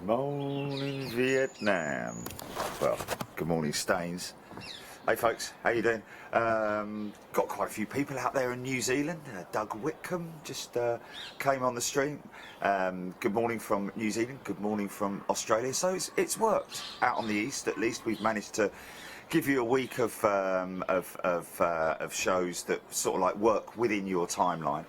Morning, Vietnam. Well, good morning, Staines. Hey folks, how you doing? Got quite a few people out there in New Zealand. Doug Whitcomb just came on the stream. Good morning from New Zealand, good morning from Australia. So it's worked out on the east. At least we've managed to give you a week of shows that sort of like work within your timeline.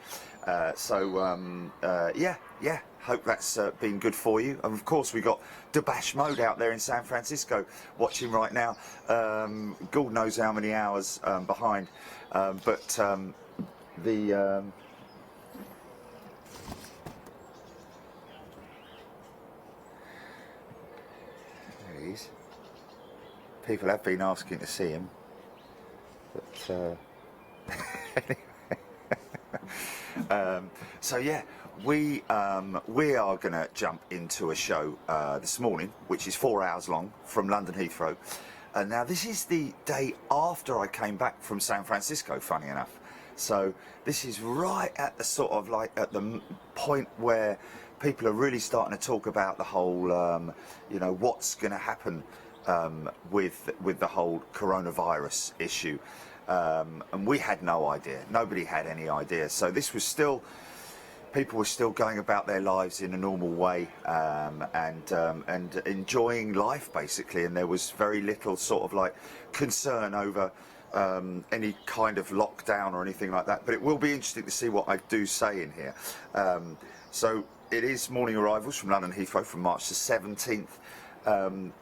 Yeah, hope that's been good for you. And of course, we got Debash Mode out there in San Francisco watching right now. God knows how many hours behind, there he is. People have been asking to see him, but so yeah, we are going to jump into a show this morning, which is 4 hours long from London Heathrow. And now this is the day after I came back from San Francisco, funny enough. So this is right at the sort of like at the point where people are really starting to talk about the whole, you know, what's going to happen with the whole coronavirus issue. And we had no idea. Nobody had any idea. So this was still, people were still going about their lives in a normal way and enjoying life basically. And there was very little sort of like concern over any kind of lockdown or anything like that. But it will be interesting to see what I do say in here. So it is morning arrivals from London Heathrow from March the 17th.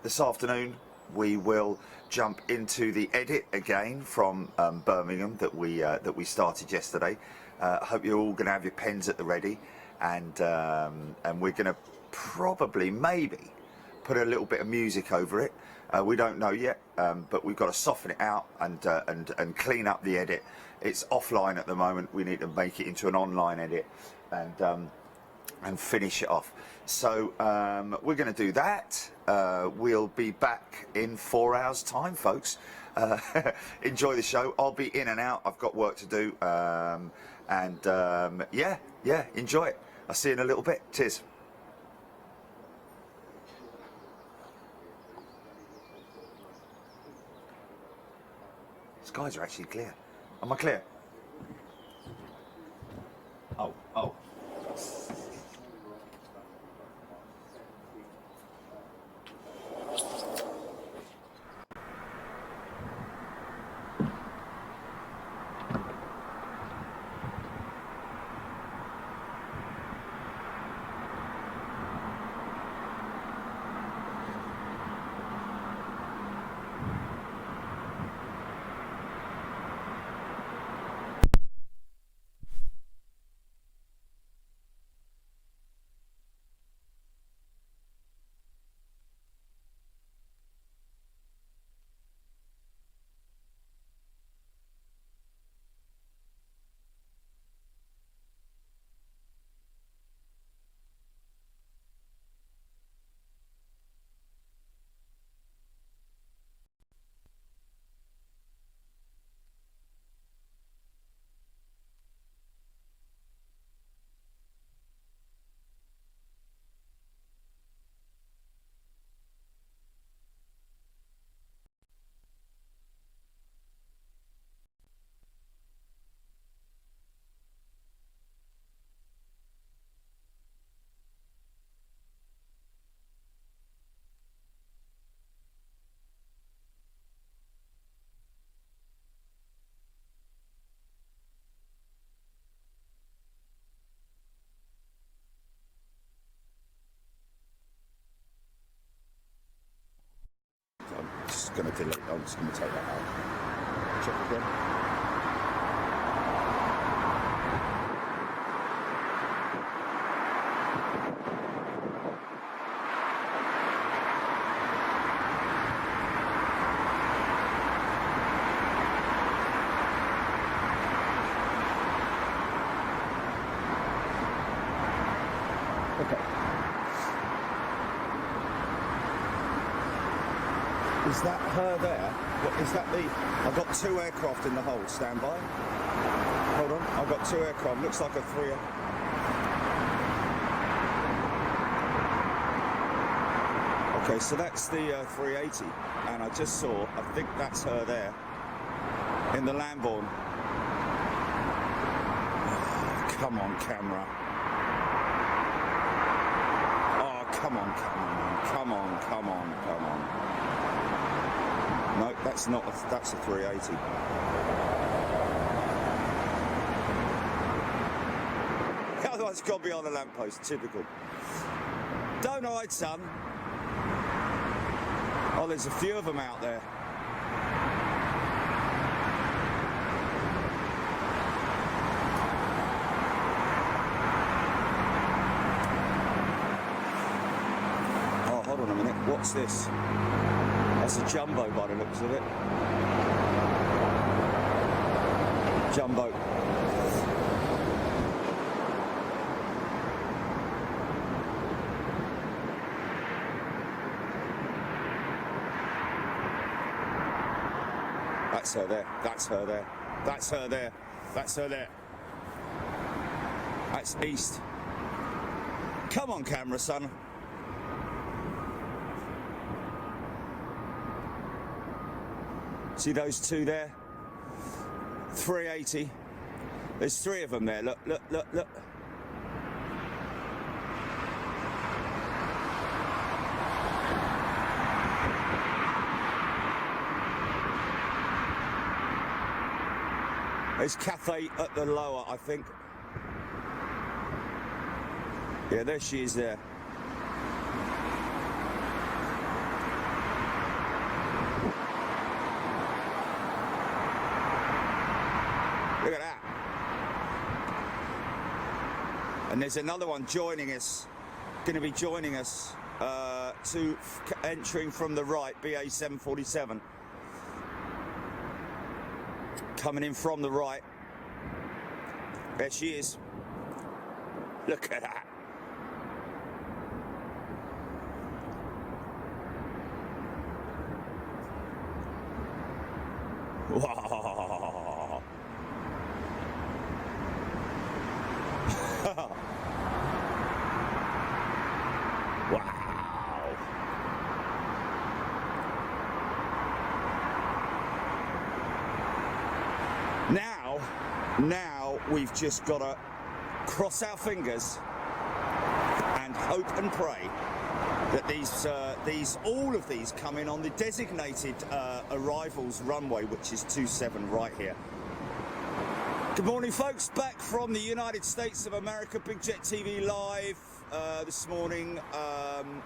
This afternoon we will jump into the edit again from Birmingham that we started yesterday. I hope you're all going to have your pens at the ready, and we're going to probably maybe put a little bit of music over it. We don't know yet, but we've got to soften it out and clean up the edit. It's offline at the moment. We need to make it into an online edit and finish it off. So we're going to do that. We'll be back in 4 hours time, folks. Enjoy the show. I'll be in and out. I've got work to do. Yeah, enjoy it. I'll see you in a little bit. Cheers. Skies are actually clear. Am I clear? Oh. I'm just going to delete. I'm just going to take that out. Check again. Is that her there? What, is that the... I've got 2 aircraft in the hold. Stand by. Hold on. I've got 2 aircraft. Looks like a 3. Okay, so that's the 380, and I just saw, I think that's her there, in the Lamborn. Oh, come on, camera. Oh, come on, man. Come on, come on, come on. No, that's not, that's a 380. Otherwise, it's got to be on the lamppost, typical. Don't hide, son. Oh, there's a few of them out there. Oh, hold on a minute. What's this? That's a jumbo by the looks of it. Jumbo. That's her there, that's her there, that's her there, that's her there. That's east. Come on, camera, son. See those two there? 380. There's three of them there, look, look, look, look. There's Cathay at the lower, I think. Yeah, there she is there. Look at that. And there's another one joining us, going to be joining us, entering from the right, BA 747. Coming in from the right. There she is. Look at that. Wow. Wow. Now we've just got to cross our fingers and hope and pray that all of these come in on the designated arrivals runway, which is 27 right here. Good morning, folks. Back from the United States of America, Big Jet TV live this morning on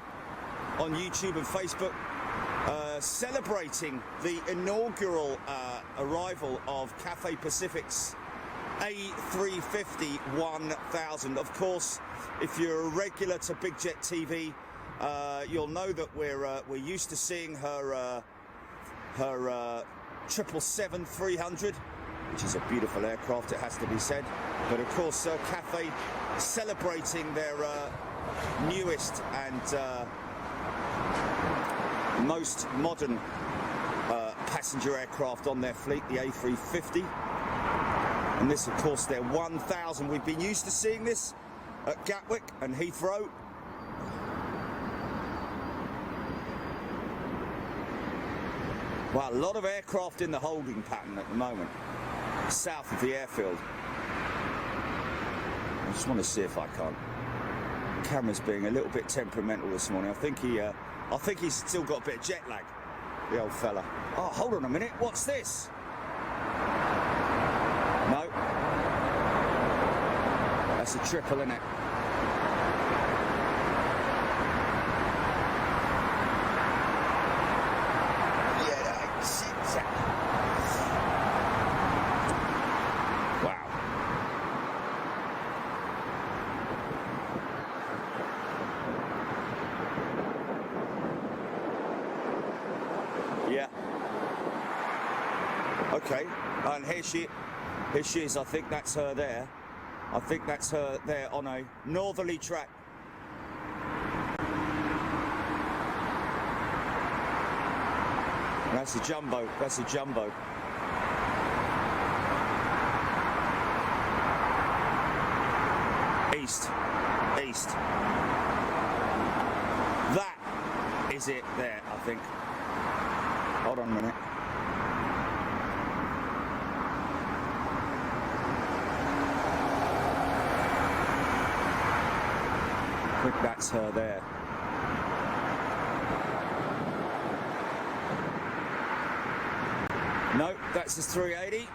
YouTube and Facebook. Celebrating the inaugural arrival of Cathay Pacific's A350 1000. Of course, if you're a regular to Big Jet TV, you'll know that we're used to seeing her 777-300, which is a beautiful aircraft, it has to be said. But of course, Cathay celebrating their newest and most modern passenger aircraft on their fleet, the A350. And this, of course, their 1000. We've been used to seeing this at Gatwick and Heathrow. Wow, a lot of aircraft in the holding pattern at the moment, south of the airfield. I just want to see if I can't. The camera's being a little bit temperamental this morning. I think he's still got a bit of jet lag, the old fella. Oh, hold on a minute. What's this? No. That's a triple, isn't it? Wow. Yeah. Okay. And here she is. I think that's her there. I think that's her there on a northerly track. That's a jumbo. That's a jumbo. East. That is it there, I think. Hold on a minute. I think that's her there. No, that's his 380.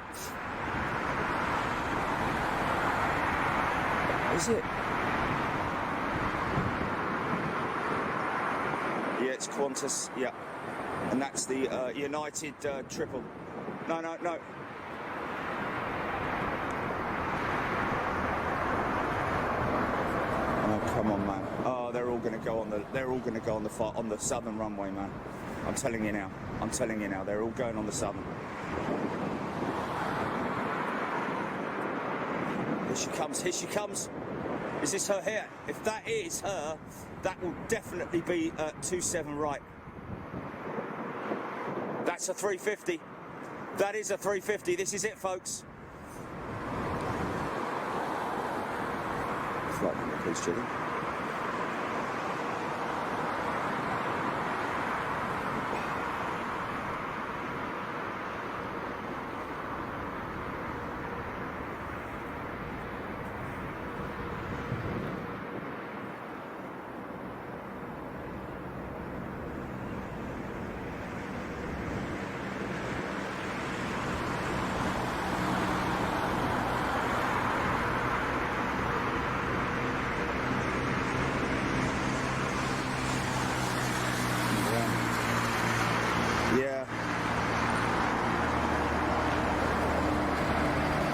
Is it? Yeah, it's Qantas, yeah. And that's the United triple. No. Oh, come on, man. Oh, they're all going to go on the southern runway, man. I'm telling you now. They're all going on the southern. Here she comes. Is this her here? If that is her, that will definitely be 27 right. That's a 350. That is a 350. This is it, folks. Flight number, please, Julie.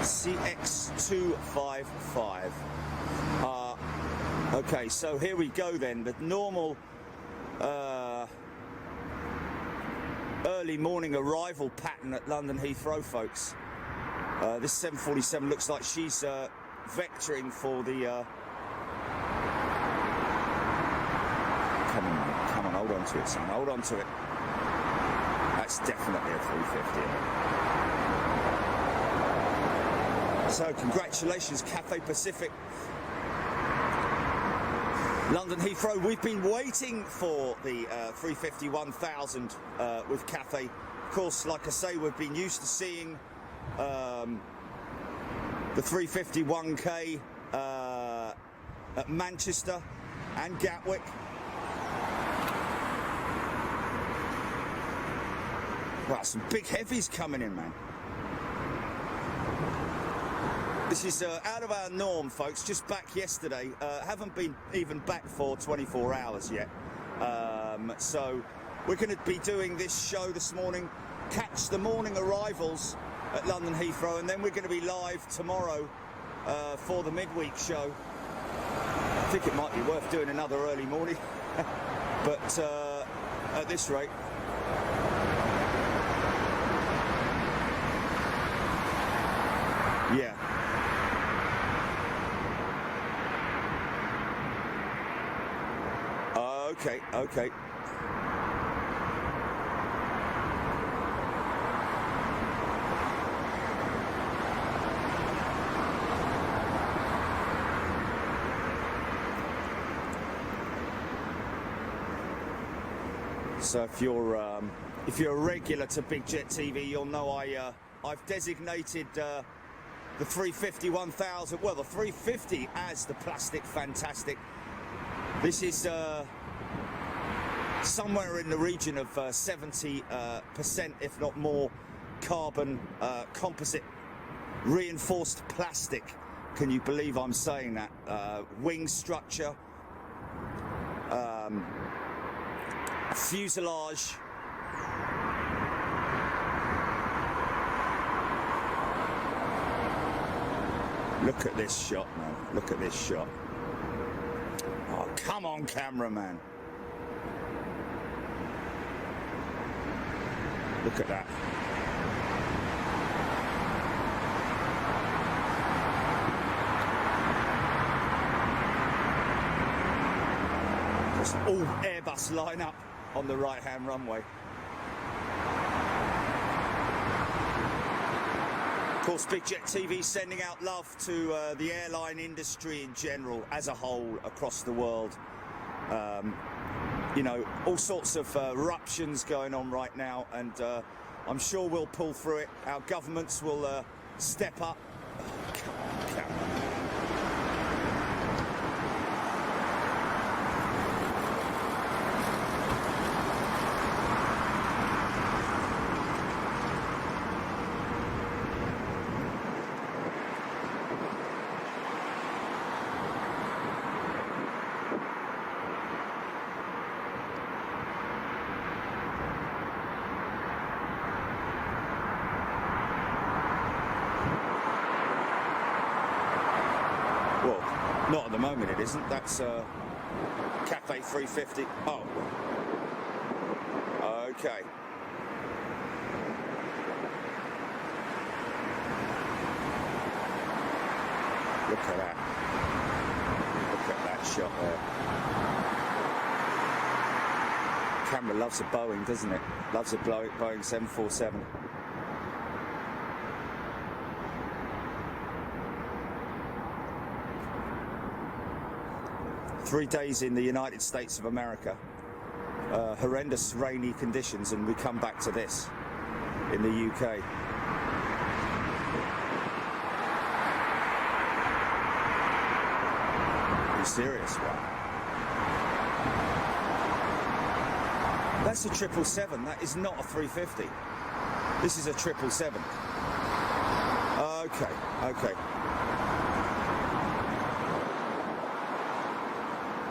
CX255. Okay, so here we go then. The normal early morning arrival pattern at London Heathrow, folks. This 747 looks like she's vectoring for the... Come on, hold on to it, son. Hold on to it. That's definitely a 350. So congratulations, Cathay Pacific. London Heathrow, we've been waiting for the 350-1000 with Cathay. Of course, like I say, we've been used to seeing the 351K at Manchester and Gatwick. Wow, some big heavies coming in, man. This is out of our norm, folks. Just back yesterday. Haven't been even back for 24 hours yet. So we're going to be doing this show this morning, catch the morning arrivals at London Heathrow, and then we're going to be live tomorrow for the midweek show. I think it might be worth doing another early morning, but at this rate. Yeah. Okay. So if you're a regular to Big Jet TV, you'll know I've designated the 350-1000, well, the 350 as the plastic fantastic. This is somewhere in the region of 70%, if not more, carbon composite reinforced plastic. Can you believe I'm saying that? Wing structure, fuselage. Look at this shot, man. Look at this shot. Oh, come on, cameraman. Look at that. Just all Airbus line up on the right-hand runway. Of course, Big Jet TV sending out love to the airline industry in general, as a whole, across the world. you know, all sorts of eruptions going on right now, and I'm sure we'll pull through it. Our governments will step up. Oh, come on, camera. Not at the moment, it isn't. That's Cathay 350. Oh. Okay. Look at that. Look at that shot there. Camera loves a Boeing, doesn't it? Loves a Boeing 747. 3 days in the United States of America, horrendous rainy conditions, and we come back to this in the UK. Are you serious? Wow. That's a 777. That is not a 350. This is a 777. Okay, okay.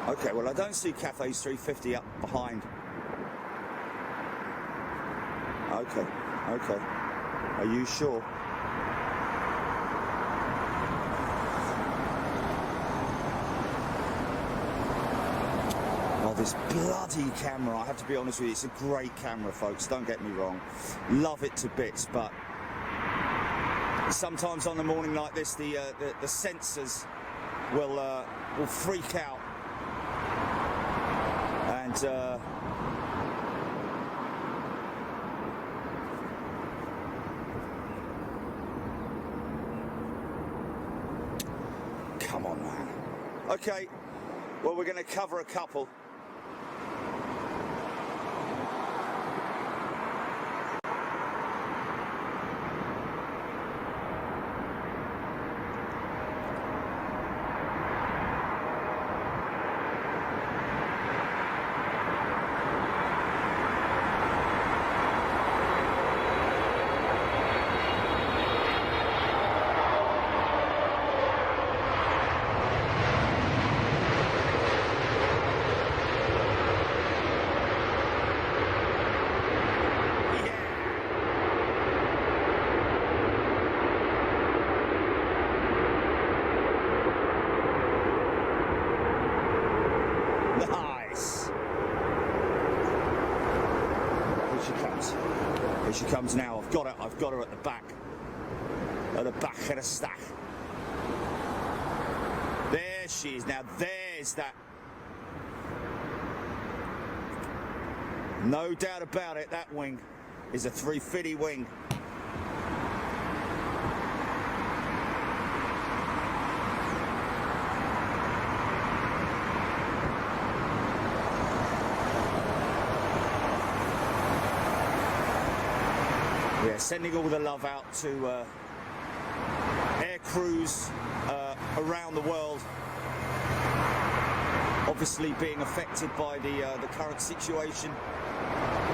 Okay, well, I don't see Cathay's 350 up behind. Okay, okay. Are you sure? Oh, this bloody camera, I have to be honest with you, it's a great camera, folks, don't get me wrong. Love it to bits, but sometimes on a morning like this, the sensors will freak out. And come on, man. Okay, well, we're going to cover a couple. Here she comes now. I've got her at the back of the stack. There she is. Now there's that. No doubt about it, that wing is a 350 wing. Yeah, sending all the love out to air crews around the world, obviously being affected by the current situation.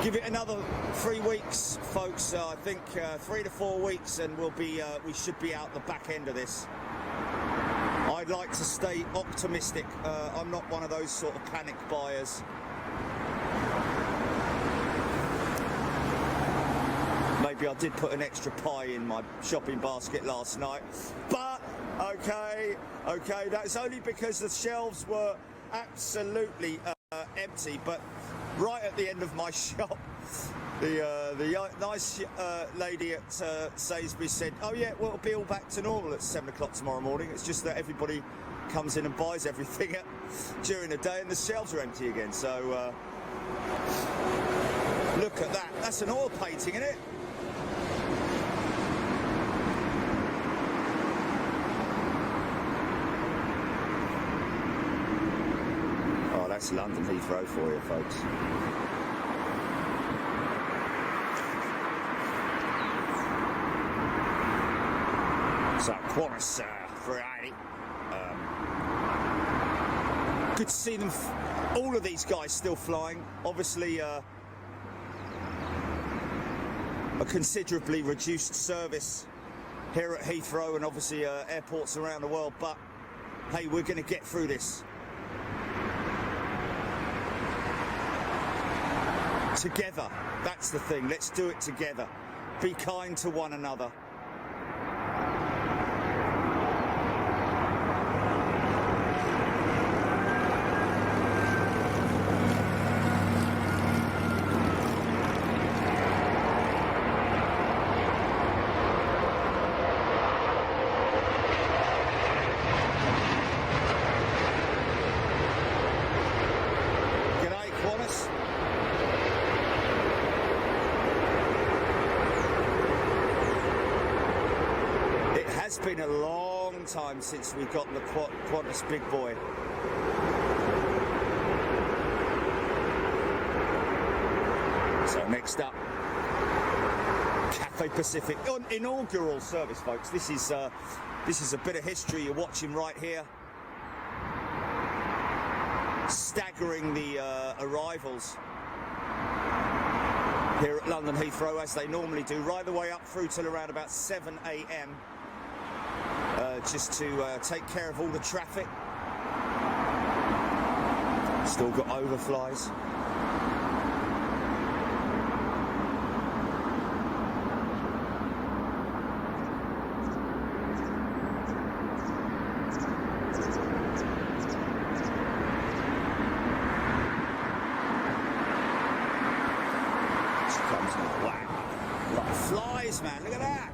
Give it another 3 weeks, folks. I think 3 to 4 weeks, and we should be out the back end of this. I'd like to stay optimistic. I'm not one of those sort of panic buyers. Maybe I did put an extra pie in my shopping basket last night, but okay, that's only because the shelves were absolutely empty. But right at the end of my shop, the nice lady at Sainsbury's said, "Oh yeah, well, it'll be all back to normal at 7 o'clock tomorrow morning. It's just that everybody comes in and buys everything during the day, and the shelves are empty again." So look at that. That's an oil painting, isn't it? That's London Heathrow for you, folks. So Qantas 380. Good to see them, all of these guys still flying. Obviously a considerably reduced service here at Heathrow and obviously airports around the world, but hey, we're going to get through this together. That's the thing. Let's do it together. Be kind to one another. It's been a long time since we got the Qantas big boy. So next up, Cathay Pacific inaugural service, folks. This is a bit of history you're watching right here. Staggering the arrivals here at London Heathrow, as they normally do, right the way up through till around about 7 a.m. Just to take care of all the traffic. Still got overflies. She comes in, wow, like flies, man, look at that.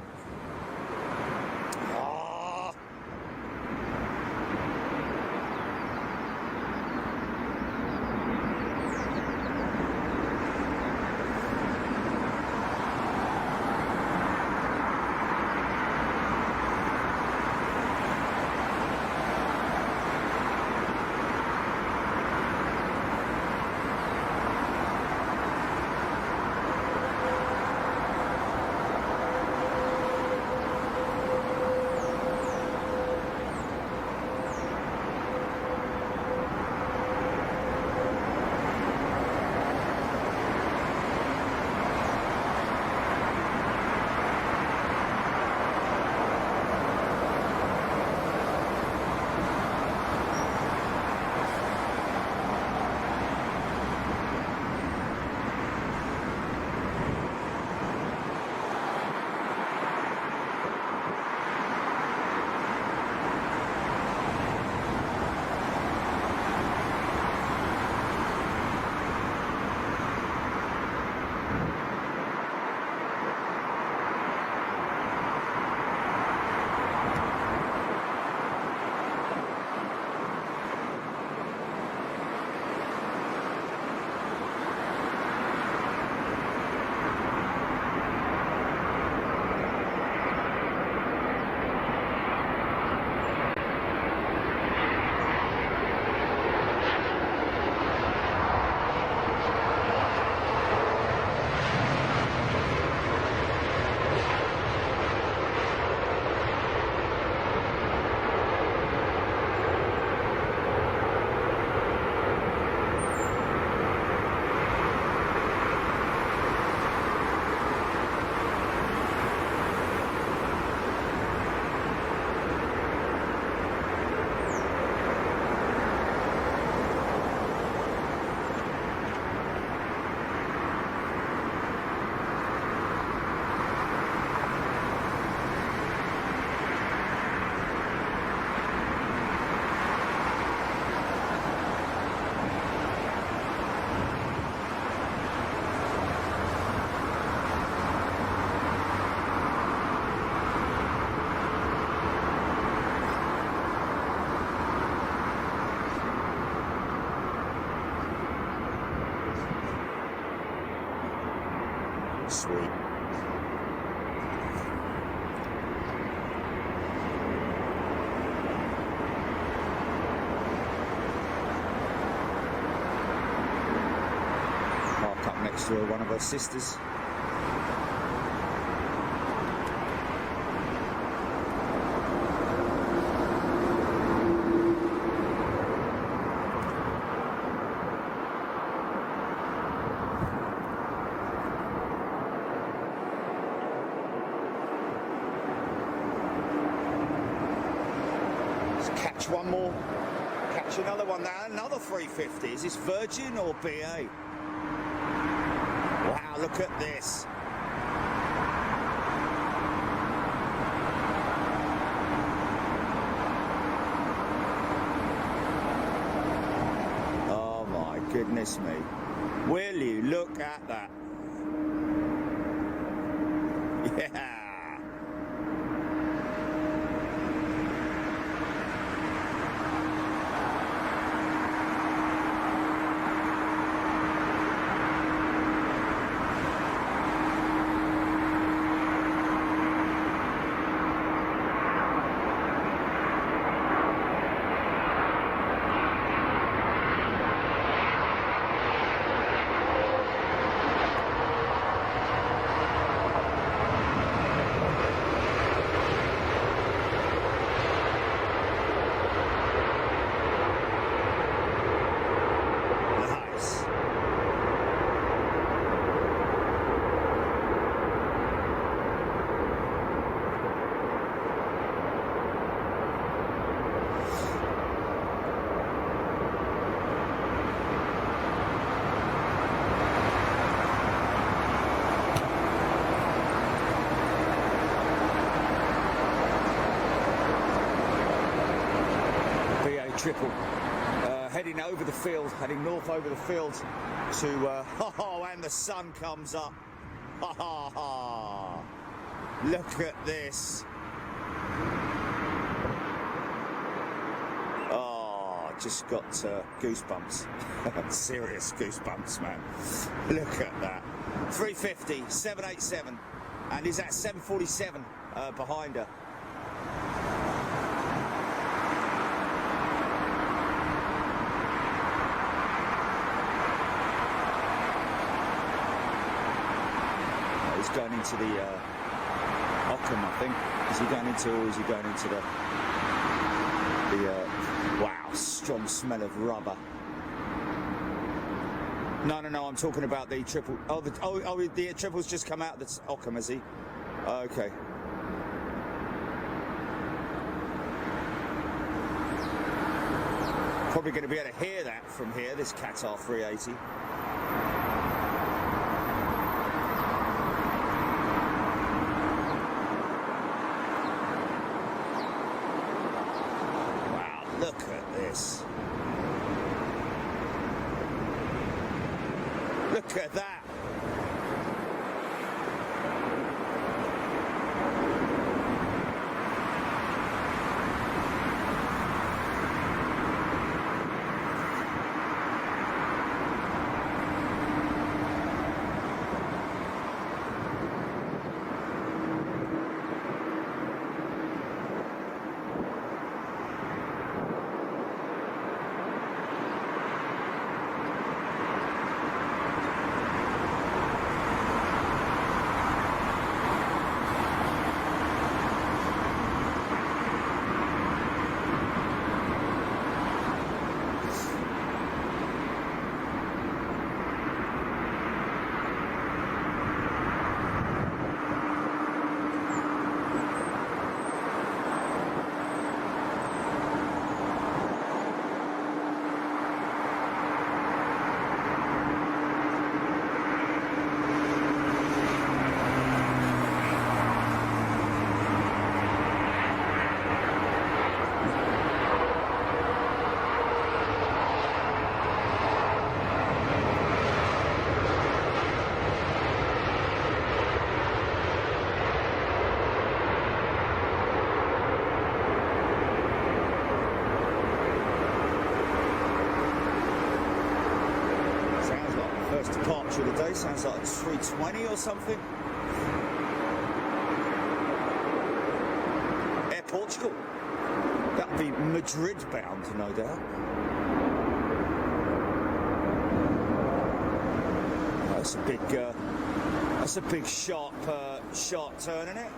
Sweet. next to one of her sisters. Catch one more, catch another one now, another 350. Is this Virgin or BA? Wow, look at this. Oh my goodness me. Will you look at that? Yeah. Triple, heading over the field, heading north over the field to, and the sun comes up. Look at this. Oh, just got goosebumps. Serious goosebumps, man. Look at that. 350, 787, and is that 747 behind her? Going into the Ockham, I think. Is he going into, or is he going into the wow, strong smell of rubber. No, I'm talking about the triple. The triple's just come out. That's Ockham, has he? Okay. Probably going to be able to hear that from here, this Qatar 380. Look at this. Look at that. Departure of the day, sounds like 320 or something. Air Portugal. That'd be Madrid bound, no doubt. It's that's a big sharp turn, isn't it?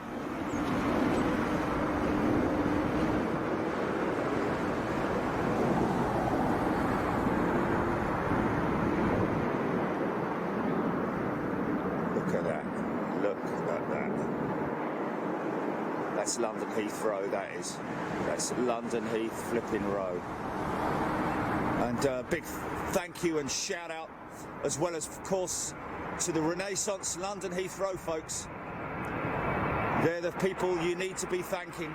Look at that. Look at that. That's London Heathrow, that is. That's London Heath flipping row. And big thank you and shout out, as well as, of course, to the Renaissance London Heathrow folks. They're the people you need to be thanking.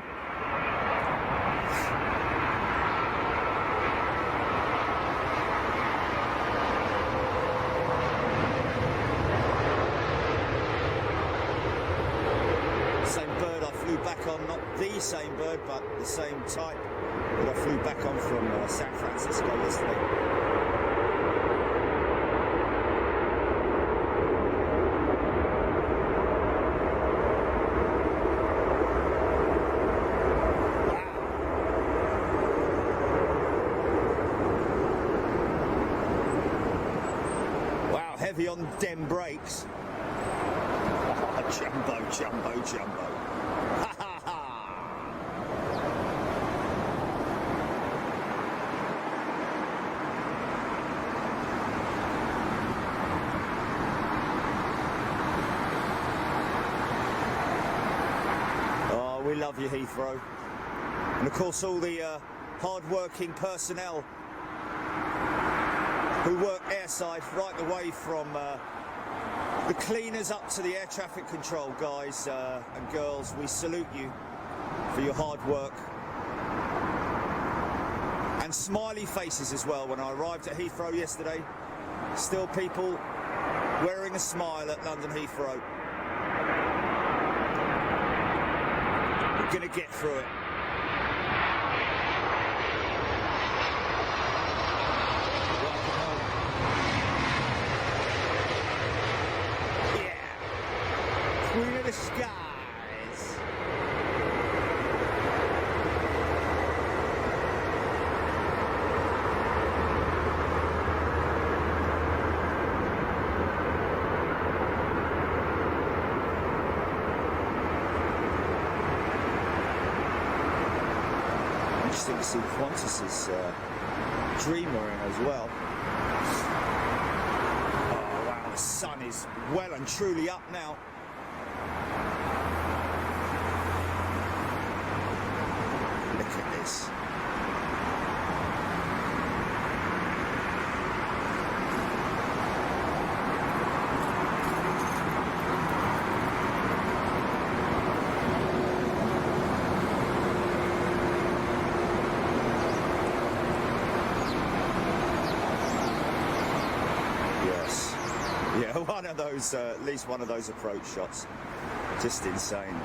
Same bird I flew back on, not the same bird, but the same type that I flew back on from San Francisco yesterday. Heavy on dem brakes. Oh, jumbo, jumbo, jumbo. Ha ha ha! Oh, we love you, Heathrow. And of course, all the hard-working personnel who work airside right the way from the cleaners up to the air traffic control guys and girls. We salute you for your hard work. And smiley faces as well. When I arrived at Heathrow yesterday, still people wearing a smile at London Heathrow. We're going to get through it. Queen of the skies. Interesting to see Qantas's Dreamer in as well. Oh wow, the sun is well and truly up now. Look at this. Yes. Yeah, one of those, at least one of those approach shots. Just insane.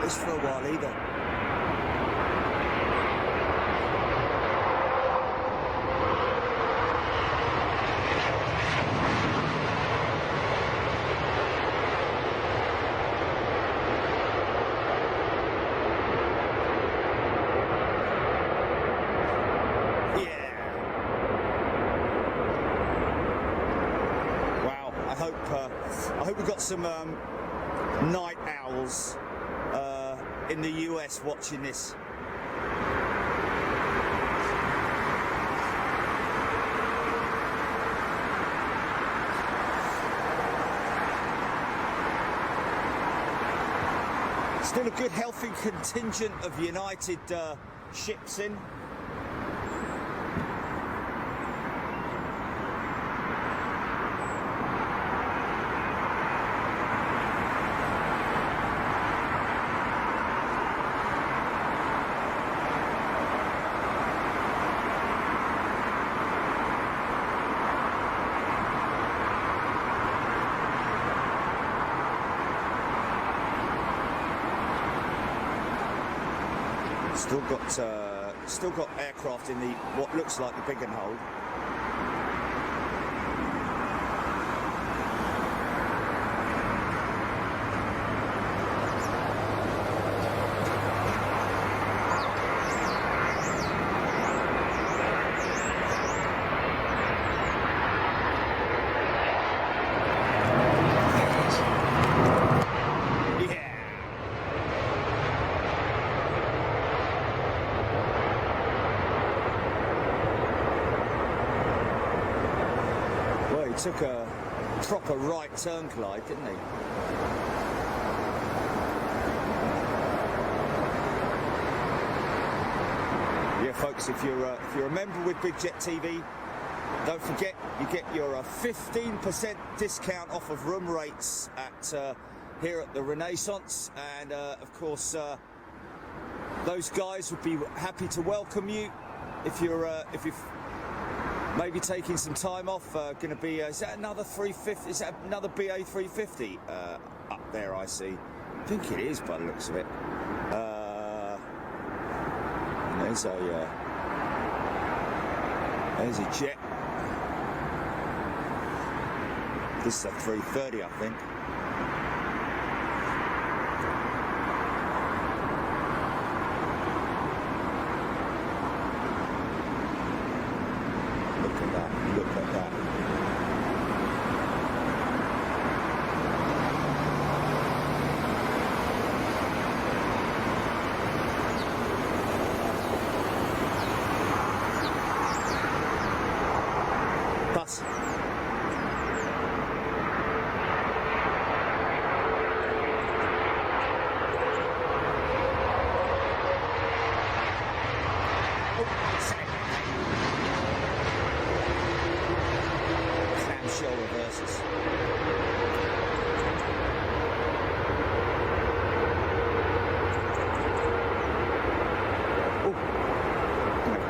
This for a while either. Yeah. Wow. I hope we've got some night owls in the US watching this. Still a good healthy contingent of United ships in. Still got aircraft in the what looks like the big and hold. Took a proper right turn glide, didn't he? Yeah, folks, if you're a member with Big Jet TV, don't forget you get your 15% discount off of room rates at here at the Renaissance, and of course those guys would be happy to welcome you if you've maybe taking some time off. Going to be is that another 350? Is that another BA 350 up there? I see. I think it is by the looks of it. There's a jet. This is a 330, I think.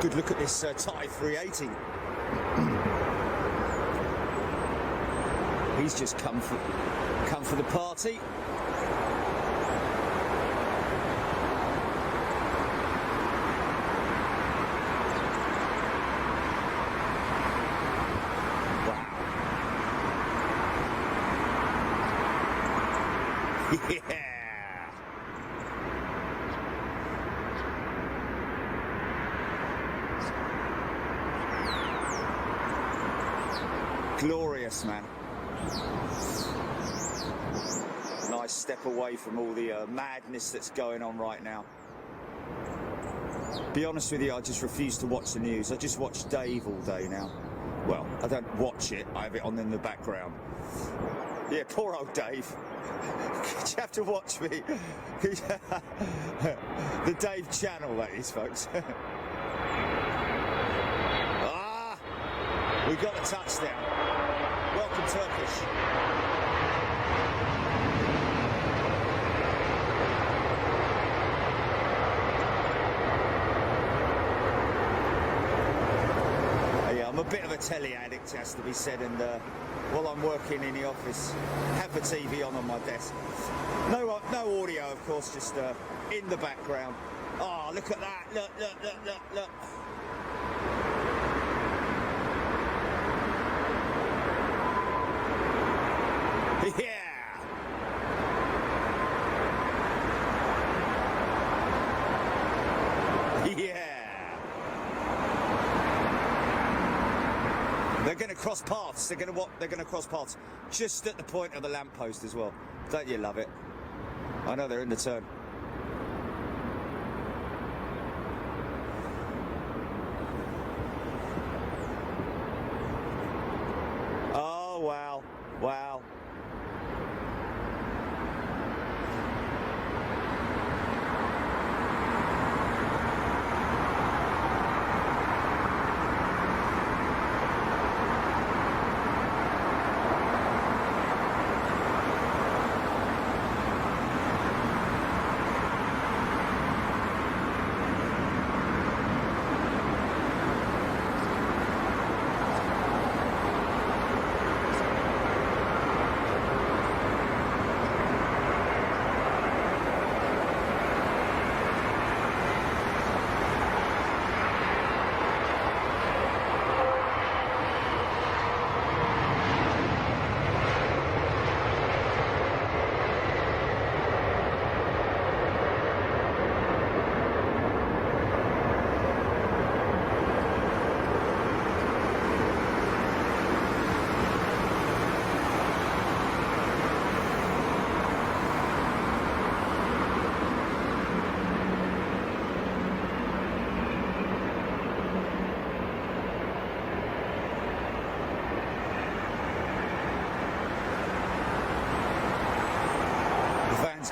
Good look at this Thai 380. He's just come for the party. Wow. Yeah. Glorious, man. Nice step away from all the madness that's going on right now. Be honest with you, I just refuse to watch the news. I just watch Dave all day now. Well, I don't watch it, I have it on in the background. Yeah, poor old Dave. You have to watch me. The Dave channel, that is, folks. We got a touchdown. Welcome, Turkish. Yeah, I'm a bit of a telly addict, has to be said, and while I'm working in the office, have the TV on my desk. No audio, of course, just in the background. Oh, look at that! Look! They're going to cross paths. They're going to cross paths just at the point of the lamppost as well. Don't you love it? I know they're in the turn. Oh wow! Wow!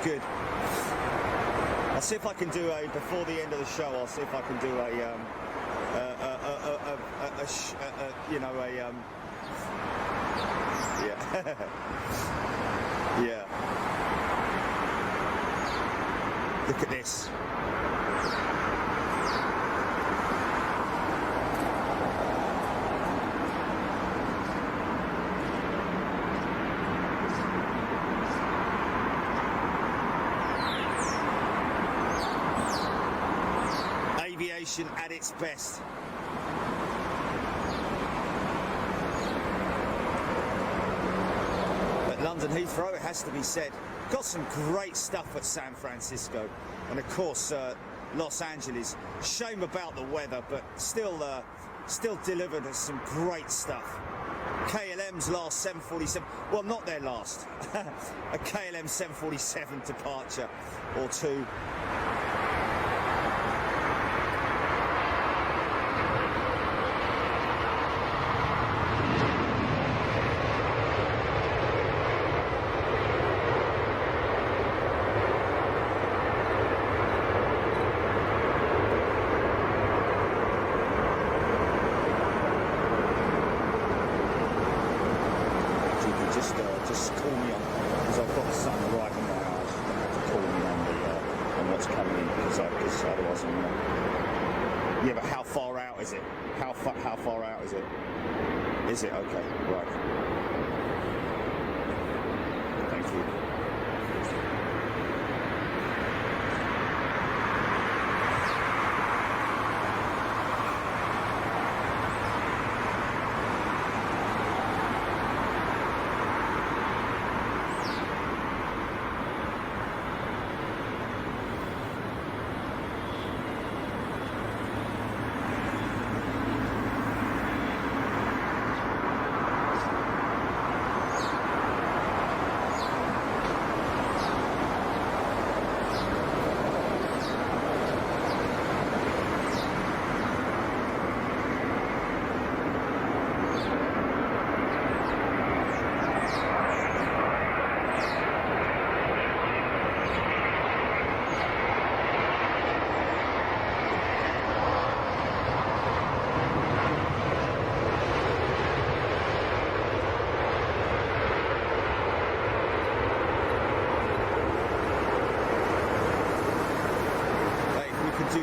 good. I'll see if I can do before the end of the show. I'll see if I can do yeah. Yeah. Look at this. Aviation at its best. At London Heathrow, it has to be said, got some great stuff at San Francisco, and of course Los Angeles. Shame about the weather, but still delivered us some great stuff. KLM's last 747, well, not their last, a KLM 747 departure or two. Just call me on, because I've got the sun right in my eyes. You don't have to call me on what's coming in, because otherwise I'm not. Yeah, but how far out is it? How far out is it? Is it? Okay, right. Thank you.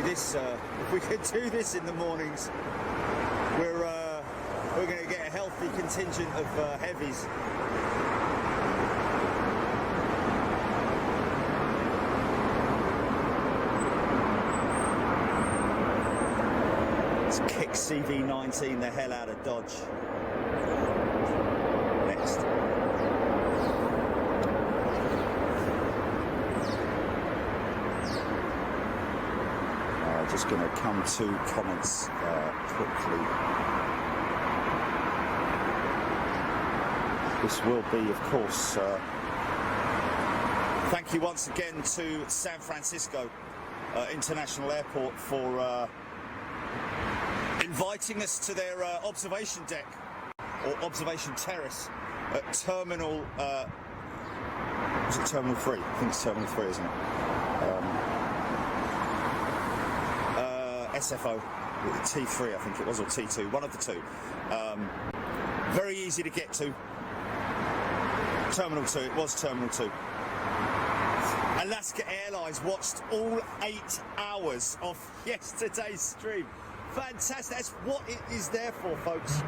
If we could do this in the mornings, we're going to get a healthy contingent of heavies. Let's kick CV19 the hell out of Dodge. Next. Just going to come to comments quickly. This will be, of course, thank you once again to San Francisco International Airport for inviting us to their observation deck, or observation terrace at Terminal, is it Terminal 3? I think it's Terminal 3, isn't it? SFO, T3 I think it was, or T2, one of the two. Very easy to get to. Terminal 2, it was Terminal 2. Alaska Airlines watched all 8 hours of yesterday's stream. Fantastic, that's what it is there for, folks.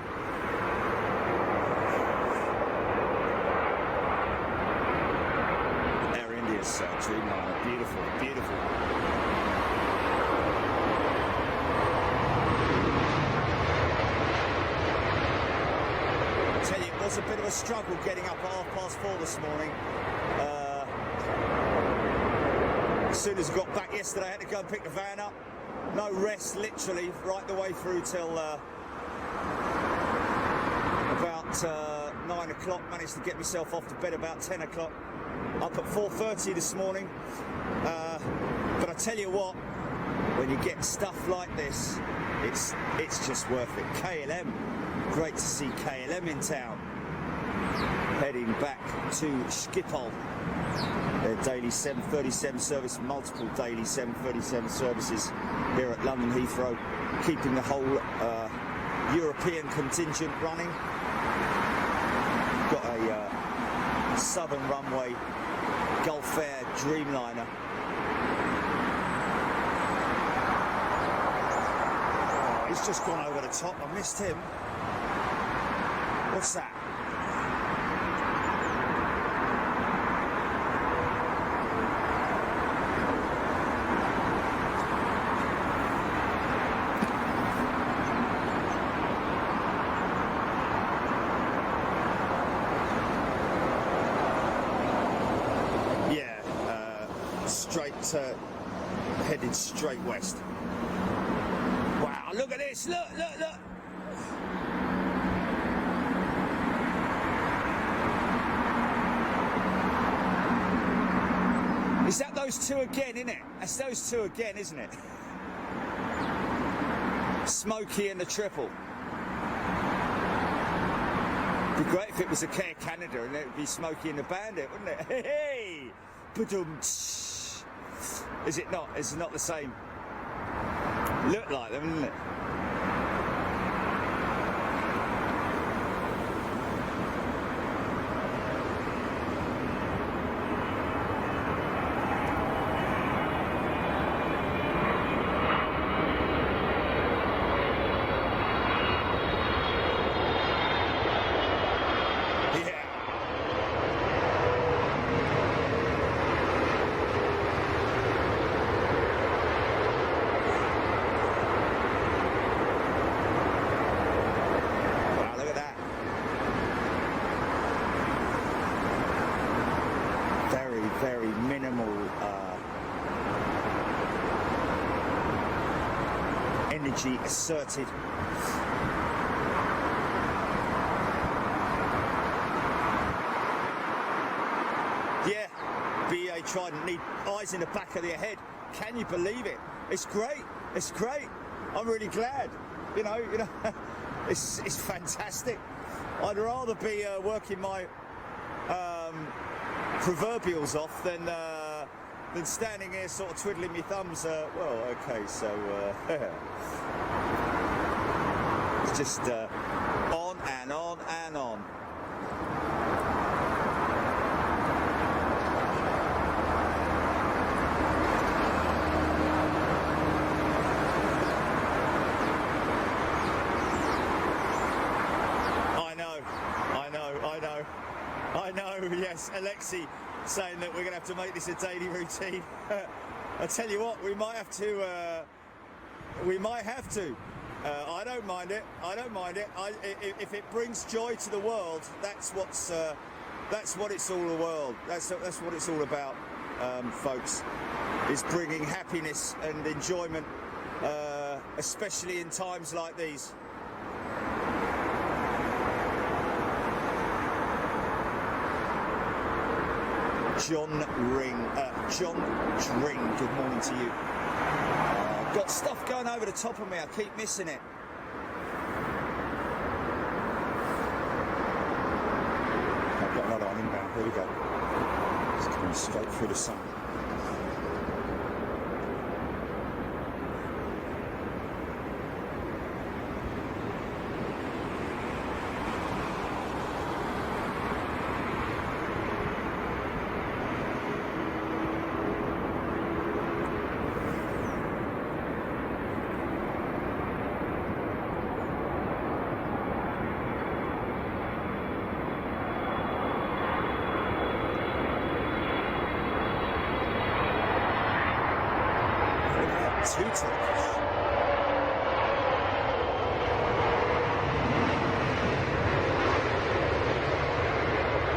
Air India's Dreamliner, beautiful, beautiful. It was a bit of a struggle getting up at 4:30 this morning. As soon as I got back yesterday, I had to go and pick the van up. No rest, literally, right the way through till about 9 o'clock. Managed to get myself off to bed about 10 o'clock. Up at 4:30 this morning. But I tell you what, when you get stuff like this, it's just worth it. KLM, great to see KLM in town. Heading back to Schiphol. Daily 737 service, multiple daily 737 services here at London Heathrow, keeping the whole European contingent running. Got a Southern Runway Gulf Air Dreamliner. Oh, he's just gone over the top. I missed him. What's that? Headed straight west. Wow, look at this, look. Is that those two again, isn't it? That's those two again, isn't it? Smokey and the triple. It'd be great if it was a Air Canada and it would be Smokey and the Bandit, wouldn't it? Hey! Ba-dum. Is it not? It's not the same. Look like them, isn't it? Energy asserted. Yeah, BA Trident need eyes in the back of their head. Can you believe it? It's great. It's great. I'm really glad. You know, it's fantastic. I'd rather be working my proverbials off than standing here sort of twiddling my thumbs. Well, okay, so it's just on and on and on. I know, yes, Alexi saying that we're going to have to make this a daily routine. I tell you what, we might have to. I don't mind it. If it brings joy to the world, that's what it's all That's what it's all about, folks. Is bringing happiness and enjoyment, especially in times like these. John Dring, good morning to you. Got stuff going over the top of me, I keep missing it. I've got another one inbound, here we go. It's coming straight through the sun.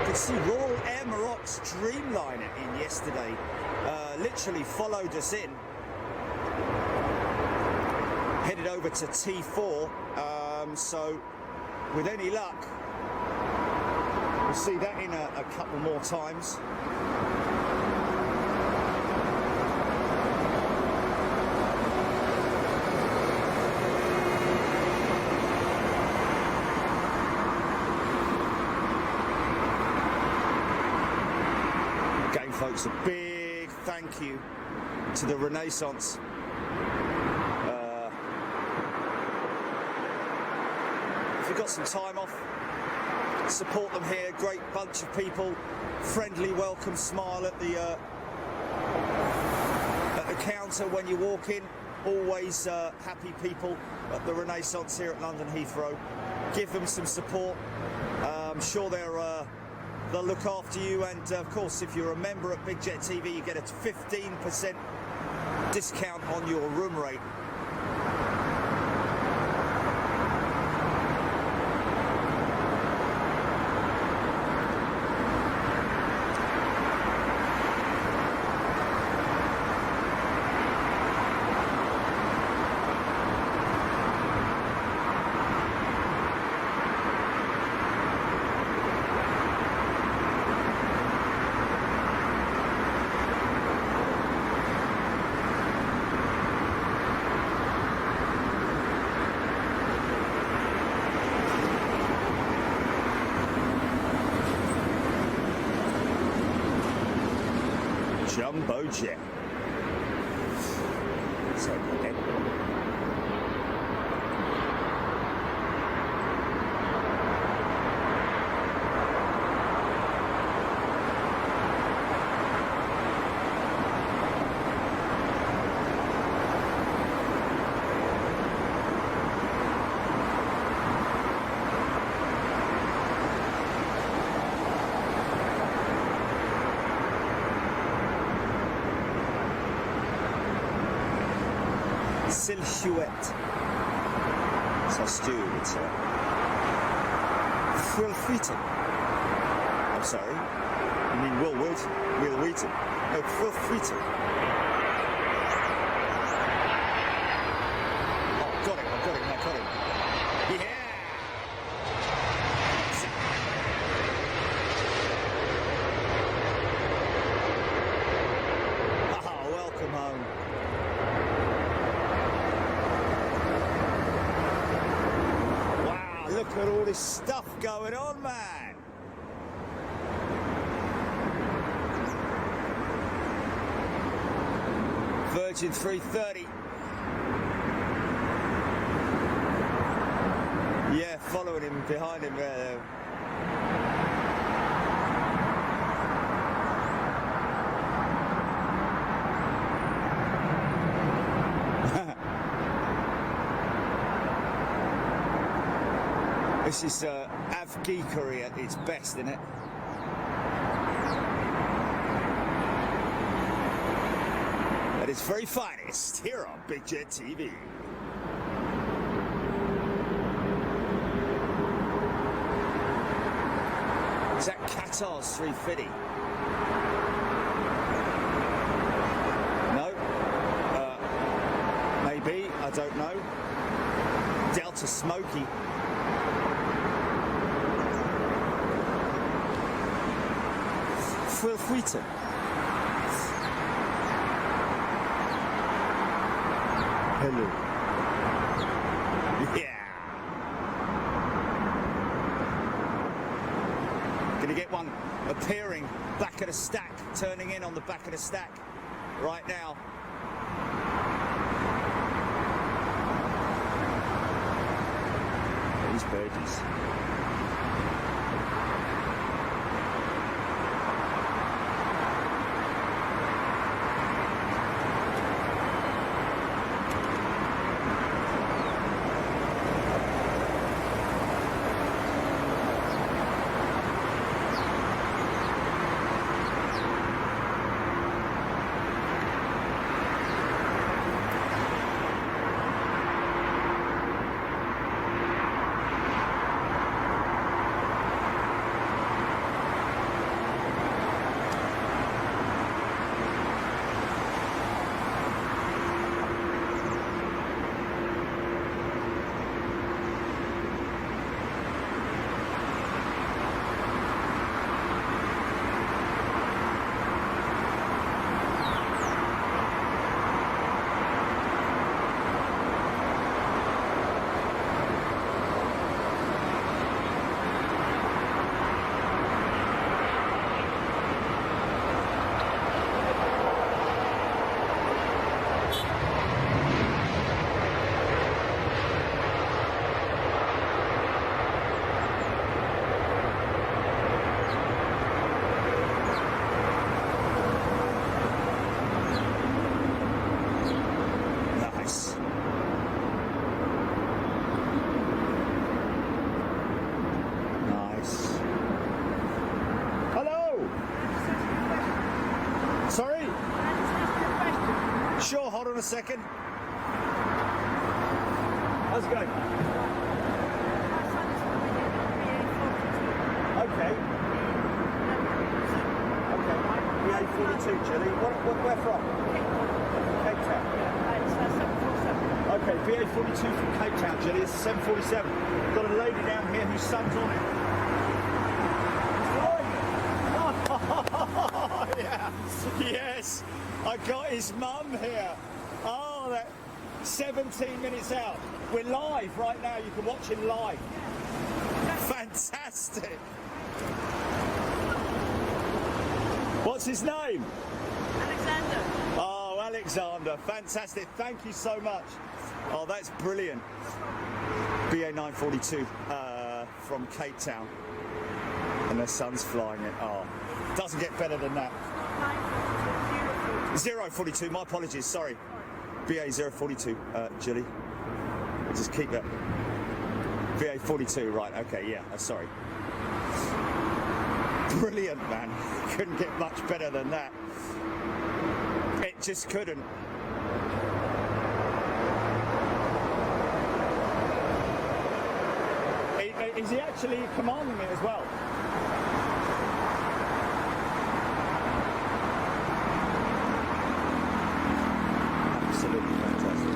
Could see Royal Air Morocco's Dreamliner in yesterday. Literally followed us in. Headed over to T4. So with any luck, we'll see that in a couple more times. folks, a big thank you to the Renaissance. If you've got some time off, support them here. Great bunch of people, friendly welcome smile at the counter when you walk in. Always happy people at the Renaissance here at London Heathrow. Give them some support. I'm sure they'll look after you, and of course if you're a member at Big Jet TV you get a 15% discount on your room rate. Jumbo jet. So good. Silhouette. So Stu would say. Will Wheaton. I'm sorry. You mean Will Wheaton? Will Wheaton. No, Will Wheaton. Oh, got him, I got him. Yeah! Oh, welcome home. Look at all this stuff going on, man. Virgin 330. Yeah, following him, behind him there. This is Avgeekery at its best, isn't it? At its very finest, here on Big Jet TV. Is that Qatar's 350? No? Maybe, I don't know. Delta Smoky. Will Wheaton. Hello. Yeah. Gonna get one appearing back of the stack, turning in on the back of the stack right now. These birdies. a second. How's it going? Okay. Okay. BA42, Julie. Where from? Cape Town. Okay, BA42 from Cape Town, Julie. It's a 747. Got a lady down here whose son's on it. Oh, yeah. Yes, I got his mum here. Oh, that 17 minutes out. We're live right now. You can watch him live. Fantastic. What's his name? Alexander. Oh, Alexander. Fantastic. Thank you so much. Oh, that's brilliant. BA 942 from Cape Town. And their son's flying it. Oh, doesn't get better than that. 042, my apologies, sorry. BA 042, Julie. Just keep that. BA 42, right, okay, yeah, sorry. Brilliant, man. Couldn't get much better than that. It just couldn't. Is he actually commanding it as well? Absolutely fantastic.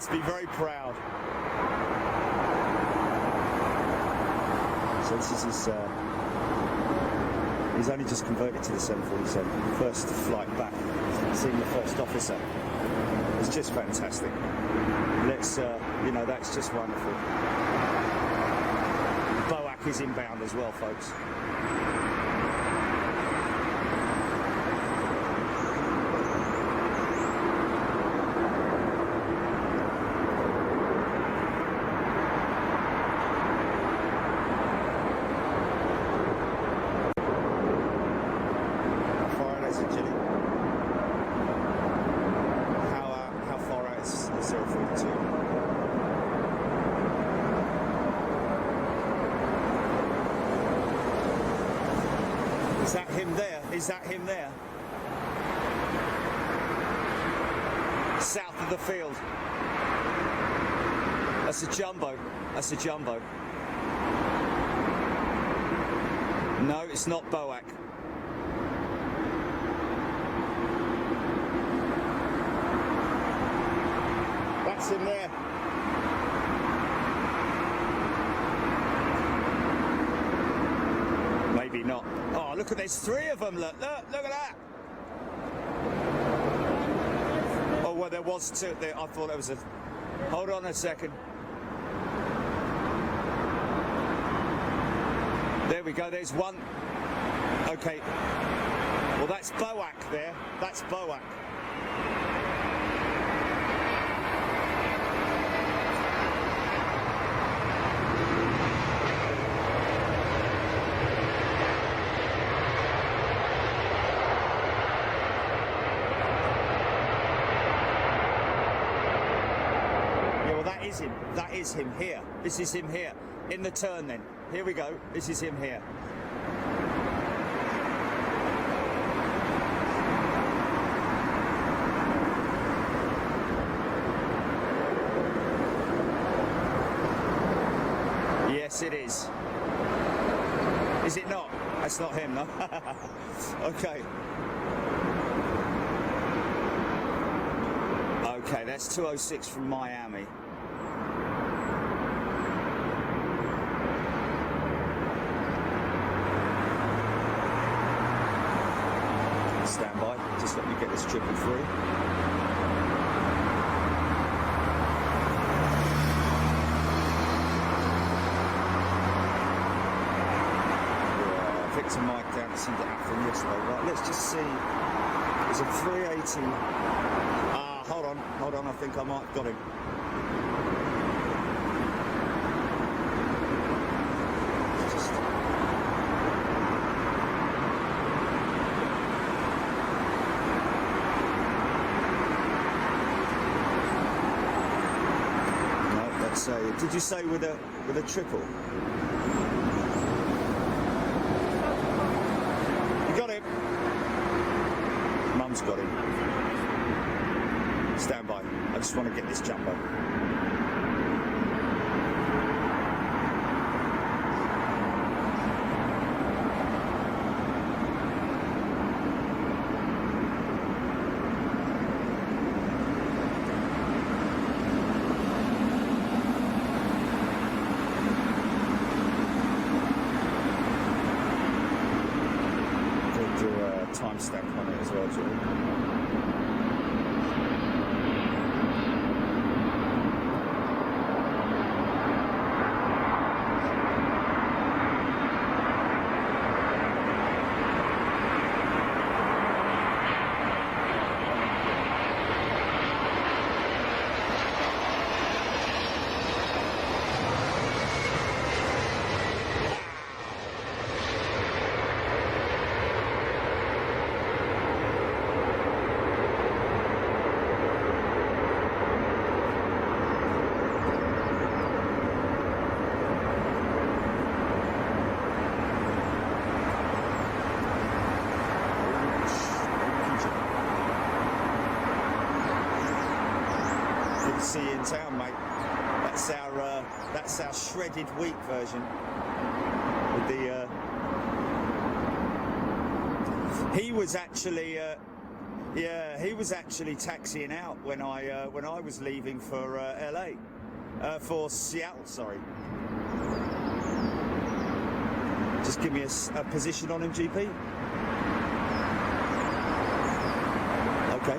Be very proud. So this is his, he's only just converted to the 747. First flight back, seeing the first officer. It's just fantastic. Let's, you know, that's just wonderful. BOAC is inbound as well, folks. Is that him there? Is that him there? South of the field. That's a jumbo. That's a jumbo. No, it's not BOAC. That's him there. Maybe not. Oh, look at, there's three of them. Look at that. Oh, well, there was two there. I thought there was a. Hold on a second. There we go. There's one. Okay. Well, that's BOAC there. That's BOAC. That is him here. This is him here. In the turn then. Here we go. This is him here. Yes, it is. Is it not? That's not him, no? Okay. Okay, that's 206 from Miami. Stand by, just let me get this 333. Yeah, Victor Mike down to Cinder Afton yesterday. Right, let's just see. There's a 380. Hold on, I think I might have got him. Did you say with a triple? You got him. Mum's got him. Stand by. I just want to get this jumbo. Timestamp on it as well, Julie. See you in town, mate. That's our shredded wheat version. With the he was actually he was actually taxiing out when I was leaving for LA, for Seattle. Sorry. Just give me a position on him, GP. Okay.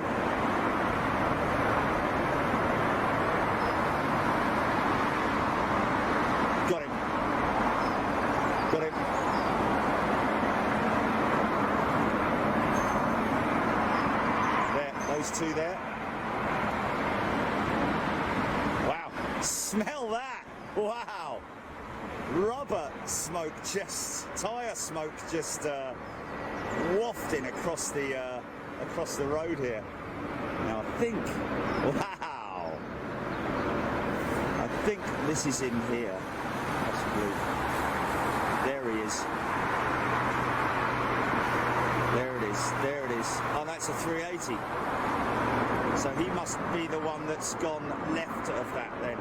Two there. Wow, smell that. Wow, rubber smoke, just tire smoke, just wafting across the road here. Now I think, wow, I think this is in here, possibly. There he is. There it is. There it is. Oh, that's a 380. So he must be the one that's gone left of that then.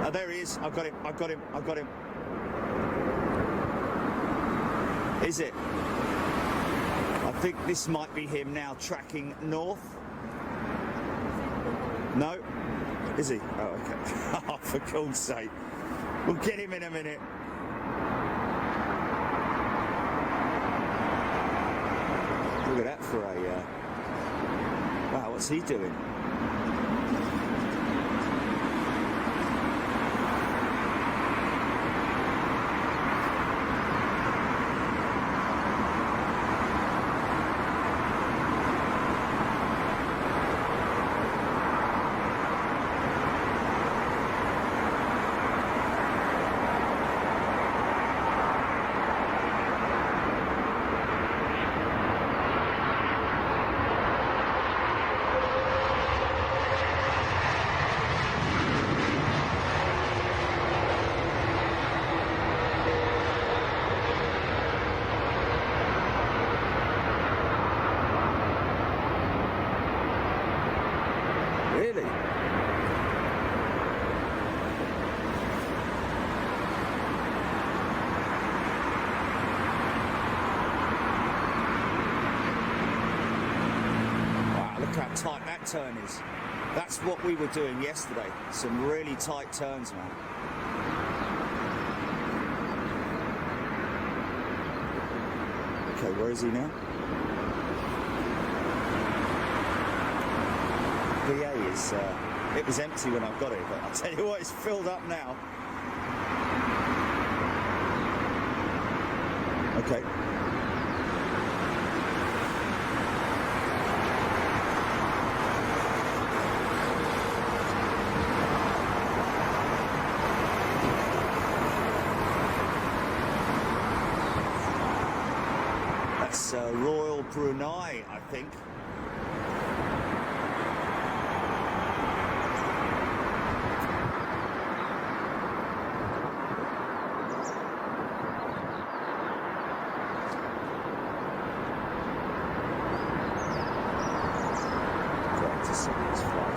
Oh, there he is. I've got him. I've got him. I've got him. Is it? I think this might be him now tracking north. No? Is he? Oh, okay. Oh, for God's sake. We'll get him in a minute. Look at that for a... wow, what's he doing? how tight that turn is. That's what we were doing yesterday. Some really tight turns, man. Okay, where is he now? BA is, it was empty when I got it, but I'll tell you what, it's filled up now. Okay. That's Royal Brunei, I think.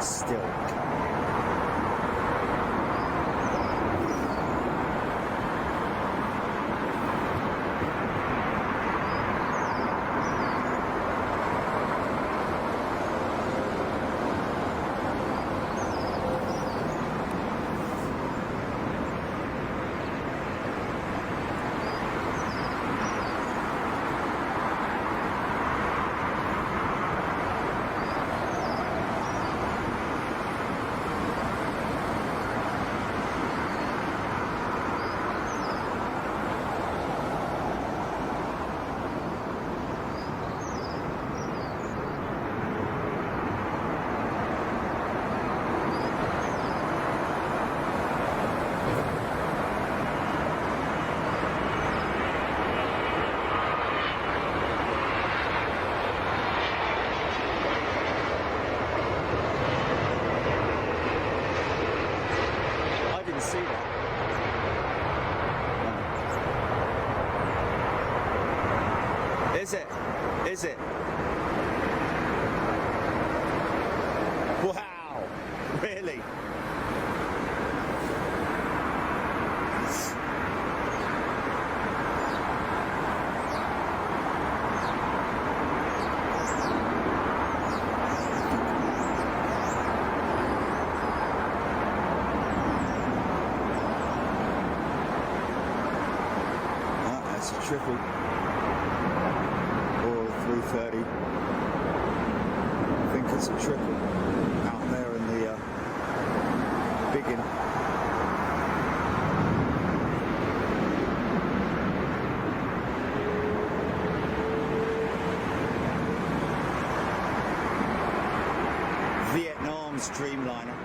Still Is it? Wow, really? That's a triple. 330. I think it's a triple out there in the biggin. Vietnam's Dreamliner.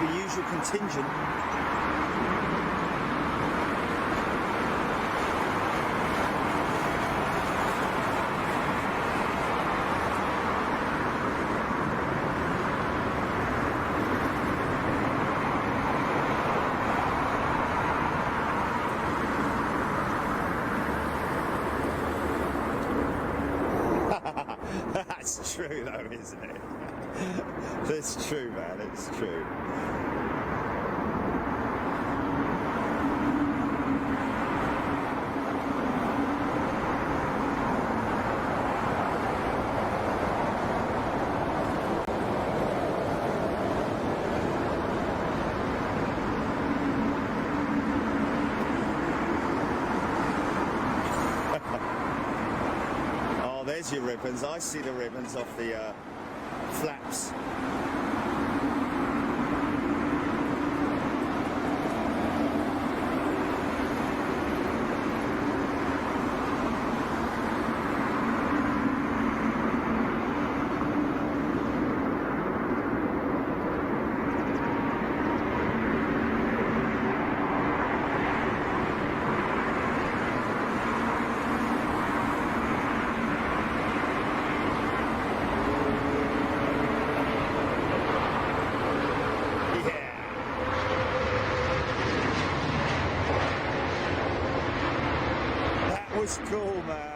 The usual contingent. That's true though, isn't it? That's true, man, it's true. There's your ribbons. I see the ribbons off the flaps. Was cool, man.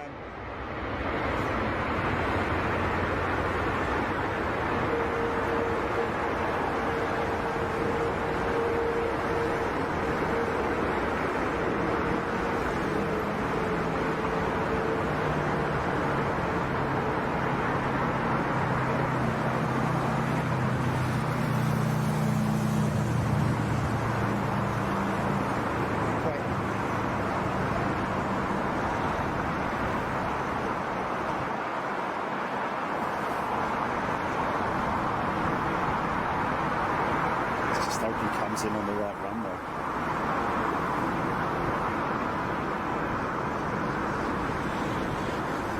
he comes in on the right runway.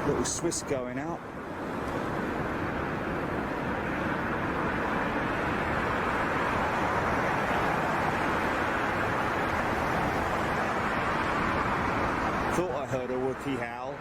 Little Swiss going out. Thought I heard a Wookiee howl.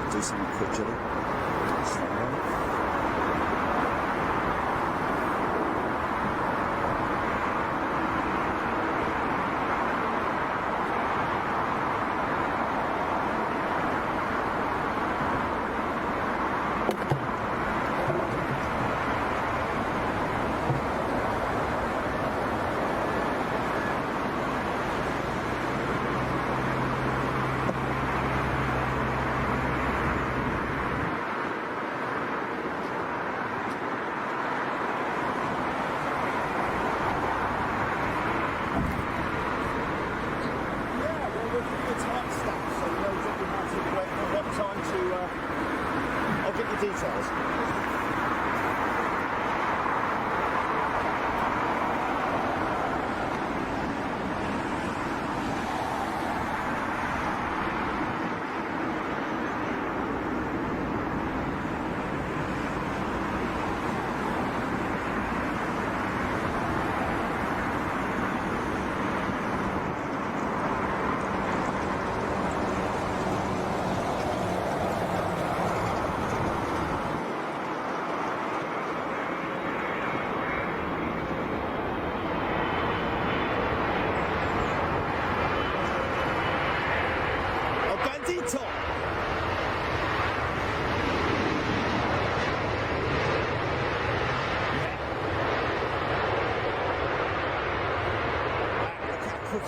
Do something quick, Jilly. Details.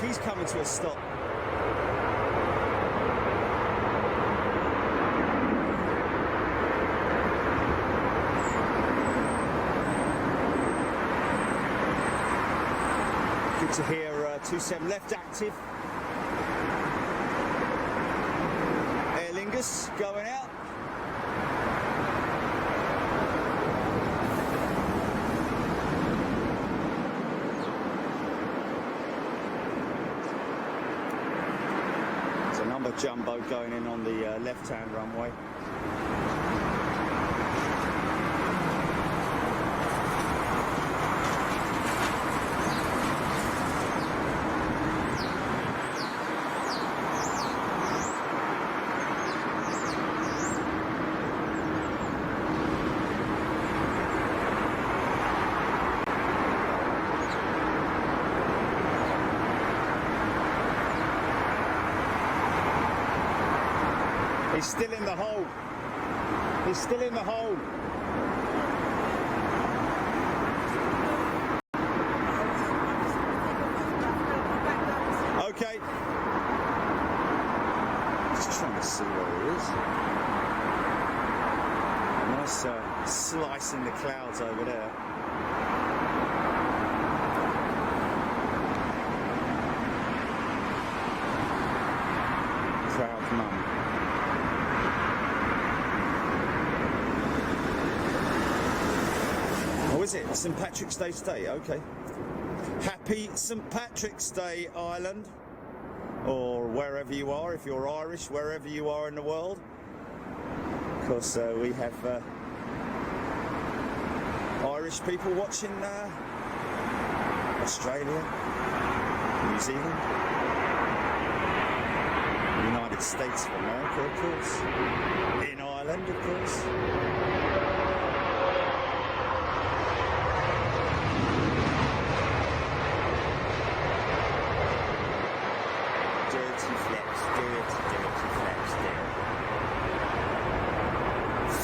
He's coming to a stop. Good to hear 27 left active. Aer Lingus going out. Number jumbo going in on the left-hand runway. He's still in the hole. He's still in the hole. Okay. Just trying to see where he is. A nice slice in the clouds over there. Proud mum. Oh, is it? St. Patrick's Day today? Okay. Happy St. Patrick's Day, Ireland. Or wherever you are, if you're Irish, wherever you are in the world. Of course, we have Irish people watching Australia, New Zealand, United States of America, of course, in Ireland, of course.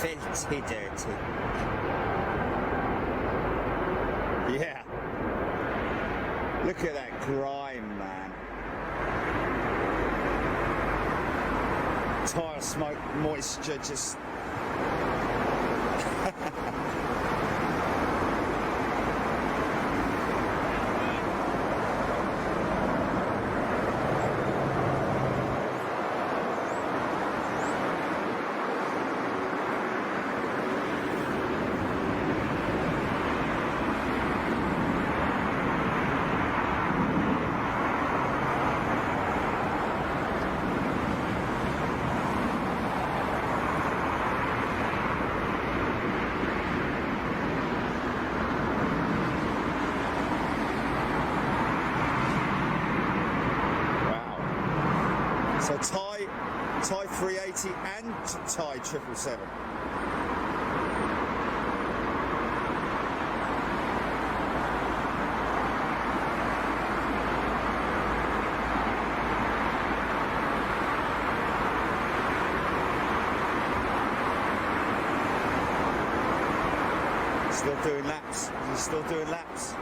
Filthy dirty. Yeah. Look at that grime, man. Tyre smoke moisture just... So Thai 380 and Thai 777. Still doing laps. He's still doing laps.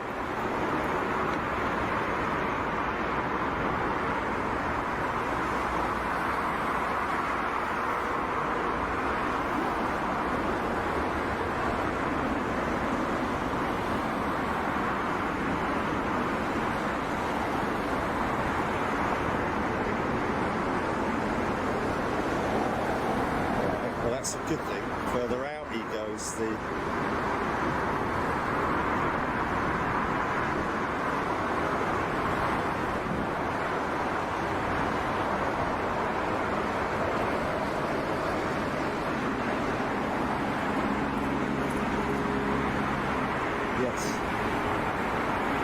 That's a good thing. Further out he goes.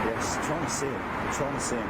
Yes, trying to see him. Trying to see him.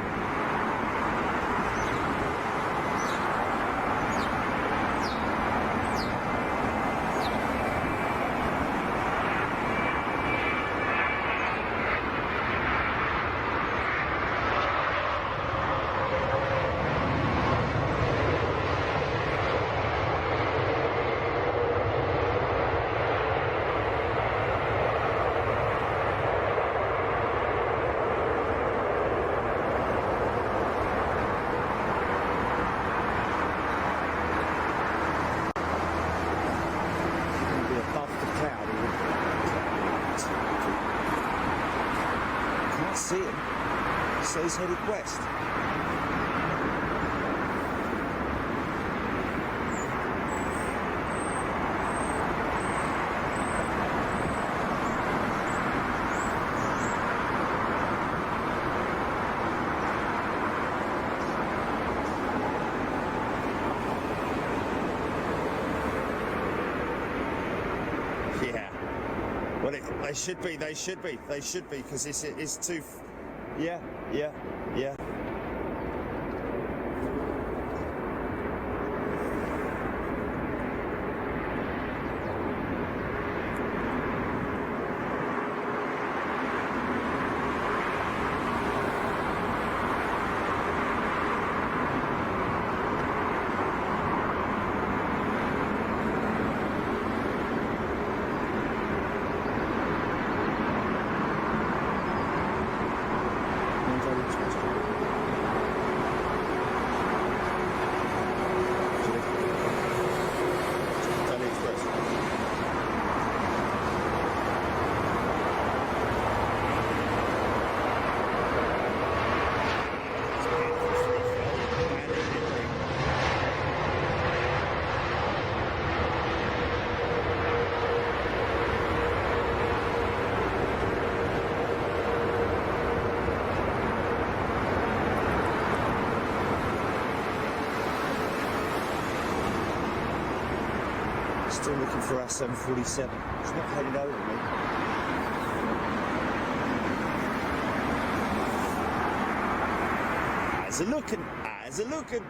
See him, so he's headed west. Yeah. Well, they should be, because it's too... Yeah. Still looking for our 747. It's not headed over me. Eyes are looking.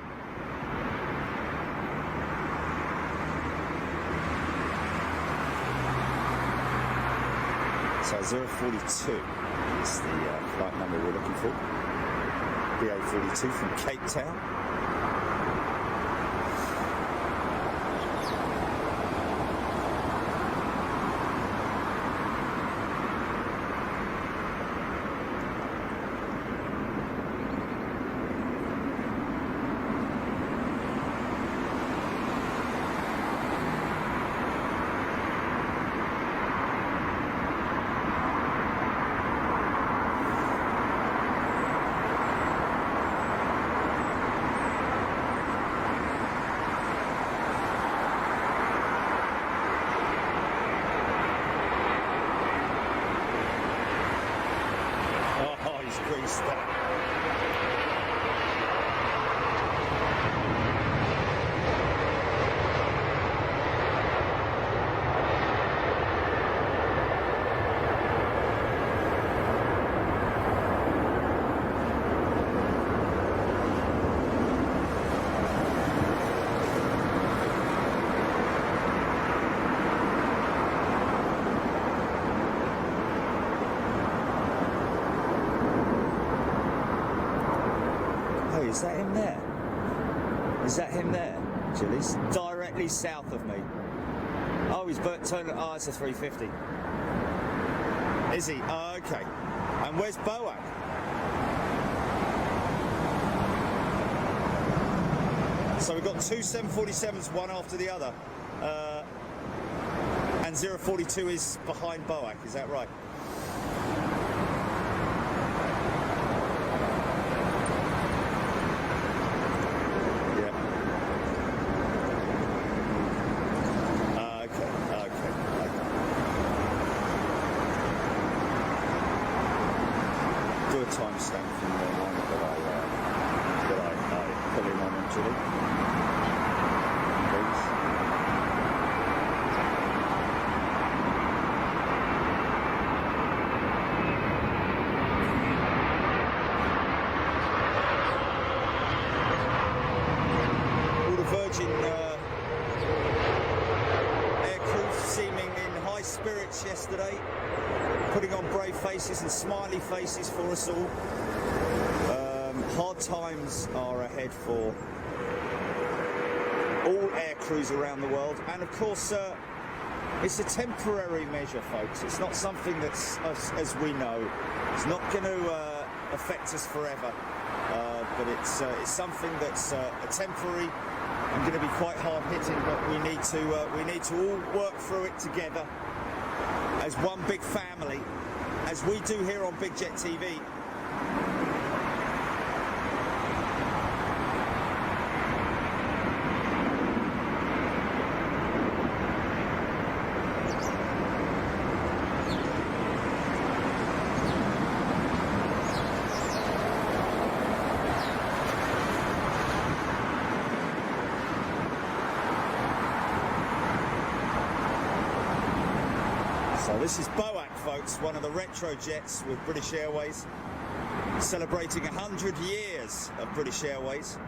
So 042 is the flight number we're looking for. BA 42 from Cape Town. Is that him there? Is that him there? Actually, he's directly south of me. Oh, he's turning. Oh, it's a 350. Is he? Oh, okay. And where's Boak? So we've got two 747s, one after the other. And 042 is behind Boak, is that right? Timestamp from the one that I put in on actually. Please. All the Virgin aircrew seeming in high spirits yesterday, putting on brave faces and smiley faces for us all. Hard times are ahead for all air crews around the world, and of course it's a temporary measure, folks. It's not something that's, as we know, it's not going to affect us forever, but it's something that's temporary and going to be quite hard hitting, but we need to all work through it together as one big family, as we do here on Big Jet TV. So this is Boak, folks, one of the retro jets with British Airways, celebrating 100 years of British Airways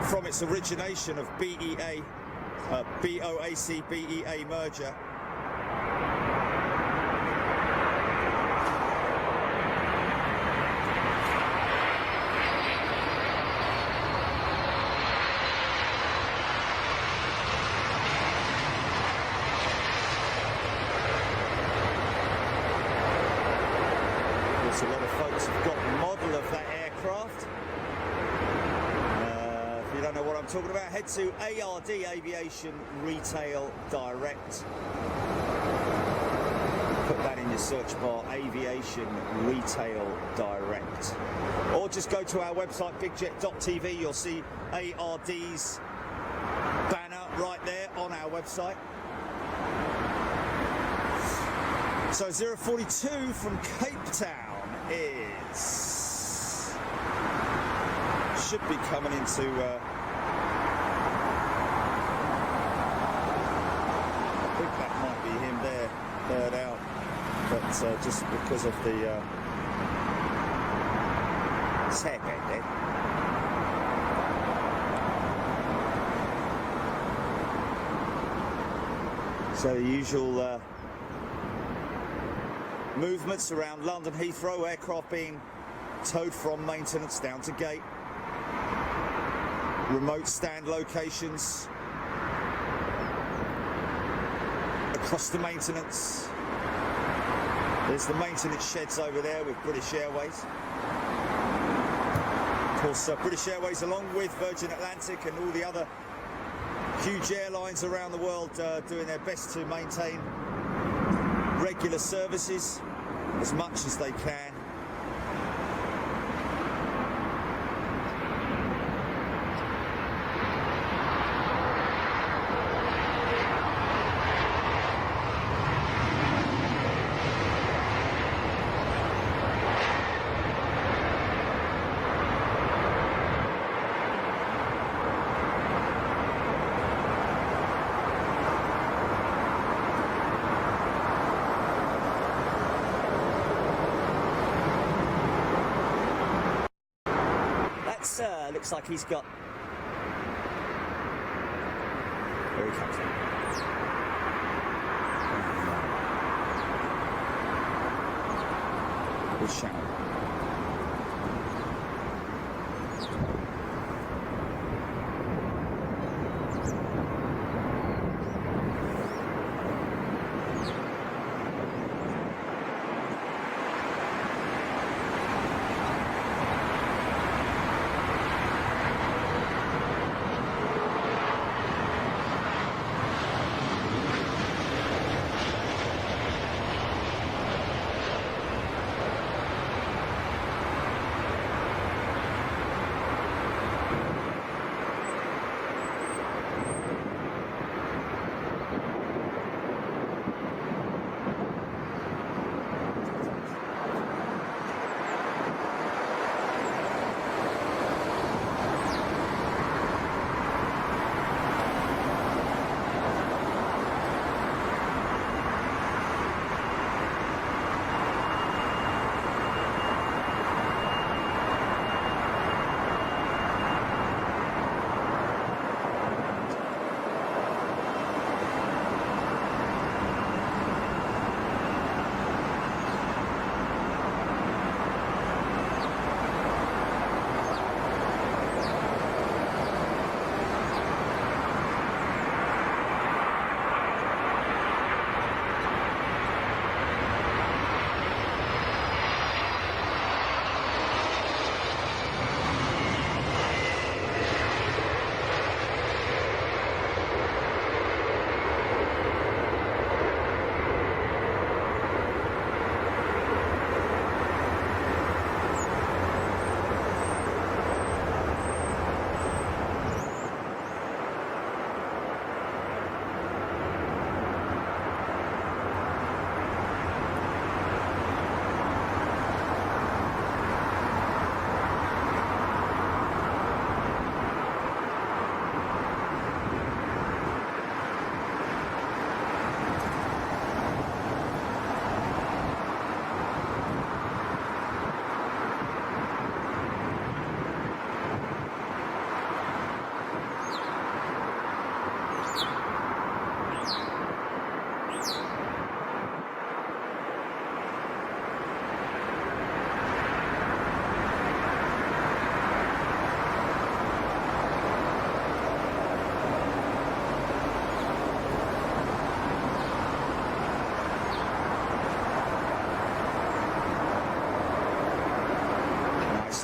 from its origination of BOAC BEA merger. A lot of folks have got the model of that aircraft. If you don't know what I'm talking about, head to ARD Aviation Retail Direct. Put that in your search bar, Aviation Retail Direct. Or just go to our website, bigjet.tv. You'll see ARD's banner right there on our website. So 042 from Cape Town should be coming into I think that might be him there, third out, but just because of the so the usual movements around London Heathrow, aircraft being towed from maintenance down to gate, remote stand locations across the maintenance. There's the maintenance sheds over there with British Airways. Of course, British Airways, along with Virgin Atlantic and all the other huge airlines around the world, doing their best to maintain regular services as much as they can. Looks like he's got... Here he comes. Good shout.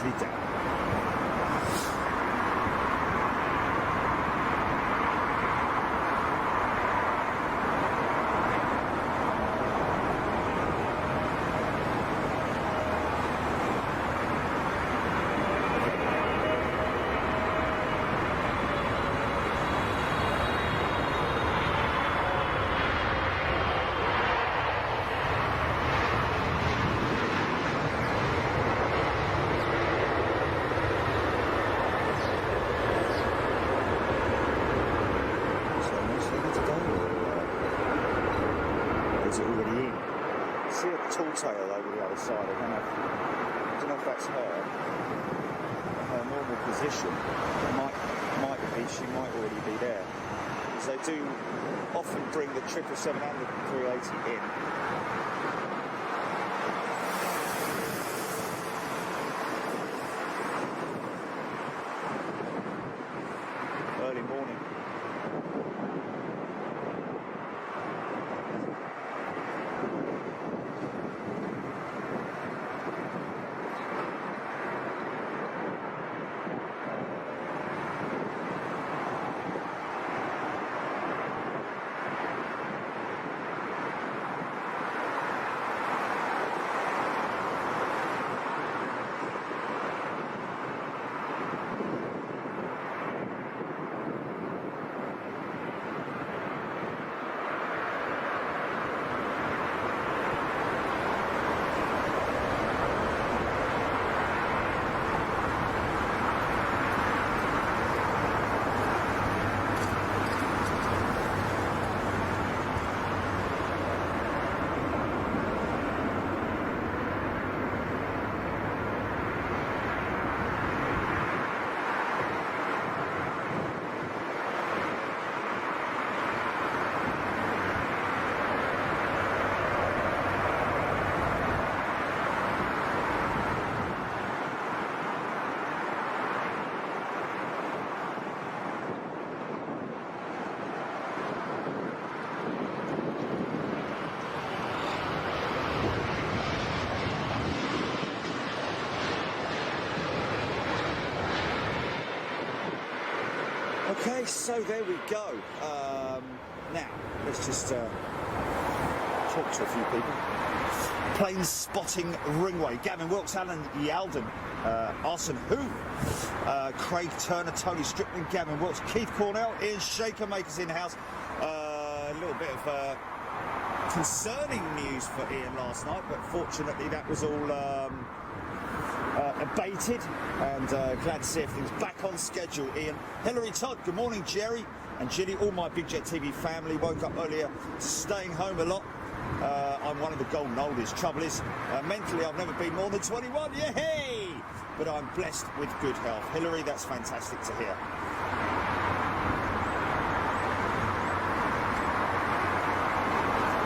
totally down. Tail over the other side. I don't know if that's her normal position. Might be, she might already be there. Because they do often bring the 777 and the 380 in. Early morning. Okay, so there we go. Now, let's just talk to a few people. Plane spotting Runway. Gavin Wilkes, Alan Yalden, Arson Hu, Craig Turner, Tony Strickland, Gavin Wilkes, Keith Cornell, Ian Shaker Makers in-house. A little bit of concerning news for Ian last night, but fortunately that was all abated, and glad to see everything's back on schedule. Ian, Hilary Todd, good morning. Jerry and Ginny, all my Big Jet TV family. Woke up earlier, staying home a lot. I'm one of the golden oldies. Trouble is, mentally I've never been more than 21. Yay! But I'm blessed with good health. Hilary, that's fantastic to hear.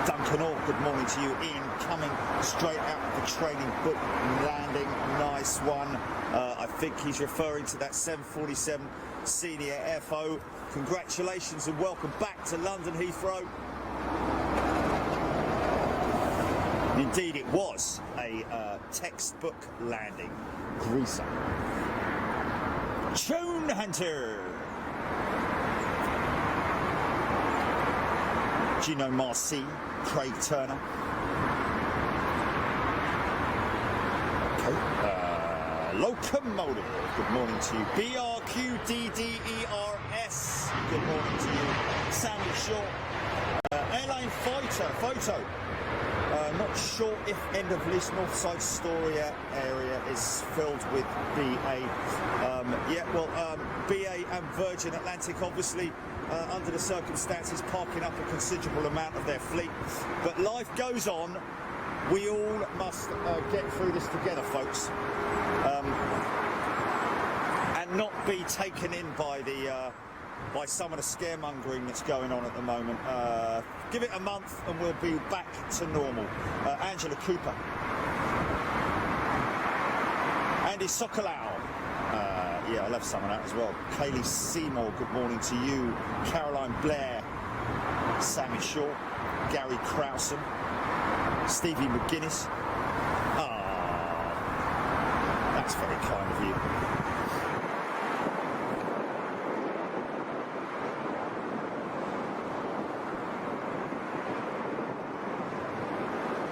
Duncan, good morning to you. Ian, coming straight out of the training book, landing, nice one. I think he's referring to that 747 Senior FO. Congratulations and welcome back to London Heathrow. Indeed, it was a textbook landing. Greaser. Tune Hunter. Gino Marcy, Craig Turner. Okay. Locomotive. Good morning to you. BRQDDERS. Good morning to you. Sammy Shaw. Airline Fighter. Photo. Not sure if end of list Northside Storia area is filled with BA. BA and Virgin Atlantic obviously under the circumstances parking up a considerable amount of their fleet. But life goes on. We all must get through this together, folks, and not be taken in by the by some of the scaremongering that's going on at the moment. Give it a month and we'll be back to normal. Angela Cooper. Andy Sokolau. Yeah, I love some of that as well. Kaylee Seymour, good morning to you. Caroline Blair. Sammy Shaw. Gary Crowson. Stevie McGuinness. That's very kind. front view.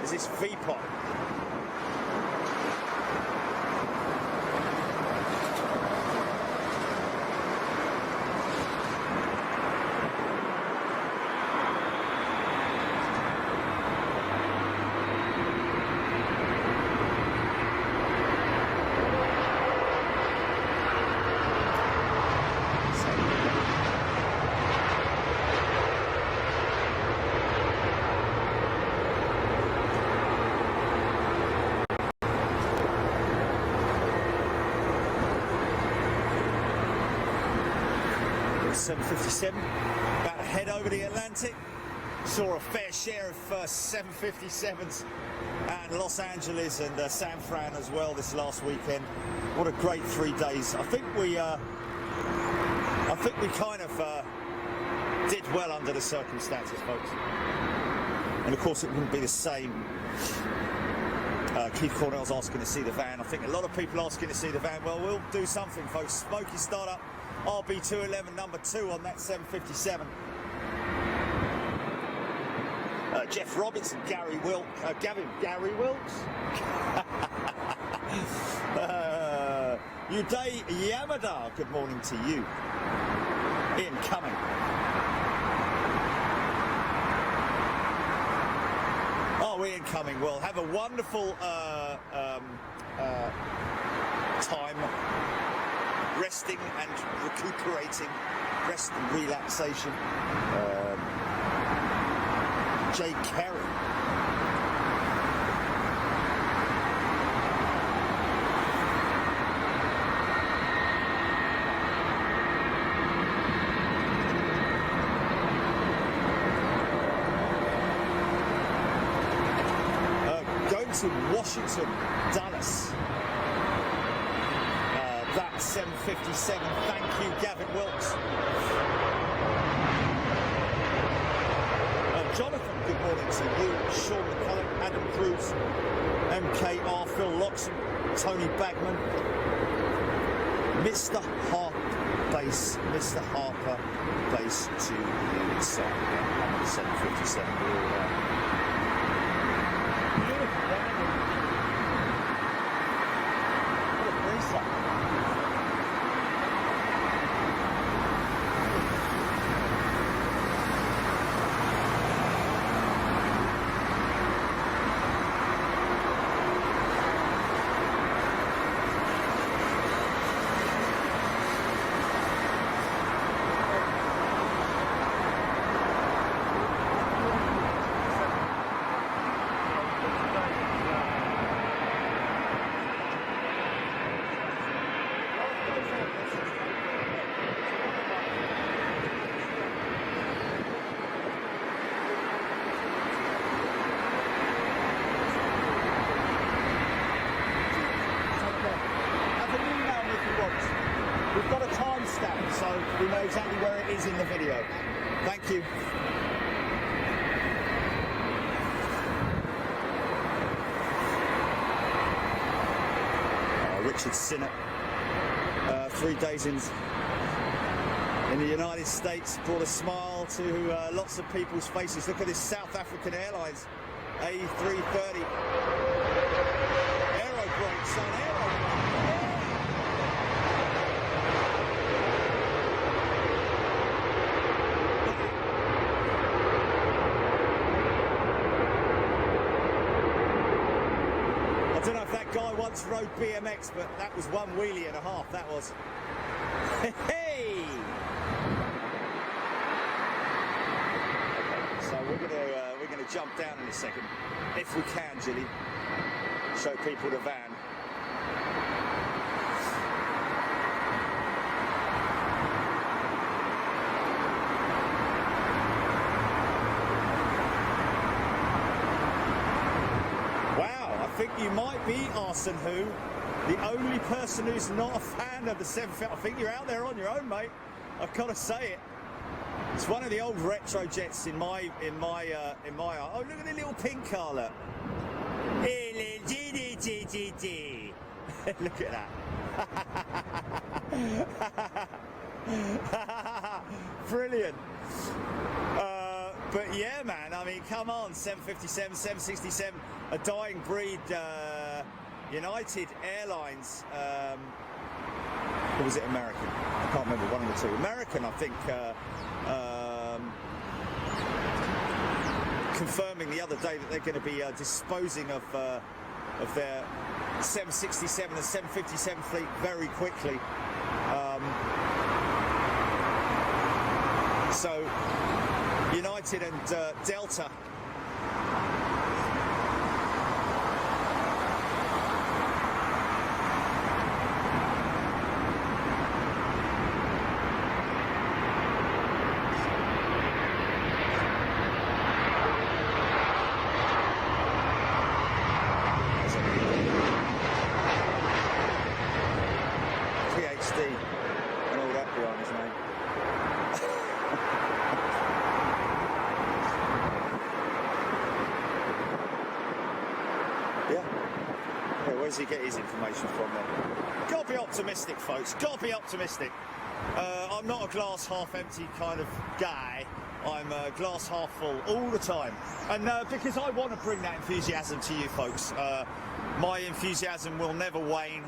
Is this V-Pot? .757, about to head over the Atlantic. Saw a fair share of 757s and Los Angeles and San Fran as well this last weekend. What a great 3 days. I think we kind of did well under the circumstances, folks. And of course it wouldn't be the same. Keith Cornell's asking to see the van. I think a lot of people asking to see the van. Well, we'll do something, folks. Smoky startup. RB211 number 2 on that 757. Jeff Robinson, Gary Wilkes. Uday Yamada, good morning to you. Ian Cumming. Oh, Ian Cumming. Well, have a wonderful time resting and recuperating, rest and relaxation. Jay Carey. Going to Washington, Dallas. That 757. Thank you, Gavin Wilkes. Jonathan, good morning to you. Sean McCullough, Adam Cruz, MKR, Phil Loxon, Tony Bagman, Mr. Harper base to the side. 757. Beautiful. What a breeze up. We've got a timestamp, so we know exactly where it is in the video. Thank you. Richard Sinnott, 3 days in the United States, brought a smile to lots of people's faces. Look at this South African Airlines A330. Aero brakes on aero. I don't know if that guy once rode BMX, but that was one wheelie and a half, that was. Hey! So we're gonna jump down in a second, if we can, Jilly. Show people the van. I think you might be, Arson Who, the only person who's not a fan of the 750. I think you're out there on your own, mate. I've got to say it. It's one of the old retro jets in my eye. Oh, look at the little pink car, look. Look at that. Brilliant. But yeah, man, I mean, come on, 757, 767, a dying breed. United Airlines, or was it American? I can't remember, one of the two. American, I think, confirming the other day that they're going to be disposing of their 767 and 757 fleet very quickly. So United and Delta and all that behind his name. Yeah, where's he get his information from then? Gotta be optimistic, folks, gotta be optimistic. I'm not a glass half empty kind of guy. I'm glass half full all the time. And because I want to bring that enthusiasm to you folks. My enthusiasm will never wane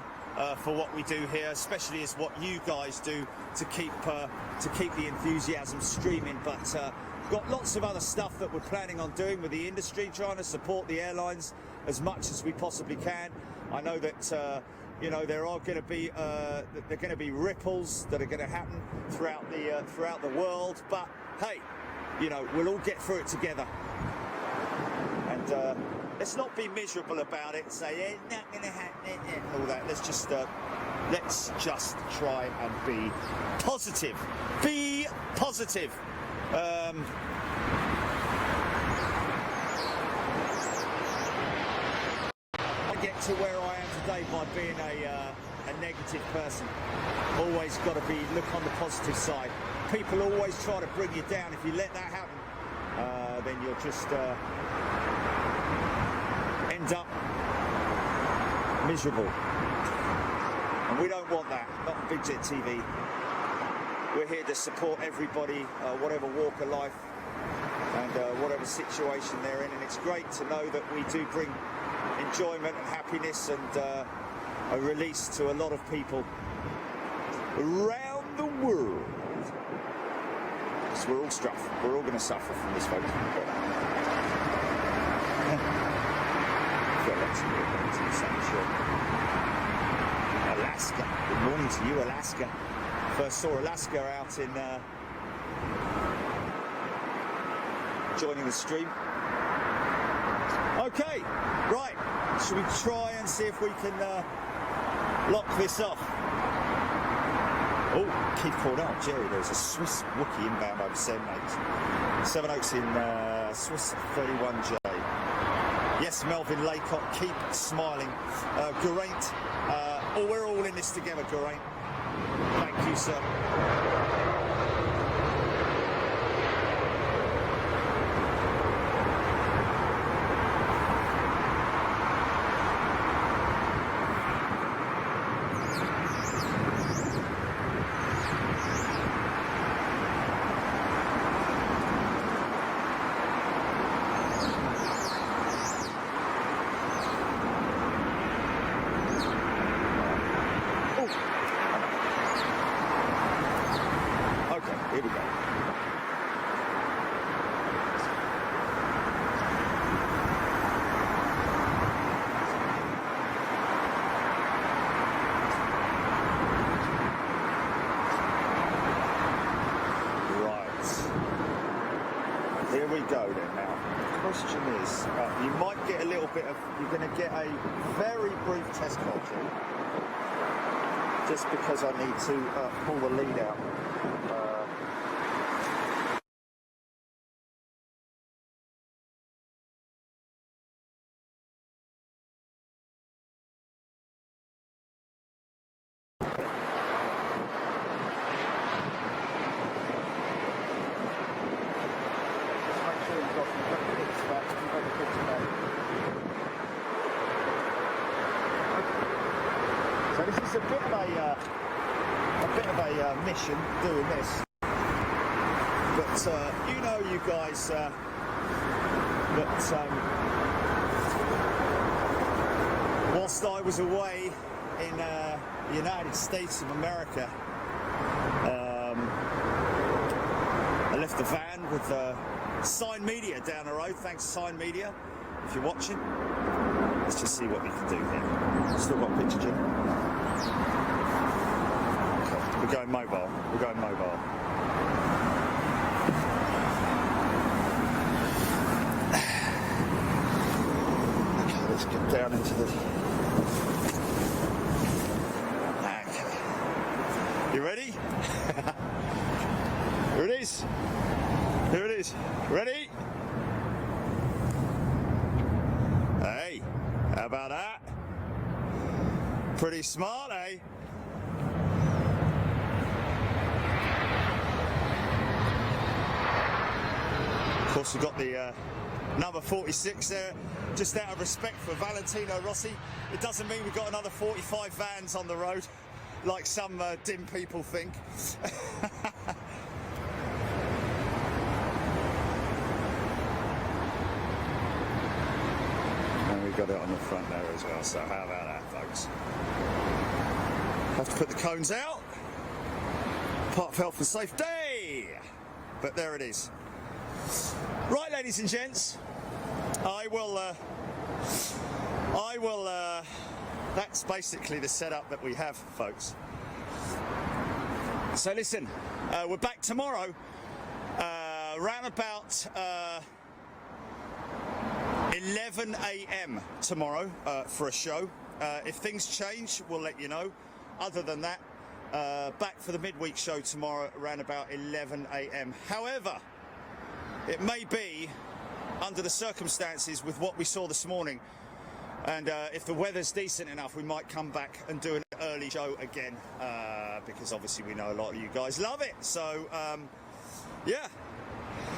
for what we do here, especially as what you guys do to keep the enthusiasm streaming. But got lots of other stuff that we're planning on doing with the industry, trying to support the airlines as much as we possibly can. I know that there are going to be ripples that are going to happen throughout the world. But hey, we'll all get through it together. And let's not be miserable about it and say it's not going to happen and all that. Let's just try and be positive. Be positive. I get to where I am today by being a negative person. Always got to look on the positive side. People always try to bring you down. If you let that happen, then you'll just end up miserable. And we don't want that, not on Big Jet TV. We're here to support everybody, whatever walk of life and whatever situation they're in. And it's great to know that we do bring enjoyment and happiness and a release to a lot of people around the world. So we're all going to suffer from this, folks. Alaska. Good morning to you, Alaska. First saw Alaska out in joining the stream. Okay, right. Should we try and see if we can lock this off? Oh, Keith Cornell, Jerry, there's a Swiss Wookie inbound over 7 Oaks in Swiss 31J. Yes, Melvin Laycott, keep smiling. Geraint, we're all in this together, Geraint. Thank you, sir. Here we go. Here we go then now. The question is, you might get a little bit of, you're going to get a very brief test culture, just because I need to pull the lead out. So this is a bit of a mission doing this. But you know, you guys, that whilst I was away in the United States of America, I left the van with Sign Media down the road. Thanks, Sign Media, if you're watching. Let's just see what we can do here. Still got a picture, Jim? Okay, we're going mobile. We're going mobile. Okay, let's get down into the... Okay. You ready? Here it is. Here it is. Ready? Hey, how about that? Pretty smart, eh? Of course, we've got the number 46 there, just out of respect for Valentino Rossi. It doesn't mean we've got another 45 vans on the road, like some dim people think. And we've got it on the front there as well, so how about that, folks? Have to put the cones out. Part of health and safety. But there it is. Right, ladies and gents, I will, that's basically the setup that we have, folks. So listen, we're back tomorrow, around about 11 a.m. tomorrow for a show. If things change, we'll let you know. Other than that, back for the midweek show tomorrow around about 11 a.m. However, it may be, under the circumstances with what we saw this morning, and if the weather's decent enough, we might come back and do an early show again, because obviously we know a lot of you guys love it. So, yeah.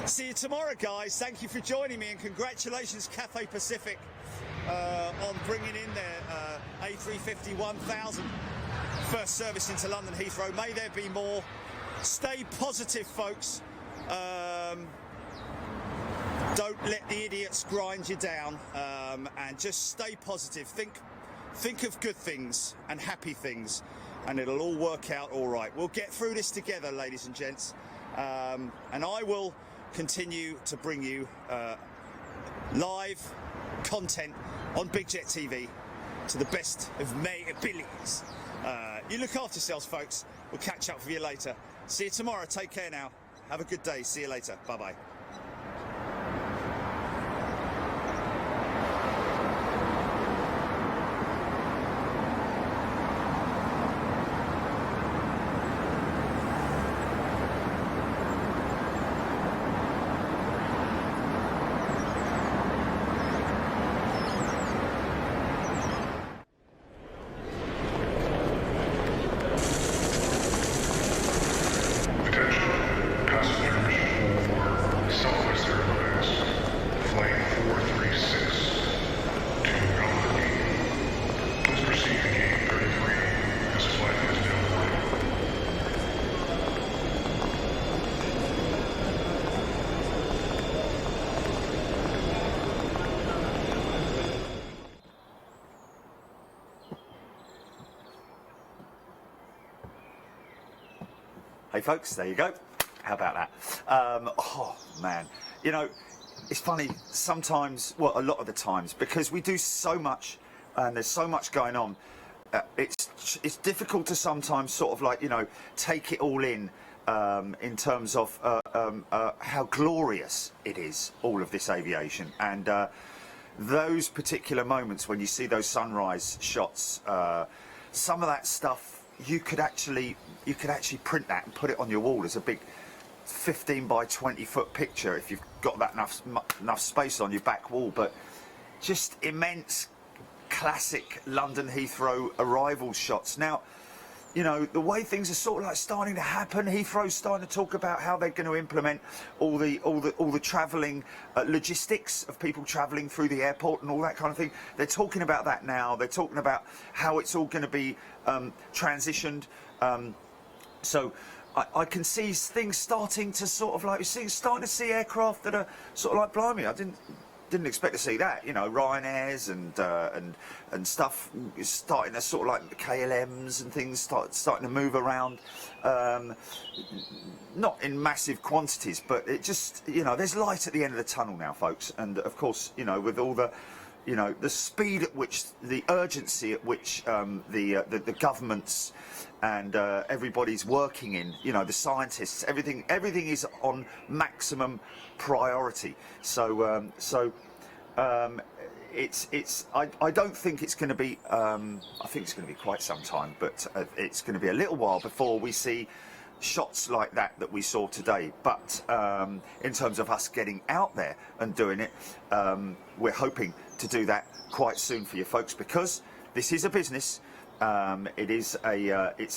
See you tomorrow, guys. Thank you for joining me, and congratulations, Cathay Pacific, on bringing in their A350 1000 first service into London Heathrow. May there be more. Stay positive, folks. Don't let the idiots grind you down, and just stay positive. Think of good things and happy things, and it'll all work out all right. We'll get through this together, ladies and gents, and I will continue to bring you live content on Big Jet TV to the best of my abilities. You look after yourselves, folks. We'll catch up with you later. See you tomorrow. Take care now. Have a good day. See you later. Bye-bye. Hey folks, there you go. How about that? Oh man, you know, it's funny sometimes, well, a lot of the times, because we do so much and there's so much going on, it's difficult to sometimes sort of like, you know, take it all in terms of how glorious it is, all of this aviation, and those particular moments when you see those sunrise shots, some of that stuff, you could actually print that and put it on your wall as a big 15 by 20 foot picture if you've got that enough space on your back wall. But just immense classic London Heathrow arrival shots. Now, you know, the way things are sort of like starting to happen, Heathrow's starting to talk about how they're going to implement all the travelling logistics of people travelling through the airport and all that kind of thing. They're talking about that now. They're talking about how it's all going to be transitioned. So I can see things starting to sort of like, starting to see aircraft that are sort of like, blimey, I didn't expect to see that. You know, Ryanairs and stuff is starting to sort of like the KLMs and things starting to move around. Not in massive quantities, but it just, you know, there's light at the end of the tunnel now, folks. And of course, you know, with all the, you know, the speed at which, the urgency at which the governments and everybody's working in, you know, the scientists, everything is on maximum priority. So I don't think it's going to be, I think it's going to be quite some time, but it's going to be a little while before we see shots like that we saw today. But in terms of us getting out there and doing it, we're hoping to do that quite soon for you folks, because this is a business. It's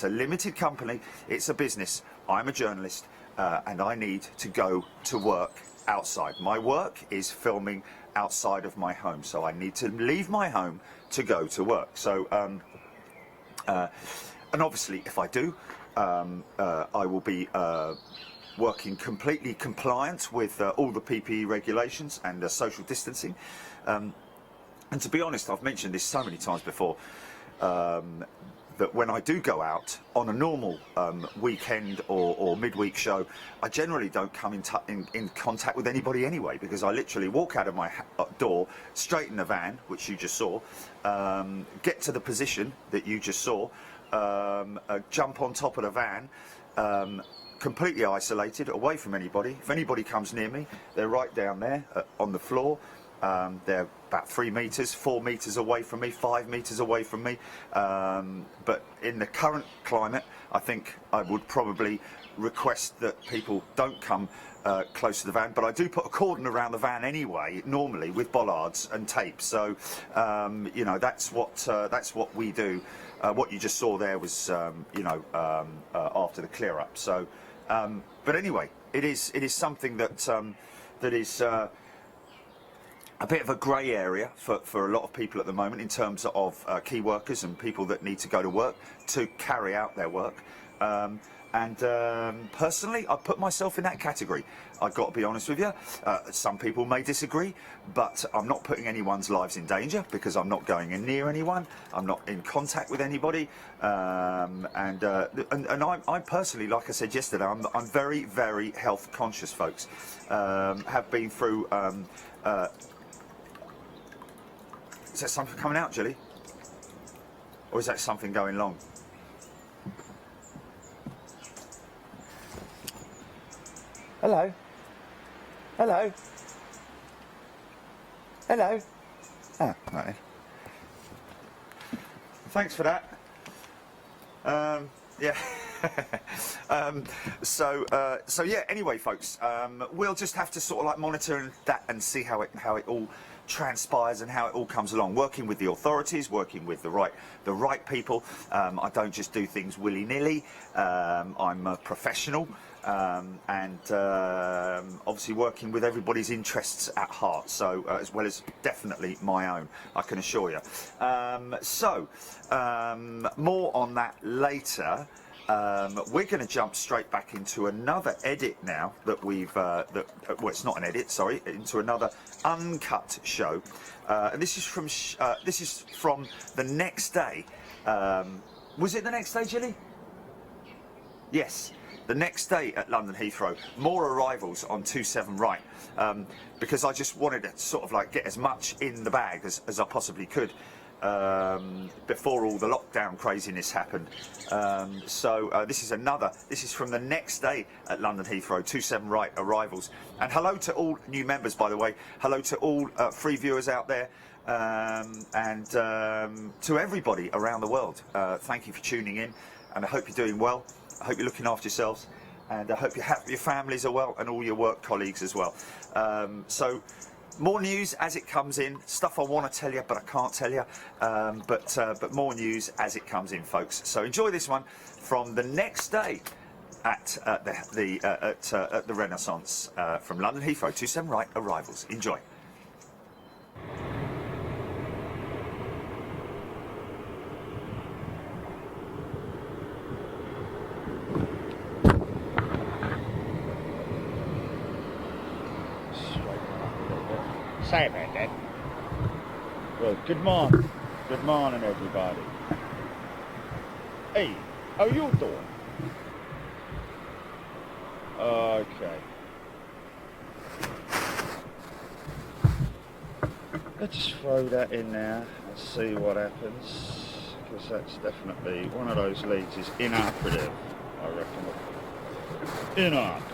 a limited company. It's a business. I'm a journalist, and I need to go to work outside. My work is filming outside of my home, so I need to leave my home to go to work. So, and obviously, if I do, I will be working completely compliant with all the PPE regulations and social distancing. And to be honest, I've mentioned this so many times before, that when I do go out on a normal weekend or midweek show, I generally don't come in contact with anybody anyway, because I literally walk out of my door, straight in the van, which you just saw, get to the position that you just saw, jump on top of the van, completely isolated, away from anybody. If anybody comes near me, they're right down there on the floor. They're about 3 meters, 4 meters away from me, 5 meters away from me. But in the current climate, I think I would probably request that people don't come close to the van. But I do put a cordon around the van anyway, normally with bollards and tape. So you know, that's what we do. What you just saw there was you know, after the clear up. So, but anyway, it is something that that is. A bit of a grey area for a lot of people at the moment in terms of key workers and people that need to go to work to carry out their work. Personally, I put myself in that category. I've got to be honest with you. Some people may disagree, but I'm not putting anyone's lives in danger because I'm not going in near anyone. I'm not in contact with anybody. And I personally, like I said yesterday, I'm very, very health conscious, folks. Have been through. Is that something coming out, Julie? Or is that something going long? Hello? Hello? Hello? Ah, right. Thanks for that. Yeah. So yeah, anyway, folks, we'll just have to sort of like monitor that and see how it all transpires and how it all comes along. Working with the authorities, working with the right people. I don't just do things willy-nilly. I'm a professional, and obviously working with everybody's interests at heart. So as well as definitely my own, I can assure you. More on that later. We're going to jump straight back into another edit now that we've, well, it's not an edit, sorry, into another uncut show, and this is from the next day. Was it the next day, Gilly? Yes, the next day at London Heathrow. More arrivals on 27 right, because I just wanted to sort of like get as much in the bag as I possibly could. Before all the lockdown craziness happened. This is from the next day at London Heathrow, 27 right arrivals. And hello to all new members, by the way. Hello to all free viewers out there, and to everybody around the world. Thank you for tuning in, and I hope you're doing well. I hope you're looking after yourselves, and I hope your families are well, and all your work colleagues as well. More news as it comes in, stuff I want to tell you but I can't tell you, but more news as it comes in, folks. So enjoy this one from the next day at the Renaissance from London Heathrow, 27 right arrivals. Enjoy. Say about that. Well, good morning. Good morning, everybody. Hey, how you doing? Okay. Let's throw that in there and see what happens. Because that's definitely one of those leads is inoperative, I reckon. Inoperative.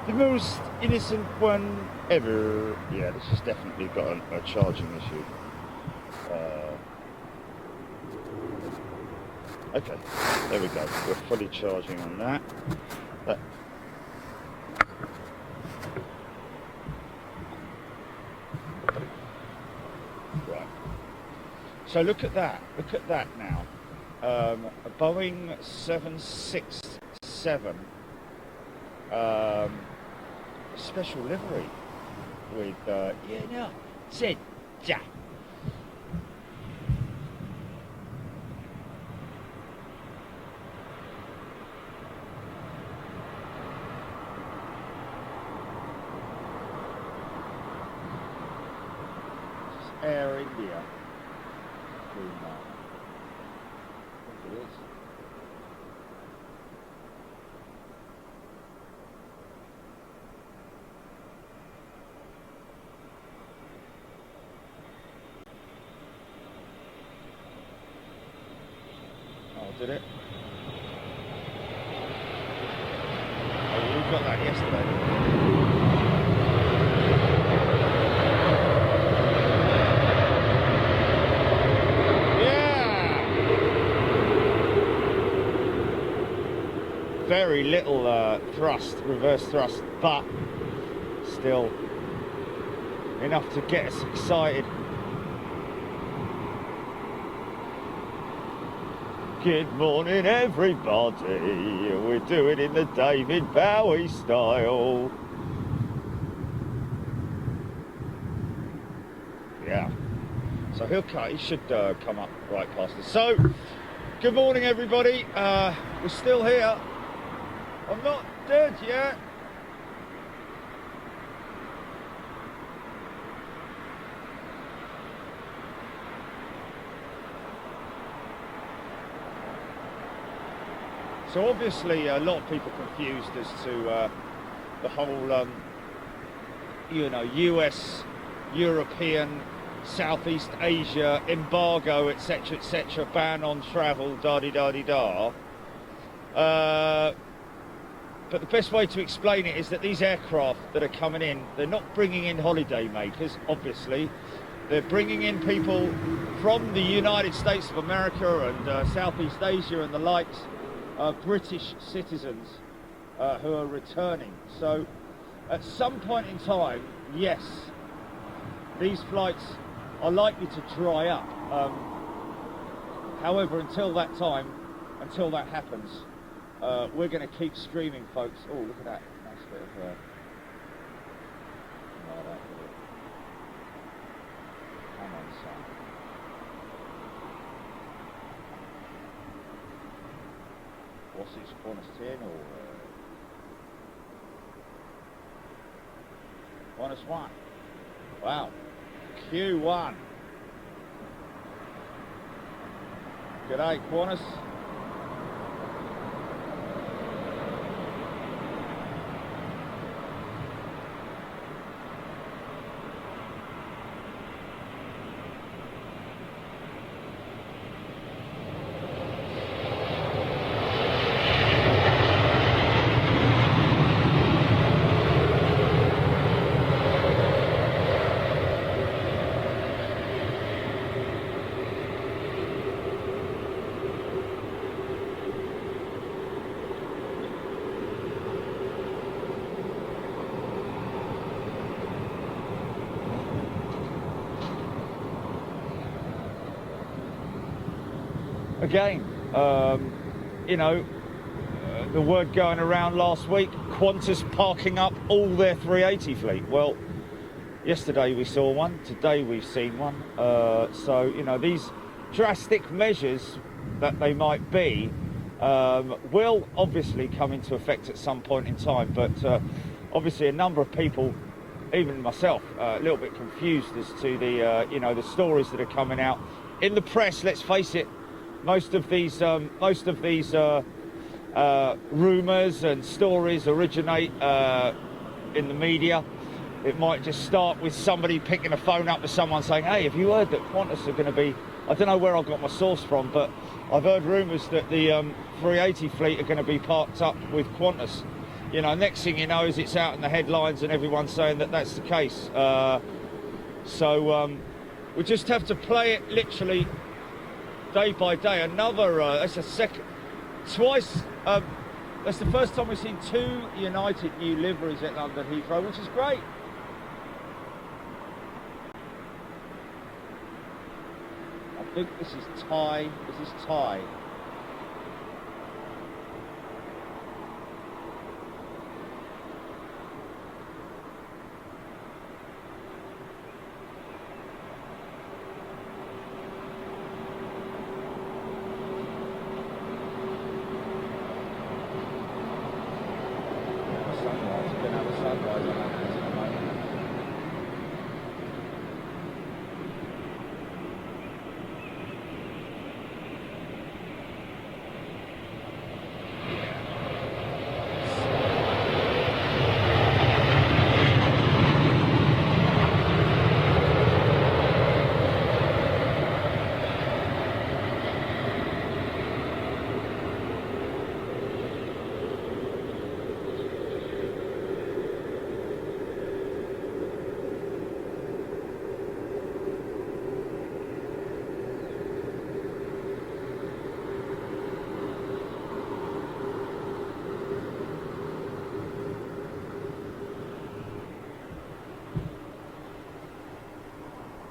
The most innocent one ever. Yeah, this has definitely got a charging issue. Okay, there we go. We're fully charging on that. Right. So look at that. Look at that now. A Boeing 767. Special livery with said Jack. Air India. I think it is. Did it? Oh, we got that yesterday. Yeah! Very little thrust, reverse thrust, but still enough to get us excited. Good morning, everybody. We're doing it in the David Bowie style. Yeah. So he should come up right past us. So, good morning, everybody. We're still here. I'm not dead yet. So obviously a lot of people confused as to the whole, US, European, Southeast Asia embargo, etc., ban on travel, da-di-da-di-da. But the best way to explain it is that these aircraft that are coming in, they're not bringing in holiday makers, obviously. They're bringing in people from the United States of America and Southeast Asia and the likes. British citizens who are returning. So at some point in time, yes, these flights are likely to dry up. However, until that time, until that happens, we're going to keep streaming, folks. Oh, look at that. Nice bit of... Come on, son. What's it, bonus 10 or bonus 1? Wow, Q1. G'day, Qantas. Again, the word going around last week, Qantas parking up all their 380 fleet. Well, yesterday we saw one, today we've seen one. So, these drastic measures that they might be will obviously come into effect at some point in time, but obviously a number of people, even myself, a little bit confused as to the the stories that are coming out in the press. Let's face it, most of these rumours and stories originate in the media. It might just start with somebody picking a phone up to someone saying, "Hey, have you heard that Qantas are going to be?" I don't know where I got my source from, but I've heard rumours that the 380 fleet are going to be parked up with Qantas. Next thing you know is it's out in the headlines and everyone's saying that that's the case. So we just have to play it literally day by day. That's a second, twice. That's the first time we've seen 2 United new liveries at London Heathrow, which is great. I think this is Thai. This is Thai.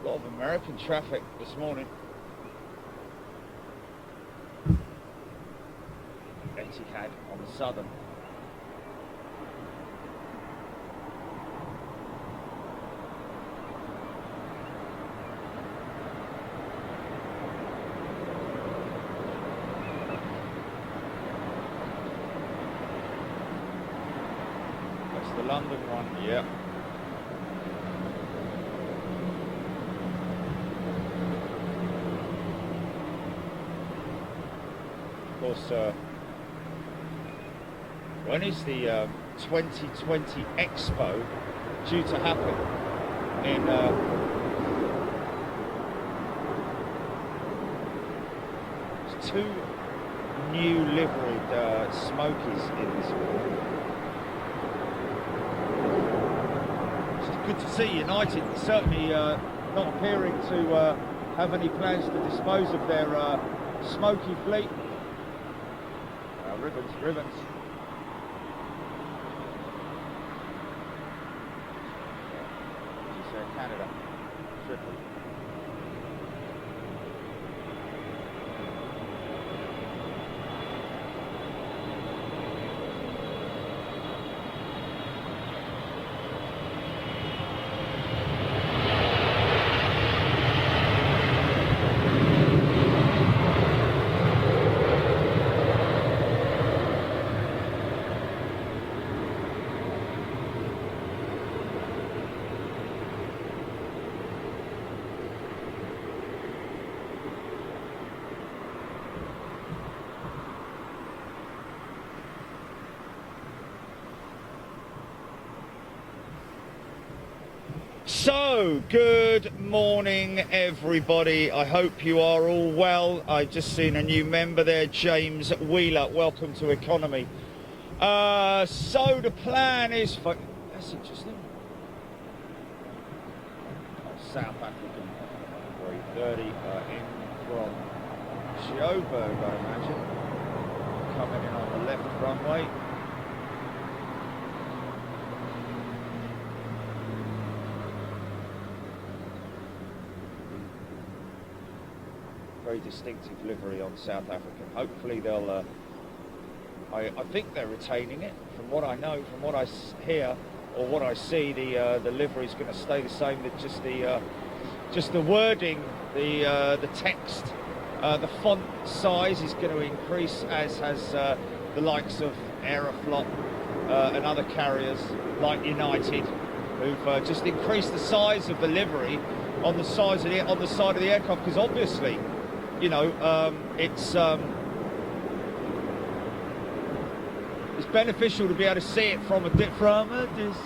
Of American traffic this morning. Etihad on the Southern. That's the London one, yeah. Of course, when is the 2020 Expo due to happen? In there's 2 new liveried smokies in this one. It's good to see United certainly not appearing to have any plans to dispose of their smoky fleet. Ribbons. This is Canada. Triple. So, good morning everybody. I hope you are all well. I've just seen a new member there, James Wheeler. Welcome to Economy. So the plan is for... That's interesting. South African 330 in from Joburg, I imagine. Coming in on the left runway. Very distinctive livery on South African. Hopefully they'll I think they're retaining it. From what I know, from what I hear or what I see, the livery is going to stay the same. That just the wording, the text The font size is going to increase, as has the likes of Aeroflot and other carriers like United, who've just increased the size of the livery on the size of on the side of the aircraft, because obviously, you know, it's beneficial to be able to see it from a distance.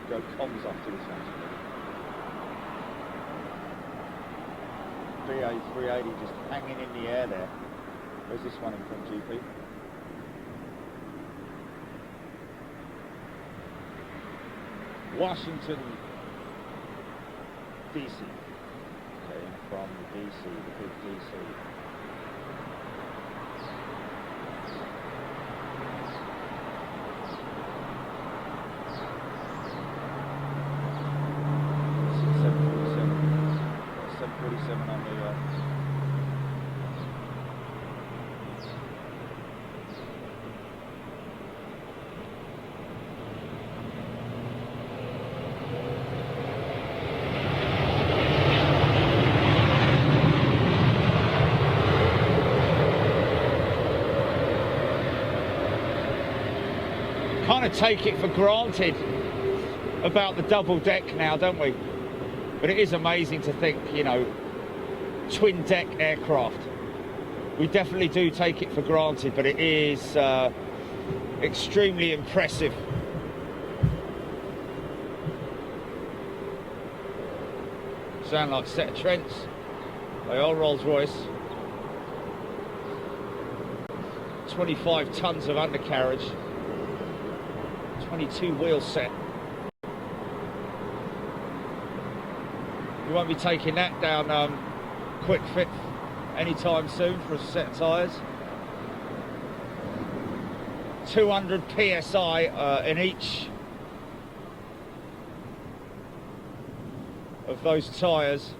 Go comms after this one. BA 380 just hanging in the air there. Where's this one in from, GP? Washington, DC. Okay, from the DC, the big DC. On the kind of take it for granted about the double deck now, don't we? But it is amazing to think, you know, twin deck aircraft. We definitely do take it for granted, but it is extremely impressive. Sound like a set of Trents. They are Rolls-Royce. 25 tons of undercarriage. 22 wheel set. You won't be taking that down quick fit anytime soon for a set of tyres. 200 psi in each of those tyres.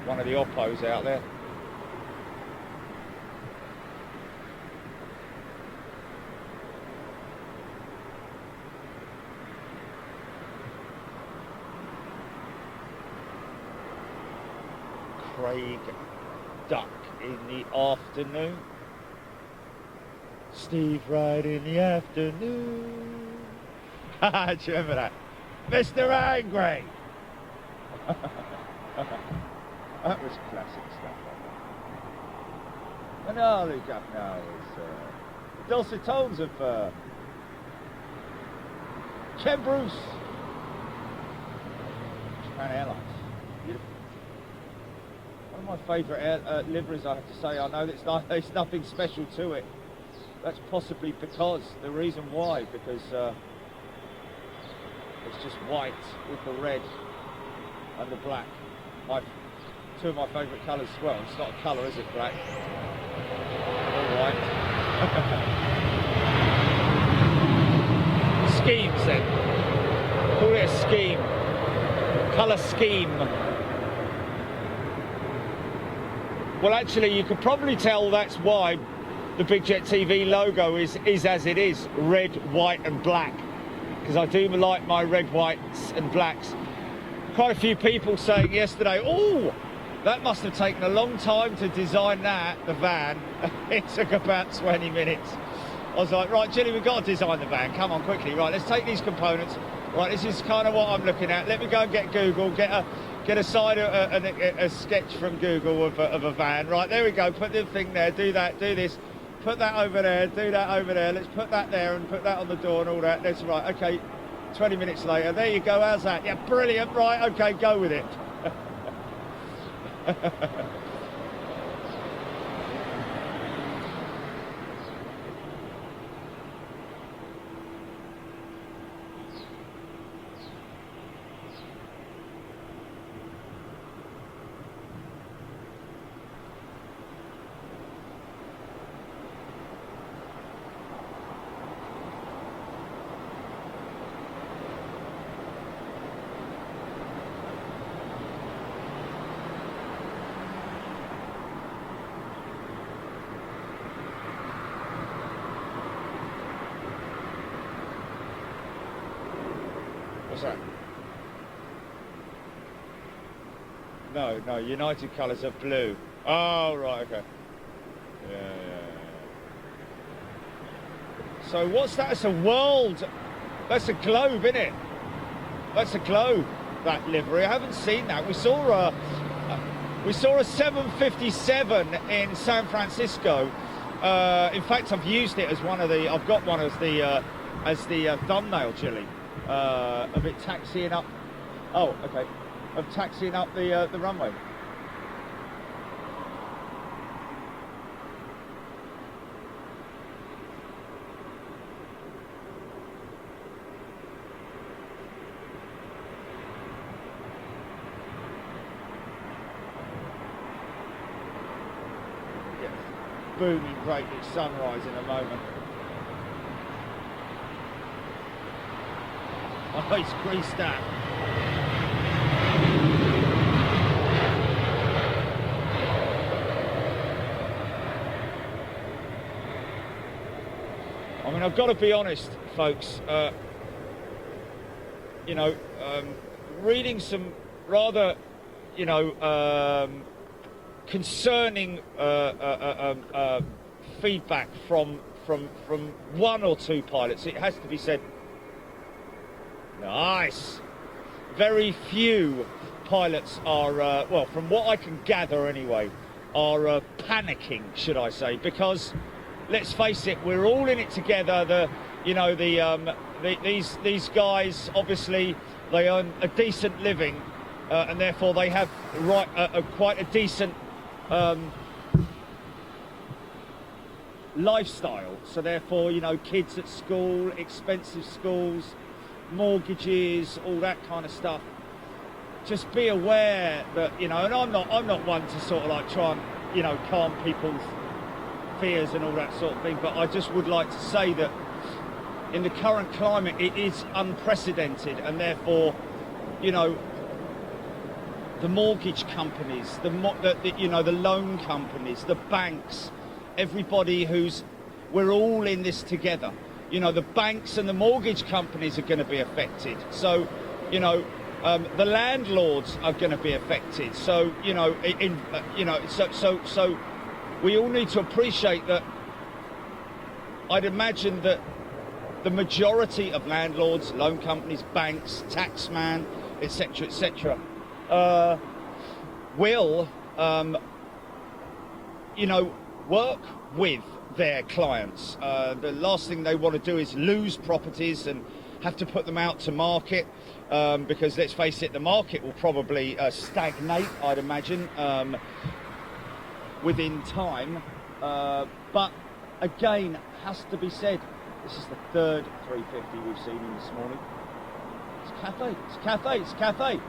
One of the Oppos out there. Craig Duck in the afternoon. Steve Wright in the afternoon. Do you remember that? Mr. Angry! That was classic stuff. And all we got now is the dulcet tones of Ken Bruce. Japan Airlines. Beautiful. One of my favourite liveries, I have to say. I know that there's nothing special to it. That's possibly because, the reason why, because it's just white with the red and the black. Two of my favourite colours as well. It's not a colour, is it, black? All white. Schemes then. Call it a scheme. Colour scheme. Well, actually, you could probably tell that's why the Big Jet TV logo is as it is, red, white and black, because I do like my red, whites and blacks. Quite a few people saying yesterday, oh, that must have taken a long time to design that, the van. It took about 20 minutes. I was like, right, Jilly, we've got to design the van. Come on, quickly. Right, let's take these components. Right, this is kind of what I'm looking at. Let me go and get Google, get a sketch from Google of a van. Right, there we go. Put the thing there, do that, do this. Put that over there, do that over there. Let's put that there and put that on the door and all that. That's right, okay. 20 minutes later, there you go, how's that? Yeah, brilliant, right, okay, go with it. What's that? No, no, United colours are blue. Oh, right, okay. Yeah. So what's that? It's a world. That's a globe, isn't it? That's a globe, that livery. I haven't seen that. We saw a 757 in San Francisco. In fact, I've used it as one of the. I've got one as the thumbnail, Chili, of it taxiing up. Oh, okay. Of taxiing up the runway. Booming great big sunrise in a moment. Oh, he's greased that. I mean, I've got to be honest, folks, you know, reading some rather, you know, concerning feedback from one or two pilots, it has to be said. Nice. Very few pilots are, well, from what I can gather anyway, are panicking, should I say, because let's face it, we're all in it together. These guys, obviously, they earn a decent living, and therefore they have quite a decent lifestyle. So therefore, you know, kids at school, expensive schools, mortgages, all that kind of stuff. Just be aware that, you know, and I'm not one to sort of like try and, you know, calm people's fears and all that sort of thing, but I just would like to say that in the current climate it is unprecedented, and therefore, you know, the mortgage companies, the loan companies, the banks, everybody we're all in this together. You know, the banks and the mortgage companies are going to be affected. So, you know, the landlords are going to be affected. So, you know, so we all need to appreciate that. I'd imagine that the majority of landlords, loan companies, banks, taxman, etc., will, you know, work with their clients. The last thing they want to do is lose properties and have to put them out to market, because let's face it, the market will probably stagnate, I'd imagine, within time. But again, has to be said, this is the third 350 we've seen in this morning. It's Cathay, it's Cathay, it's Cathay.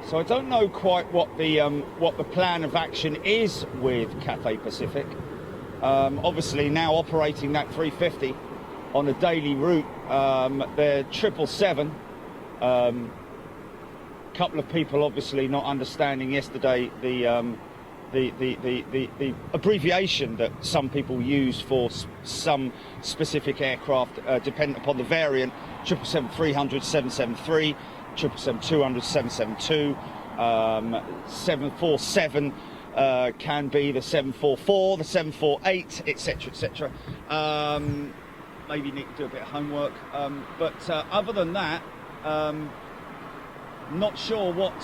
So I don't know quite what the plan of action is with Cathay Pacific. Obviously now operating that 350 on a daily route, they're 777. Couple of people obviously not understanding yesterday the abbreviation that some people use for some specific aircraft, dependent upon the variant. 777-300, 773. 777-200, 772, 747 can be the 744, the 748, etc., etc. Maybe need to do a bit of homework, but other than that, not sure what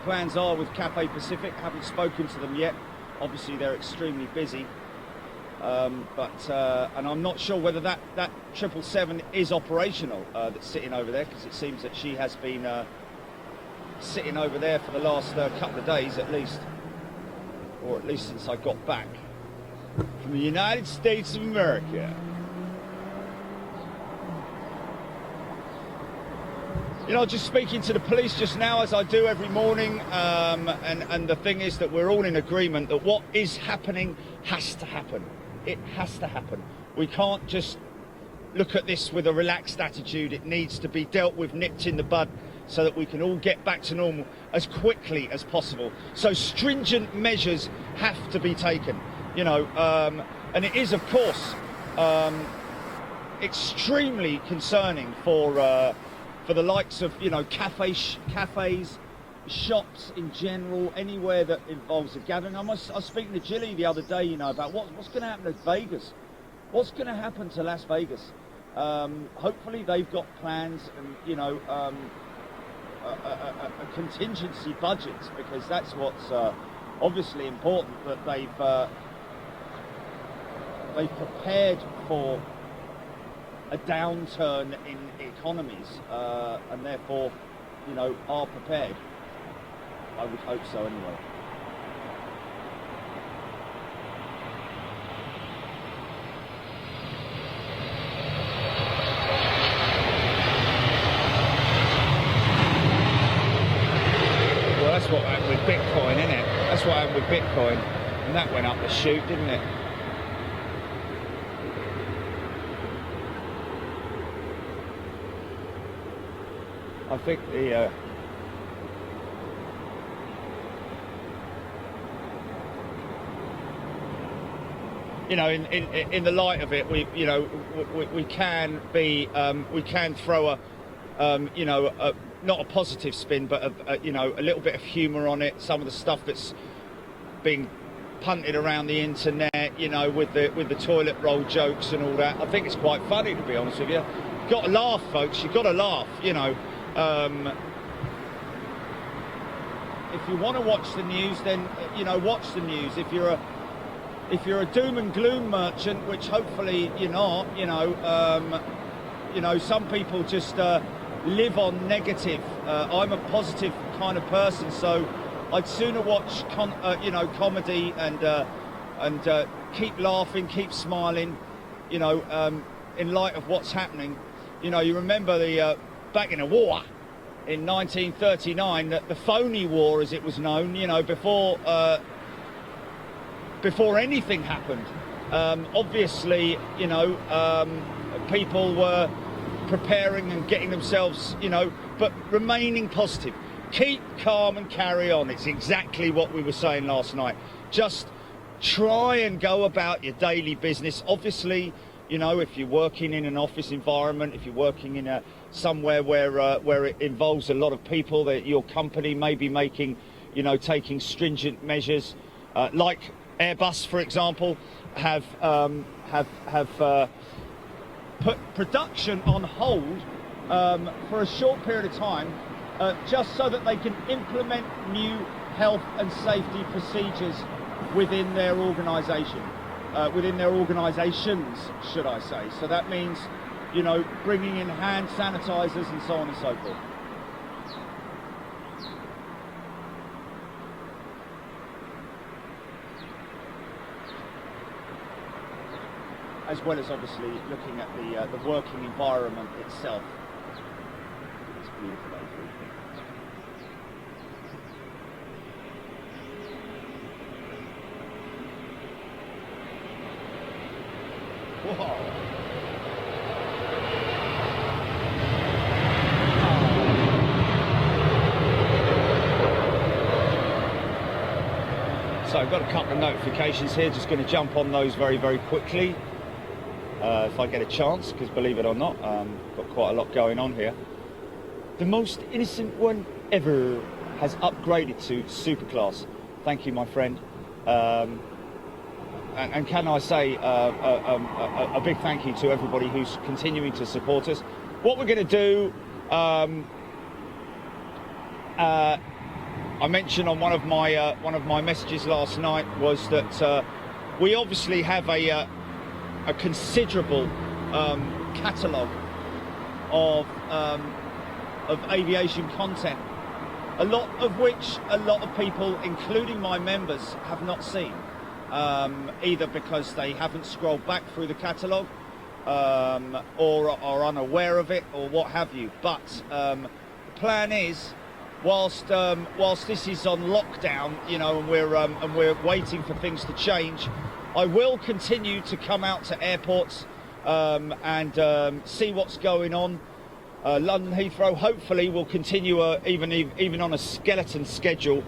plans are with Cathay Pacific. Haven't spoken to them yet. Obviously, they're extremely busy. And I'm not sure whether that 777 is operational, that's sitting over there, because it seems that she has been sitting over there for the last couple of days at least, or at least since I got back. from the United States of America. You know, just speaking to the police just now, as I do every morning, and the thing is that we're all in agreement that what is happening has to happen. It has to happen. We can't just look at this with a relaxed attitude. It needs to be dealt with, nipped in the bud, so that we can all get back to normal as quickly as possible. So stringent measures have to be taken, you know, and it is, of course, extremely concerning for the likes of, you know, cafes, shops in general, anywhere that involves a gathering. I was speaking to Jilly the other day, you know, about what's going to happen to Vegas. What's going to happen to Las Vegas? Hopefully they've got plans and, you know, a contingency budget, because that's what's obviously important, that they've prepared for a downturn in economies, and therefore, you know, are prepared. I would hope so anyway. Well, that's what happened with Bitcoin, isn't it? That's what happened with Bitcoin, and that went up the chute, didn't it? I think the you know, in the light of it, we can be we can throw a you know, not a positive spin, but you know, a little bit of humour on it. Some of the stuff that's being punted around the internet, you know, with the toilet roll jokes and all that. I think it's quite funny, to be honest with you. You've got to laugh, folks. You've got to laugh, you know. If you want to watch the news, then, you know, watch the news. If you're a doom and gloom merchant, which hopefully you're not, you know, some people just live on negative. I'm a positive kind of person, so I'd sooner watch you know, comedy and keep laughing, keep smiling, you know, in light of what's happening. You know, you remember the back in the war in 1939, the phony war, as it was known, you know, before anything happened. Obviously, you know, people were preparing and getting themselves, you know, but remaining positive. Keep calm and carry on. It's exactly what we were saying last night. Just try and go about your daily business. Obviously, you know, if you're working in an office environment, if you're working in somewhere where it involves a lot of people, that your company may be making, you know, taking stringent measures, like Airbus, for example, have put production on hold for a short period of time, just so that they can implement new health and safety procedures within their organisation. Within their organisations, should I say. So that means, you know, bringing in hand sanitisers and so on and so forth. As well as obviously looking at the working environment itself. It's beautiful. Whoa. So I've got a couple of notifications here, just going to jump on those very, very quickly if I get a chance, because believe it or not, got quite a lot going on here. The most innocent one ever has upgraded to superclass. Thank you, my friend. And can I say a big thank you to everybody who's continuing to support us. What we're going to do, I mentioned on one of my messages last night, was that we obviously have a considerable catalogue of aviation content, a lot of which a lot of people, including my members, have not seen. either because they haven't scrolled back through the catalogue or are unaware of it or what have you. But the plan is, whilst this is on lockdown, you know, and we're waiting for things to change, I will continue to come out to airports and see what's going on. London Heathrow hopefully will continue even on a skeleton schedule,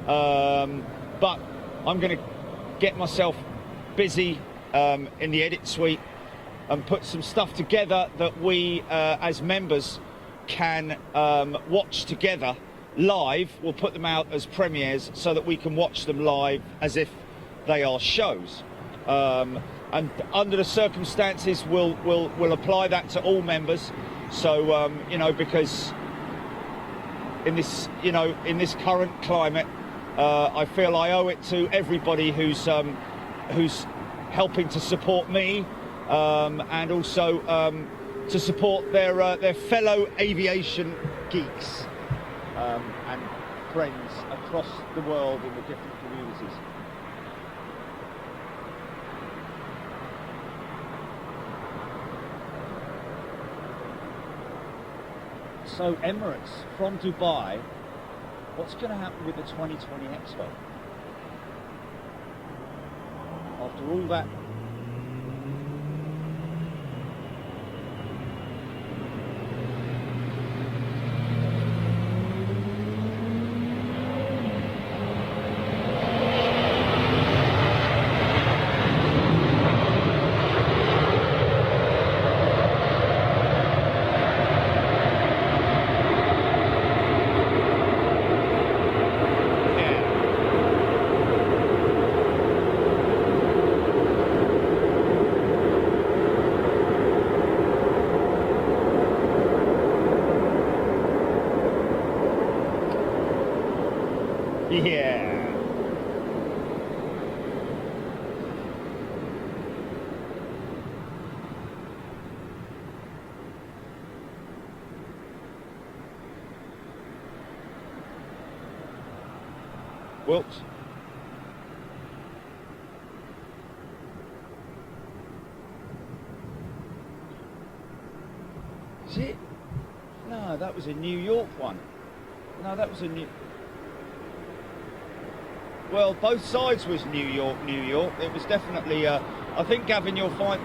but I'm going to get myself busy in the edit suite and put some stuff together that we as members can watch together live. We'll put them out as premieres so that we can watch them live as if they are shows. And under the circumstances, we'll apply that to all members. So you know, because in this current climate, I feel I owe it to everybody who's helping to support me, and also to support their fellow aviation geeks and friends across the world in the different communities. So Emirates from Dubai, what's going to happen with the 2020 Expo? After all that, yeah. Wilkes. Is it? No, that was a New York one. No, that was a New... Well, both sides was New York. It was definitely, I think, Gavin, you'll find...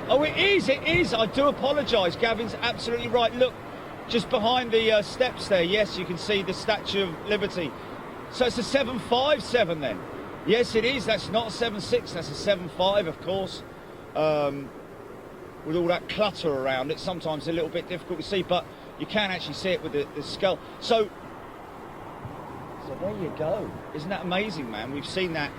Oh, it is. I do apologise. Gavin's absolutely right. Look, just behind the steps there, yes, you can see the Statue of Liberty. So it's a 757 then. Yes, it is. That's not a 76, that's a 75, of course. With all that clutter around it, sometimes a little bit difficult to see, but you can actually see it with the skull. So there you go. Isn't that amazing, man? We've seen that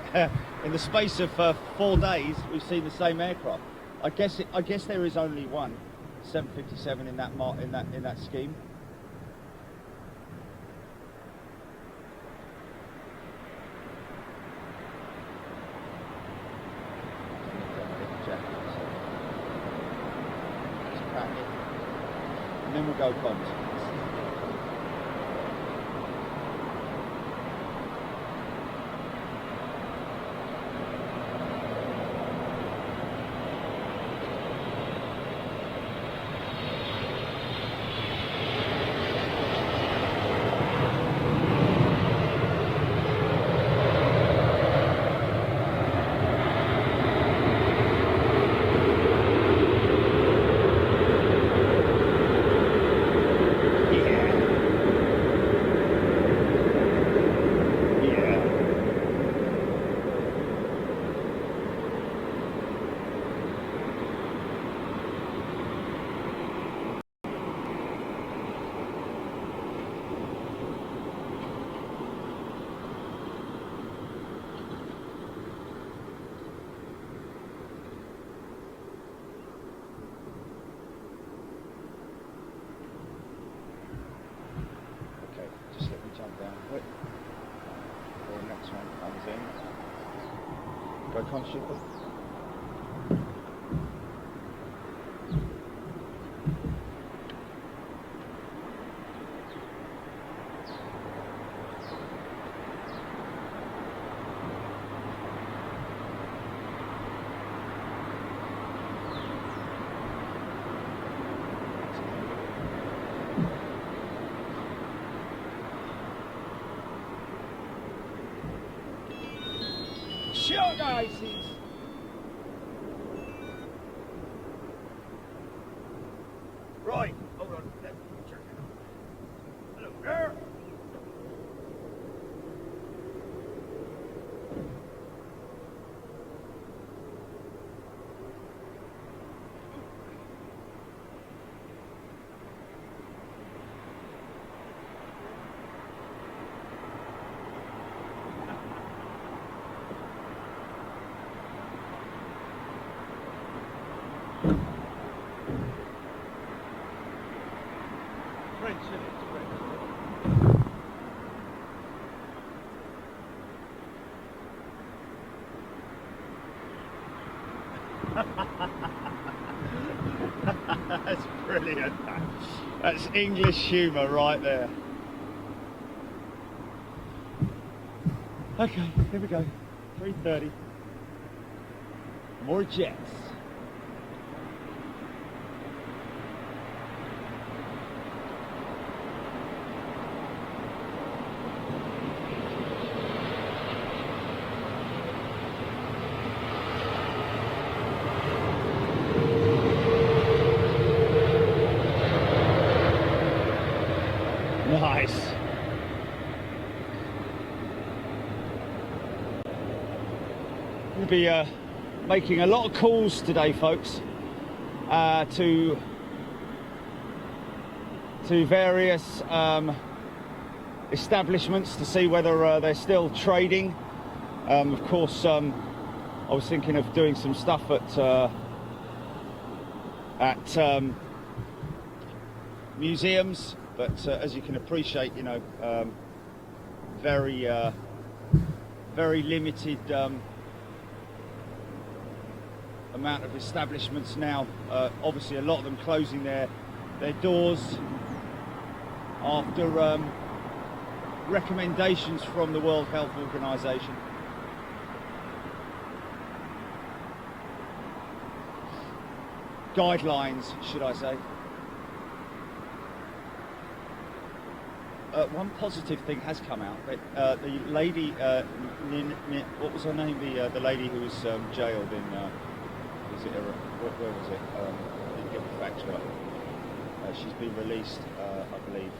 in the space of 4 days. We've seen the same aircraft. I guess there is only one 757 in that scheme. And then we'll go comms. Go constable. Sure, guys. Right, hold on. Let me check it out. Hello there. French, isn't it? It's French. That's brilliant. That's English humour right there. Okay, here we go. 3:30. More jets. Nice. We'll be making a lot of calls today, folks, to various establishments to see whether they're still trading. Of course, I was thinking of doing some stuff at museums. But as you can appreciate, you know, very limited amount of establishments now. Obviously, a lot of them closing their doors after recommendations from the World Health Organization. Guidelines, should I say. One positive thing has come out. That the lady, what was her name? The lady who was jailed in, where was it? I didn't get the facts right. She's been released, I believe.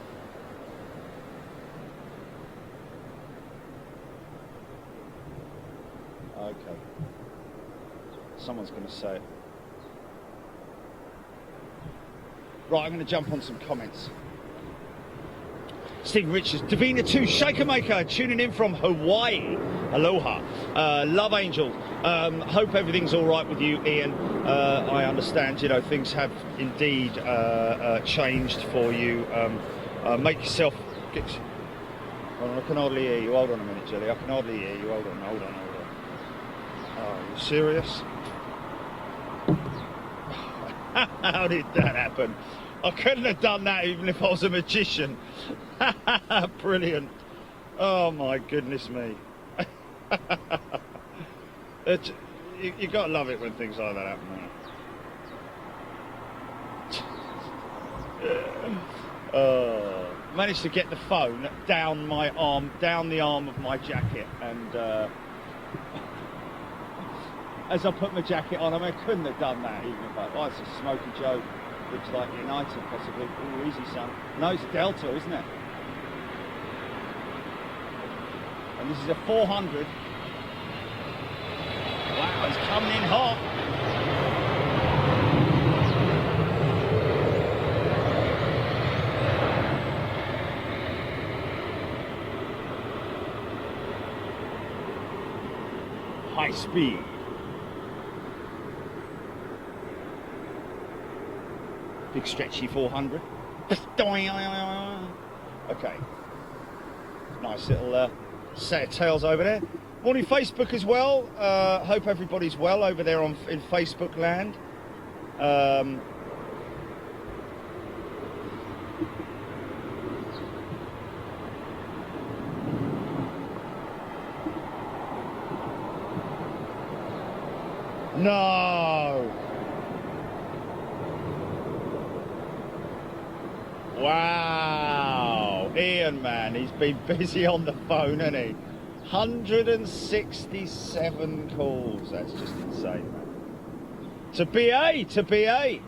Okay. Someone's going to say it. Right, I'm going to jump on some comments. Stephen Richards, Davina 2, Shaker Maker, tuning in from Hawaii. Aloha. Love Angel. Hope everything's all right with you, Ian. I understand, you know, things have indeed changed for you. Make yourself... Hold on, I can hardly hear you. Hold on a minute, Jelly. I can hardly hear you. Hold on. Oh, are you serious? How did that happen? I couldn't have done that even if I was a magician. Brilliant. Oh my goodness me. You got to love it when things like that happen. Managed to get the phone down my arm, down the arm of my jacket, and as I put my jacket on, I mean, I couldn't have done that even if I... Oh, it's a Smoky Joe. Looks like United, possibly. Oh, easy, son. No, it's Delta, isn't it? And this is a 400. Wow, it's coming in hot. High speed. Big stretchy 400. Okay. Nice little set of tails over there. Morning Facebook as well. Hope everybody's well over there in Facebook land. No. Wow, Ian, man, he's been busy on the phone, hasn't he? 167 calls. That's just insane, man. To BA, to BA.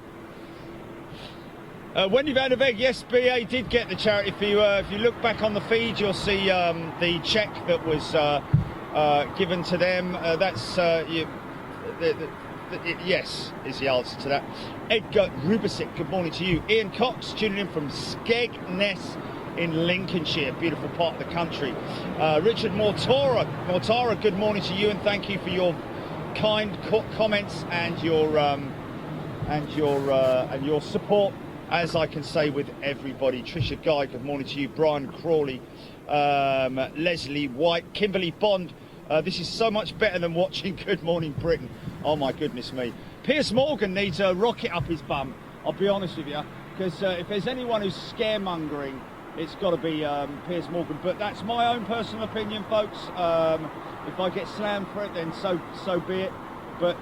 Wendy van der Weg, yes, BA did get the charity fee. If you look back on the feed, you'll see the cheque that was given to them. Yes, is the answer to that. Edgar Rubisic, good morning to you. Ian Cox, tuning in from Skegness in Lincolnshire, beautiful part of the country. Richard Mortara, good morning to you, and thank you for your kind comments and your support, as I can say with everybody. Trisha Guy, good morning to you. Brian Crawley, Leslie White, Kimberly Bond. This is so much better than watching Good Morning Britain. Oh my goodness me. Piers Morgan needs a rocket up his bum, I'll be honest with you, because if there's anyone who's scaremongering, it's got to be Piers Morgan. But that's my own personal opinion, folks. If I get slammed for it, then so be it. But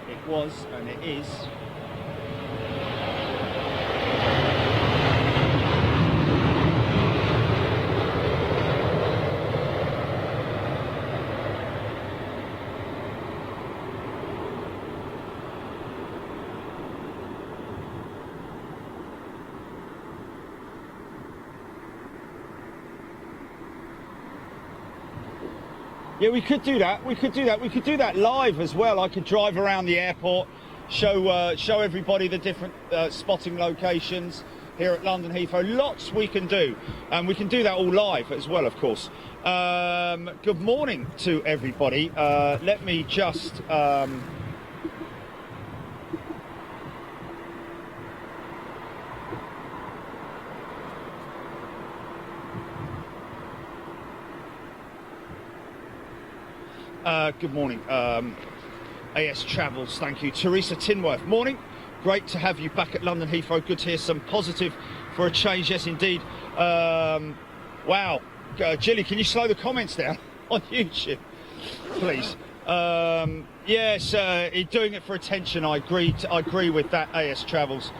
it was, and it is. Yeah, we could do that. We could do that live as well. I could drive around the airport, show everybody the different spotting locations here at London Heathrow. Lots we can do, and we can do that all live as well, of course. Good morning to everybody. Let me just good morning, AS Travels, thank you. Teresa Tinworth, morning. Great to have you back at London Heathrow. Good to hear some positive for a change, yes indeed. Wow, Jilly, can you slow the comments down on YouTube, please? Yes, doing it for attention, I agree with that, AS Travels.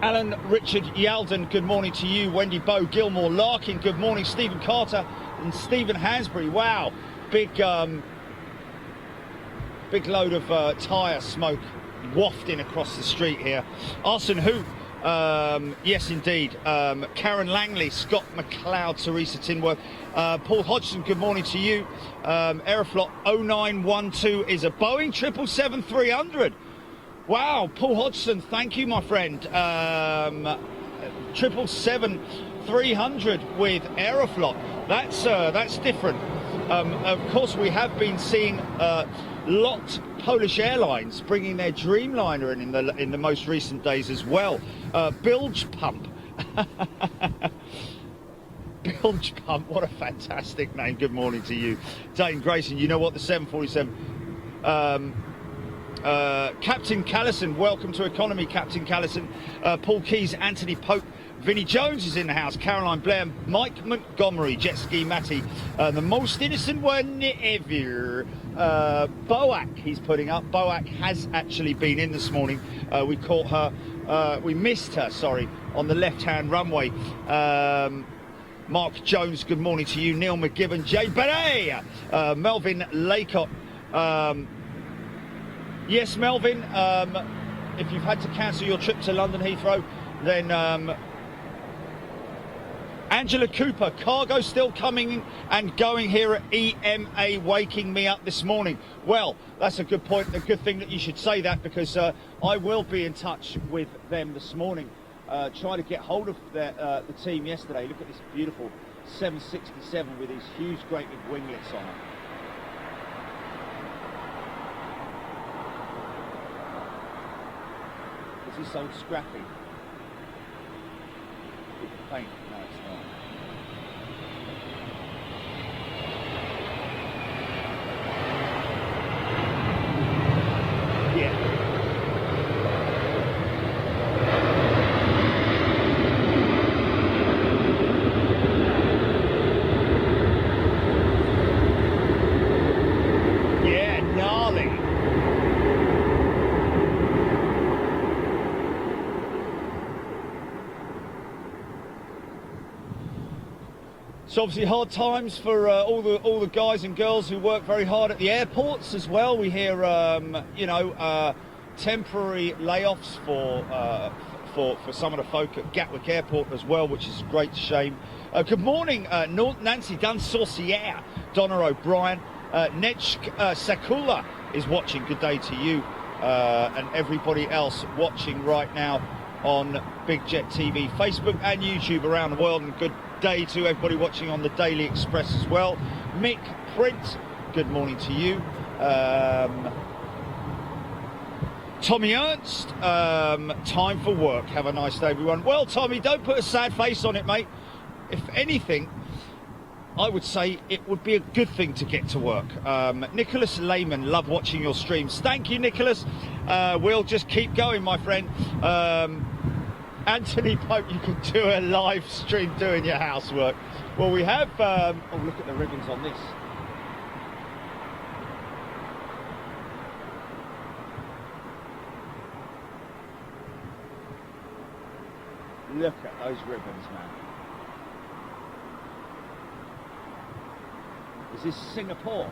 Alan Richard Yalden, good morning to you. Wendy Bow Gilmore Larkin, good morning. Stephen Carter and Stephen Hansbury, wow, big load of tyre smoke wafting across the street here. Arson Who, yes indeed. Karen Langley, Scott McLeod, Teresa Tinworth, Paul Hodgson, good morning to you. Aeroflot 0912 is a Boeing 777-300. Wow, Paul Hodgson, thank you, my friend. 777-300 with Aeroflot. That's different. Of course, we have been seeing LOT Polish Airlines bringing their Dreamliner in the most recent days as well. Bilge Pump. Bilge Pump, what a fantastic name. Good morning to you. Dane Grayson, you know what, the 747... Captain Callison, welcome to Economy, Captain Callison. Paul Keys, Anthony Pope, Vinnie Jones is in the house, Caroline Blair, Mike Montgomery, Jet Ski Matty, the most innocent one ever, Boak, he's putting up. Boak has actually been in this morning. We caught her, we missed her, sorry, on the left-hand runway. Mark Jones, good morning to you. Neil McGibbon, Jay Beret, Melvin Laycott. Yes, Melvin, if you've had to cancel your trip to London Heathrow, then Angela Cooper, cargo still coming and going here at EMA, waking me up this morning. Well, that's a good point. A good thing that you should say that, because I will be in touch with them this morning, trying to get hold of the team yesterday. Look at this beautiful 767 with these huge, great big winglets on it. Is this so scrappy? Paint? No, it's not. Yeah. So obviously hard times for all the guys and girls who work very hard at the airports as well. We hear temporary layoffs for some of the folk at Gatwick Airport as well, which is a great shame. Good morning, Nancy Dunsauciere, Donna O'Brien, Nechk Sakula is watching. Good day to you and everybody else watching right now on Big Jet TV, Facebook and YouTube around the world, and good day to everybody watching on the Daily Express as well. Mick Print, good morning to you. Tommy Ernst, time for work. Have a nice day, everyone. Well, Tommy, don't put a sad face on it, mate. If anything, I would say it would be a good thing to get to work. Nicholas Lehman, love watching your streams. Thank you, Nicholas. We'll just keep going, my friend. Anthony Pope, you could do a live stream doing your housework. Well, we have... oh, look at the ribbons on this. Look at those ribbons, man. Is this Singapore?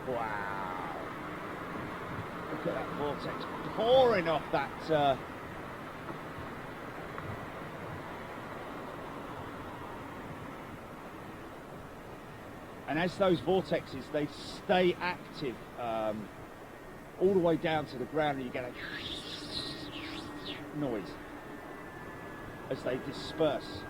Wow. Look at that vortex pouring off that... And as those vortexes, they stay active all the way down to the ground, and you get a noise as they disperse.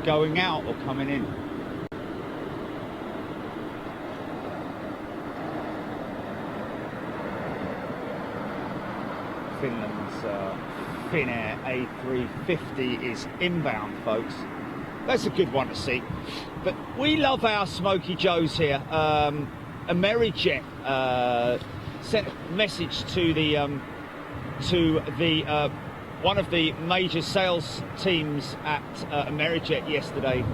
Going out or coming in? Finland's Finnair A350 is inbound, folks. That's a good one to see. But we love our Smoky Joes here. Amerijet sent a message to the one of the major sales teams at Amerijet yesterday.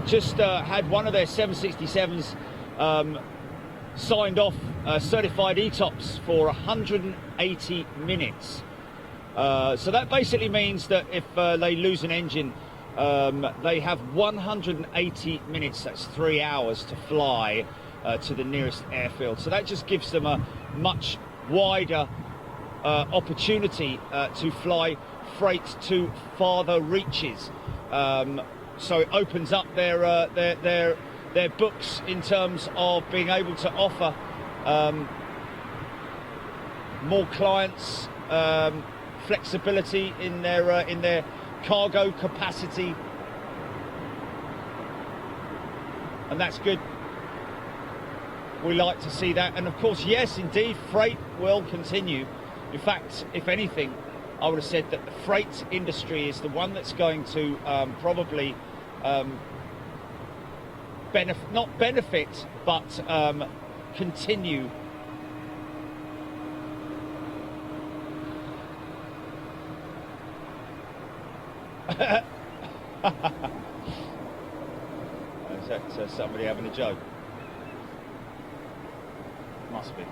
Just had one of their 767s signed off, certified ETOPS for 180 minutes. So that basically means that if they lose an engine, they have 180 minutes, that's 3 hours, to fly to the nearest airfield. So that just gives them a much wider opportunity to fly freight to farther reaches. So it opens up their books in terms of being able to offer more clients flexibility in their cargo capacity, and that's good. We like to see that, and of course, yes, indeed, freight will continue. In fact, if anything, I would have said that the freight industry is the one that's going to probably not benefit, but continue. Is that somebody having a joke? Must be.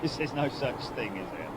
Because there's no such thing, is there?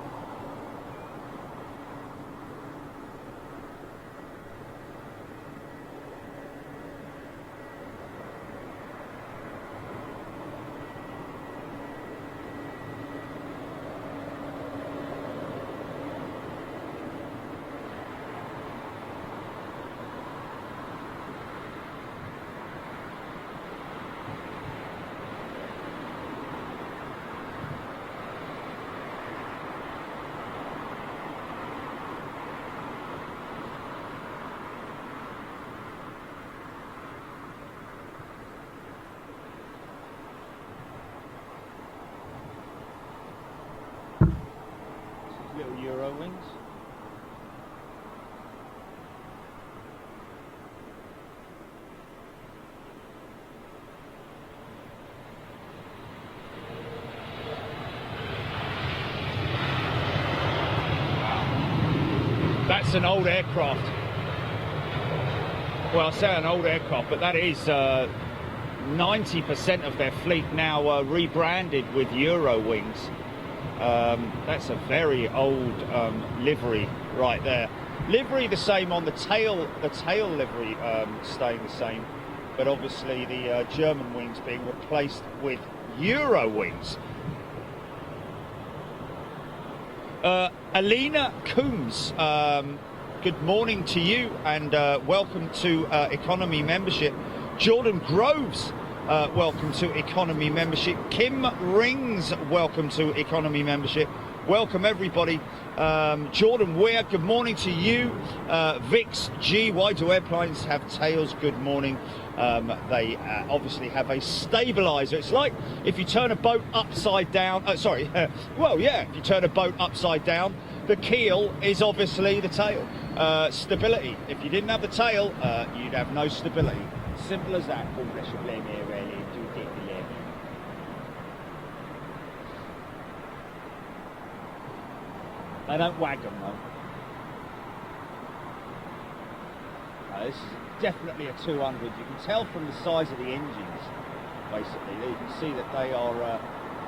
little Euro wings. That's an old aircraft. Well, I say an old aircraft, but that is 90% of their fleet now rebranded with Euro wings. That's a very old livery right there. Livery the same on the tail livery staying the same, but obviously the German wings being replaced with Euro wings. Alina Coombs, good morning to you, and welcome to economy membership. Jordan Groves, welcome to economy membership. Kim Rings, welcome to economy membership. Welcome everybody. Jordan Weir, good morning to you. Vix G, why do airplanes have tails? Good morning. They obviously have a stabilizer. It's like if you turn a boat upside down, well, yeah, if you turn a boat upside down, the keel is obviously the tail. Stability. If you didn't have the tail, you'd have no stability. Simple as that. Oh, bless you, blame me, really. Do get the leg. They don't wag them though. This is definitely a 200. You can tell from the size of the engines, basically. You can see that they are, I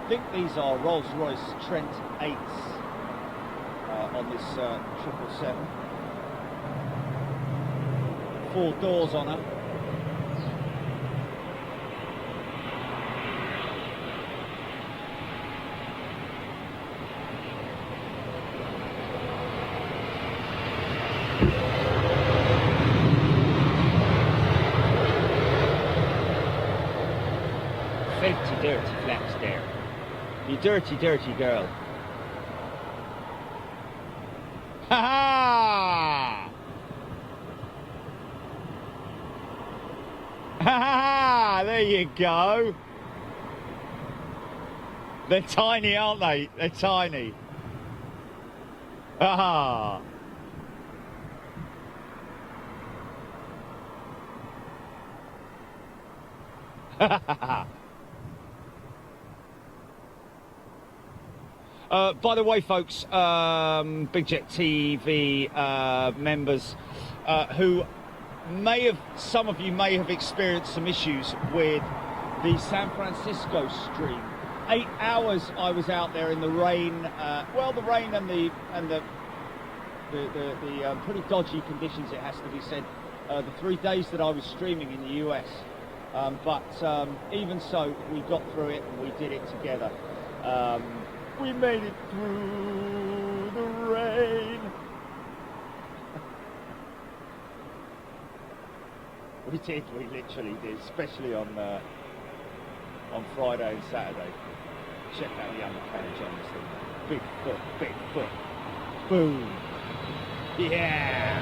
think these are Rolls-Royce Trent 8s on this 777. 4 doors on her. Filthy dirty flaps there. You dirty, dirty girl. Ha ha! Ha ha! There you go. They're tiny, aren't they? They're tiny. Ah. Ha ha ha. By the way, folks, Big Jet TV members who some of you may have experienced some issues with the San Francisco stream. 8 hours I was out there in the rain. Well, the rain and the pretty dodgy conditions, it has to be said. The 3 days that I was streaming in the US, but even so, we got through it and we did it together. We made it through the rain. We did, we literally did, especially on Friday and Saturday. Check out the undercarriage on this thing. Big foot. Boom. Yeah.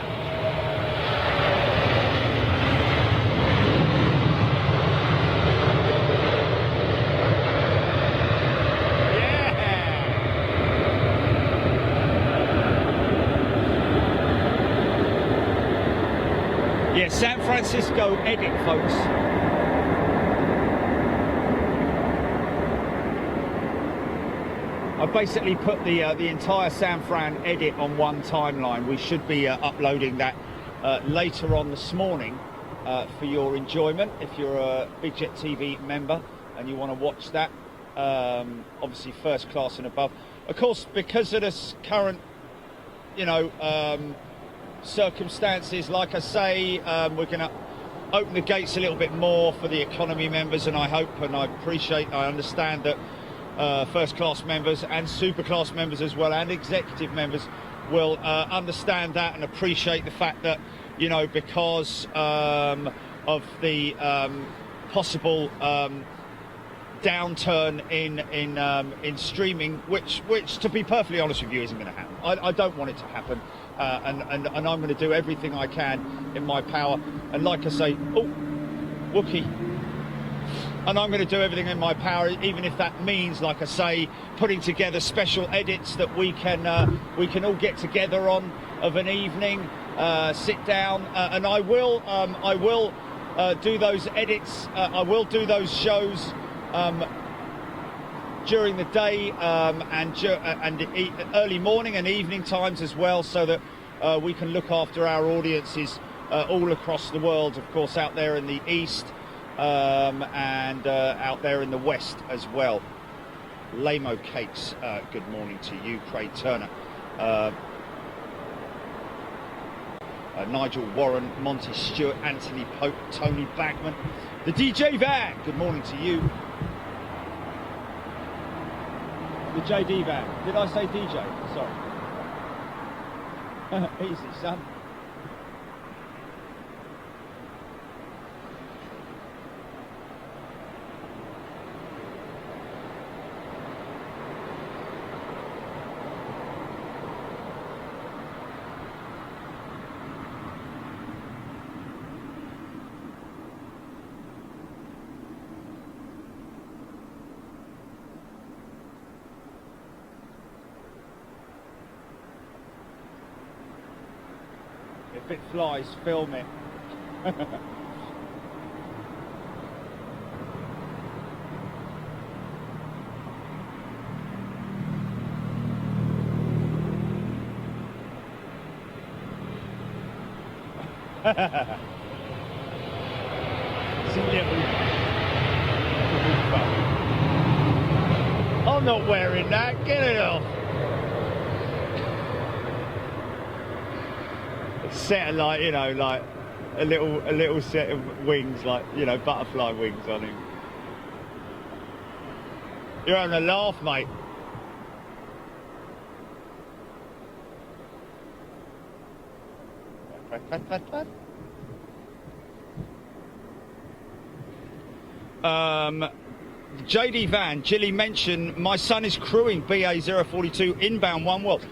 Yeah, San Francisco edit, folks. I basically put the entire San Fran edit on one timeline. We should be uploading that later on this morning for your enjoyment. If you're a Big Jet TV member and you want to watch that, obviously first class and above. Of course, because of this current, circumstances, like I say, we're going to open the gates a little bit more for the economy members, and I hope and I understand that first class members and super class members as well, and executive members will understand that and appreciate the fact that, because of the possible downturn in streaming, which to be perfectly honest with you isn't going to happen. I don't want it to happen. And I'm going to do everything I can in my power. And like I say, oh, Wookie. and I'm going to do everything in my power, even if that means, like I say, putting together special edits that we can all get together on of an evening, sit down, and I will do those edits. I will do those shows during the day and early morning and evening times as well, so that we can look after our audiences all across the world, of course, out there in the east and out there in the west as well. Lamo Cakes, good morning to you. Craig Turner, Nigel Warren, Monty Stewart, Anthony Pope, Tony Bagman, the DJ Van, good morning to you. The JD Van, did I say DJ? Sorry. Easy, son. If it flies, film it. It's a little I'm not wearing that, get it off. Set of, like, you know, like a little set of wings, like, you know, butterfly wings on him. You're having a laugh, mate. JD Van, Gilly mentioned my son is crewing BA 042 inbound One World.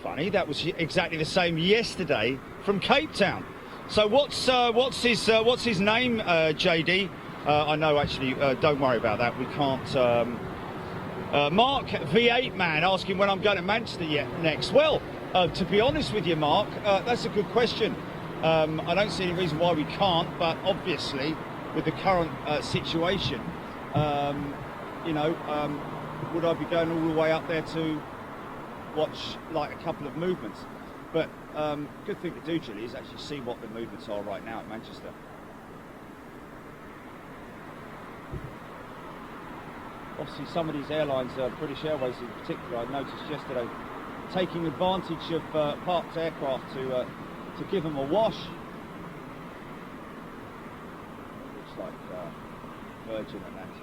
Funny, that was exactly the same yesterday from Cape Town. So what's his name, JD? I know, actually, don't worry about that. We can't. Mark V8 man asking when I'm going to Manchester next. Well, to be honest with you, Mark, that's a good question. I don't see any reason why we can't, but obviously with the current situation, you know, would I be going all the way up there to watch like a couple of movements? But good thing to do, Julie, is actually see what the movements are right now at Manchester. Obviously, some of these airlines, British Airways in particular, I noticed yesterday, taking advantage of parked aircraft to give them a wash. Looks like Virgin Atlantic.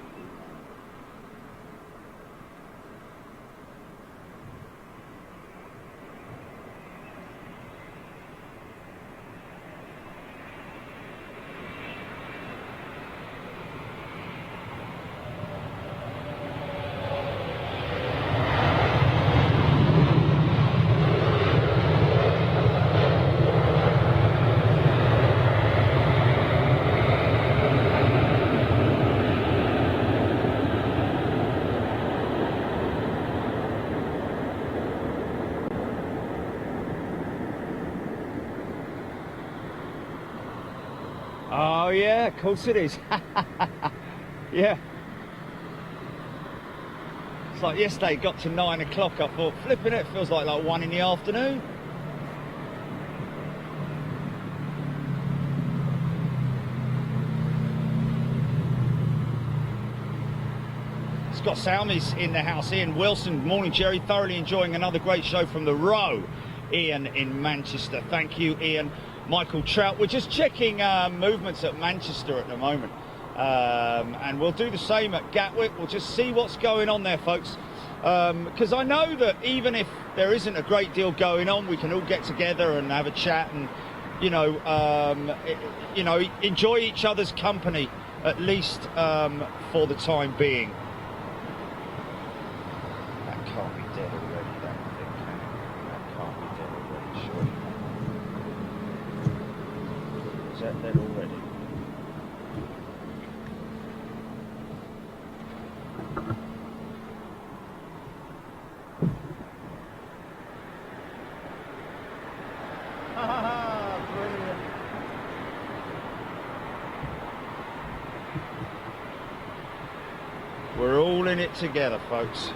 Oh yeah, of course it is. Yeah. It's like yesterday, got to 9 o'clock, I thought, flipping it, feels like 1 in the afternoon. Scott Salmi's in the house. Ian Wilson, morning Jerry, thoroughly enjoying another great show from the Row. Ian in Manchester, thank you Ian. Michael Trout, we're just checking movements at Manchester at the moment, and we'll do the same at Gatwick. We'll just see what's going on there, folks, because I know that even if there isn't a great deal going on, we can all get together and have a chat and, you know, enjoy each other's company, at least for the time being. That can't be dead already, that thing, can it? That can't be dead already, surely. Is that dead already? We're all in it together, folks.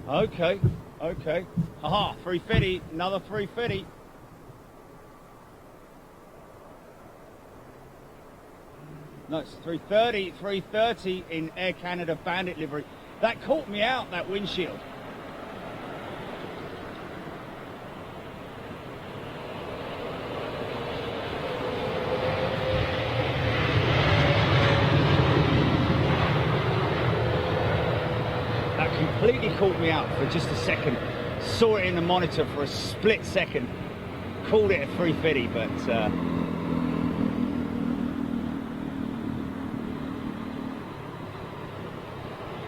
Okay, okay. Haha, 350, another 350. No, it's 330, 330 in Air Canada Bandit livery. That caught me out, that windshield. Completely caught me out for just a second. Saw it in the monitor for a split second. Called it a 350, but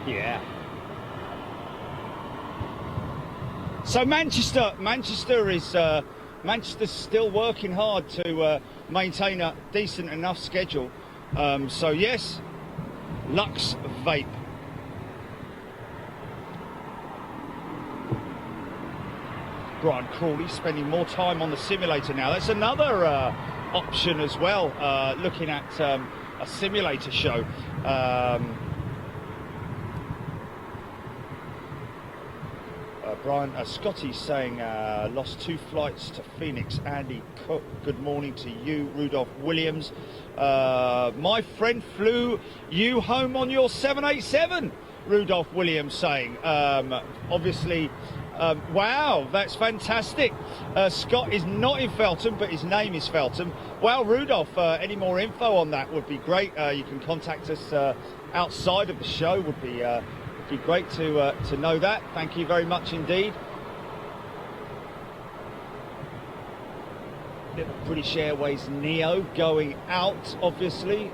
yeah. So Manchester's still working hard to maintain a decent enough schedule. So yes, Lux Vape. Brian Crawley spending more time on the simulator now. That's another option as well, looking at a simulator show. Brian, Scotty's saying lost 2 flights to Phoenix. Andy Cook, good morning to you. Rudolph Williams, my friend flew you home on your 787. Rudolph Williams saying, obviously, wow, that's fantastic. Scott is not in Feltham, but his name is Feltham. Well, Rudolph, any more info on that would be great. You can contact us outside of the show. Would be great to know that. Thank you very much indeed. British Airways Neo going out, obviously.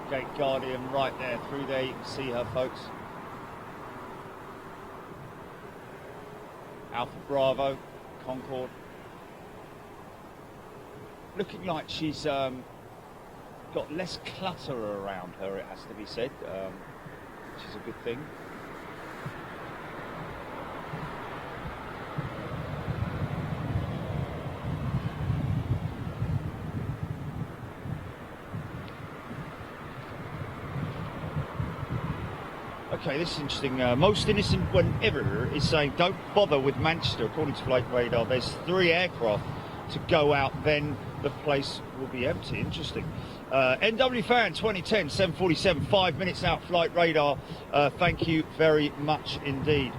Gate Guardian right there, through there you can see her, folks. Alpha Bravo, Concorde. Looking like she's got less clutter around her, it has to be said, which is a good thing. Okay, this is interesting. Most innocent whenever is saying don't bother with Manchester. According to Flight Radar, there's 3 aircraft to go out, then the place will be empty. Interesting. NW Fan 2010 747, 5 minutes out. Flight Radar. Thank you very much indeed.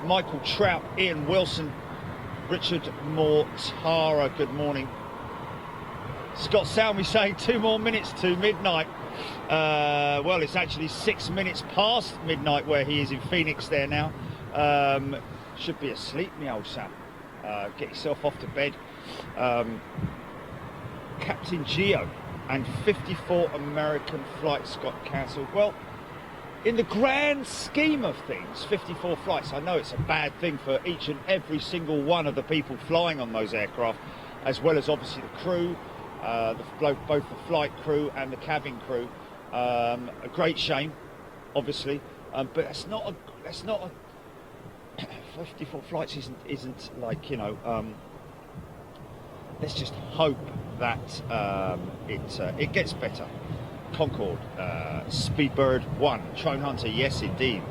Michael Trout, Ian Wilson, Richard Mortara. Good morning. Scott Salmi saying 2 more minutes to midnight. Well, it's actually 6 minutes past midnight where he is in Phoenix there now. Should be asleep, me old Sam. Get yourself off to bed. Captain Geo and 54 American flights got cancelled. Well, in the grand scheme of things, 54 flights, I know it's a bad thing for each and every single one of the people flying on those aircraft, as well as obviously the crew, both the flight crew and the cabin crew. A great shame, obviously, but that's not a 54 flights isn't like, you know. Let's just hope that it gets better. Concorde, Speedbird 1, Trone Hunter, yes indeed.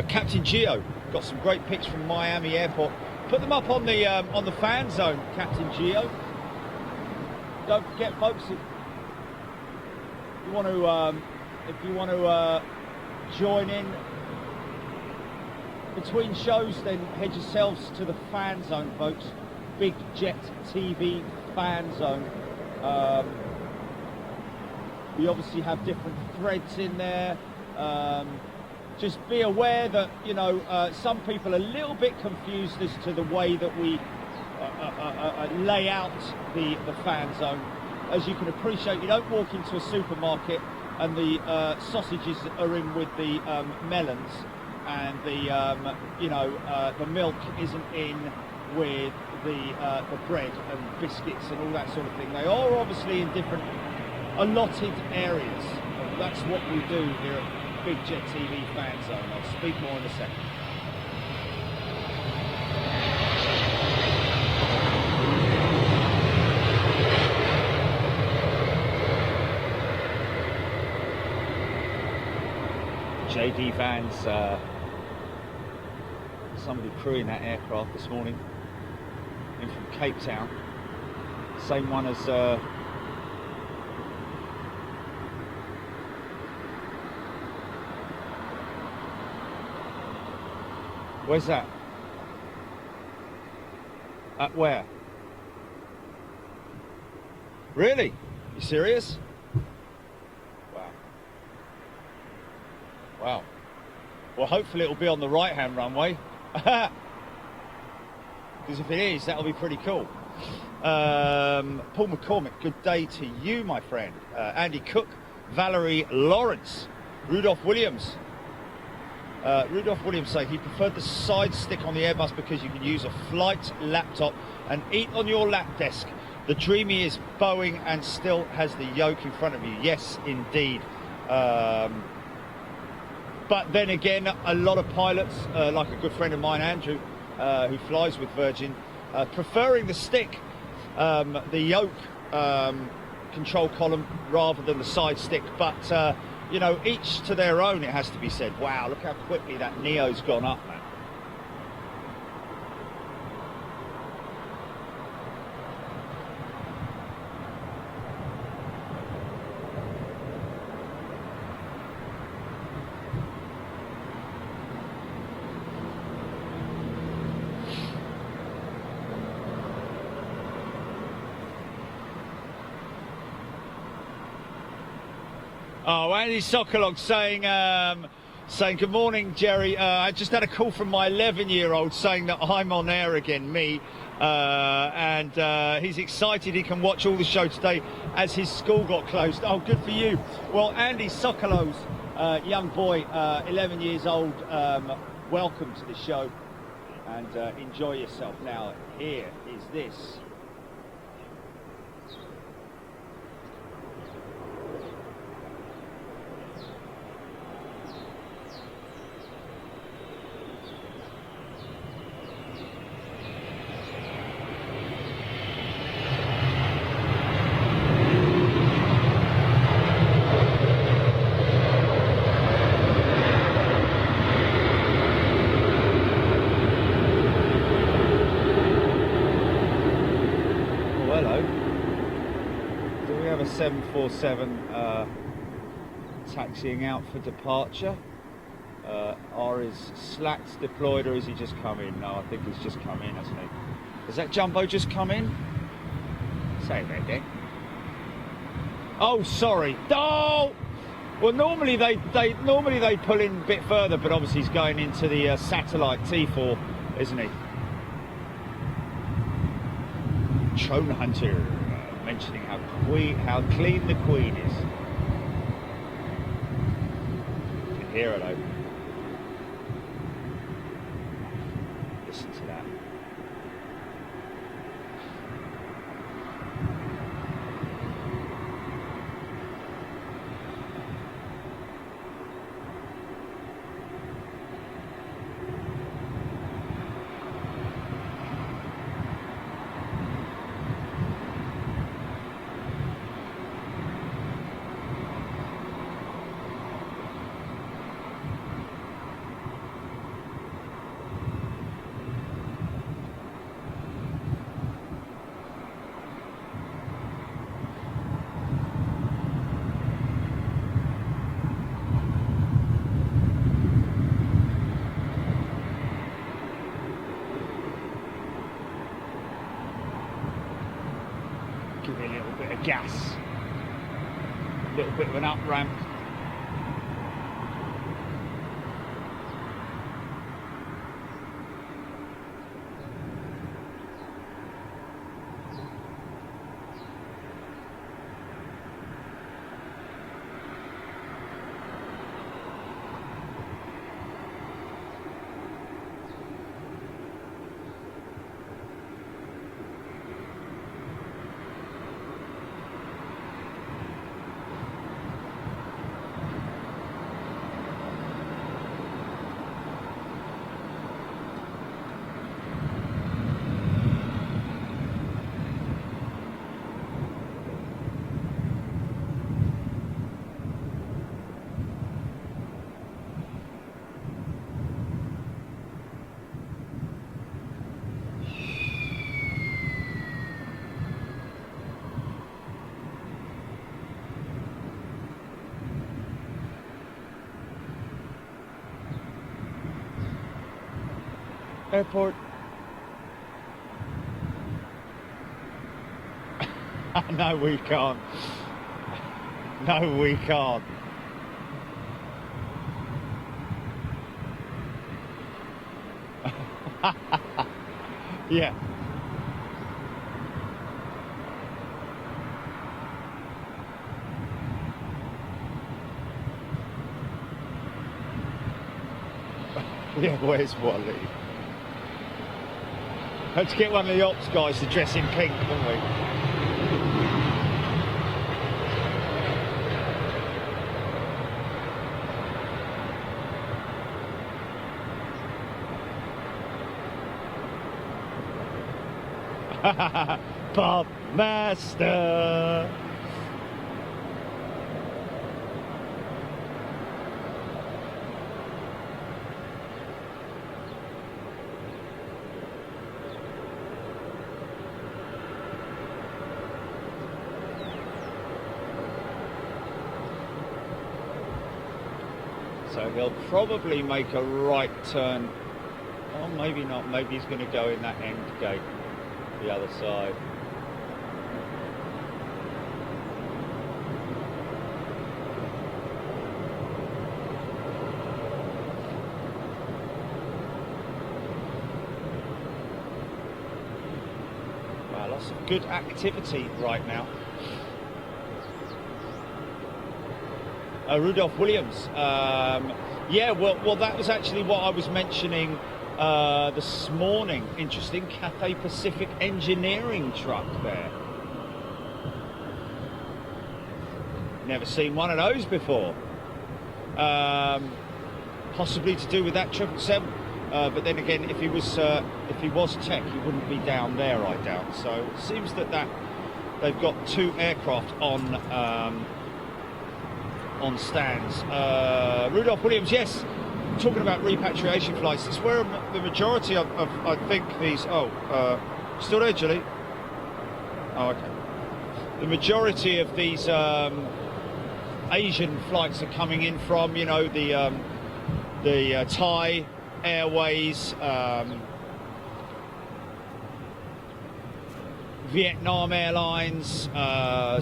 Captain Geo, Got some great pics from Miami Airport. Put them up on the fan zone, Captain Geo. Don't forget, folks, if you want to join in between shows, then head yourselves to the fan zone, folks. Big Jet TV fan zone. We obviously have different threads in there. Just be aware that, you know, some people are a little bit confused as to the way that we lay out the fan zone. As you can appreciate, you don't walk into a supermarket and the sausages are in with the melons, and the milk isn't in with the bread and biscuits and all that sort of thing. They are obviously in different allotted areas. That's what we do here at Big Jet TV Fan Zone. I'll speak more in a second. JD Vans, somebody crewing that aircraft this morning in from Cape Town. Same one as where's that? At where? Really? You serious? Wow. Well, hopefully it'll be on the right-hand runway. Because if it is, that'll be pretty cool. Paul McCormick, good day to you, my friend. Andy Cook, Valerie Lawrence, Rudolph Williams. Rudolph Williams say he preferred the side stick on the Airbus because you can use a flight laptop and eat on your lap desk. The dreamy is Boeing and still has the yoke in front of you. Yes, indeed. But then again, a lot of pilots, like a good friend of mine, Andrew, who flies with Virgin, preferring the stick, the yoke control column rather than the side stick. But, you know, each to their own, it has to be said. Wow, look how quickly that Neo's gone up, man. Oh, Andy Sokolov saying good morning, Jerry. I just had a call from my 11-year-old saying that I'm on air again, me, and he's excited he can watch all the show today as his school got closed. Oh, good for you. Well, Andy Sokolov's young boy, 11 years old, welcome to the show, and enjoy yourself. Now, here is this. Do we have a 747 taxiing out for departure? Or is Slats deployed, or is he just come in? No, I think he's just come in, hasn't he? Has that jumbo just come in? Say that again. Oh, sorry. Oh! Well, normally they pull in a bit further, but obviously he's going into the satellite T4, isn't he? Drone Hunter mentioning how clean the Queen is. You can hear her though. Listen to that. gas. A little bit of an up ramp. Airport. No, we can't. No, we can't. Yeah. Yeah, where's Wally? Had to get one of the ops guys to dress in pink, didn't we? Bob Master. So he'll probably make a right turn. Oh, maybe not. Maybe he's going to go in that end gate, the other side. Wow, lots of good activity right now. Rudolph Williams. Yeah, well, that was actually what I was mentioning this morning. Interesting, Cathay Pacific engineering truck there. Never seen one of those before. Possibly to do with that 777. But then again, if he was tech, he wouldn't be down there, I doubt. So it seems that they've got two aircraft on stands. Rudolph Williams, yes, talking about repatriation flights, it's where the majority of I think these, still there, Julie? Oh, okay. The majority of these Asian flights are coming in from, you know, the Thai Airways, Vietnam Airlines,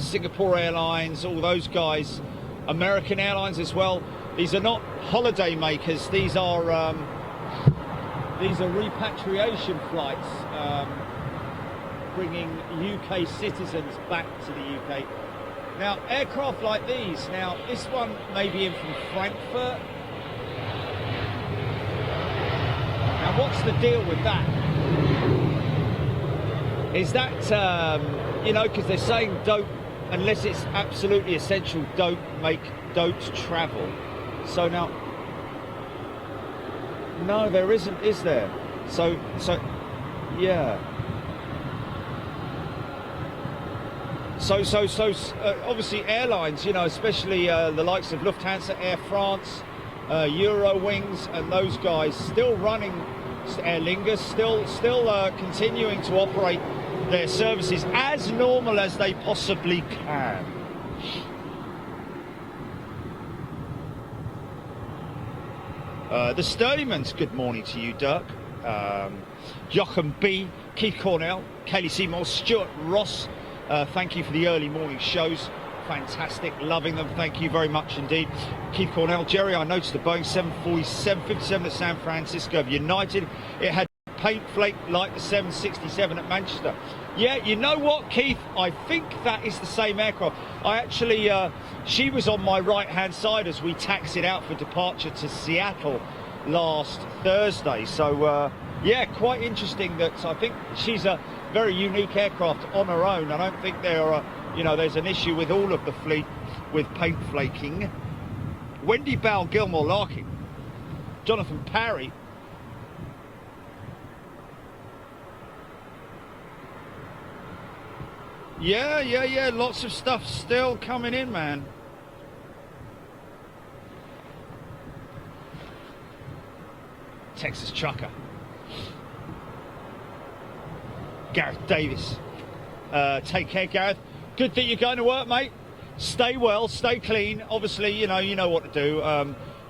Singapore Airlines, all those guys. American Airlines as well. These are not holiday makers. These are repatriation flights, bringing UK citizens back to the UK. Now, aircraft like these. Now, this one may be in from Frankfurt. Now, what's the deal with that? Is that you know, because they're saying don't. Unless it's absolutely essential, don't travel. So now, no, there isn't, is there? So, yeah. So, obviously airlines, you know, especially the likes of Lufthansa, Air France, Eurowings, and those guys still running, Aer Lingus, still continuing to operate their services as normal as they possibly can. The Sturleymans, good morning to you, Dirk. Joachim B, Keith Cornell, Kaylee Seymour, Stuart Ross, Thank you for the early morning shows. Fantastic, loving them. Thank you very much indeed. Keith Cornell, Jerry, I noticed the Boeing 747-57 at San Francisco of United. It had paint flake like the 767 at Manchester. Yeah, you know what, Keith? I think that is the same aircraft. I actually, she was on my right-hand side as we taxied out for departure to Seattle last Thursday. So, yeah, quite interesting that I think she's a very unique aircraft on her own. I don't think there are, you know, there's an issue with all of the fleet with paint flaking. Wendy Bell, Gilmore Larkin, Jonathan Parry. Yeah, lots of stuff still coming in, man. Texas Trucker. Gareth Davis. Take care, Gareth. Good that you're going to work, mate. Stay well, stay clean. Obviously, you know what to do.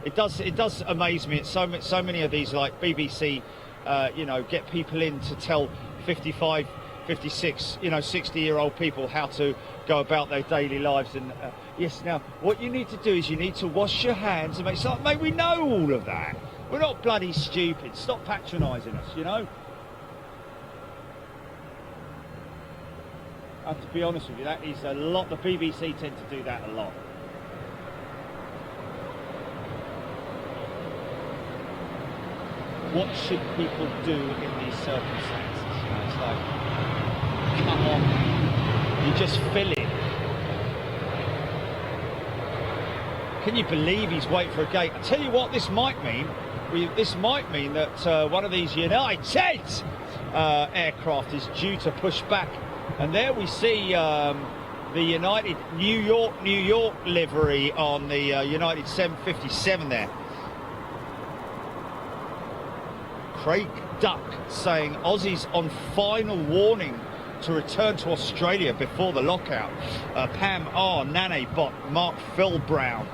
It does amaze me. It's so many of these, like BBC, get people in to tell 55, 56, 60-year-old people how to go about their daily lives. And yes, now what you need to do is you need to wash your hands and make sure, mate, we know all of that. We're not bloody stupid. Stop patronising us, you know. I have to be honest with you, that is a lot. The BBC tend to do that a lot. What should people do in these circumstances? You know, it's like, come on, you just fill it. Can you believe he's waiting for a gate? I tell you what, this might mean. This might mean that one of these United aircraft is due to push back. And there we see the United New York livery on the United 757 there. Craig Duck saying Aussies on final warning to return to Australia before the lockout. Pam R, Nane Bot, Mark Phil Brown.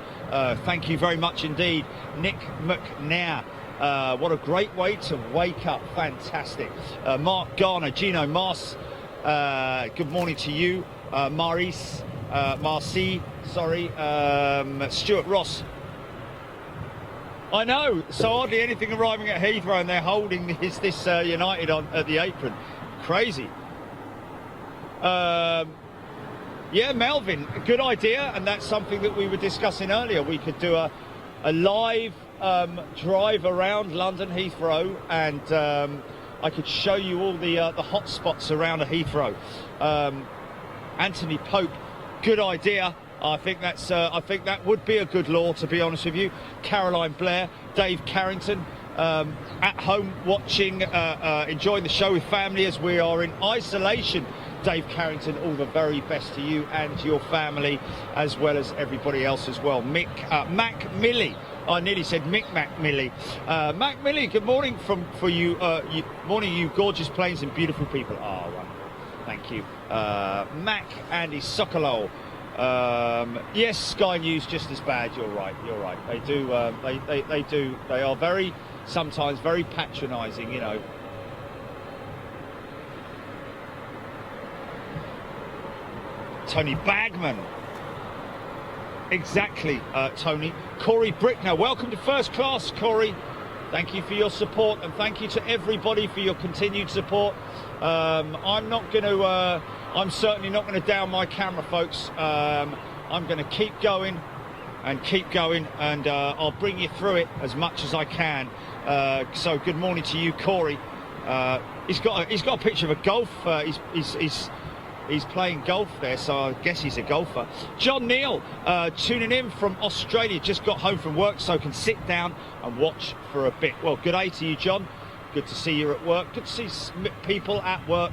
Thank you very much indeed. Nick McNair. What a great way to wake up. Fantastic. Mark Garner, Gino Mars. Good morning to you, Marcy, sorry, Stuart Ross. I know, so hardly anything arriving at Heathrow and they're holding this United on at the apron. Crazy. Yeah, Melvin, good idea, and that's something that we were discussing earlier. We could do a live drive around London Heathrow, and I could show you all the hot spots around Heathrow. Anthony Pope, good idea. I think that would be a good law, to be honest with you. Caroline Blair, Dave Carrington, at home watching, enjoying the show with family as we are in isolation. Dave Carrington, all the very best to you and your family, as well as everybody else as well. Mac Millie. I nearly said Mick Mac Millie. Mac Millie, good morning for you. Morning, you gorgeous planes and beautiful people. Oh, wonderful. Thank you. Mac Andy Sokolow. Yes, Sky News just as bad. You're right. They do. They do. They are sometimes very patronising. You know. Tony Bagman. Exactly, Tony. Corey Brickner, welcome to First Class, Corey. Thank you for your support, and thank you to everybody for your continued support. I'm certainly not going to down my camera, folks. I'm going to keep going, and I'll bring you through it as much as I can. So good morning to you, Corey. He's got a picture of a golf. He's playing golf there, so I guess he's a golfer. John Neal, tuning in from Australia, just got home from work, so can sit down and watch for a bit. Well, good day to you, John. Good to see you at work. Good to see people at work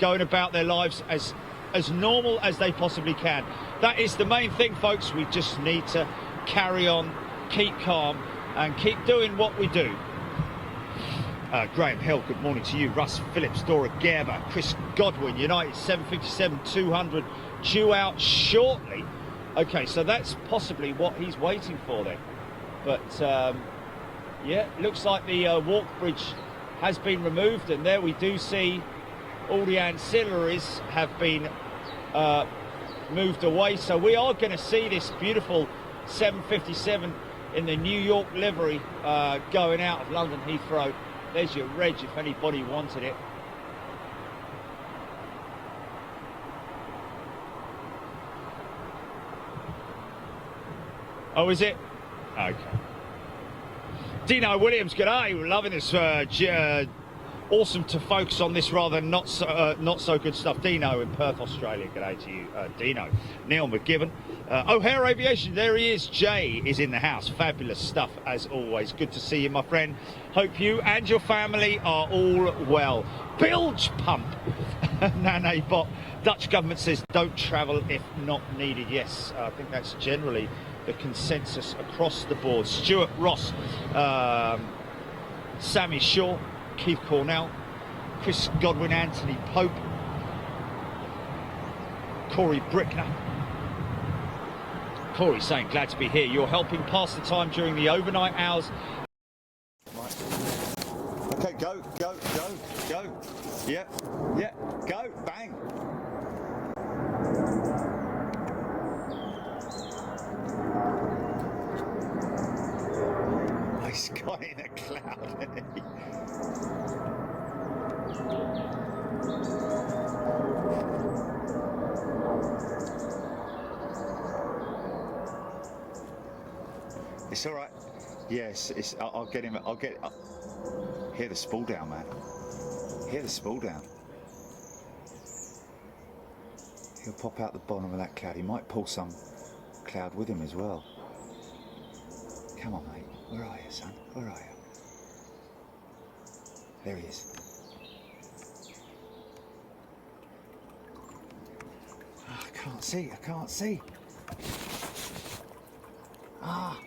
going about their lives as normal as they possibly can. That is the main thing, folks. We just need to carry on, keep calm, and keep doing what we do. Graham Hill, good morning to you. Russ Phillips, Dora Gerber, Chris Godwin, United 757-200 due out shortly. Okay, so that's possibly what he's waiting for then. But yeah, looks like the walk bridge has been removed, and there we do see all the ancillaries have been moved away. So we are going to see this beautiful 757 in the New York livery going out of London Heathrow. There's your reg if anybody wanted it. Oh, is it? Okay. Dino Williams, g'day. We're loving this. Awesome to focus on this rather not so good stuff. Dino in Perth, Australia. G'day to you, Dino. Neil McGibbon. O'Hare Aviation, there he is. Jay is in the house. Fabulous stuff as always. Good to see you, my friend. Hope you and your family are all well. Bilge pump. Nane bot. Dutch government says don't travel if not needed. Yes, I think that's generally the consensus across the board. Stuart Ross, Sammy Shaw, Keith Cornell, Chris Godwin, Anthony Pope, Corey Brickner. Corey saying, glad to be here. You're helping pass the time during the overnight hours. Right. Okay, go. Yep, go, bang. He's got in a cloud, hasn't he? It's all right. Yes, I'll get him. Hear the spool down, man. Hear the spool down. He'll pop out the bottom of that cloud. He might pull some cloud with him as well. Come on, mate. Where are you, son? Where are you? There he is. Oh, I can't see. Ah.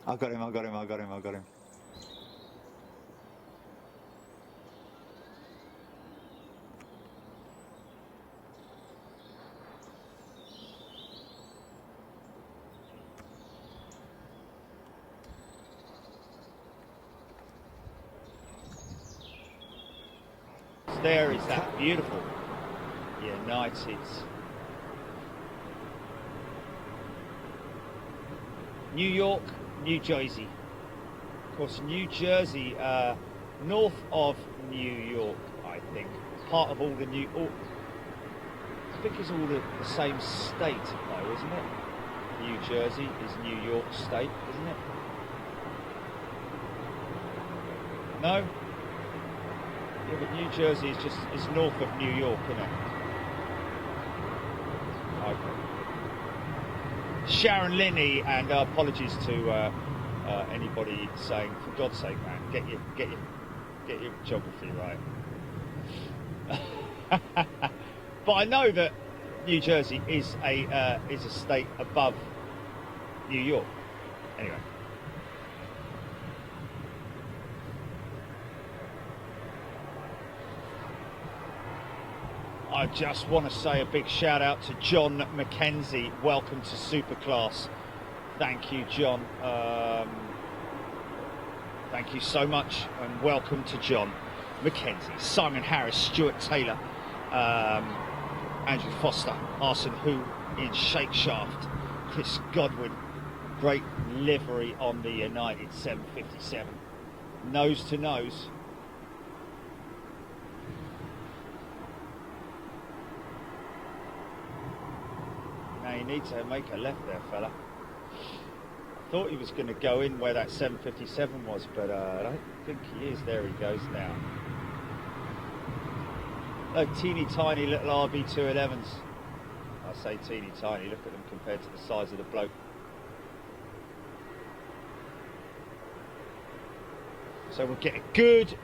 I got him. There is that beautiful United New York, New Jersey. Of course, New Jersey, north of New York, I think. Part of all the I think it's all the same state, though, isn't it? New Jersey is New York State, isn't it? No? Yeah, but New Jersey is north of New York, isn't it? Okay. Sharon Linney, and apologies to anybody saying, for God's sake, man, get your geography right. But I know that New Jersey is a state above New York. Anyway. I just want to say a big shout out to John McKenzie. Welcome to Superclass. Thank you, John. Thank you so much, and welcome to John McKenzie. Simon Harris, Stuart Taylor, Andrew Foster, Arson Hu, Ian Shakeshaft, Chris Godwin. Great livery on the United 757. Nose to nose. Now you need to make a left there, fella. I thought he was going to go in where that 757 was, but I don't think he is. There he goes now. Oh, teeny tiny little RB211s. I say teeny tiny, look at them compared to the size of the bloke. So we'll get a good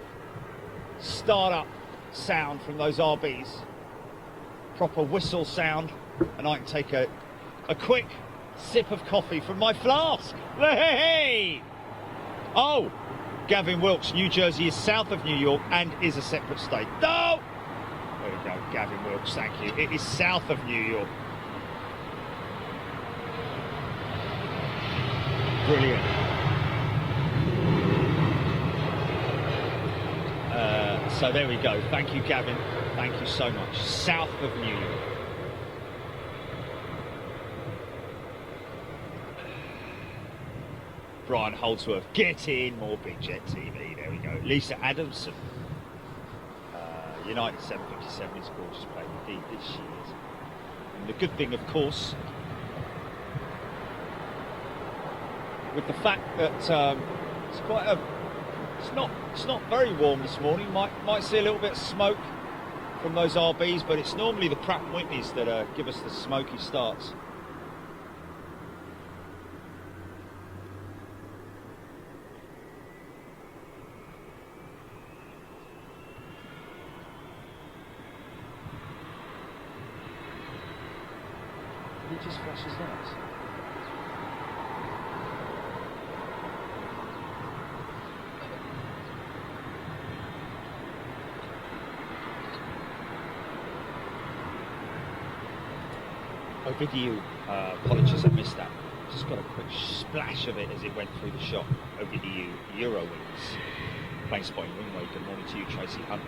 start-up sound from those RBs. Proper whistle sound, and I can take a quick sip of coffee from my flask. Hey! Oh, Gavin Wilkes, New Jersey is south of New York and is a separate state. No! There we go, Gavin Wilkes, thank you. It is south of New York. Brilliant. So there we go. Thank you, Gavin. Thank you so much. South of New York. Brian Holdsworth, get in, more Big Jet TV. There we go. Lisa Adamson. United 757 is gorgeous play. Indeed, this she is. And the good thing, of course, with the fact that it's not very warm this morning. Might see a little bit of smoke from those RBs, but it's normally the Pratt & Whitneys that give us the smoky starts. He just flashes lights. Ovidiu, apologies, I missed that. Just got a quick splash of it as it went through the shot. Ovidiu, Eurowings. Plane spotting Runway, good morning to you, Tracy Hunt.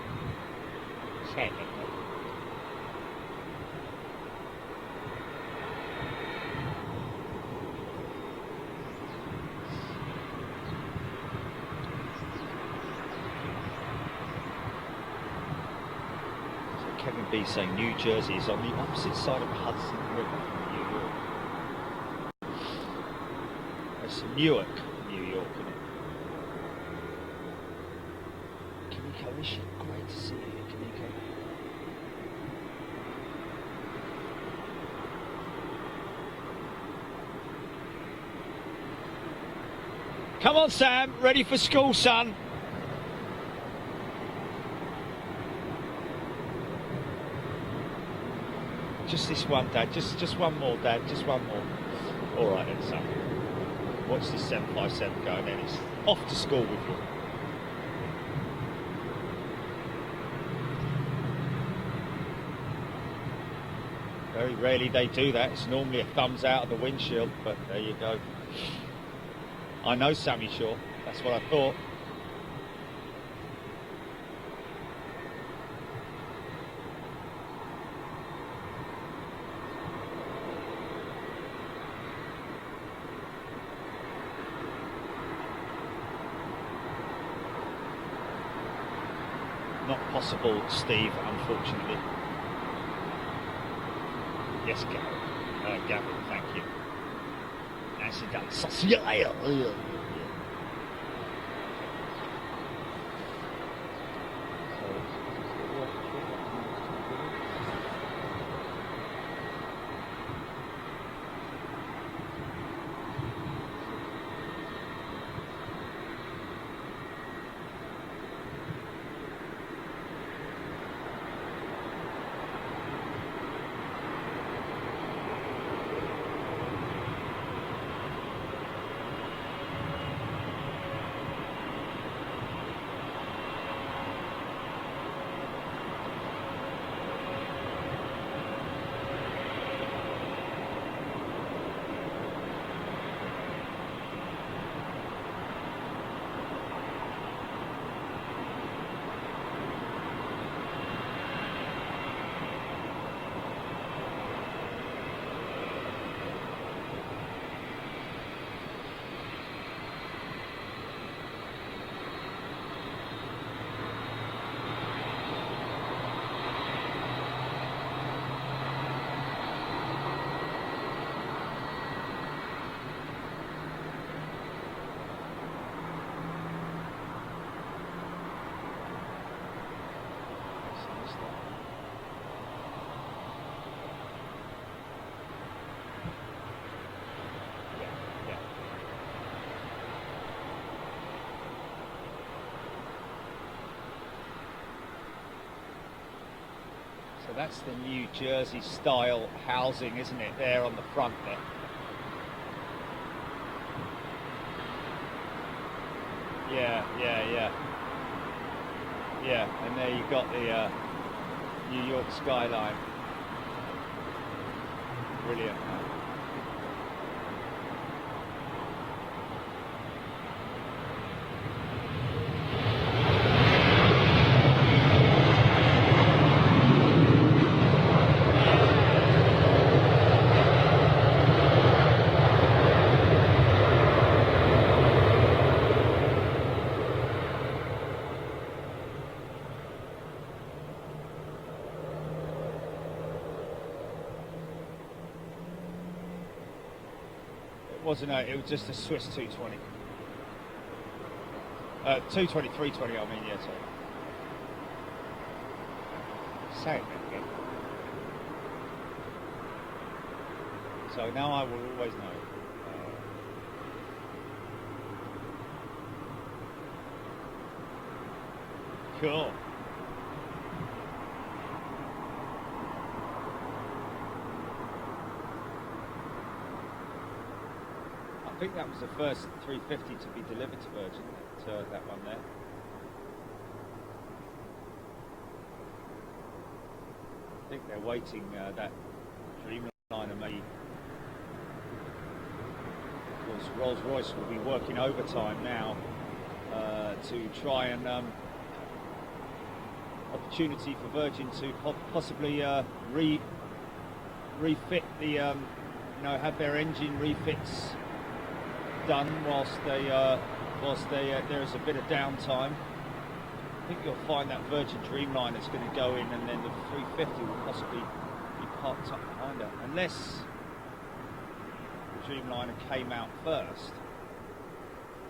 Kevin B saying New Jersey is on the opposite side of the Hudson River from New York. It's Newark, New York, isn't it? Kimiko, is she? Great to see you, Kimiko. Come on, Sam, ready for school, son. Just this one, Dad. Just one more, Dad. Just one more. All right, then, son. Watch this 757 go, and then it's off to school with you. Very rarely they do that. It's normally a thumbs out of the windshield, but there you go. I know Sammy Shaw. That's what I thought. Not possible, Steve, unfortunately. Yes, Gavin, thank you. Accident social. So that's the New Jersey style housing, isn't it, there on the front there. Yeah, and there you've got the New York skyline. Brilliant. wasn't it? It was just a Swiss 220. 220, 320, I mean, yeah, sorry. Say it again. So now I will always know. Cool. I think that was the first 350 to be delivered to Virgin, that one there. I think they're waiting that Dreamliner may, because Rolls-Royce will be working overtime now to try and opportunity for Virgin to possibly refit the, have their engine refits done whilst there is a bit of downtime. I think you'll find that Virgin Dreamliner is going to go in, and then the 350 will possibly be parked up behind her, unless the Dreamliner came out first.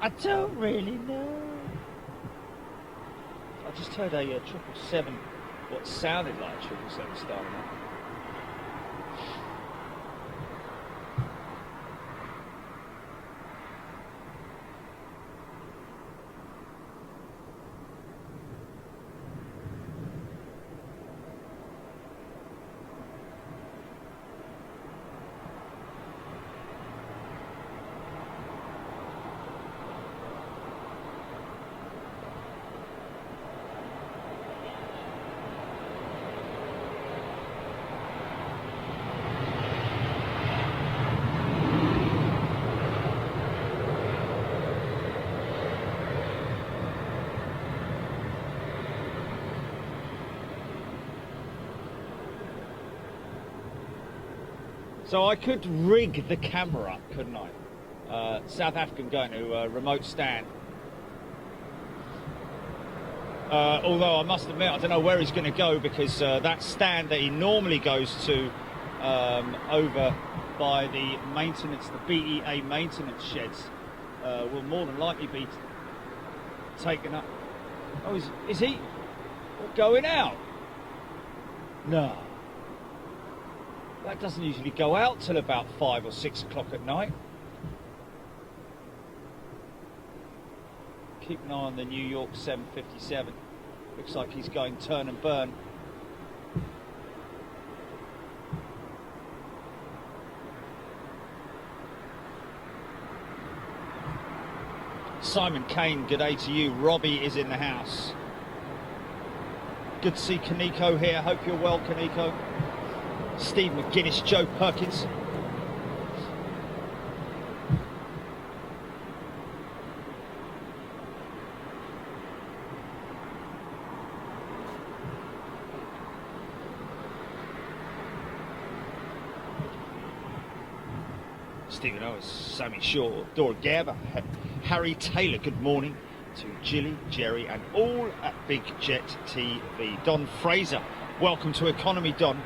I don't really know. I just heard a 777, what sounded like a 777 starting up. So I could rig the camera up, couldn't I? South African going to remote stand. Although I must admit, I don't know where he's going to go, because that stand that he normally goes to over by the maintenance, the BEA maintenance sheds, will more than likely be taken up. Oh, is he going out? No. That doesn't usually go out till about 5 or 6 o'clock at night. Keep an eye on the New York 757. Looks like he's going turn and burn. Simon Kane, good day to you. Robbie is in the house. Good to see Kaneko here. Hope you're well, Kaneko. Steve McGuinness, Joe Perkins. Stephen Owens, Sammy Shaw, Dora Gerber, Harry Taylor, good morning to Jilly, Jerry and all at Big Jet TV. Don Fraser, welcome to Economy, Don.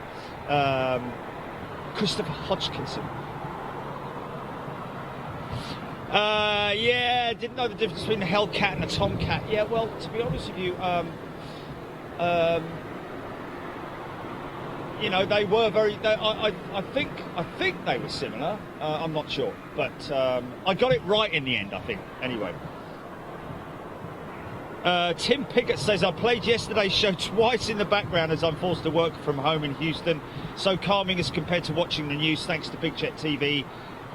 Christopher Hodgkinson. Yeah, didn't know the difference between the Hellcat and the Tomcat. Yeah, well, to be honest with you, you know, they were very. I think they were similar. I'm not sure, but I got it right in the end, I think. Anyway. Tim Pickett says, I played yesterday's show twice in the background as I'm forced to work from home in Houston. So calming as compared to watching the news, thanks to Big Jet TV.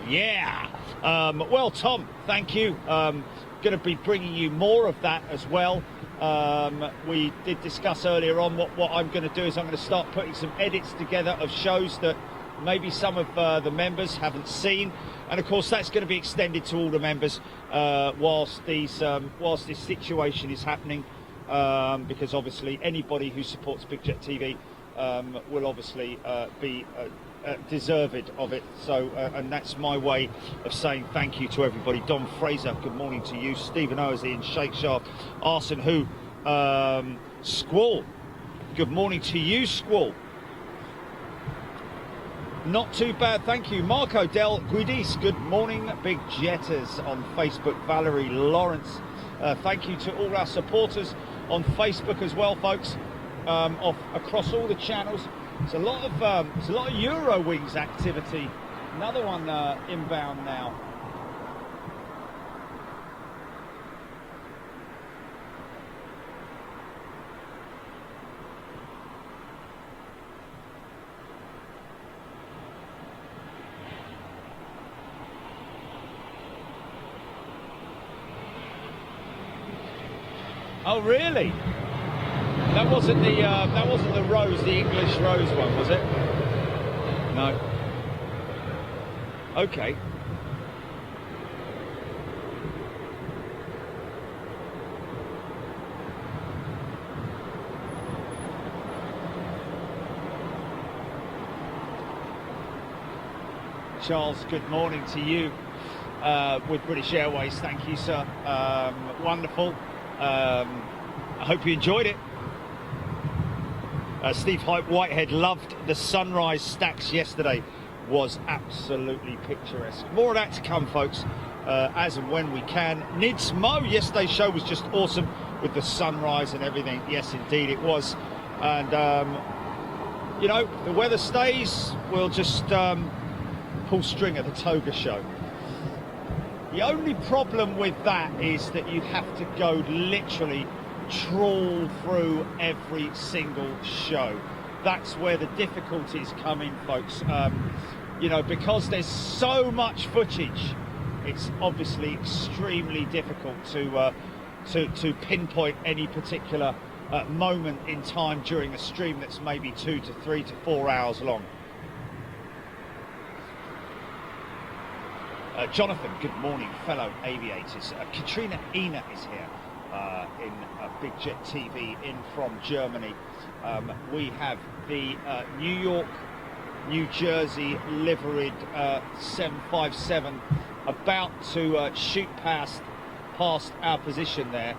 Yeah. Well, Tom, thank you. Going to be bringing you more of that as well. We did discuss earlier on what I'm going to do is I'm going to start putting some edits together of shows that maybe some of the members haven't seen. And of course, that's going to be extended to all the members whilst this situation is happening, because obviously anybody who supports Big Jet TV will obviously be deserved of it. So, and that's my way of saying thank you to everybody. Don Fraser, good morning to you. Stephen Owesley and Shake Sharp, Arson Who, Squall, good morning to you, Squall. Not too bad, thank you. Marco Del Guidis, good morning. Big Jetters on Facebook. Valerie Lawrence, thank you to all our supporters on Facebook as well, folks, across all the channels. It's a lot of Eurowings activity. Another one inbound now. Oh really? That wasn't the Rose, the English Rose one, was it? No. Okay. Charles, good morning to you with British Airways. Thank you, sir. Wonderful. I hope you enjoyed it. Steve Hype Whitehead loved the sunrise stacks yesterday. Was absolutely picturesque. More of that to come, folks, as and when we can. Nids Mo, yesterday's show was just awesome with the sunrise and everything. Yes, indeed it was. And, you know, the weather stays, we'll just pull string at the Toga show. The only problem with that is that you have to go literally trawl through every single show. That's where the difficulties come in, folks. You know, because there's so much footage, it's obviously extremely difficult to pinpoint any particular moment in time during a stream that's maybe 2 to 3 to 4 hours long. Jonathan, good morning, fellow aviators. Katrina Ina is here in Big Jet TV in from Germany. We have the New York, New Jersey liveried 757 about to shoot past our position there.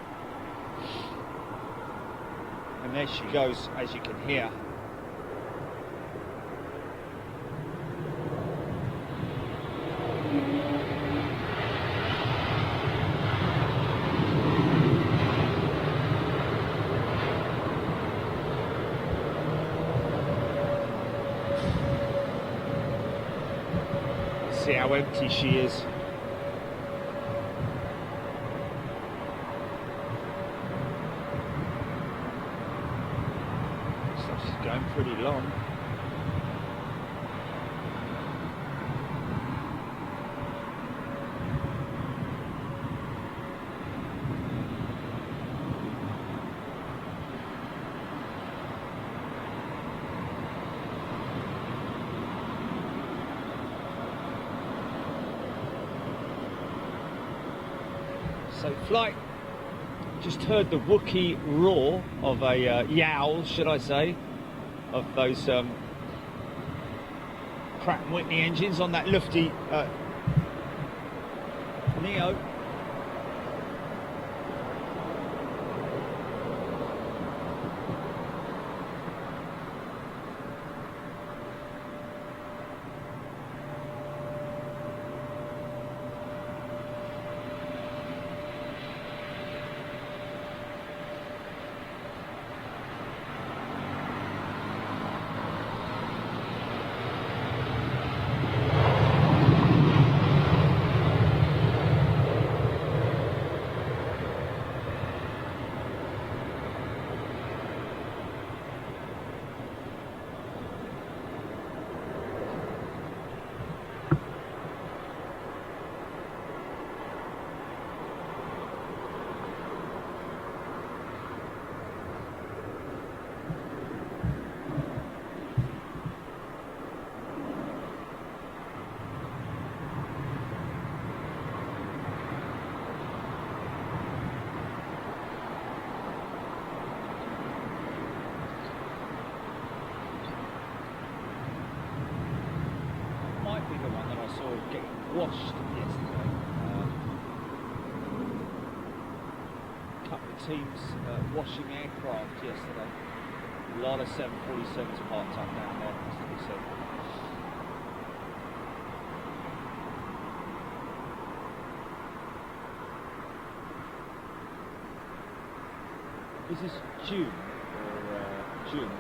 And there she goes, as you can hear. See how empty she is. So she's going pretty long. So flight, just heard the Wookiee roar of a yowl, should I say, of those Pratt & Whitney engines on that lufty Neo. Washed yesterday. A couple of teams washing aircraft yesterday. A lot of 747s parked up down there, has to be said. Is this June or June?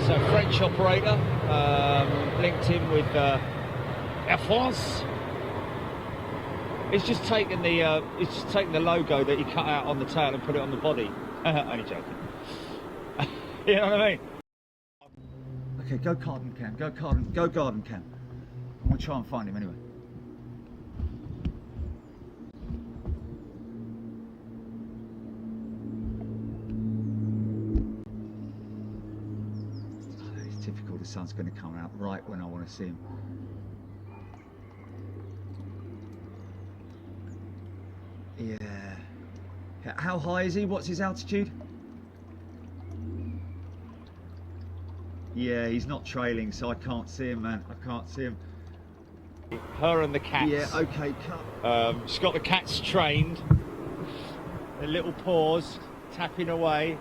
So French operator linked in with Air France. It's just taken the logo that he cut out on the tail and put it on the body. Only joking. You know what I mean? Okay, go garden cam, go garden cam. I'm gonna try and find him anyway. Oh, it's typical, the sun's gonna come out right when I want to see him. Yeah. How high is he? What's his altitude? Yeah, he's not trailing, so I can't see him, man. I can't see him. Her and the cats. Yeah, okay, cut. She's got the cats trained. Their little paws tapping away.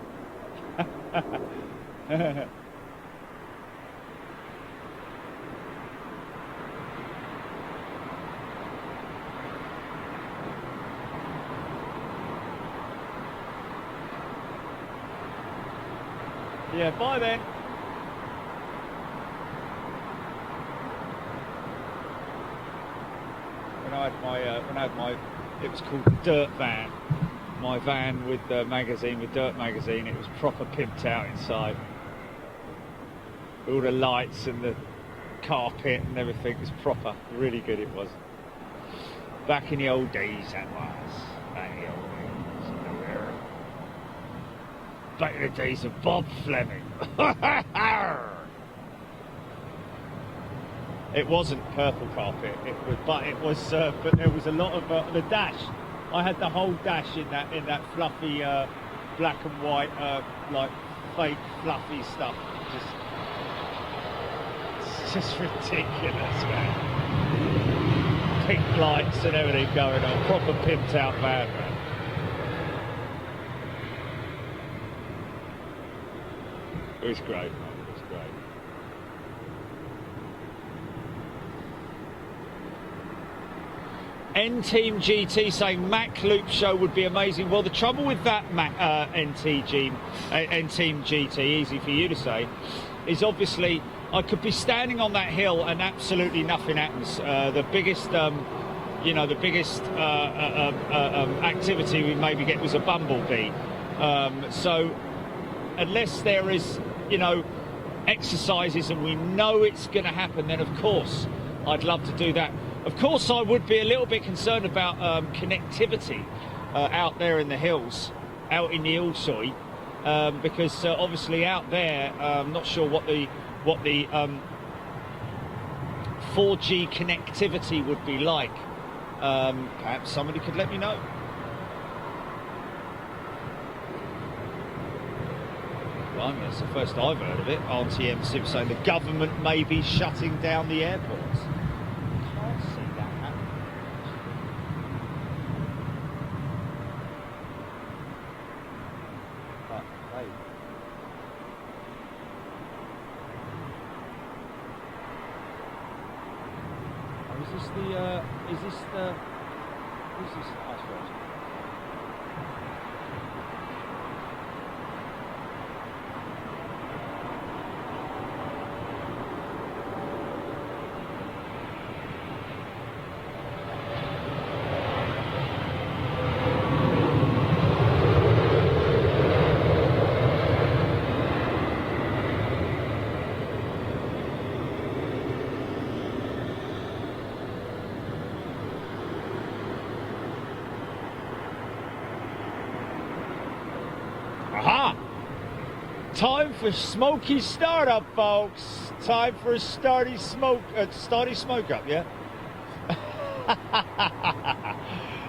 Yeah, bye then. When I had my, it was called the Dirt Van. My van with the magazine, with Dirt magazine, it was proper pimped out inside. All the lights and the carpet and everything was proper. Really good it was. Back in the old days, that was. Back in the old days. Back in the days of Bob Fleming. It wasn't purple carpet, but there was a lot of the dash. I had the whole dash in that fluffy black and white like fake fluffy stuff. It's just ridiculous, man. Pink lights and everything going on, proper pimped out van, man. It was great, man. It was great. N-Team GT saying Mac Loop show would be amazing. Well, the trouble with that N-Team GT, easy for you to say, is obviously I could be standing on that hill and absolutely nothing happens. The biggest, the biggest activity we maybe get was a bumblebee. So unless there is, exercises and we know it's going to happen, then of course I'd love to do that. Of course, I would be a little bit concerned about connectivity out there in the hills, out in the Ilsoy, because obviously out there, I'm not sure what the 4G connectivity would be like. Perhaps somebody could let me know. Well, that's the first I've heard of it. Auntie M. Sim saying the government may be shutting down the airports. Who's this iceberg? Aha! Time for smoky startup, folks. Time for a starty smoke up, yeah?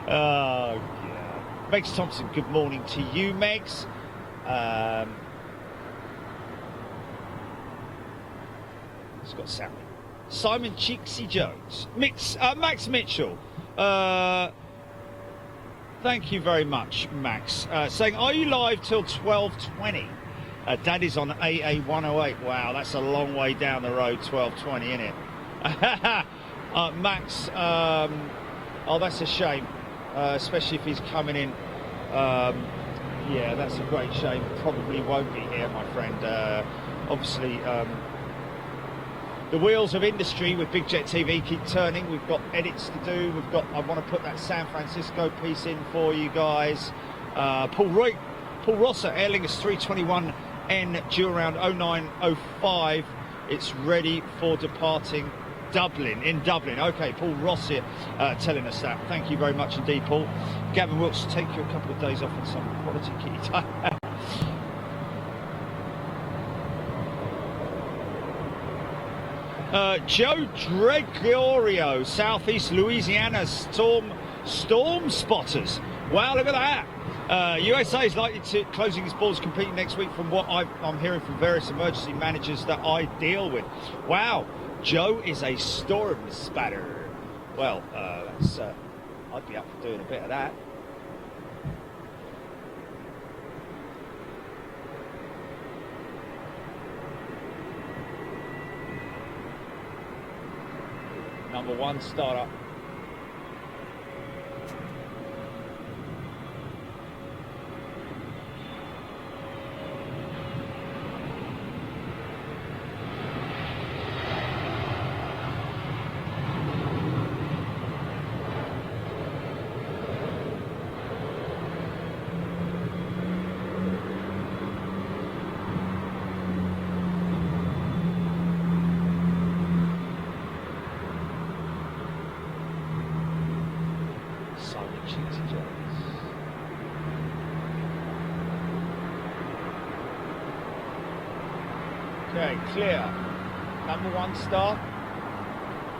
Oh, God. Megs Thompson, good morning to you, Megs. It's got Sammy. Simon Cheeksy Jones. Max Mitchell. Thank you very much, Max. Saying, are you live till 12:20? Daddy's on AA 108. Wow, that's a long way down the road, 12:20, isn't it? Max, oh, that's a shame, especially if he's coming in. Yeah, that's a great shame. Probably won't be here, my friend. Obviously, the wheels of industry with Big Jet TV keep turning. We've got edits to do. I want to put that San Francisco piece in for you guys. Paul Rosser, Aer Lingus 321N, due around 09:05. It's ready for departing in Dublin. Okay, Paul Ross here telling us that. Thank you very much indeed, Paul. Gavin Wilkes, take you a couple of days off and some quality kitty time. Joe Gregorio, Southeast Louisiana storm spotters. Wow, look at that. USA is likely to closing its borders completely next week from what I'm hearing from various emergency managers that I deal with. Wow, Joe is a storm spatter. Well, that's I'd be up for doing a bit of that. Number one startup. Okay, clear. Number one star.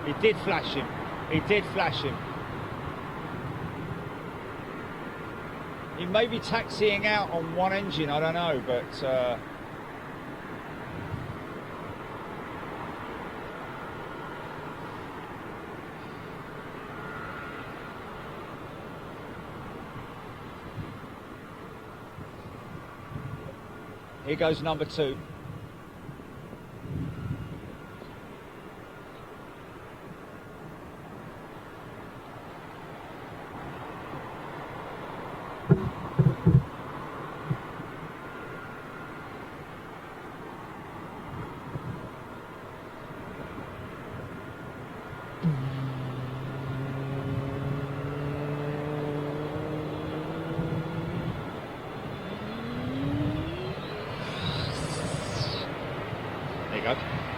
He did flash him. He did flash him. He may be taxiing out on one engine, I don't know, but here goes number two.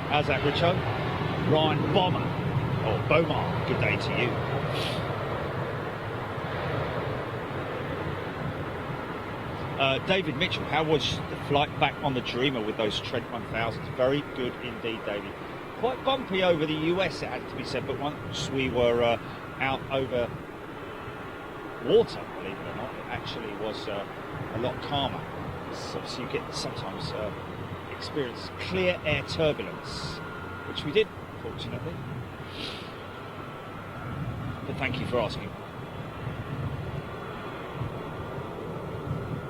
How's that, Richo? Ryan Bomar, good day to you. David Mitchell, how was the flight back on the Dreamer with those Trent 1000s? Very good indeed, David. Quite bumpy over the US, it had to be said, but once we were out over water, believe it or not, it actually was a lot calmer. So you get sometimes experience clear air turbulence, which we did, fortunately. But thank you for asking.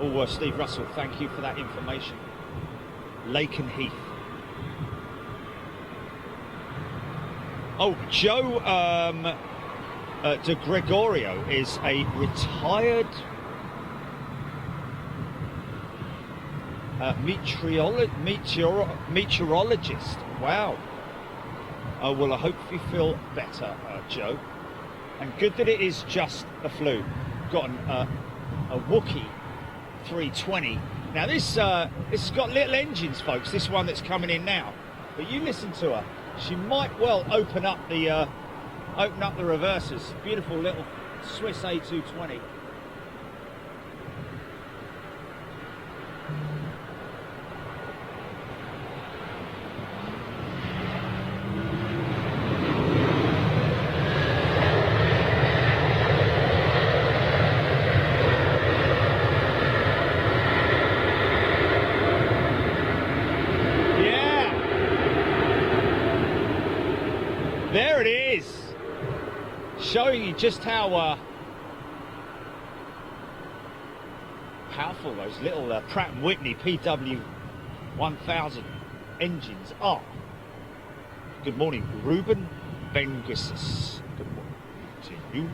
Oh, Steve Russell, thank you for that information. Lake and Heath. Oh, Joe De Gregorio is a retired meteorologist. Wow. Oh, well, I hope you feel better, Joe. And good that it is just the flu. Got a Wookiee 320. Now this has got little engines, folks. This one that's coming in now. But you listen to her. She might well open up the reversers. Beautiful little Swiss A220. There it is, showing you just how powerful those little Pratt & Whitney PW 1000 engines are. Good morning, Ruben Benguisis. Good morning to you.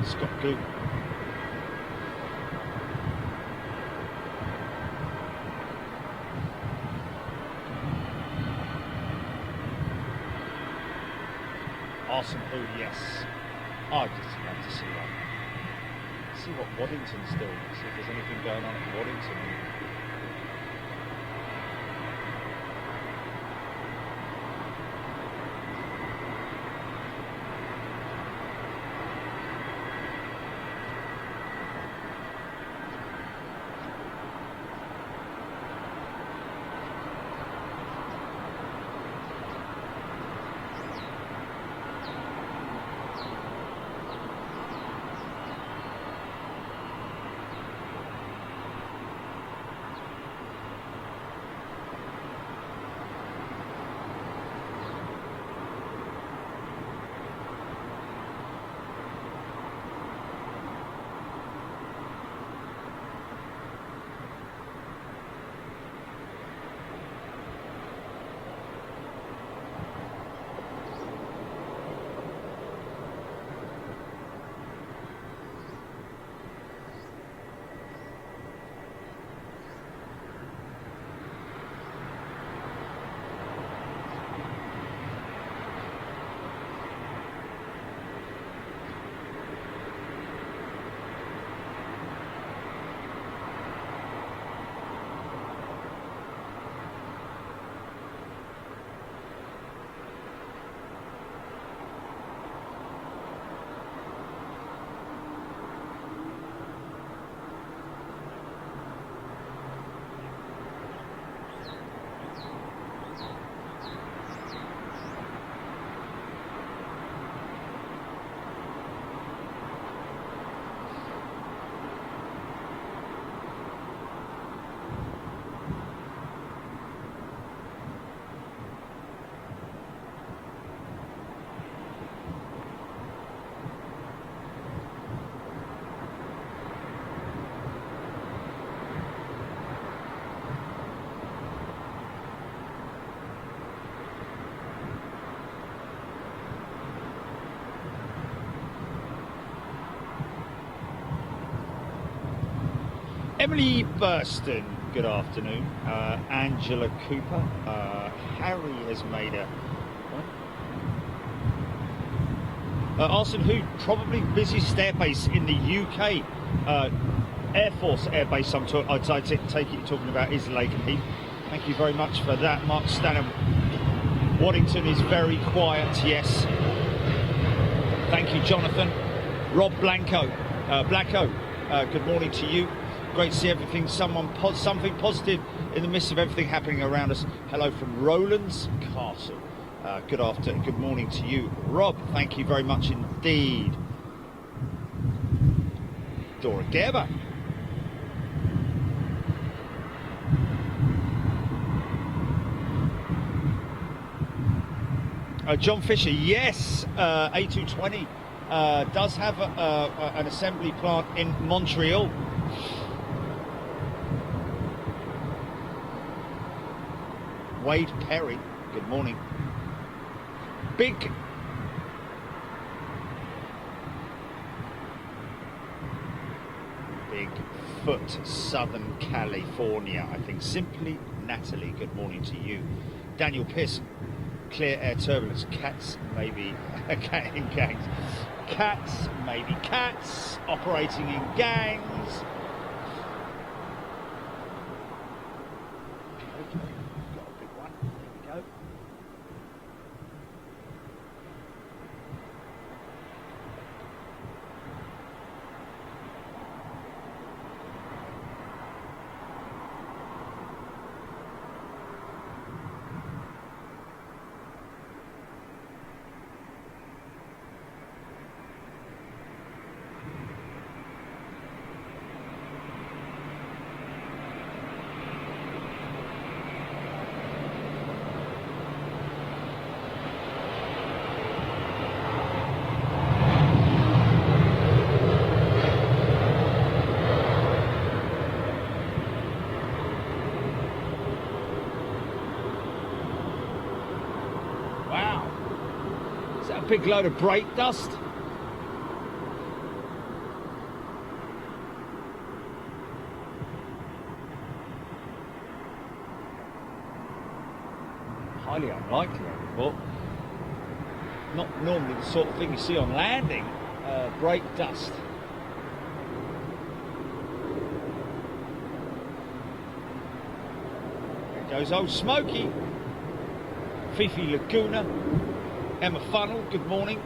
Scott Goop. Awesome. Oh yes. I'd just love to see that. See what Waddington's doing. See if there's anything going on at Waddington. Emily Burston, good afternoon. Angela Cooper. Harry has made a... Arson Hood, probably busiest airbase in the UK. Air Force airbase I'd take it you're talking about is Lakenheath. Thank you very much for that. Mark Stanham. Waddington is very quiet, yes. Thank you, Jonathan. Rob Blanco. Blacko, good morning to you. Great to see everything, something positive in the midst of everything happening around us. Hello from Rowlands Castle. Good morning to you, Rob. Thank you very much indeed. Dora Gerber. John Fisher, yes, A220 does have an assembly plant in Montreal. Wade Perry, good morning. Bigfoot, Southern California, I think. Simply Natalie, good morning to you. Daniel Pearson, clear air turbulence. Cats, maybe in gangs. Cats, maybe cats, operating in gangs. big load of brake dust. Highly unlikely, I thought. Not normally the sort of thing you see on landing, brake dust. There goes old Smokey. Fifi Laguna. Emma Funnel, good morning.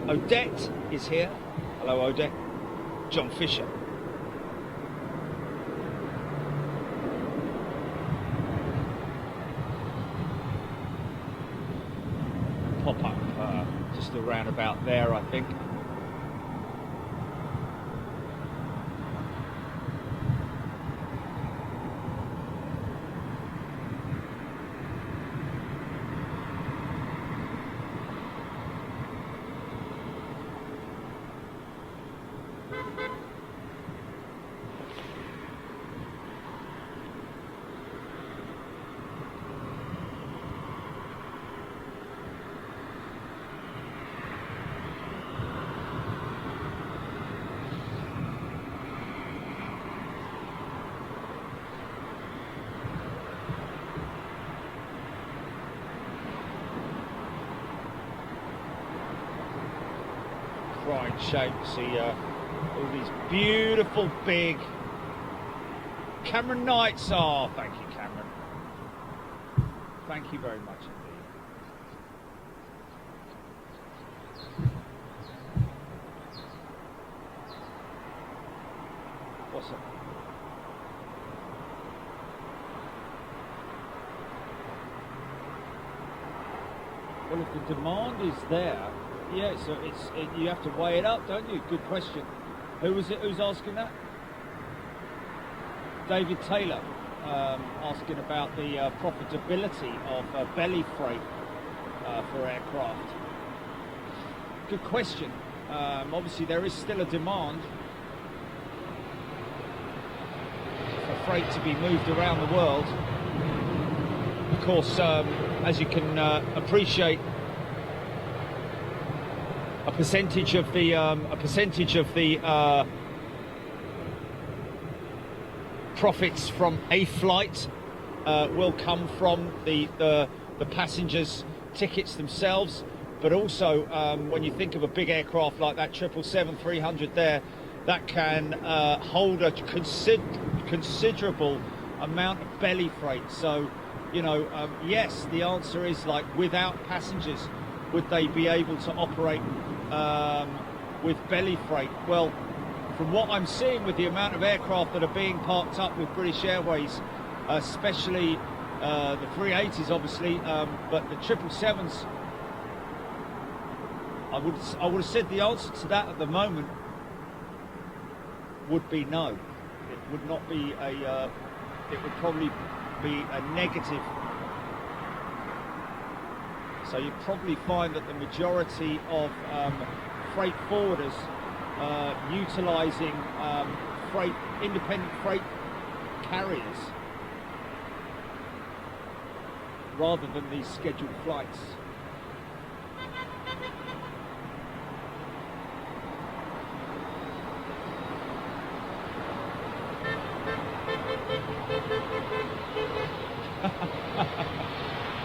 Odette is here. Hello, Odette. John Fisher. Pop up just around about there, I think. Right shape, see all these beautiful big Cameron Knights. Oh, thank you, Cameron. Thank you very much indeed. What's up? Well, if the demand is there, yeah, so you have to weigh it up, don't you? Good question. Who was it who's asking that? David Taylor, asking about the profitability of belly freight for aircraft. Good question. Obviously there is still a demand for freight to be moved around the world. Of course, as you can appreciate, a percentage of the profits from a flight will come from the passengers' tickets themselves, but also when you think of a big aircraft like that 777-300 there, that can hold a considerable amount of belly freight. So, you know, yes, the answer is, like, without passengers, would they be able to operate with belly freight? Well, from what I'm seeing with the amount of aircraft that are being parked up with British Airways, especially the 380s obviously, but the 777s, I would have said the answer to that at the moment would be no. It would not be a, it would probably be a negative. So you probably find that the majority of freight forwarders utilising independent freight carriers rather than these scheduled flights.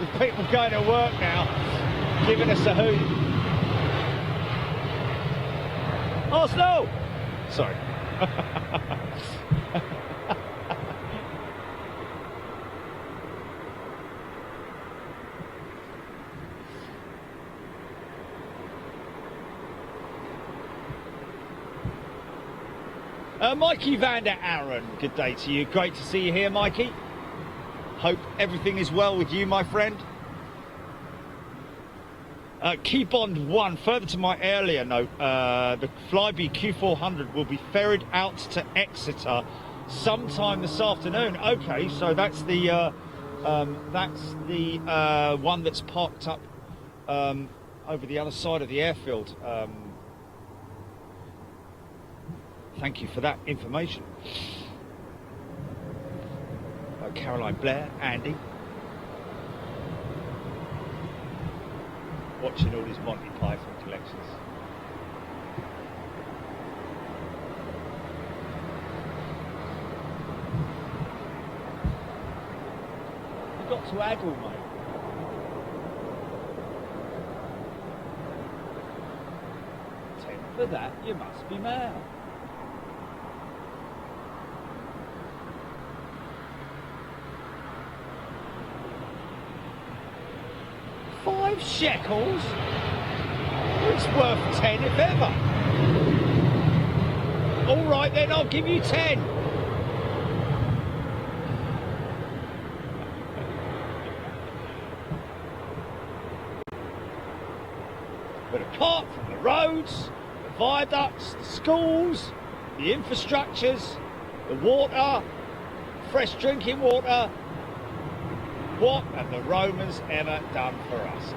With people going to work now, giving us a hoot. Oh, snow! Sorry. Mikey van der Aaron, good day to you. Great to see you here, Mikey. Hope everything is well with you, my friend. Keybond 1, further to my earlier note, the Flybe Q400 will be ferried out to Exeter sometime this afternoon. Okay, so that's the one that's parked up over the other side of the airfield. Thank you for that information. Caroline Blair, Andy. watching all these Monty Python collections. You've got to haggle, mate. For that, you must be mad. £5? It's worth 10 if ever. All right then, I'll give you 10. But apart from the roads, viaducts, the schools, the infrastructures, the water, fresh drinking water, what have the Romans ever done for us?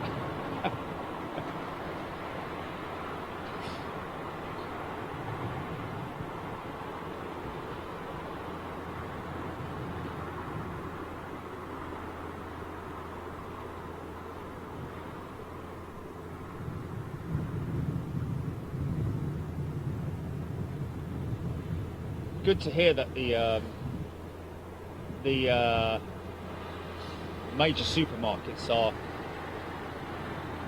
Good to hear that the major supermarkets are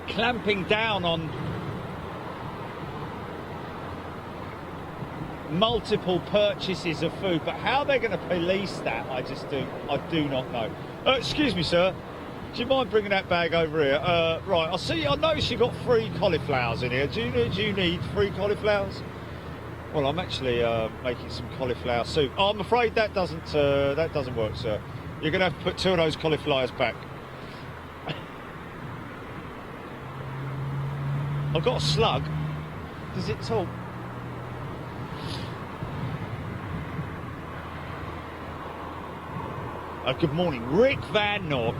clamping down on multiple purchases of food, but how they're going to police that, I do not know. Excuse me, sir. Do you mind bringing that bag over here? Right, I noticed you got 3 cauliflowers in here. Do you need 3 cauliflowers? Well, I'm actually making some cauliflower soup. Oh, I'm afraid that doesn't work, sir. You're going to have to put 2 of those cauliflowers back. I've got a slug. Does it talk? Good morning, Rick Van Noort.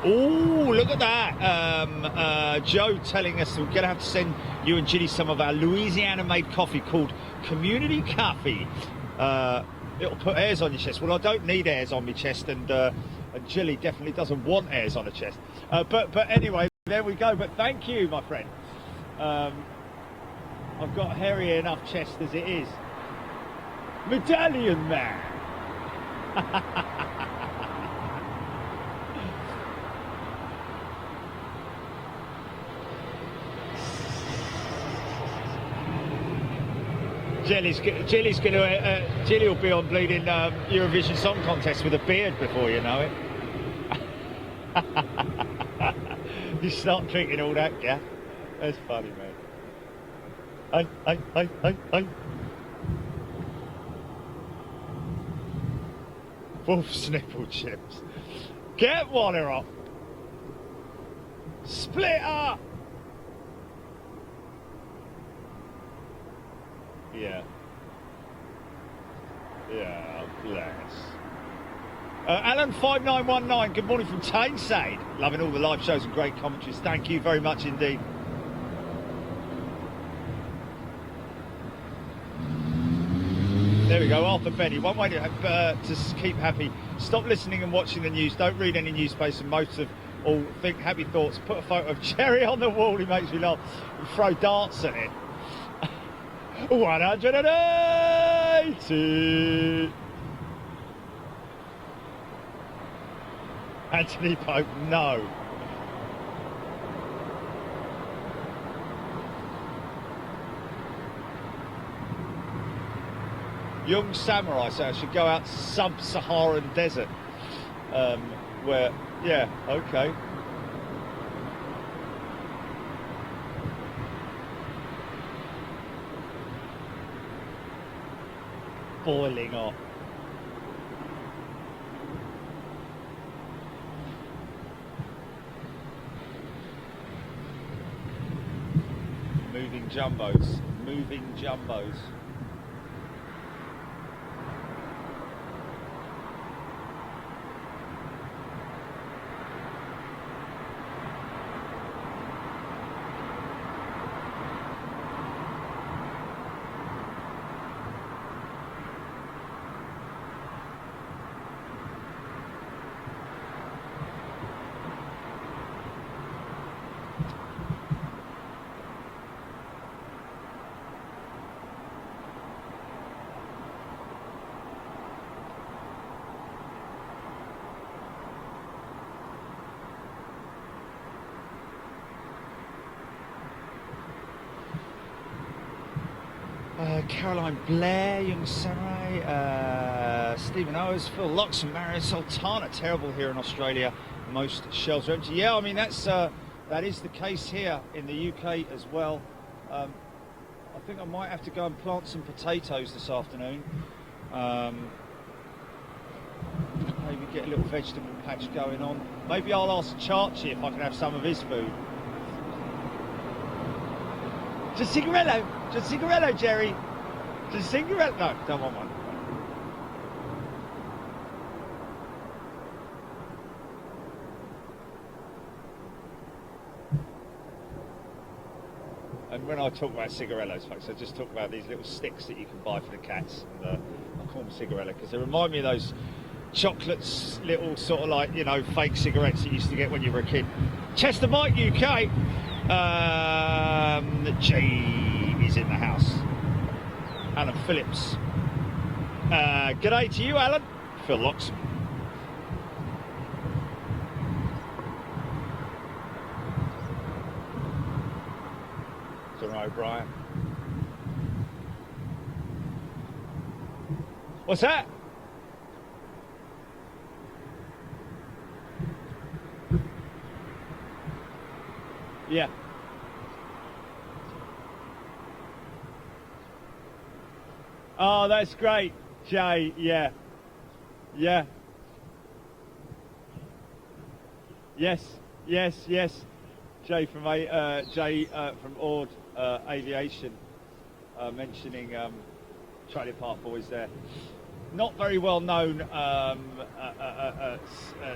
Oh, look at that. Joe telling us we're going to have to send you and Ginny some of our Louisiana-made coffee called Community Coffee. It'll put hairs on your chest. Well, I don't need hairs on my chest, and Jilly definitely doesn't want hairs on her chest. But anyway, there we go. But thank you, my friend. I've got hairy enough chest as it is. Medallion Man. Jilly will be on bleeding Eurovision Song Contest with a beard before you know it. You start drinking all that, yeah? That's funny, man. Hey. Wolf's nipple chips. Get water up. Split up. Yeah. Yeah, bless. Alan5919, good morning from Tyneside. Loving all the live shows and great commentaries. Thank you very much indeed. There we go, Arthur Benny. One way to keep happy, stop listening and watching the news. Don't read any newspapers, and most of all think happy thoughts. Put a photo of Jerry on the wall, he makes me laugh. And throw darts at it. 180. Anthony Pope, no. Young samurai, so I should go out to sub-Saharan desert. Where, yeah, okay. Boiling off. Moving jumbos. Caroline Blair, Young Samurai, Stephen Owens, Phil Locks and Mario Sultana. Terrible here in Australia. Most shelves are empty. Yeah, I mean that is the case here in the UK as well. I think I might have to go and plant some potatoes this afternoon. Maybe get a little vegetable patch going on. Maybe I'll ask Charchi if I can have some of his food. Just cigarello, Jerry. Just cigarello. No, don't want one. And when I talk about cigarellos, folks, I just talk about these little sticks that you can buy for the cats. And I call them cigarello because they remind me of those chocolates, little sort of like, you know, fake cigarettes you used to get when you were a kid. Chester Mike UK. Jay is in the house. Alan Phillips. G'day to you, Alan. Phil Loxon. John O'Brien. What's that? Yeah. Oh, that's great, Jay. Yeah. Yeah. Yes. Jay from Ord Aviation mentioning Trailer Park Boys there. Not very well known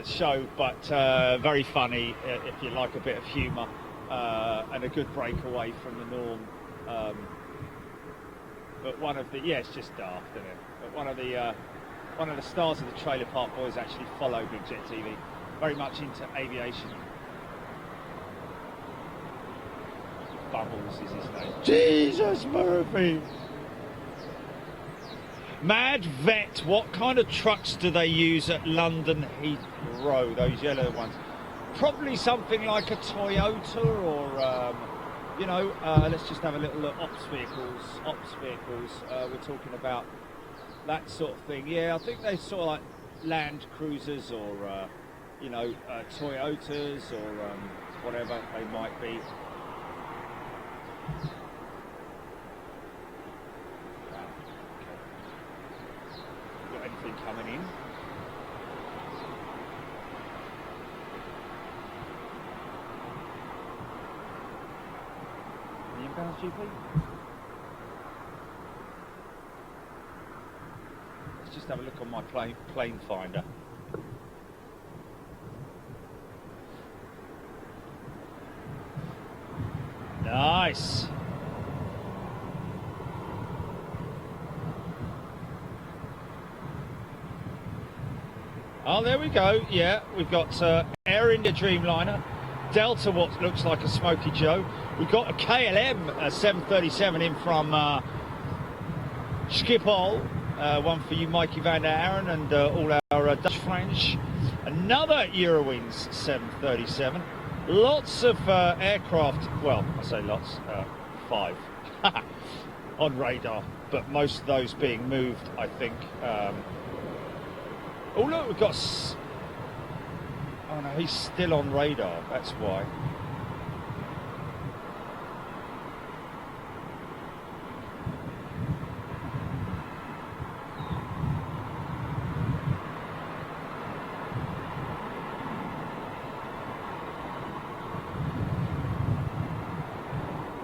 show, but very funny if you like a bit of humour and a good break away from the norm. But one of the it's just daft, isn't it? But one of the stars of the Trailer Park Boys actually follow Big Jet TV, very much into aviation. Bubbles is his name. Jesus Murphy. Mad Vet, what kind of trucks do they use at London Heathrow, those yellow ones? Probably something like a Toyota or, you know, let's just have a little look. Ops vehicles, we're talking about that sort of thing. Yeah, I think they're sort of like Land Cruisers or, you know, Toyotas or whatever they might be. Anything coming in? Any inbounds, GP? Let's just have a look on my plane finder. Nice. Oh, there we go. Yeah, we've got Air India Dreamliner, Delta, what looks like a Smoky Joe. We've got a KLM 737 in from Schiphol. One for you, Mikey van der Aren, and all our Dutch French. Another Eurowings 737. Lots of aircraft. Well, I say lots. 5 on radar, but most of those being moved, I think. Oh look, we've got... Oh no, he's still on radar, that's why.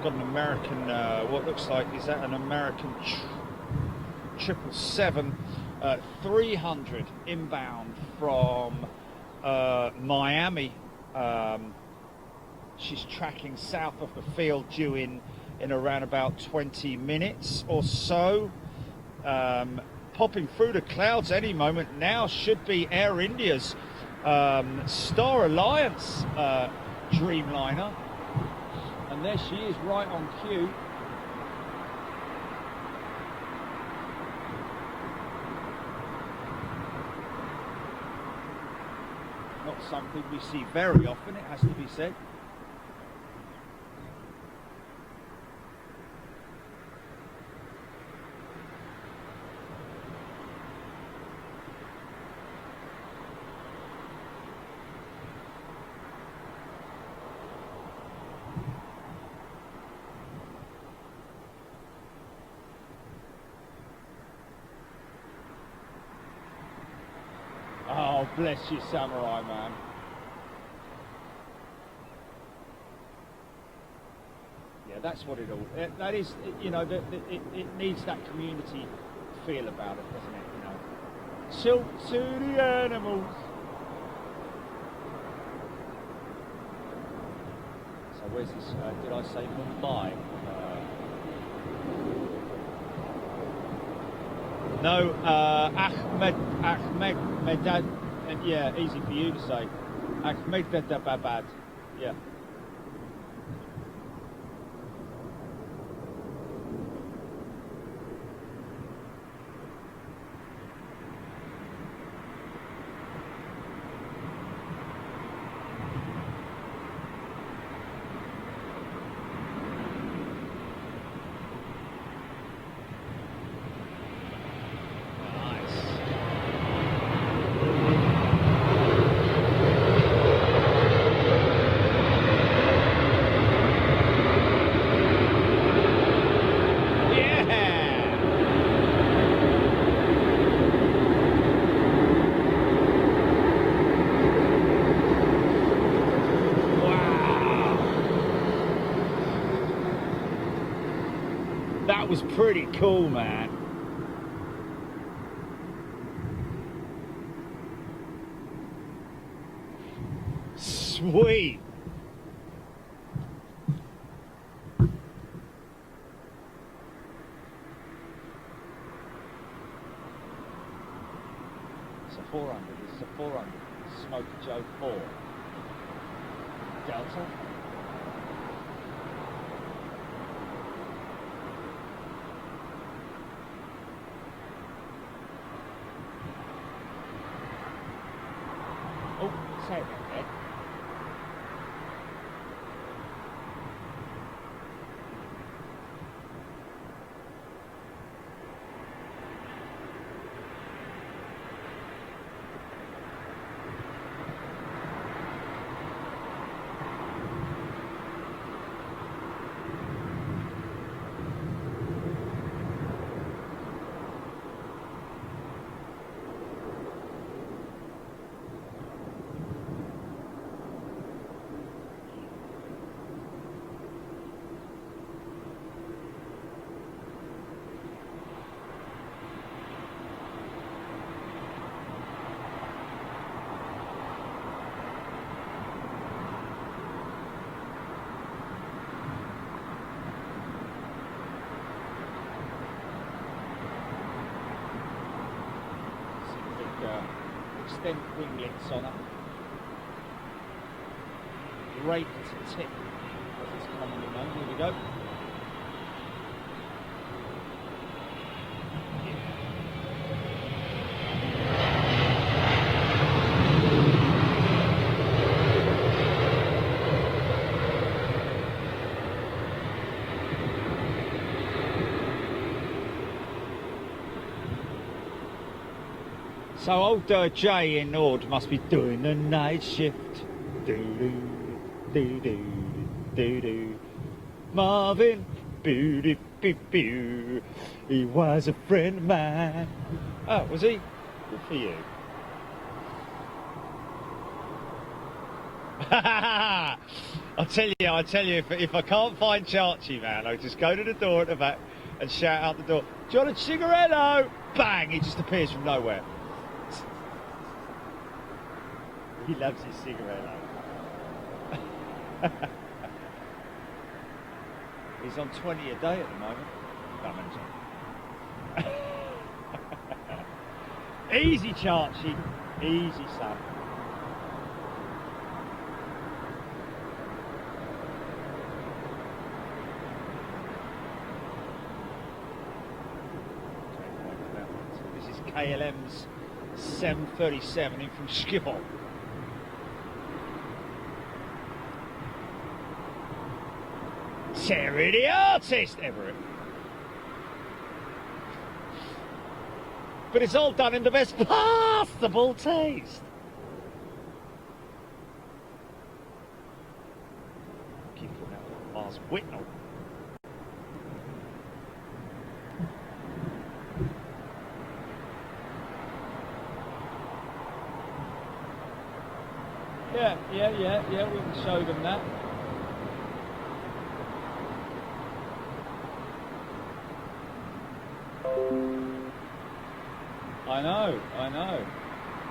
Got an American, what looks like, is that an American 777? 300 inbound from Miami. She's tracking south of the field, due in around about 20 minutes or so. Popping through the clouds any moment now should be Air India's Star Alliance Dreamliner. And there she is, right on cue. Not something we see very often, it has to be said. Oh, bless you, samurai man. Yeah, that's what it all. That is, you know, it needs that community feel about it, doesn't it? You know, salute to the animals. So where's this? Did I say Mumbai? No, Ahmed Medad. Yeah, easy for you to say. Ahmedabad. Yeah. That was pretty cool, man. Sweet. It's a 400. It's a 400. Smoky Joe 4. Delta. Oh, sorry about that. Extend winglets on it. Great tip, as it's commonly known. Here we go. So old Jay in Nord must be doing the night shift. Do-do-do-do-do-do. Marvin, boo-doo-boo-boo. He was a friend of mine. Oh, was he? Good for you. I'll tell you, if I can't find Chachi, man, I'll just go to the door at the back and shout out the door, "Do you want a cigaretto?" Bang, he just appears from nowhere. He loves his cigarette. He's on 20 a day at the moment. Easy, Chachi. Easy, son. This is KLM's 737 in from Schiphol. Terry the artist, Everett. But it's all done in the best possible taste. Keep putting out Mars Whitnell. Yeah, we can show them that. I know.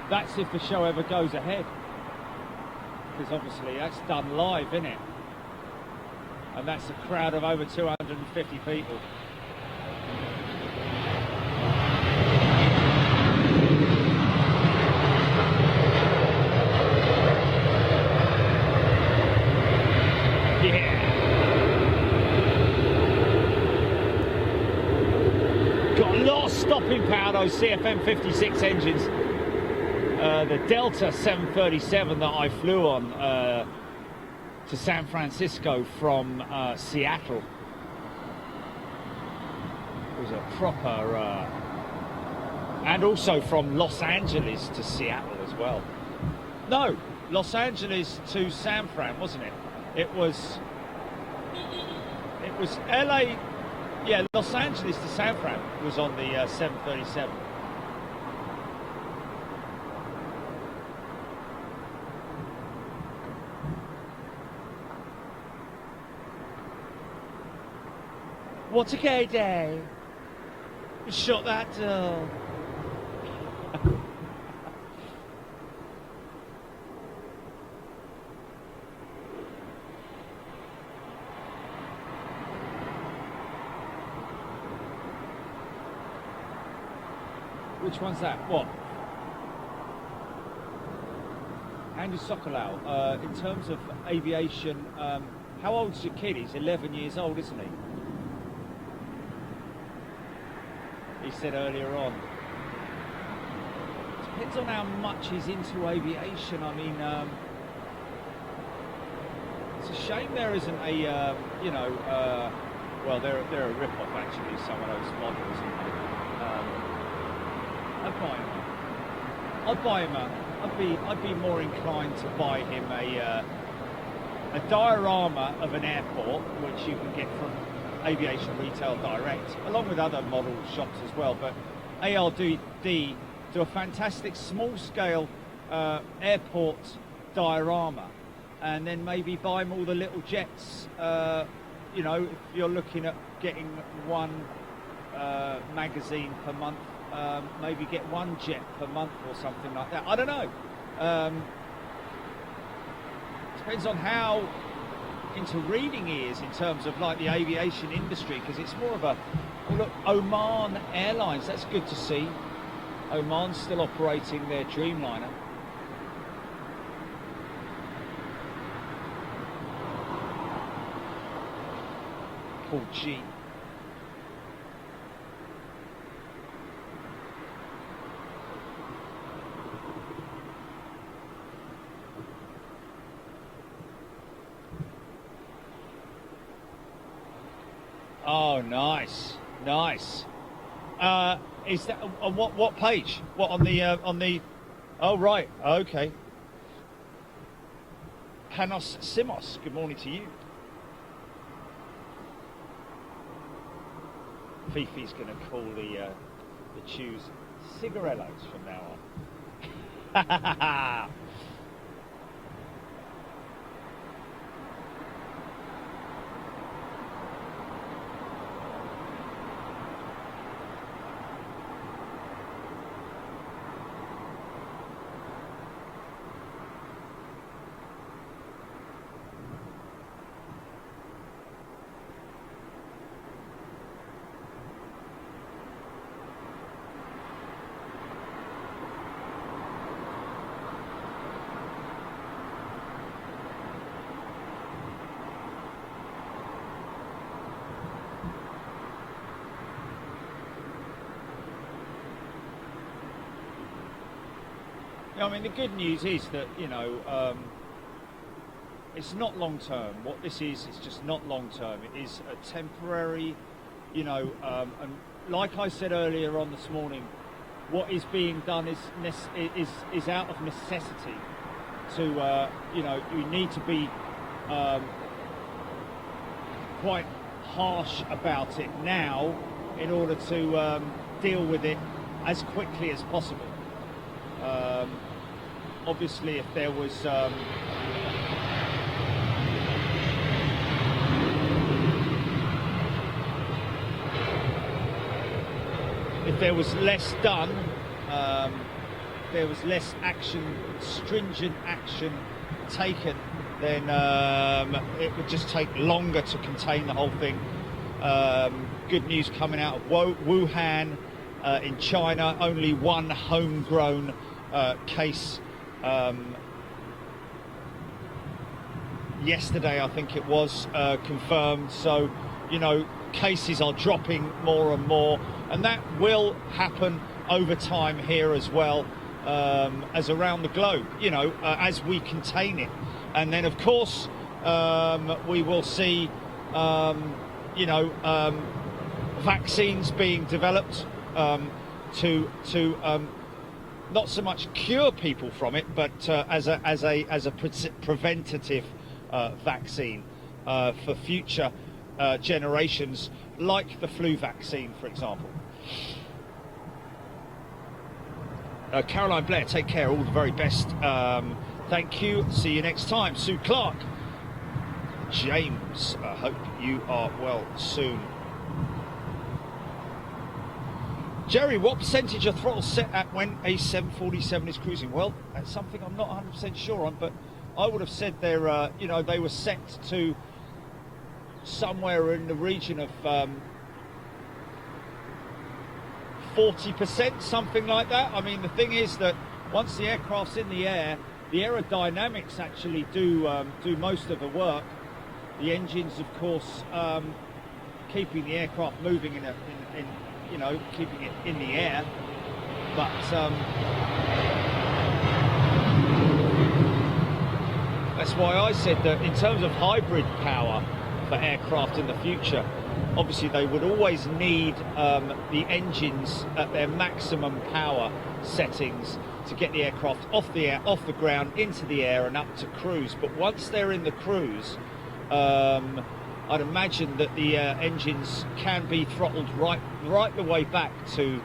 That's if the show ever goes ahead. Because obviously that's done live, isn't it? And that's a crowd of over 250 people. Got a lot of stopping power, those CFM 56 engines. The Delta 737 that I flew on to San Francisco from Seattle was a proper, and also from Los Angeles to Seattle as well. No, Los Angeles to San Fran, wasn't it? It was LA. Yeah, Los Angeles to San Fran was on the 737. What a gay day. We shot that doll. Which one's that? What? Andy Sokolau, in terms of aviation, how old's your kid? He's 11 years old, isn't he? He said earlier on. Depends on how much he's into aviation. I mean, it's a shame there isn't a, well, they're a rip-off actually, some of those models. I'd buy him I'd be more inclined to buy him a diorama of an airport, which you can get from Aviation Retail Direct, along with other model shops as well. But ARD do a fantastic small-scale airport diorama, and then maybe buy him all the little jets. You know, if you're looking at getting one magazine per month, maybe get one jet per month or something like that. I don't know. Depends on how into reading he is in terms of like the aviation industry, because it's more of a, oh look, Oman Airlines, that's good to see. Oman's still operating their Dreamliner. Paul G. Oh, nice. Is that on what page? What on the? Oh, right. Okay. Panos Simos. Good morning to you. Fifi's going to call the chews cigarellos from now on. I mean, the good news is that, you know, it's not long term. What this is, it's just not long term. It is a temporary, you know, and like I said earlier on this morning, what is being done is out of necessity. To, you know, you need to be quite harsh about it now in order to deal with it as quickly as possible. obviously if there was less done, there was less action, stringent action taken, then it would just take longer to contain the whole thing. Good news coming out of Wuhan in China, only one homegrown case yesterday, I think it was, confirmed. So, you know, cases are dropping more and more, and that will happen over time here as well, as around the globe, you know, as we contain it. And then of course we will see you know, vaccines being developed to not so much cure people from it, but as a preventative vaccine for future generations, like the flu vaccine, for example. Caroline Blair, take care, all the very best. Thank you, see you next time. Sue Clark, James, I hope you are well soon. Jerry, what percentage of throttle set at when a 747 is cruising? Well, that's something I'm not 100% sure on, but I would have said they're, you know, they were set to somewhere in the region of 40%, something like that. I mean, the thing is that once the aircraft's in the air, the aerodynamics actually do most of the work. The engines, of course, keeping the aircraft moving in you know, keeping it in the air. But that's why I said that in terms of hybrid power for aircraft in the future, obviously they would always need the engines at their maximum power settings to get the aircraft off the ground, into the air and up to cruise. But once they're in the cruise, I'd imagine that the engines can be throttled right the way back to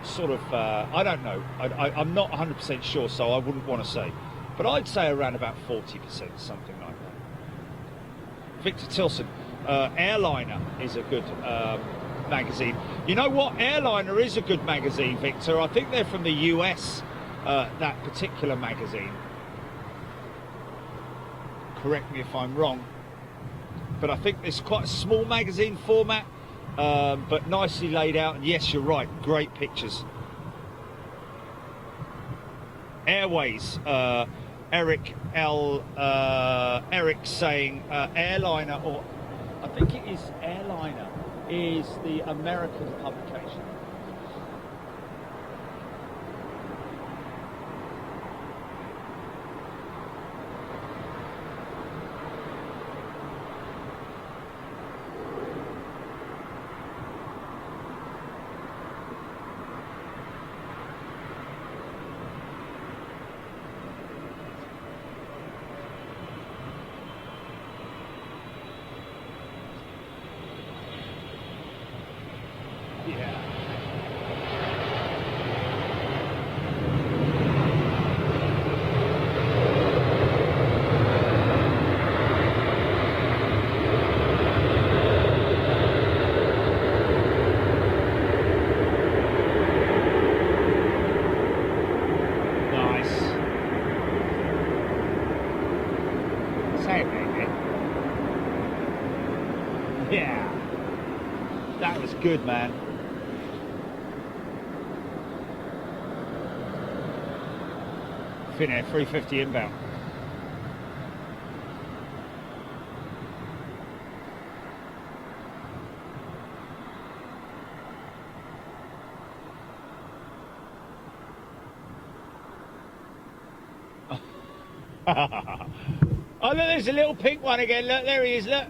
sort of, I don't know, I'm not 100% sure, so I wouldn't want to say. But I'd say around about 40%, something like that. Victor Tilson, Airliner is a good magazine. You know what? Airliner is a good magazine, Victor. I think they're from the US, that particular magazine. Correct me if I'm wrong. But I think it's quite a small magazine format, but nicely laid out. And yes, you're right, great pictures. Airways, Eric saying Airliner, or I think it is Airliner, is the American publication. Good, man. Finnair 350 inbound. Oh, look, there's a little pink one again. Look, there he is. Look.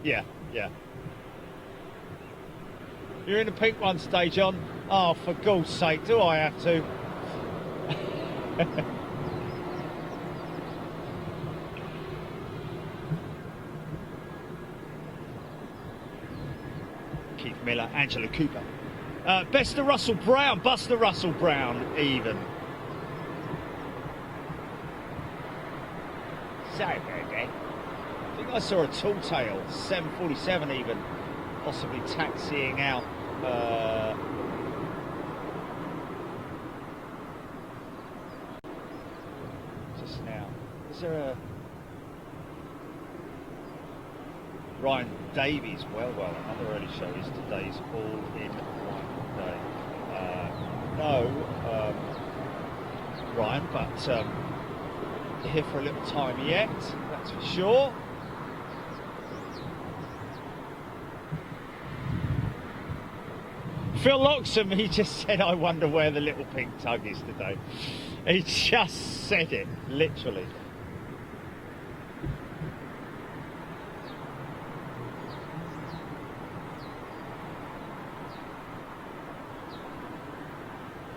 Yeah. You're in the pink one stage on. Oh, for God's sake, do I have to? Miller, Angela Cooper. Buster Russell Brown, even. Sorry about that. I think I saw a tall tail, 747 even, possibly taxiing out. Just now. Is there a Ryan Davies? Well, another early show is today's all in one day. No, Ryan, but here for a little time yet, that's for sure. Phil Loxham, he just said, I wonder where the little pink tug is today. He just said it, literally.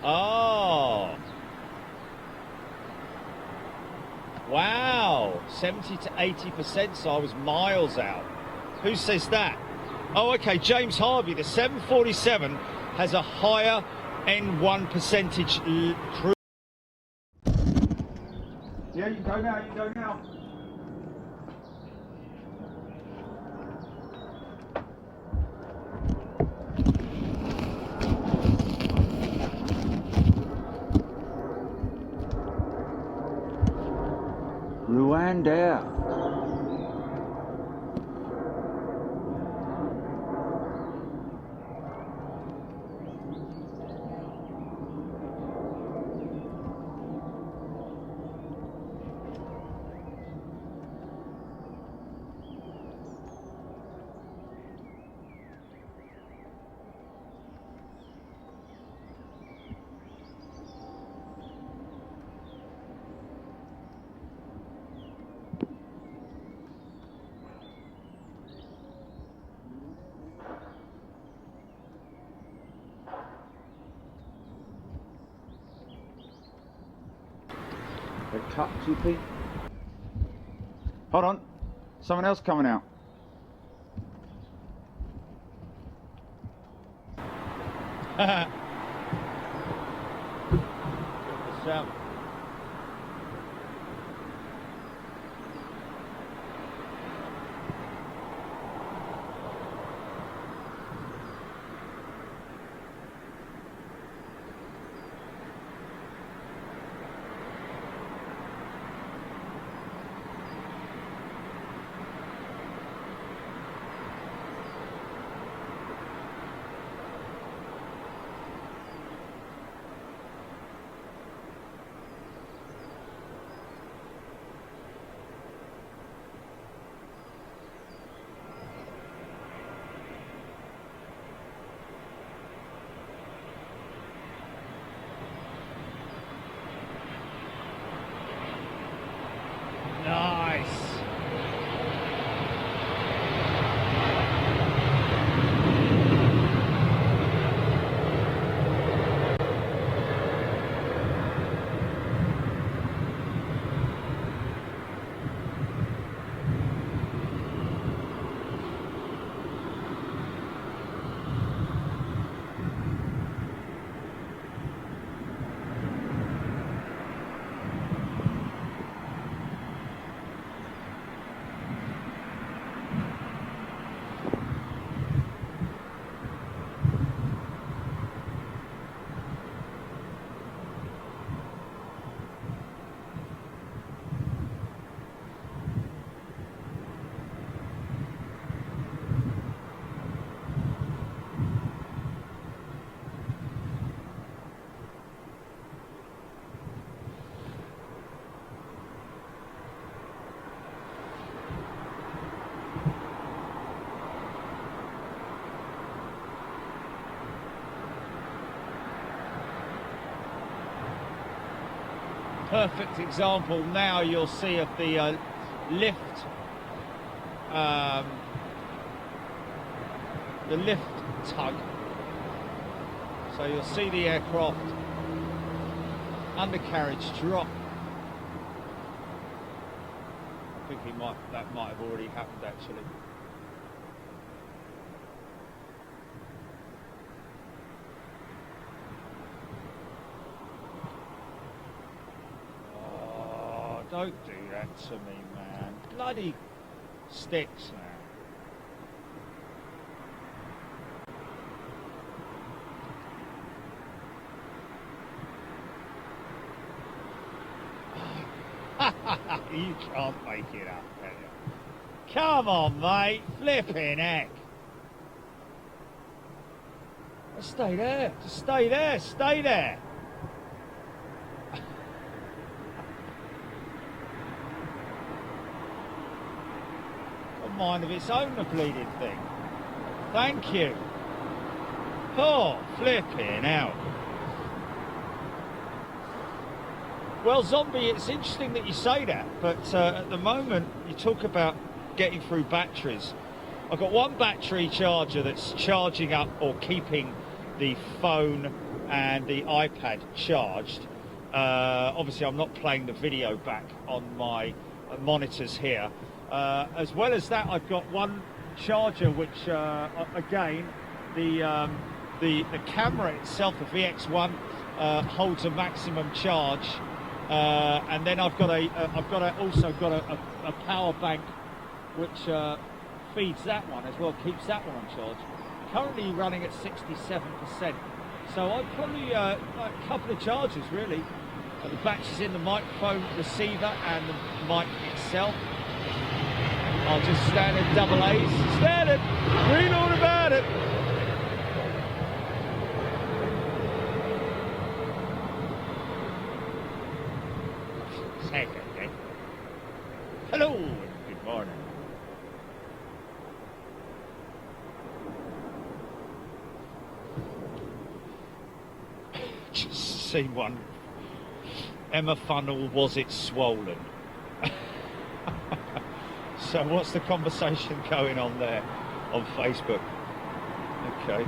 Oh. Wow. 70 to 80%, so I was miles out. Who says that? Oh, okay, James Harvey, the 747 has a higher N1 percentage crew. Yeah, you go now. Rwanda. The cut GP. Hold on, someone else coming out. Nice. Perfect example now you'll see of the lift tug. So you'll see the aircraft undercarriage drop. I think that might have already happened actually. don't do that to me, man. Bloody sticks, man. You can't make it up, can you? Come on, mate. Flipping heck. Just stay there. Just stay there. Stay there. A mind of its own, the bleeding thing. Thank you. Oh, flipping out. Well, Zombie, it's interesting that you say that, but at the moment you talk about getting through batteries. I've got one battery charger that's charging up or keeping the phone and the iPad charged. Obviously, I'm not playing the video back on my monitors here. As well as that, I've got one charger which, again, the camera itself, the VX1, holds a maximum charge. And then I've also got a power bank which feeds that one as well, keeps that one on charge. Currently running at 67%. So I've probably like a couple of chargers really. The batteries in the microphone receiver and the mic itself. I'll just standard double A's. Standard! Read all about it! Second, eh? Hello and good morning. Just seen one. Emma Funnel, was it swollen? So what's the conversation going on there on Facebook? Okay.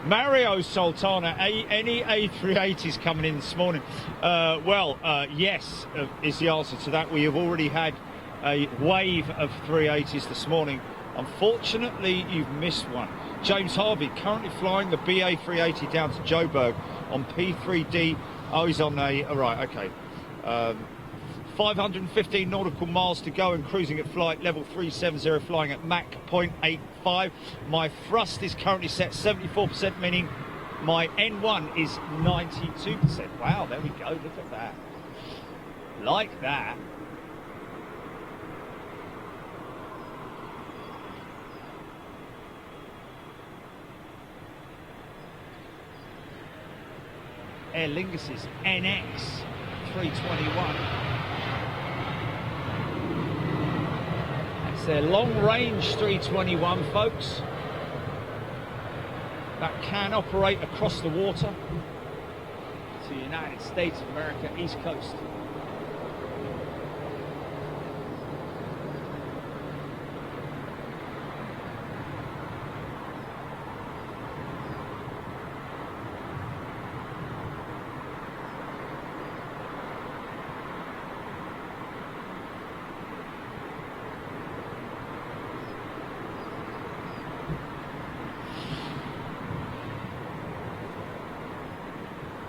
Mario Sultana, any A380s coming in this morning? Yes, is the answer to that. We have already had a wave of 380s this morning. Unfortunately, you've missed one. James Harvey currently flying the BA 380 down to Joburg on P3D. Oh, he's on a, right, okay. 515 nautical miles to go and cruising at flight level 370, flying at Mach 0.85. My thrust is currently set 74%, meaning my N1 is 92%. Wow, there we go, look at that. Like that. Aer Lingus's NX 321. Their long-range 321, folks, that can operate across the water to the United States of America, East Coast.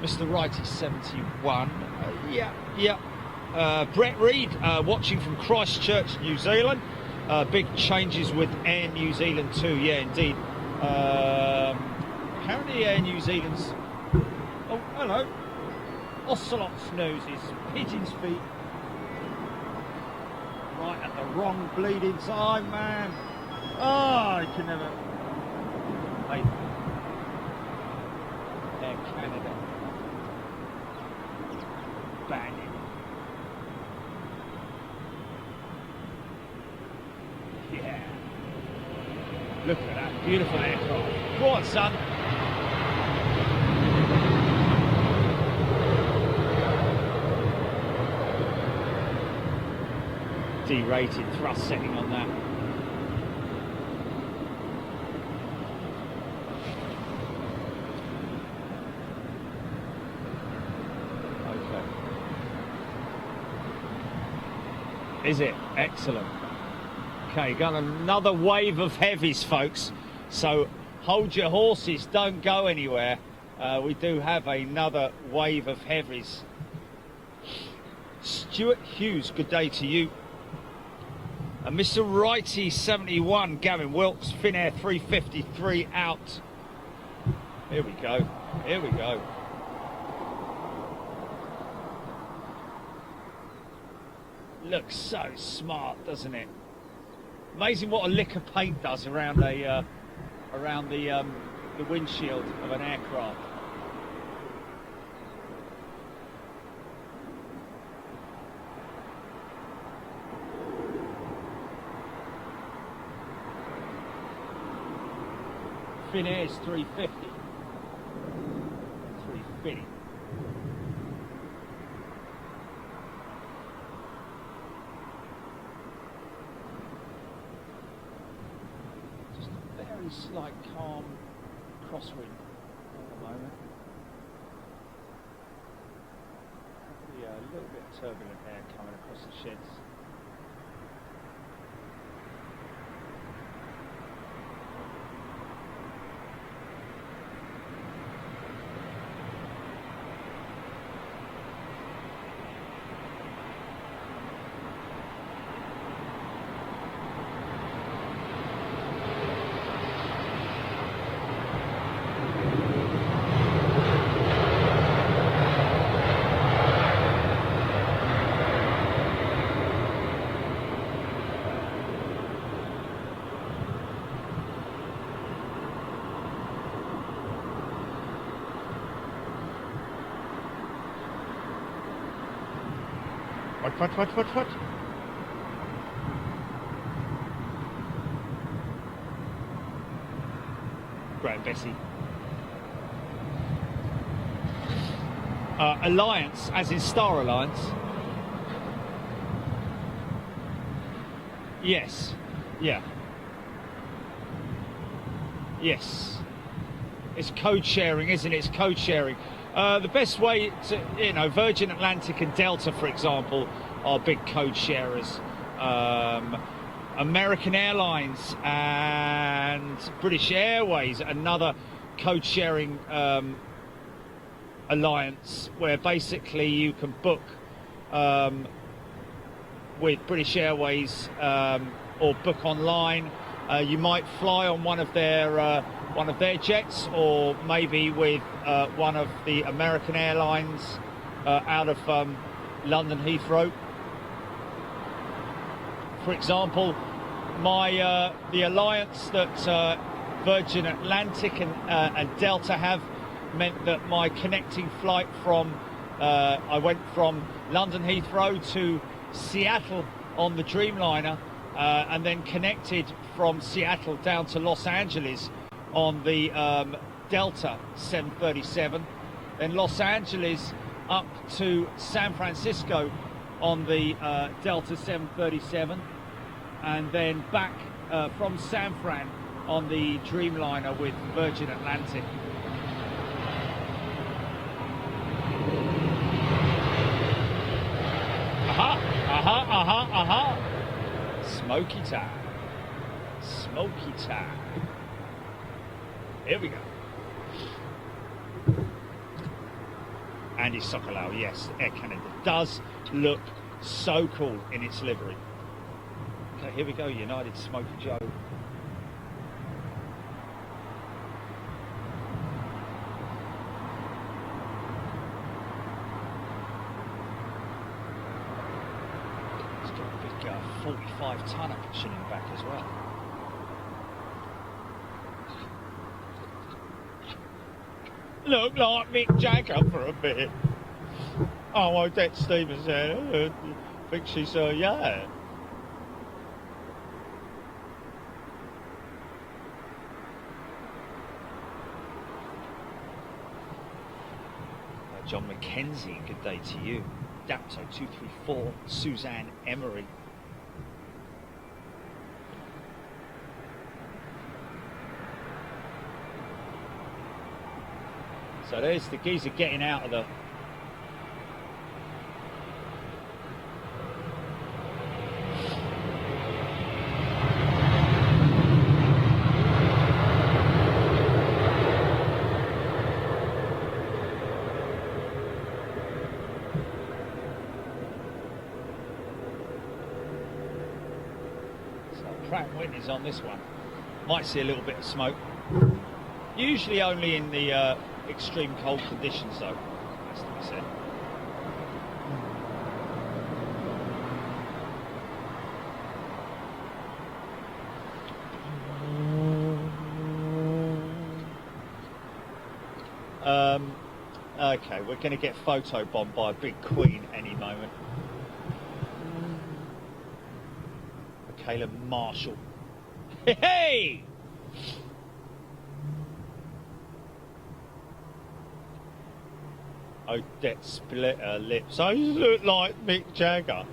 Mr. Righty 71, Brett Reed watching from Christchurch, New Zealand. Big changes with Air New Zealand too, yeah indeed. Apparently Air New Zealand's, oh hello, ocelot's noses, pigeon's feet. Right at the wrong bleeding time, man. Oh, I can never. Mate. Air Canada. Bandit. Yeah. Look at that beautiful aircraft. Go on, son. D-rated thrust setting on that. Is it? Excellent. Okay, got another wave of heavies, folks. So hold your horses, don't go anywhere. We do have another wave of heavies Stuart Hughes, good day to you. And Mr. Righty 71, Gavin Wilkes, Finnair 353 out. Here we go. Here we go. Looks so smart, doesn't it? Amazing what a lick of paint does around the windshield of an aircraft. Finnair's 350. 350. Just a very slight calm crosswind at the moment. Probably a little bit of turbulent air coming across the sheds. What? Graham Bessie. Alliance, as in Star Alliance. Yes. Yeah. Yes. It's code sharing, isn't it? It's code sharing. The best way to, you know, Virgin Atlantic and Delta, for example, are big code sharers. American Airlines and British Airways, another code sharing alliance where basically you can book with British Airways or book online. You might fly on one of their jets, or maybe with one of the American Airlines out of London Heathrow. For example, the alliance that Virgin Atlantic and Delta have meant that my connecting flight from I went from London Heathrow to Seattle on the Dreamliner, and then connected from Seattle down to Los Angeles on the Delta 737, then Los Angeles up to San Francisco on the Delta 737, and then back from San Fran on the Dreamliner with Virgin Atlantic. Aha. Smoky time. Smoky time. Here we go. Andy Sokolau, yes, Air Canada does look so cool in its livery. Okay, here we go, United Smoky Joe. It's got a big 45-tonner cushion in the back as well. Look like Mick Jagger for a bit. Oh, Odette Stevens there. I think she's, yeah. John McKenzie, good day to you. Dapto 234, Suzanne Emery. So there's the geezer getting out of the... Pratt & Whitney's on this one. Might see a little bit of smoke. Usually only in the extreme cold conditions though, has to be said. Okay, we're going to get photobombed by a big queen any moment. Michaela Marshall. Hey! Odette split her lips. I look like Mick Jagger.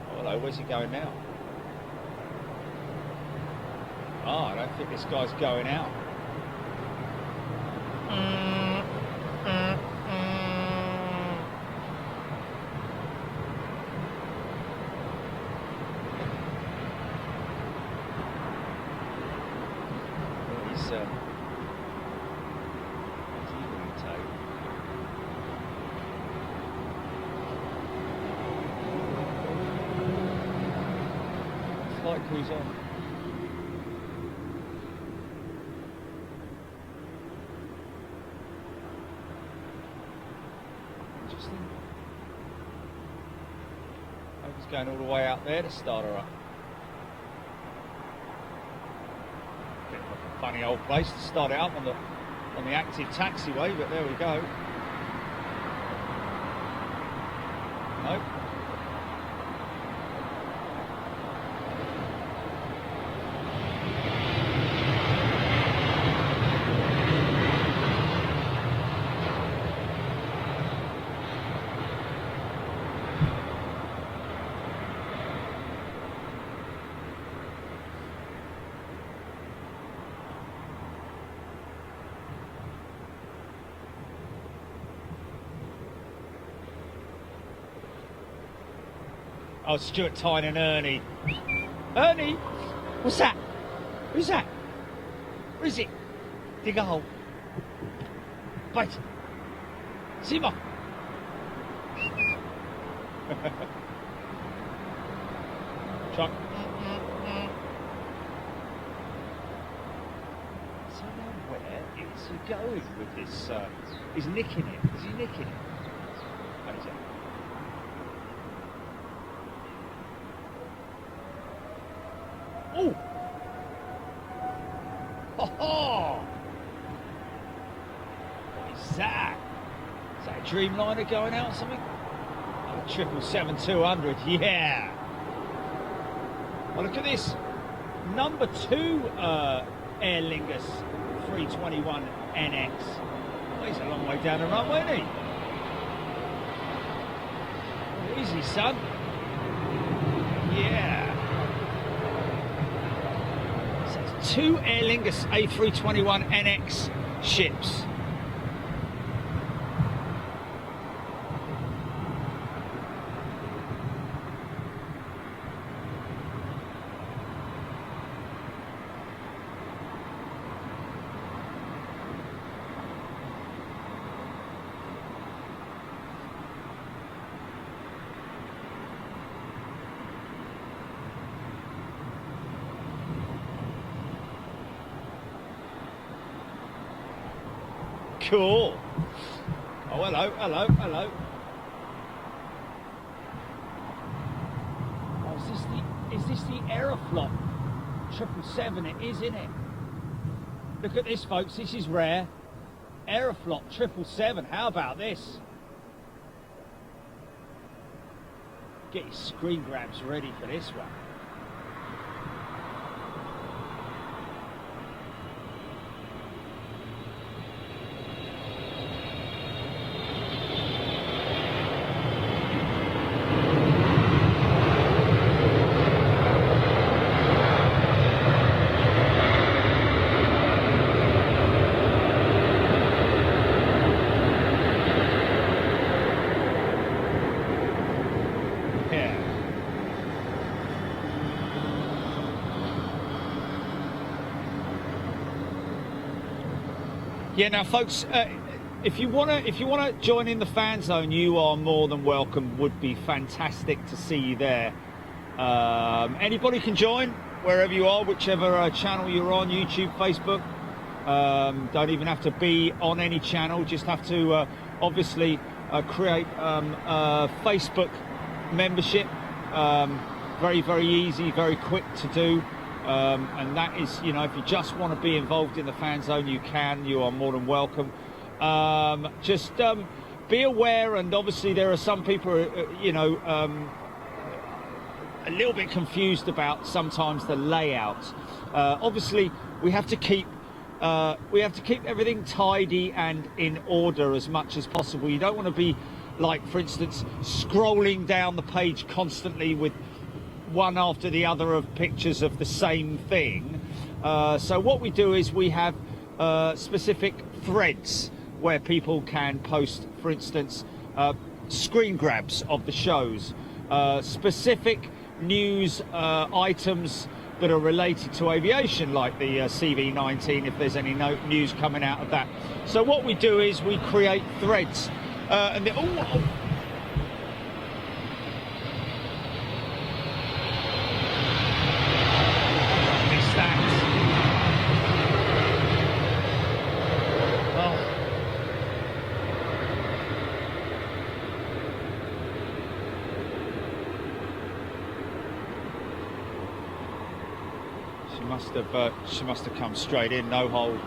Oh, hello, where's he going now? Oh, I don't think this guy's going out. Flight crew's on. Interesting. Hope he's going all the way out there to start her up. Bit of a funny old place to start it up on the active taxiway, but there we go. Nope. Oh, Stuart Tyne and Ernie. Ernie? What's that? Who's that? Where is it? Dig a hole. Wait. Simmer. Truck. So now where is he going with this? He's nicking it. Is he nicking it? How is it? Oh! Oh! What is that? Is that a Dreamliner going out or something? Oh, 777-200, yeah! Oh, look at this. Number 2 Aer Lingus 321 NX. Oh, he's a long way down the runway, isn't he? Easy, son. Yeah. 2 Aer Lingus A321 NX ships. Cool. Oh, hello, hello, hello. Oh, is this the Aeroflot 777? It is, isn't it? Look at this, folks. This is rare. Aeroflot 777. How about this? Get your screen grabs ready for this one. Yeah, now, folks, if you wanna join in the fan zone, you are more than welcome. Would be fantastic to see you there. Anybody can join wherever you are, whichever channel you're on, YouTube, Facebook. Don't even have to be on any channel, just have to obviously create a Facebook membership. Very, very easy, very quick to do. And that is, you know, if you just want to be involved in the fan zone, you can. You are more than welcome. Just be aware, and obviously there are some people, you know, a little bit confused about sometimes the layout. Obviously, we have to keep everything tidy and in order as much as possible. You don't want to be, like, for instance, scrolling down the page constantly with one after the other of pictures of the same thing. So what we do is we have specific threads where people can post, for instance, screen grabs of the shows, specific news items that are related to aviation, like the CV19, if there's any news coming out of that. So what we do is we create threads, and missed that. She must have come straight in, no hold.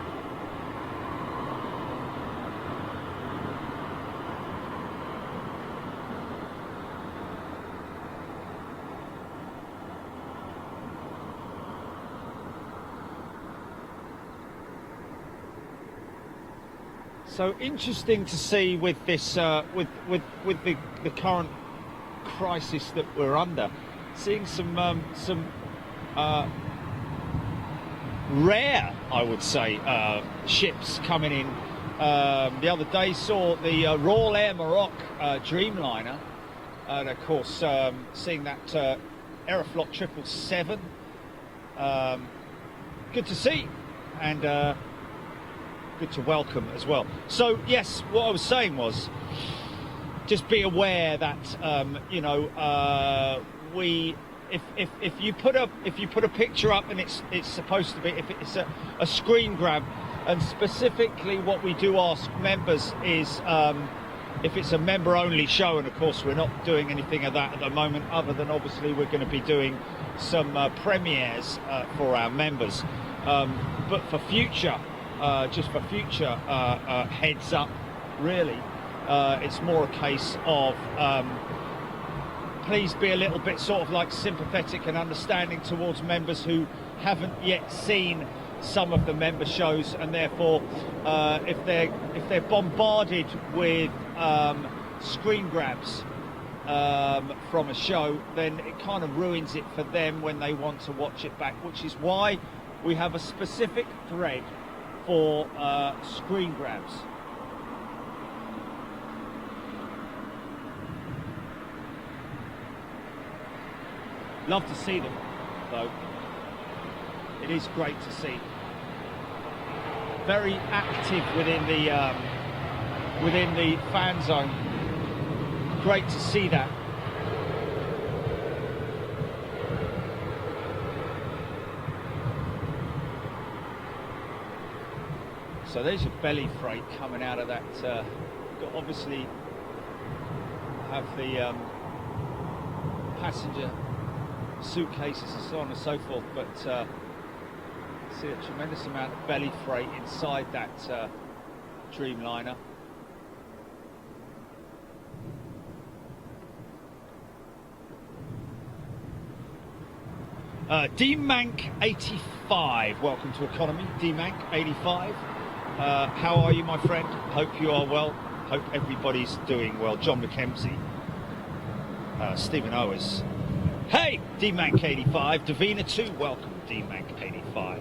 So interesting to see with this, with the current crisis that we're under, seeing some rare, I would say, ships coming in. The other day saw the Royal Air Maroc Dreamliner, and of course seeing that Aeroflot 777. Good to see, and good to welcome as well. So yes, what I was saying was, just be aware that you know, if you put a picture up and it's supposed to be, if it's a screen grab, and specifically what we do ask members is if it's a member only show, and of course we're not doing anything of that at the moment, other than obviously we're going to be doing some premieres for our members, but for future, just for future heads up, really, it's more a case of please be a little bit sort of like sympathetic and understanding towards members who haven't yet seen some of the member shows, and therefore if they're bombarded with screen grabs from a show, then it kind of ruins it for them when they want to watch it back, which is why we have a specific thread for screen grabs. Love to see them, though. It is great to see. Very active within the fan zone. Great to see that. So there's your belly freight coming out of that. Got obviously have the passenger suitcases and so on and so forth, but see a tremendous amount of belly freight inside that Dreamliner. D-Mank 85, welcome to Economy, D-Mank 85. How are you, my friend? Hope you are well. Hope everybody's doing well. John McKenzie, Stephen Owers. Hey, D-Mank 85, Davina 2, welcome, D-Mank 85.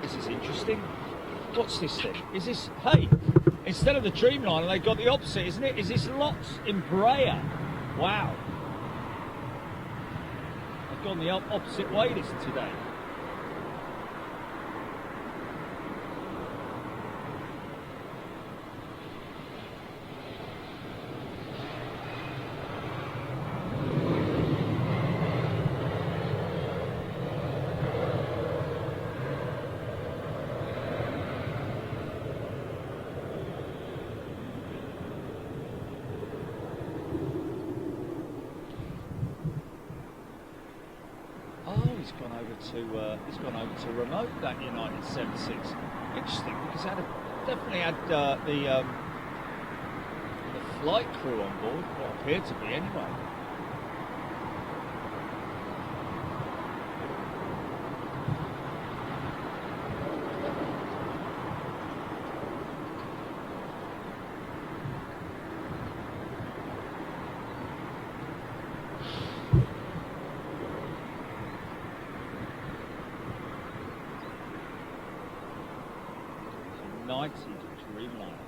This is interesting. What's this thing? Is this, hey, instead of the Dreamliner, they've got the opposite, isn't it? Is this LOTS Embraer? Wow. They've gone the opposite way today. He's gone over to remote, that United 76. Interesting, because definitely had the flight crew on board, what appeared to be anyway. Dreamliner.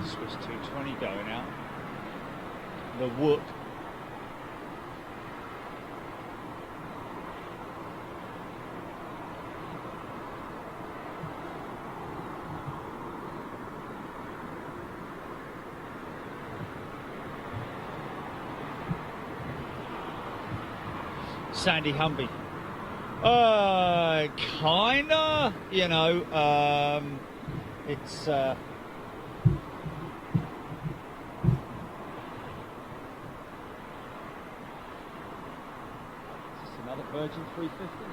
Swiss 220 going out. The whoop. Sandy Humvee. Kinda, it's another Virgin 350.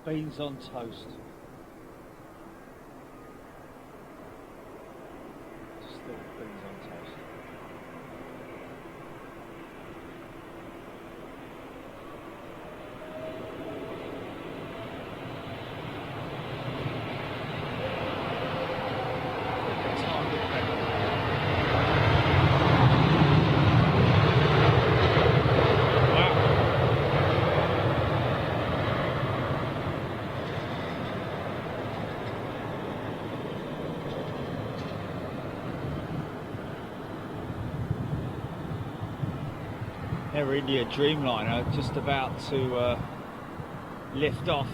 Beans on toast. Still beans on toast. Air India Dreamliner just about to lift off.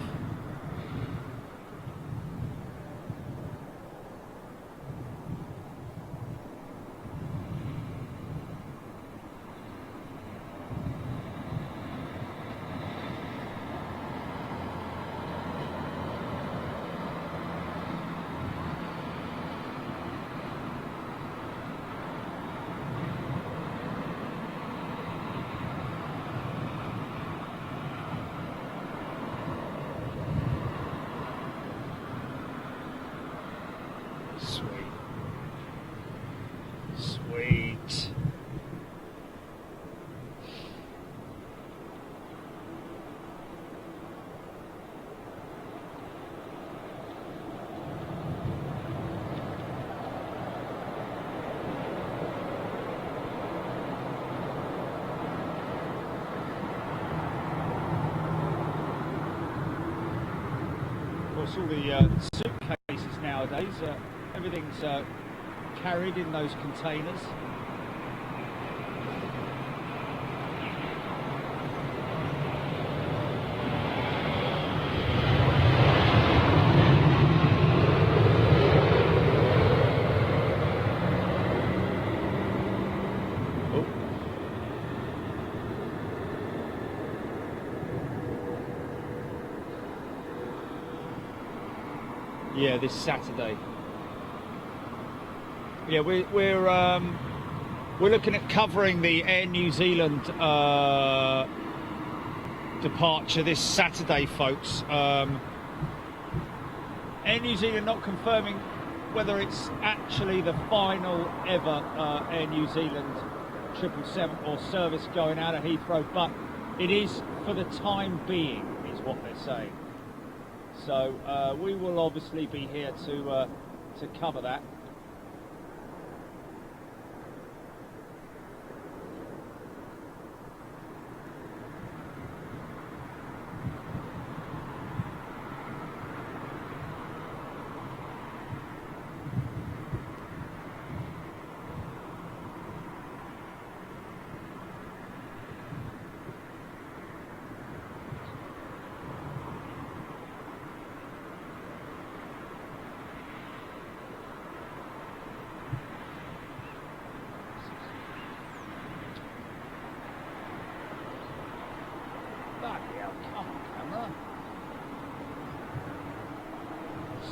Sweet. Of course, all the suitcases nowadays, everything's carried in those containers. Yeah, this Saturday. Yeah, we're looking at covering the Air New Zealand departure this Saturday, folks. Air New Zealand not confirming whether it's actually the final ever Air New Zealand 777 or service going out of Heathrow, but it is for the time being, is what they're saying. So we will obviously be here to cover that.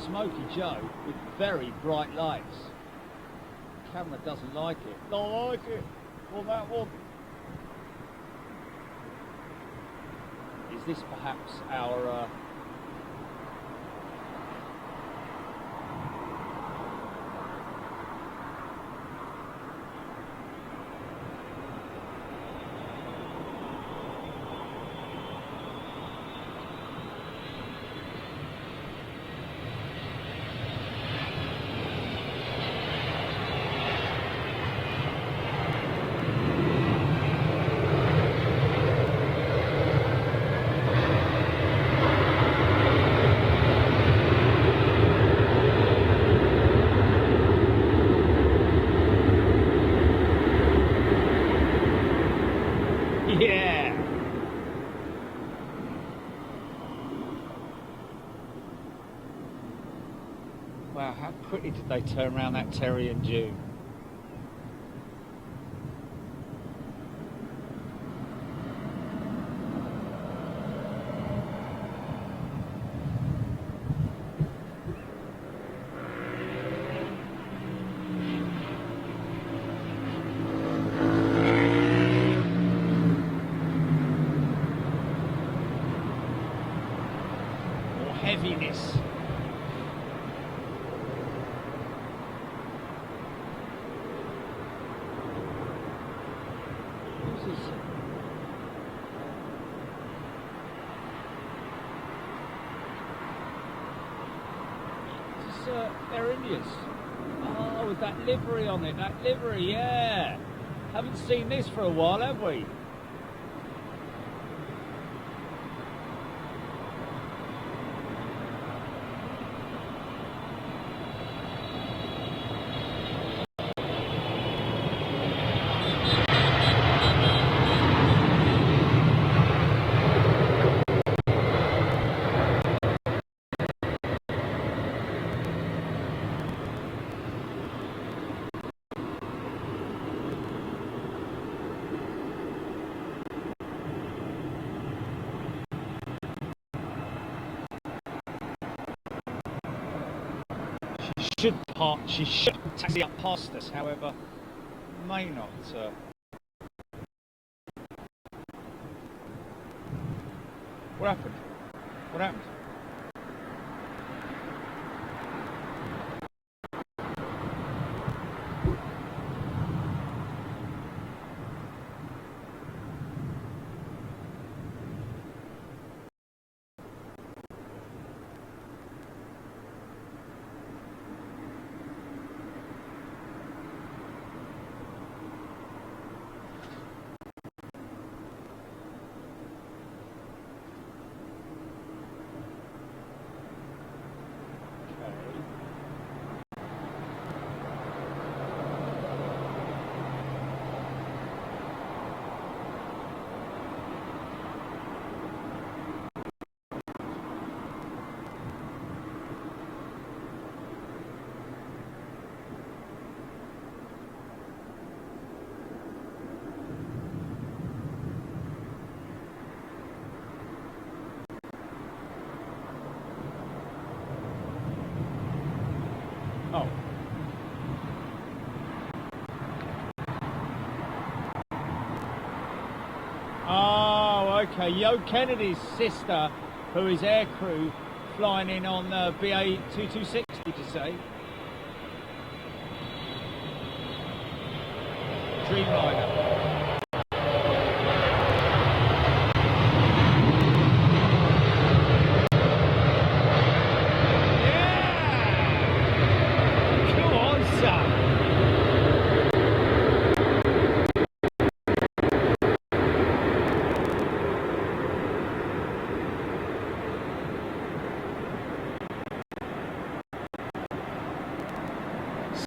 Smoky Joe with very bright lights. The camera doesn't like it. Don't like it. Well, that one. Is this perhaps our yeah. Wow, how quickly did they turn around that Terry and June? More heaviness. Air India's. Oh, with that livery on it, that livery, yeah. Haven't seen this for a while, have we? She should taxi up past us, however, may not. What happened? What happened? Oh. Oh, okay. Yo Kennedy's sister, who is aircrew flying in on BA 226, did you say? Dreamliner.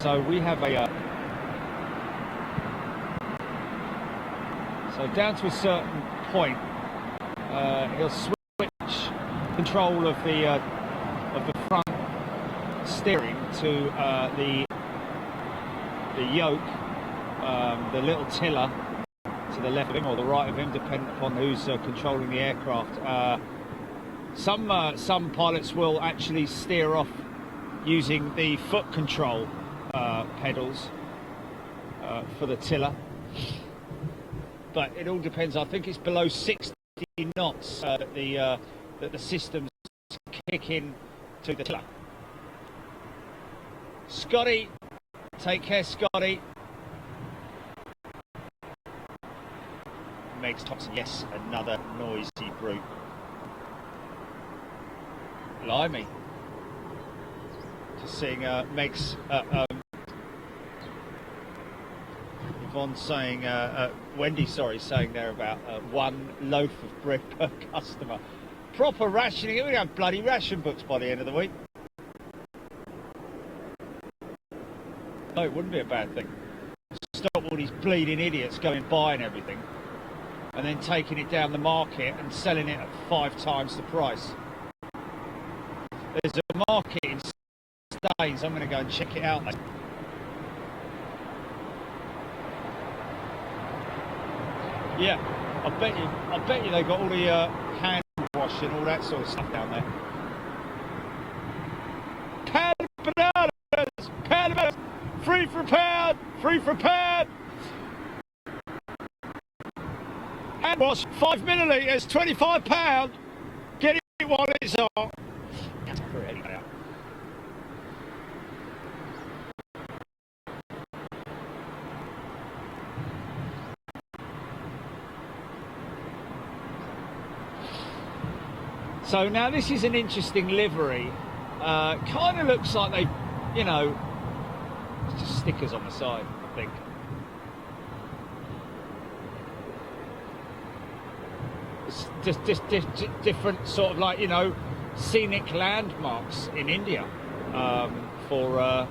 So we have a so down to a certain point, he'll switch control of the front steering to the yoke, the little tiller to the left of him or the right of him, depending upon who's controlling the aircraft. Some pilots will actually steer off using the foot control pedals for the tiller, but it all depends. I think it's below 60 knots that the systems kick in to the tiller. Scotty, take care, Scotty. Megs Thompson, yes, another noisy brute. Blimey. Just seeing Meg's Yvonne saying, Wendy, sorry, saying there about one loaf of bread per customer. Proper rationing. We're going to have bloody ration books by the end of the week. No, it wouldn't be a bad thing. Stop all these bleeding idiots going buying everything and then taking it down the market and selling it at 5 times the price. There's a market in Staines. I'm going to go and check it out later. Yeah, I bet you they got all the hand wash and all that sort of stuff down there. Pound bananas, pound bananas, free for pound, free for pound. Hand wash, 5 millilitres, £25. Get it while it's on. That's pretty good. So now this is an interesting livery. Kind of looks like they, you know, it's just stickers on the side, I think. It's just different sort of like, you know, scenic landmarks in India for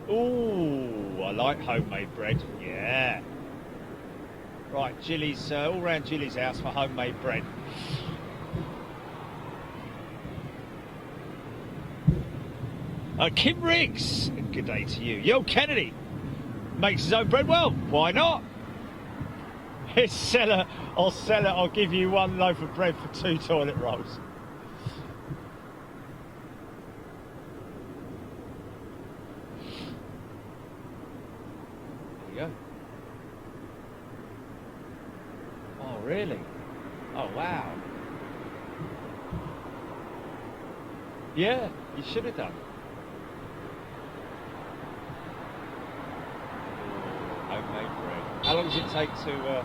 ooh, I like homemade bread. Yeah. Right, Gilly's all round Gilly's house for homemade bread. Kim Riggs, good day to you. Yo, Kennedy makes his own bread. Well, why not? His seller, I'll sell it. I'll give you 1 loaf of bread for 2 toilet rolls. There you go. Oh, really? Oh, wow. Yeah, you should have done. Homemade bread. How long does it take to?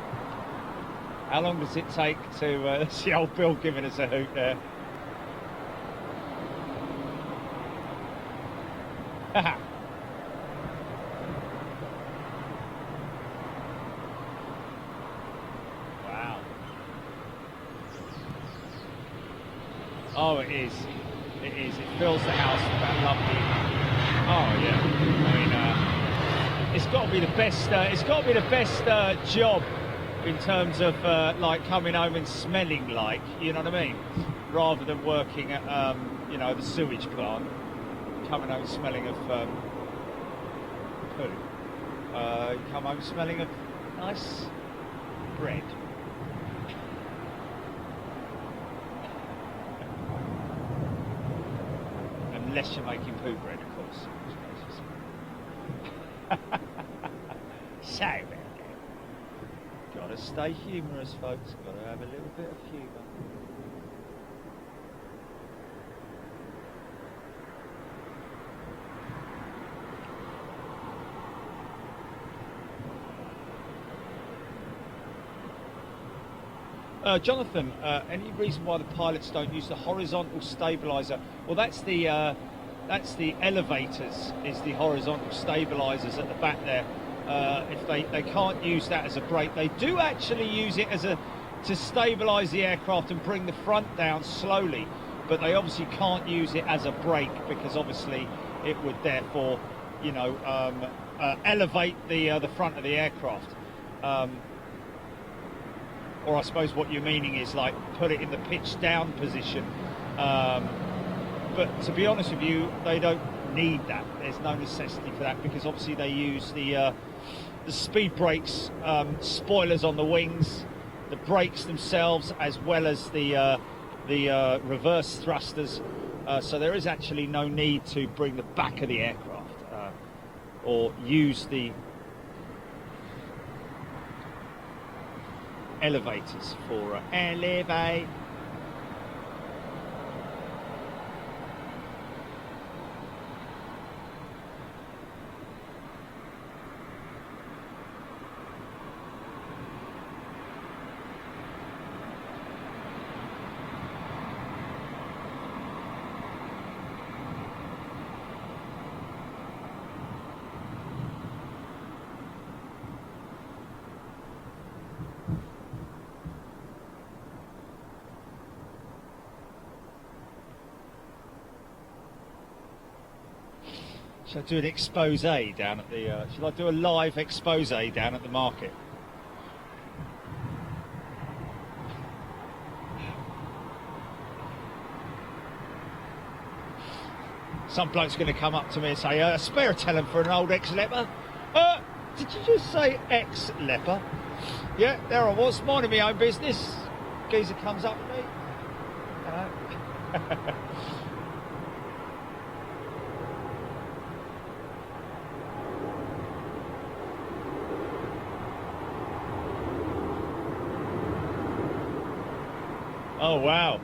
How long does it take to? That's the old Bill giving us a hoot there. Wow. Oh, it is. It is. It fills the house with that lovely. Oh yeah. I mean. It's got to be the best. It's got to be the best job in terms of like coming home and smelling like, you know what I mean, rather than working at you know, the sewage plant, coming home smelling of poo. You come home smelling of nice bread. Unless you're making poo bread, of course. So, gotta stay humorous, folks. Gotta have a little bit of humour. Jonathan, any reason why the pilots don't use the horizontal stabilizer? Well, that's the elevators, is the horizontal stabilizers at the back there. If they can't use that as a brake, they do actually use it as to stabilize the aircraft and bring the front down slowly, but they obviously can't use it as a brake, because obviously it would therefore, you know, elevate the front of the aircraft. Or I suppose what you're meaning is like put it in the pitch down position. But to be honest with you, they don't need that. There's no necessity for that, because obviously they use the speed brakes, spoilers on the wings, the brakes themselves, as well as the reverse thrusters. So there is actually no need to bring the back of the aircraft or use the elevators for elevate. Should I do an expose down at the, should I do a live expose down at the market? Some bloke's going to come up to me and say, spare a tellum for an old ex-leper. Did you just say ex-leper? Yeah, there I was, minding my own business. Geezer comes up to me. Hello. Oh, wow.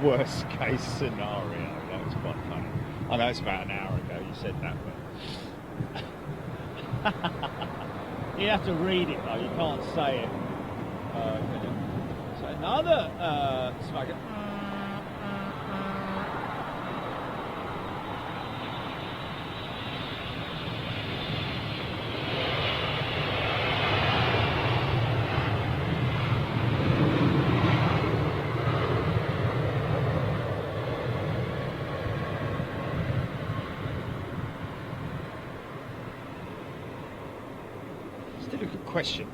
Worst case scenario. That was quite funny. I know it's about an hour ago you said that, but you have to read it though. You can't say it. So another smoker. Still a good question.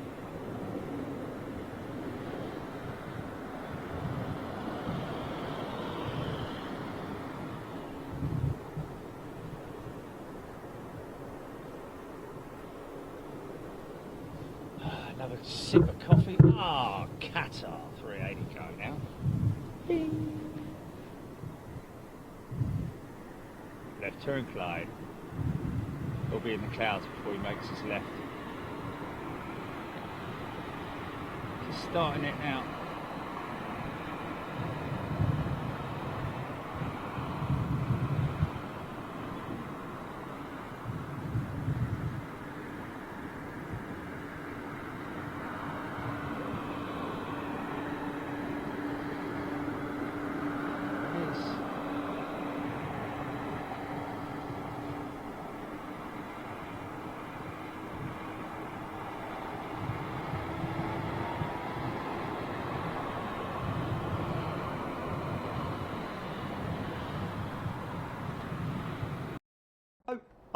Another sip of coffee. Ah, Qatar 380 going now. Bing. Left turn, Clyde. He'll be in the clouds before he makes his left. Just starting it out.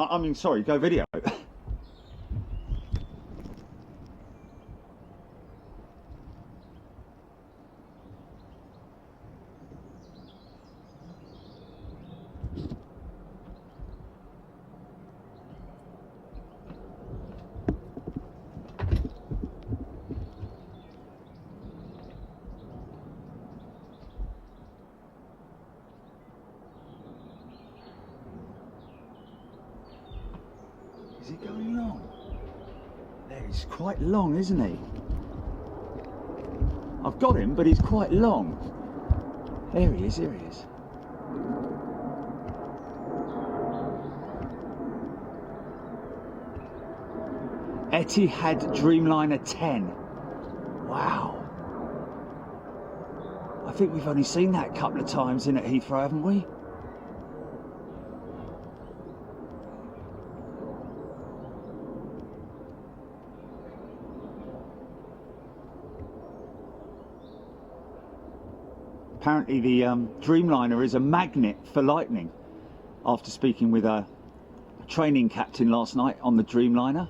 I mean, sorry, go video. Is he going long? There, he's quite long, isn't he? I've got him, but he's quite long. There he is, here he is. Etihad Dreamliner 10. Wow. I think we've only seen that a couple of times in at Heathrow, haven't we? Apparently the Dreamliner is a magnet for lightning. After speaking with a training captain last night on the Dreamliner,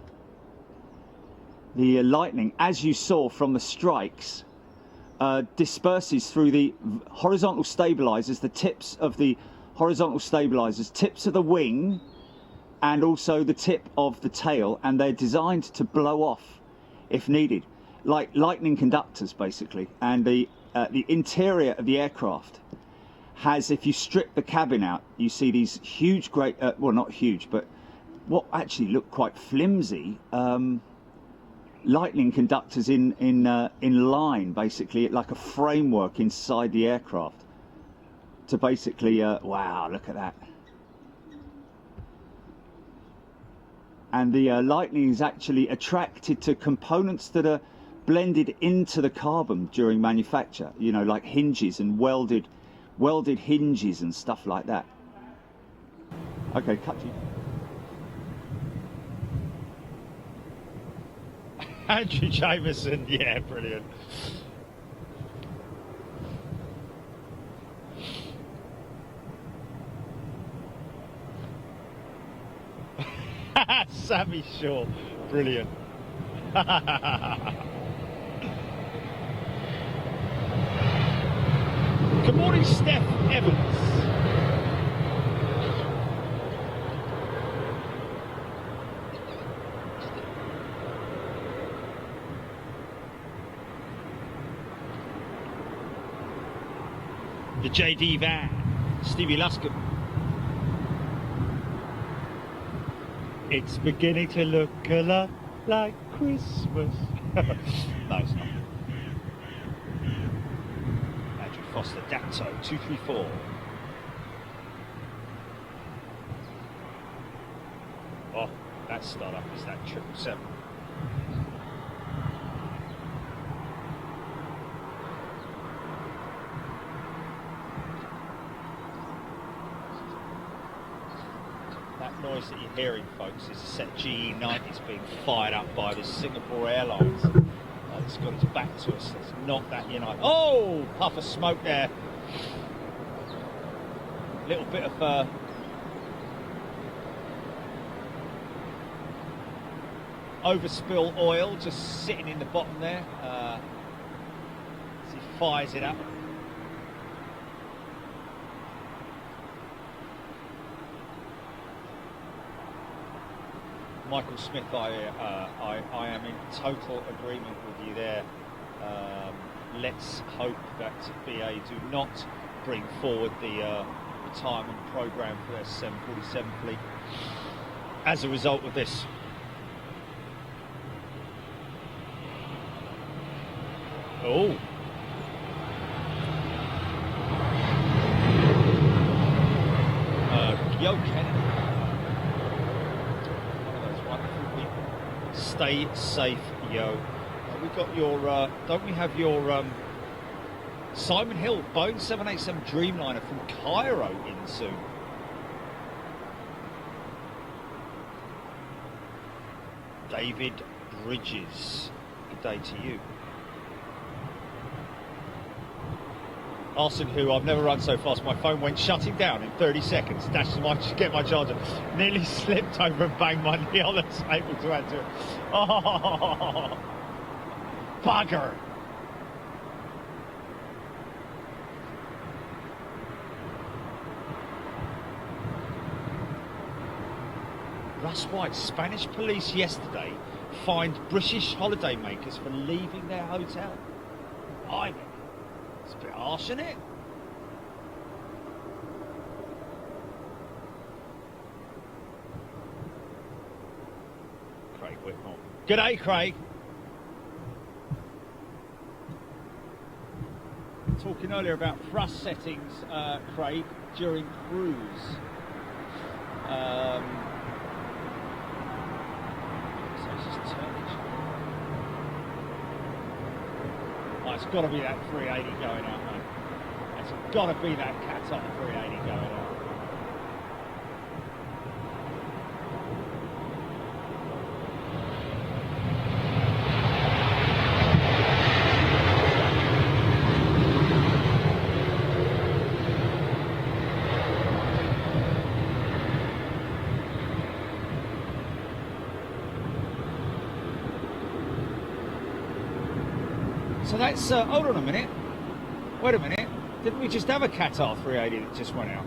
the lightning, as you saw from the strikes, disperses through the horizontal stabilizers, the tips of the horizontal stabilizers, tips of the wing, and also the tip of the tail, and they're designed to blow off if needed, like lightning conductors basically. And the interior of the aircraft has, if you strip the cabin out, you see these huge, great, well, not huge, but what actually look quite flimsy lightning conductors in line, basically, like a framework inside the aircraft to basically, wow, look at that. And the lightning is actually attracted to components that are blended into the carbon during manufacture, you know, like hinges and welded hinges and stuff like that. Okay, cut you. Andrew Jameson, yeah, brilliant. Sammy Shaw, brilliant. Good morning, Steph Evans. The JD van, Stevie Luscombe. It's beginning to look a lot like Christmas. No, it's not. Andrew Foster, Dacto, 234. Oh, that start up is that 777. That noise that you're hearing, folks, is a set GE90s being fired up by the Singapore Airlines. It's got its back to us. It's not that United. Oh, puff of smoke there. Little bit of overspill oil just sitting in the bottom there. As he fires it up. Michael Smith, I am in total agreement with you there. Let's hope that BA do not bring forward the retirement program for their 747 fleet as a result of this. Oh. Yo, Kennedy. Stay safe, yo. We got your, don't we have your Simon Hill Boeing 787 Dreamliner from Cairo in soon? David Bridges, good day to you. Arsene, who I've never run so fast, my phone went shutting down in 30 seconds. Dashed to get my charger. Nearly slipped over and banged my knee on the table to add to it. Oh, bugger. Russ White, Spanish police yesterday fined British holidaymakers for leaving their hotel. I mean, it's a bit harsh, isn't it? Craig Whitmore. G'day, Craig. Talking earlier about thrust settings, Craig, during cruise. Oh, it's got to be that 380 going out, mate. It's got to be that Qatar 380 going out. So that's, hold on a minute, wait a minute, didn't we just have a Qatar 380 that just went out?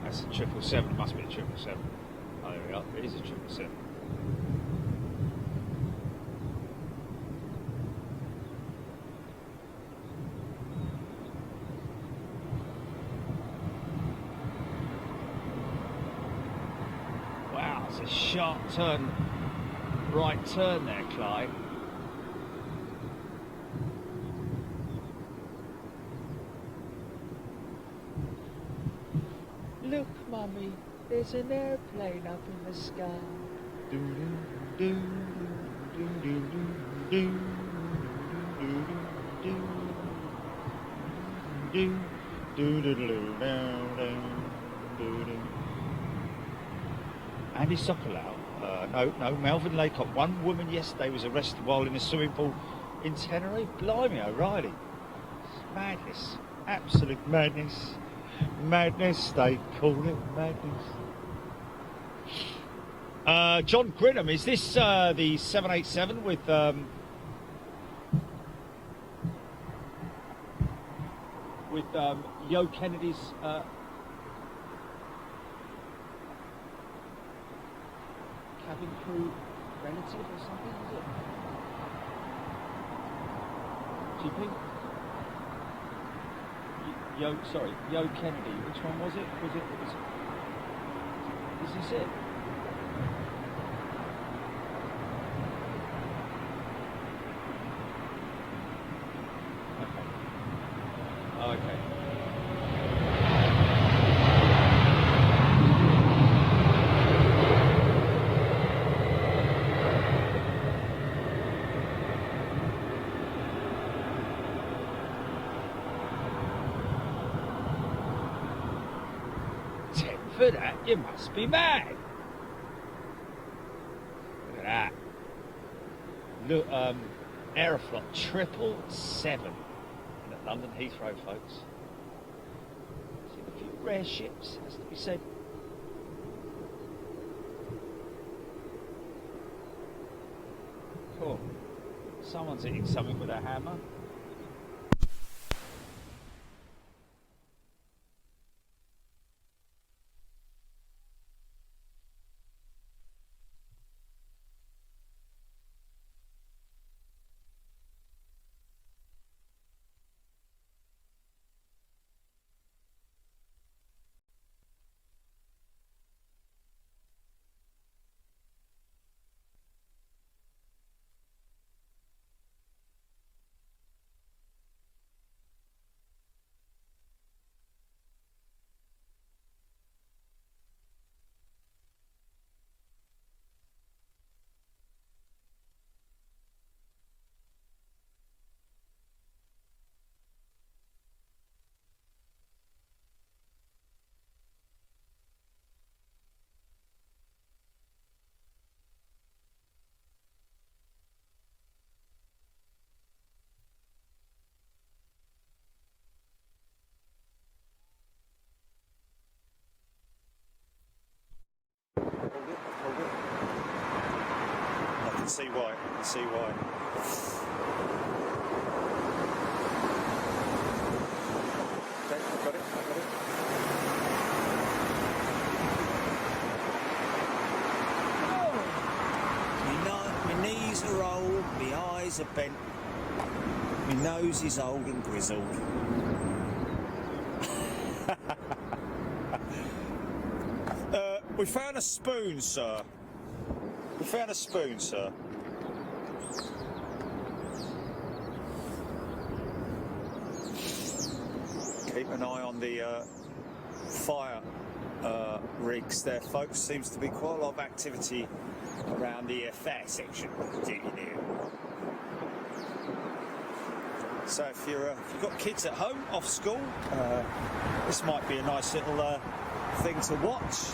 That's a 777, it must be a 777. Oh, there we are, it is a 777. Wow, it's a sharp turn, right turn there, Clyde. Look, Mummy, there's an airplane up in the sky. Andy Sokolow, no, Melvin Laycock. One woman yesterday was arrested while in a swimming pool in Tenerife. Blimey, O'Reilly. It's madness, absolute madness. Madness, they call it madness. John Grinham, is this the 787 with Yo Kennedy's cabin crew relative or something, is it? GP? Yo Kennedy. Which one was it? Is this it? Okay. Okay. For that, you must be mad. Look at that. Look, Aeroflot 777 at London Heathrow, folks. Seen a few rare ships, has to be said. Cool. Someone's hitting something with a hammer. Hold it. I can see why. Okay, I got it. My knees are old, my eyes are bent, my nose is old and grizzled. We found a spoon, sir. Keep an eye on the fire rigs there, folks. Seems to be quite a lot of activity around the fare section, particularly. So if you've got kids at home, off school, this might be a nice little thing to watch.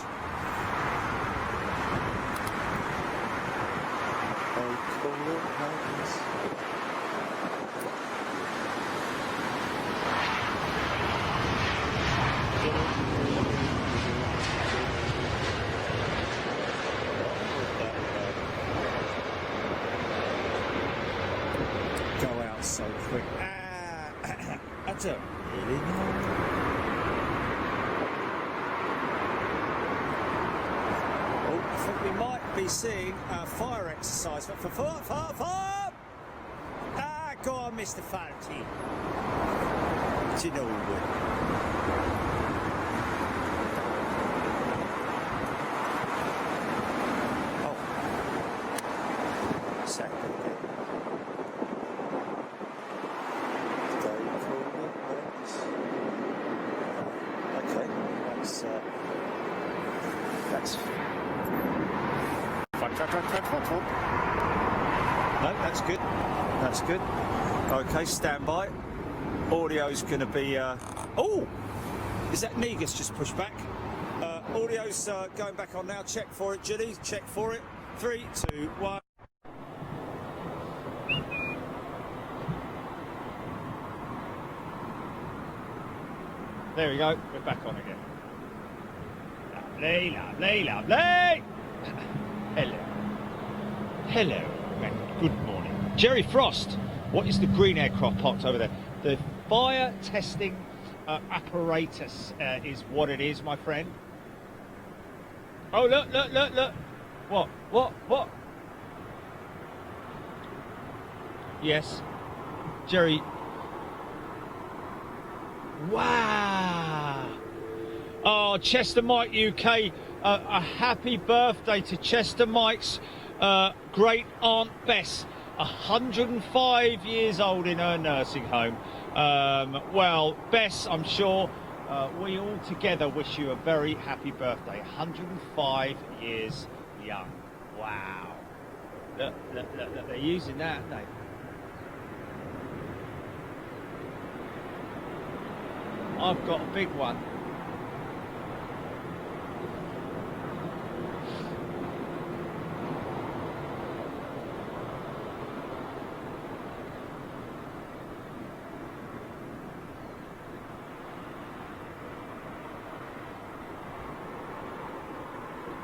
Go out so quick. I don't really know. Oh, I think we might be seeing a fire exercise. Fire! Go on, Mr. Farty. Do you know what? Oh. Second. Okay, that's fun. No, that's good. Okay, stand by. Audio's going to be. Oh, is that Negus just pushed back? Audio's going back on now. Check for it, Judy. Check for it. 3, 2, 1. There we go. We're back on again. Lovely. Hello, and good morning. Jerry Frost, what is the green aircraft parked over there? The fire testing apparatus is what it is, my friend. Oh, look. What? Yes. Jerry. Wow. Oh, Chester Mike UK, a happy birthday to Chester Mike's great Aunt Bess, 105 years old in her nursing home. Well, Bess, I'm sure we all together wish you a very happy birthday. 105 years young. Wow. Look, they're using that, aren't they? I've got a big one.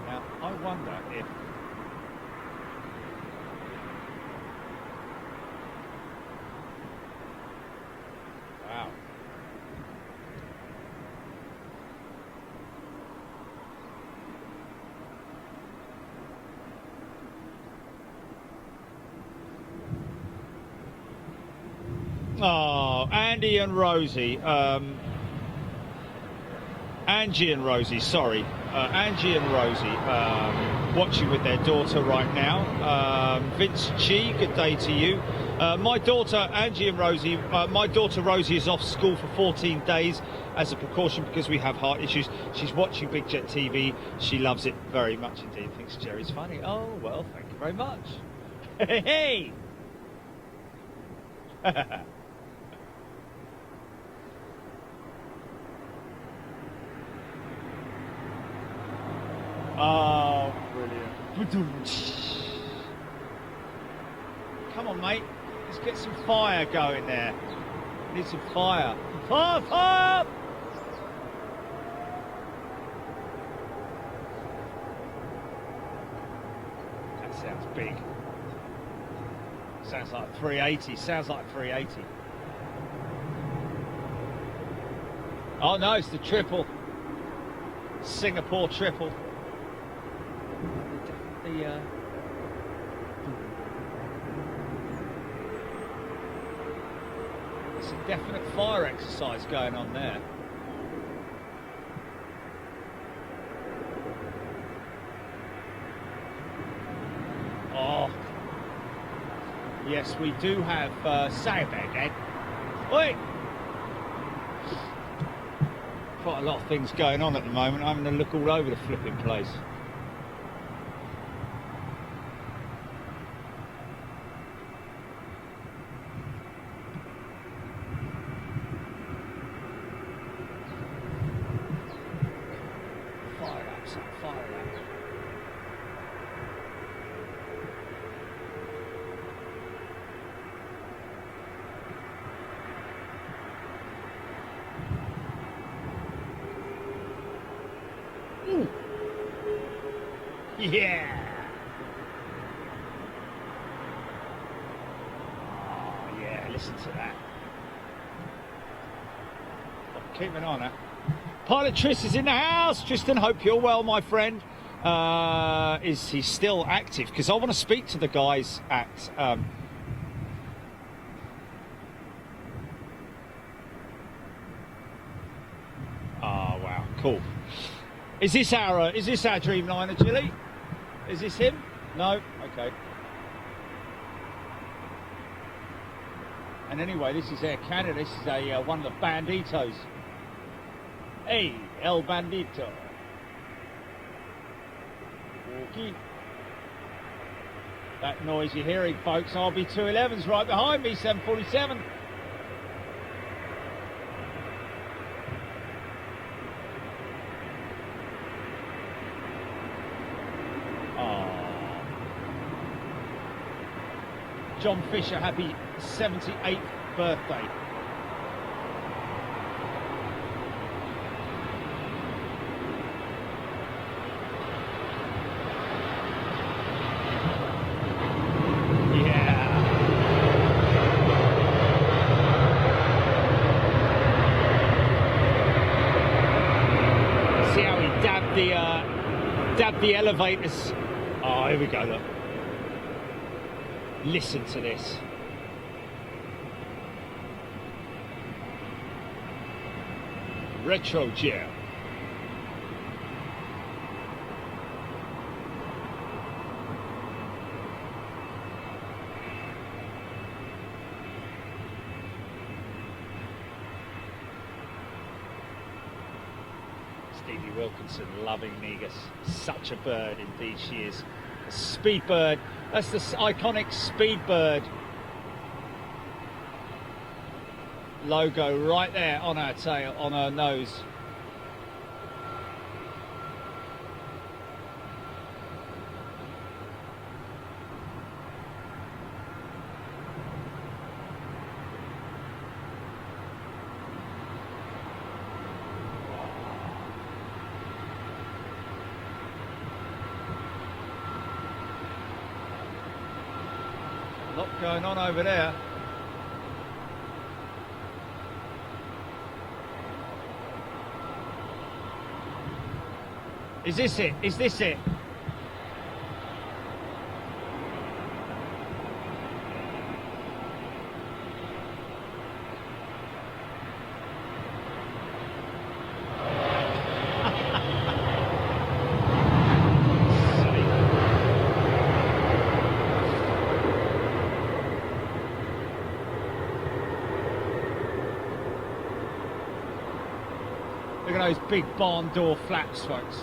Now, I wonder if wow. Oh, Andy and Rosie. Angie and Rosie, sorry. Angie and Rosie watching with their daughter right now. Vince Chi, good day to you. My daughter, Angie and Rosie, my daughter Rosie is off school for 14 days as a precaution because we have heart issues. She's watching Big Jet TV. She loves it very much indeed. Thinks Jerry's funny. Oh, well, thank you very much. Hey! Oh, brilliant. Come on, mate. Let's get some fire going there. Need some fire. Fire! big. Sounds like 380. Sounds like 380. Oh no, it's the triple. Singapore triple. It's a definite fire exercise going on there. Oh, yes, we do have say about that. Wait. Quite a lot of things going on at the moment. I'm going to look all over the flipping place. Fire up, son, fire up. Ooh. Yeah. Oh, yeah, listen to that. Keep an eye on that. Pilot Tris is in the house. Tristan, hope you're well, my friend. Is he still active? Because I want to speak to the guys at... Oh, wow, cool. Is this our Dreamliner, Gilly? Is this him? No? Okay. And anyway, this is Air Canada. This is a one of the Banditos. Hey, El Bandito. Okay. That noise you're hearing, folks, RB211's right behind me, 747. John Fisher, happy 78th birthday. Yeah. See how he dabbed the elevators. Oh, here we go, look. Listen to this. Retro gel. Stevie Wilkinson, loving Negus. Such a bird, indeed she is. A speed bird. That's the iconic Speedbird logo right there on her tail, on her nose. A lot going on over there. Is this it? Is this it? Look at those big barn door flaps, folks.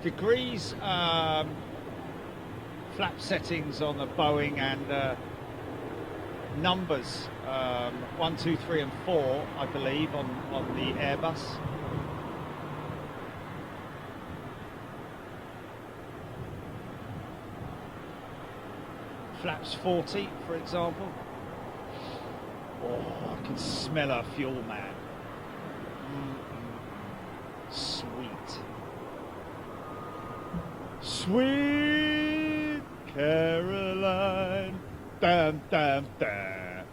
Degrees, flap settings on the Boeing and numbers 1, 2, 3 and 4, I believe, on the Airbus. Flaps 40, for example. Oh, I can smell her fuel, man. Sweet. Sweet Caroline. Dam, dam, dam.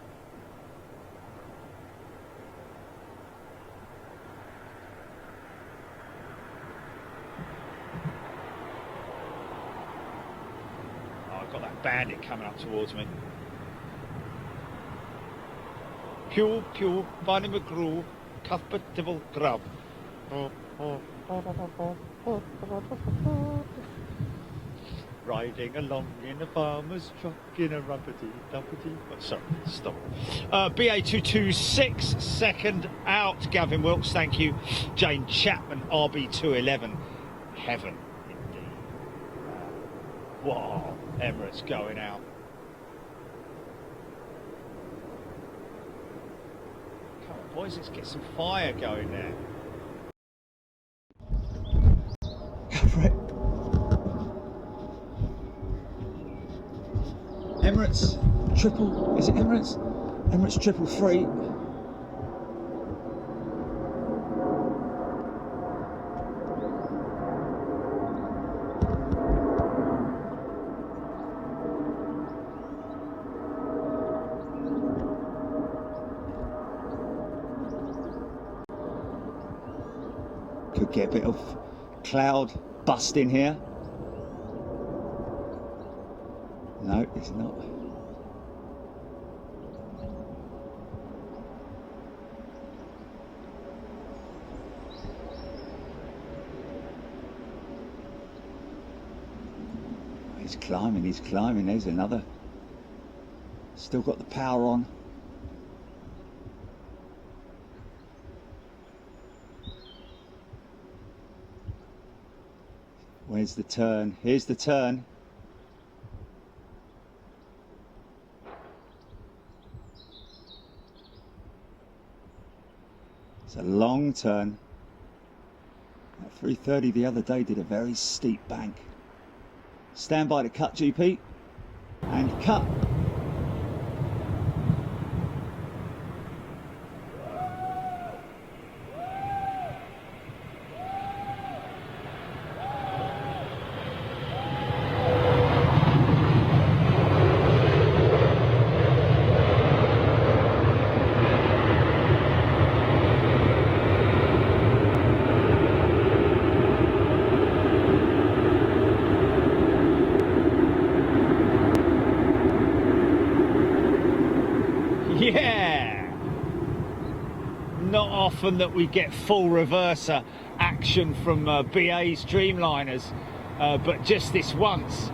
Oh, I've got that bandit coming up towards me. Pew, pew, Barney McGrew, Cuthbert Devil Grub. Riding along in a farmer's truck in a rumpity-dumpity. Oh, sorry, stop. BA226, second out. Gavin Wilkes, thank you. Jane Chapman, RB211. Heaven, indeed. Wow, Emirates going out. Come on, boys, let's get some fire going there. Emirates triple, is it Emirates? Emirates 333. Could get a bit of cloud bust in here. No, it's not. He's climbing, he's climbing. There's another. Still got the power on. Where's the turn? Here's the turn. It's a long turn. At 330 the other day did a very steep bank. Stand by to cut, GP. And cut. Yeah! Not often that we get full reverser action from BA's Dreamliners, but just this once.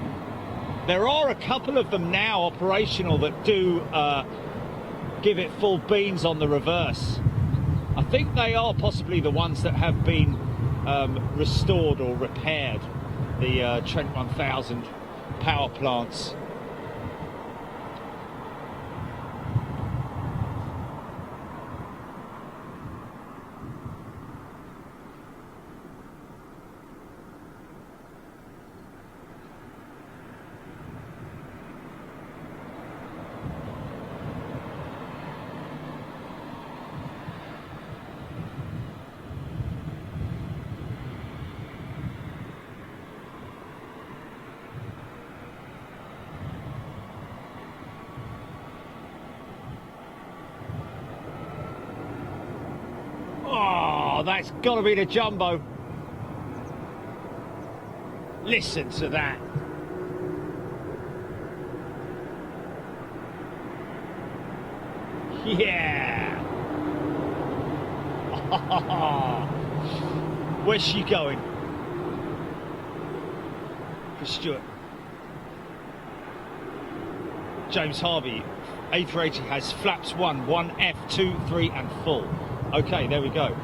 There are a couple of them now operational that do give it full beans on the reverse. I think they are possibly the ones that have been restored or repaired, the Trent 1000 power plants. Oh, that's got to be the jumbo. Listen to that. Yeah. Where's she going? For Stuart. James Harvey, A380 has flaps 1, 1F, 2, 3 and full. Okay, there we go.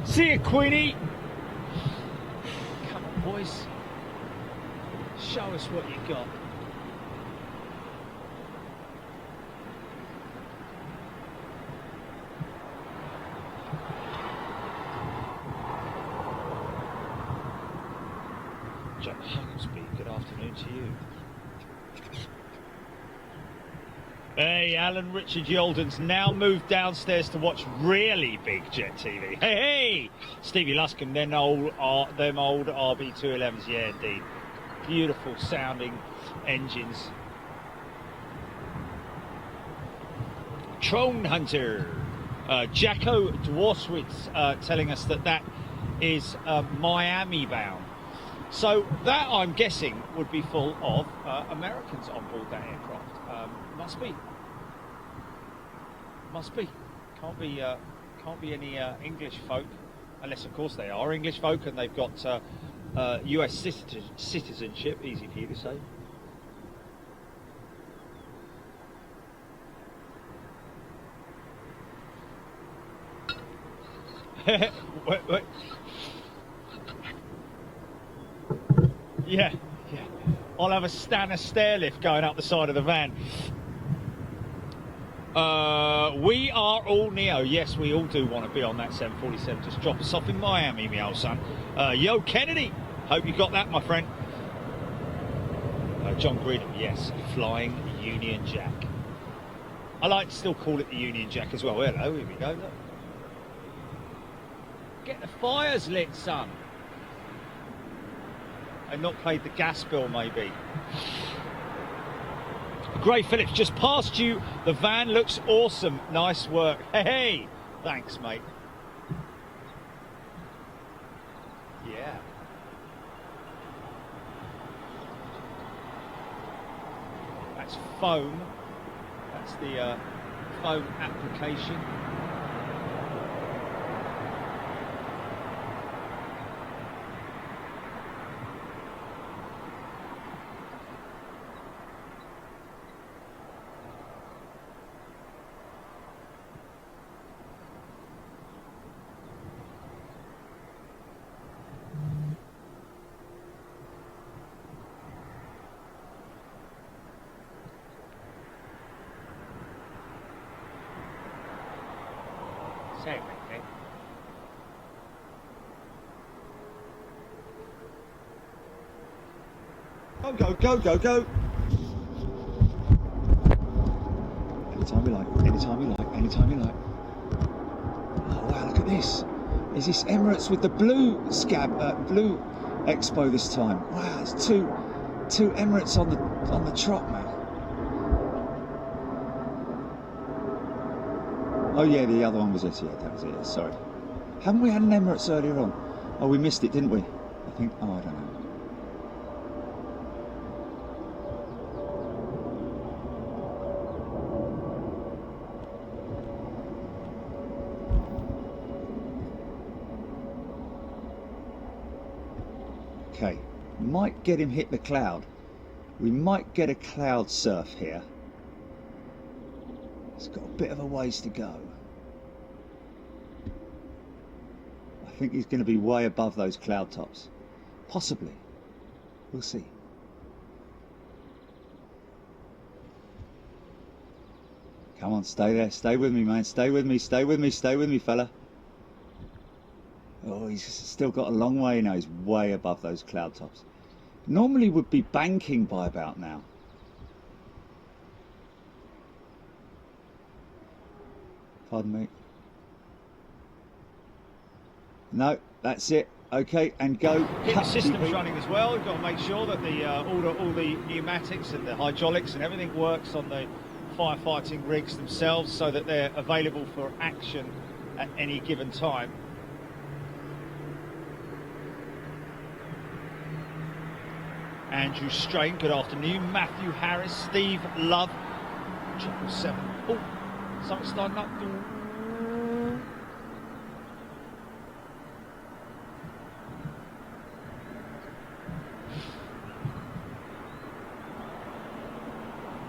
See you, Queenie. Come on, boys. Show us what you got. Jack Hugginsby, good afternoon to you. Hey, Alan Richard Yolden's now moved downstairs to watch really big Jet TV. Hey, hey! Stevie Luscombe, them old RB211s, yeah, indeed. Beautiful sounding engines. Trone Hunter, Jacko Dwarswitz telling us that is Miami bound. So that, I'm guessing, would be full of Americans on board that aircraft. Must be. Must be. Can't be any English folk, unless of course they are English folk and they've got US citizenship. Easy for you to say. Wait. Yeah. I'll have a stair lift going up the side of the van. We are all Neo. Yes, we all do want to be on that 747. Just drop us off in Miami, me old son. Yo, Kennedy. Hope you got that, my friend. John Green. Yes, flying Union Jack. I like to still call it the Union Jack as well. Hello, here we go. Look. Get the fires lit, son. And not paid the gas bill, maybe. Gray Phillips, just passed you. The van looks awesome. Nice work. Hey, thanks, mate. Yeah. That's foam. That's the foam application. Go. Anytime you like. Oh wow, look at this. Is this Emirates with the blue blue Expo this time? Wow, it's two Emirates on the trot, man. Oh yeah, the other one was Etihad, that was it, sorry. Haven't we had an Emirates earlier on? Oh, we missed it, didn't we? I think, I don't know. Okay, might get him hit the cloud. We might get a cloud surf here. It's got a bit of a ways to go. I think he's going to be way above those cloud tops. Possibly. We'll see. Come on, stay there. Stay with me, man. Stay with me, fella. Oh, he's still got a long way now. He's way above those cloud tops. Normally would be banking by about now. Pardon me. No, that's it. Okay, and go. The system's running as well. We've got to make sure that the all the pneumatics and the hydraulics and everything works on the firefighting rigs themselves, so that they're available for action at any given time. Andrew Strain, good afternoon. Matthew Harris, Steve Love, 777. Oh, something's starting up.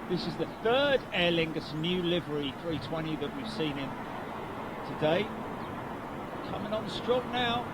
This is the third Aer Lingus new livery 320 that we've seen in today. Coming on strong now.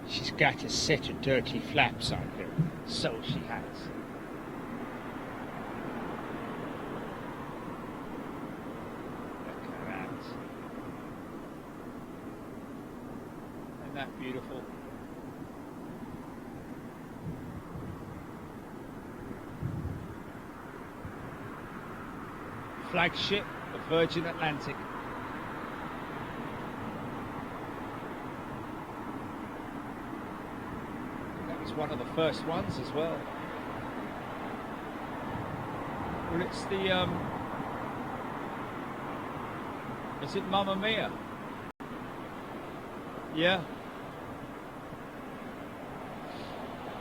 She's got a set of dirty flaps on her, so she has. Look at that. Isn't that beautiful? Flagship of Virgin Atlantic. One of the first ones as well. Well, it's the is it Mamma Mia? Yeah.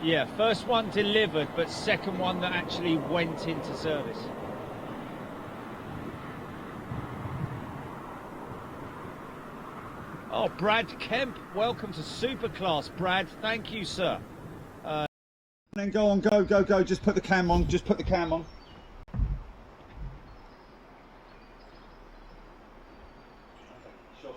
Yeah, first one delivered, but second one that actually went into service. Oh, Brad Kemp, welcome to Superclass, Brad. Thank you, sir. Then go on, go. Just put the cam on. Just put the cam on. Sure.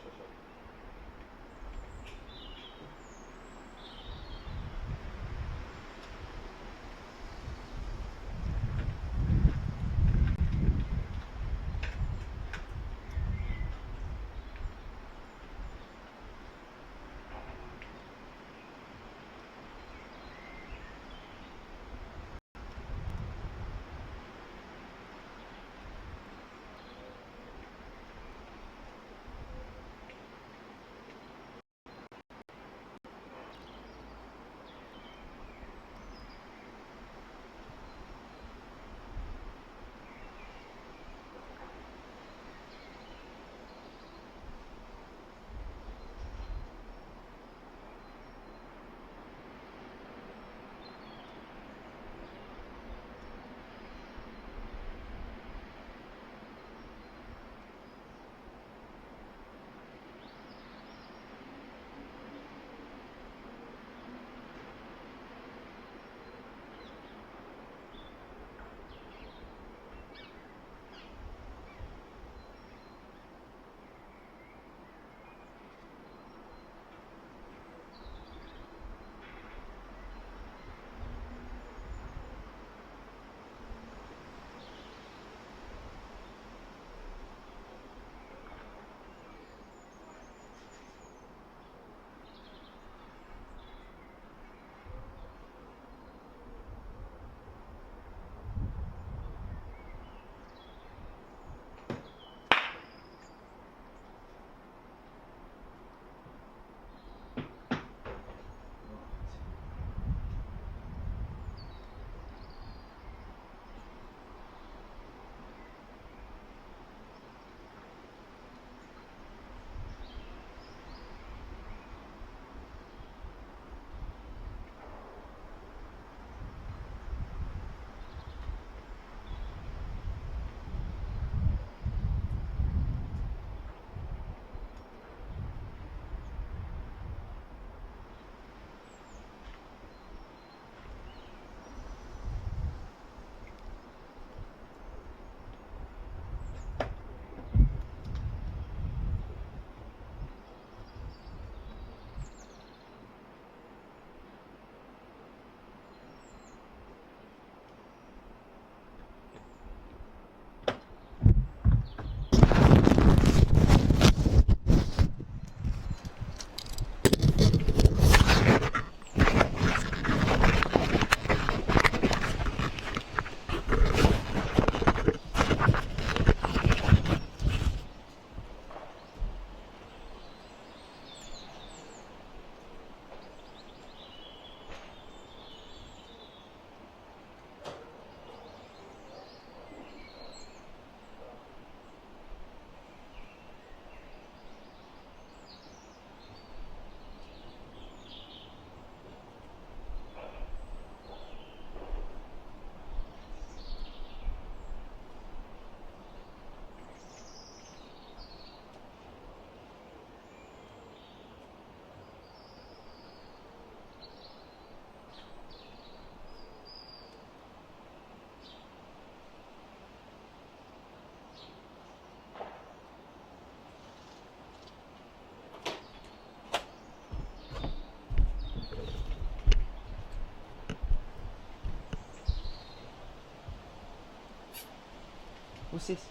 What's this?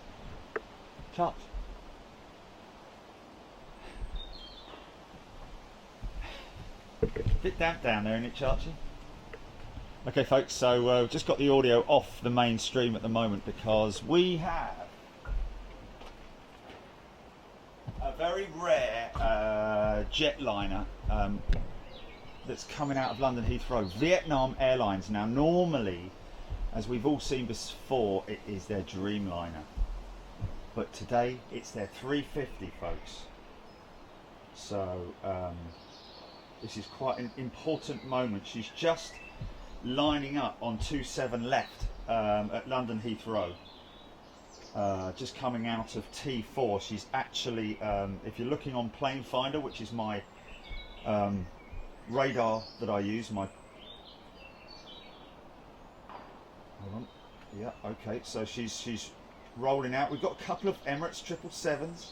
Charge. Bit damp down there, isn't it, Charlie? Okay, folks, so just got the audio off the main stream at the moment because we have a very rare jetliner that's coming out of London Heathrow, Vietnam Airlines. Now, normally, as we've all seen before, it is their Dreamliner, but today it's their 350, folks. So this is quite an important moment. She's just lining up on 27 left at London Heathrow, just coming out of T4. She's actually, if you're looking on Plane Finder, which is my radar that I use, hold on, yeah, okay, so she's rolling out. We've got a couple of Emirates 777s,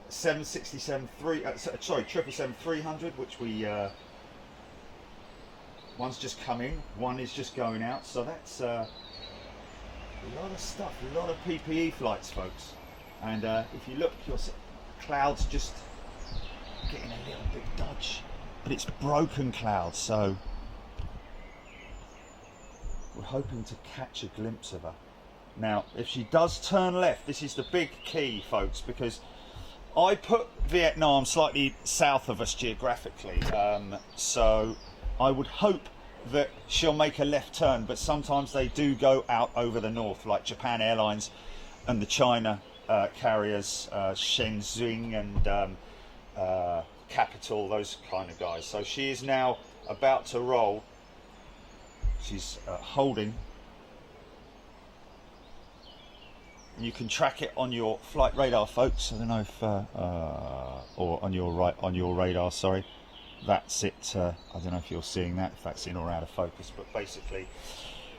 767 777-300, which we one's just come in, one is just going out, so that's a lot of stuff, a lot of PPE flights, folks. And if you look, you'll see clouds just getting a little bit dodgy, but it's broken clouds, so we're hoping to catch a glimpse of her. Now, if she does turn left, this is the big key, folks, because I put Vietnam slightly south of us geographically, so I would hope that she'll make a left turn, but sometimes they do go out over the north, like Japan Airlines and the China carriers, Shenzhen and Capital, those kind of guys. So she is now about to roll. She's holding. You can track it on your flight radar, folks. I don't know if, or on your radar. Sorry, that's it. I don't know if you're seeing that, if that's in or out of focus. But basically,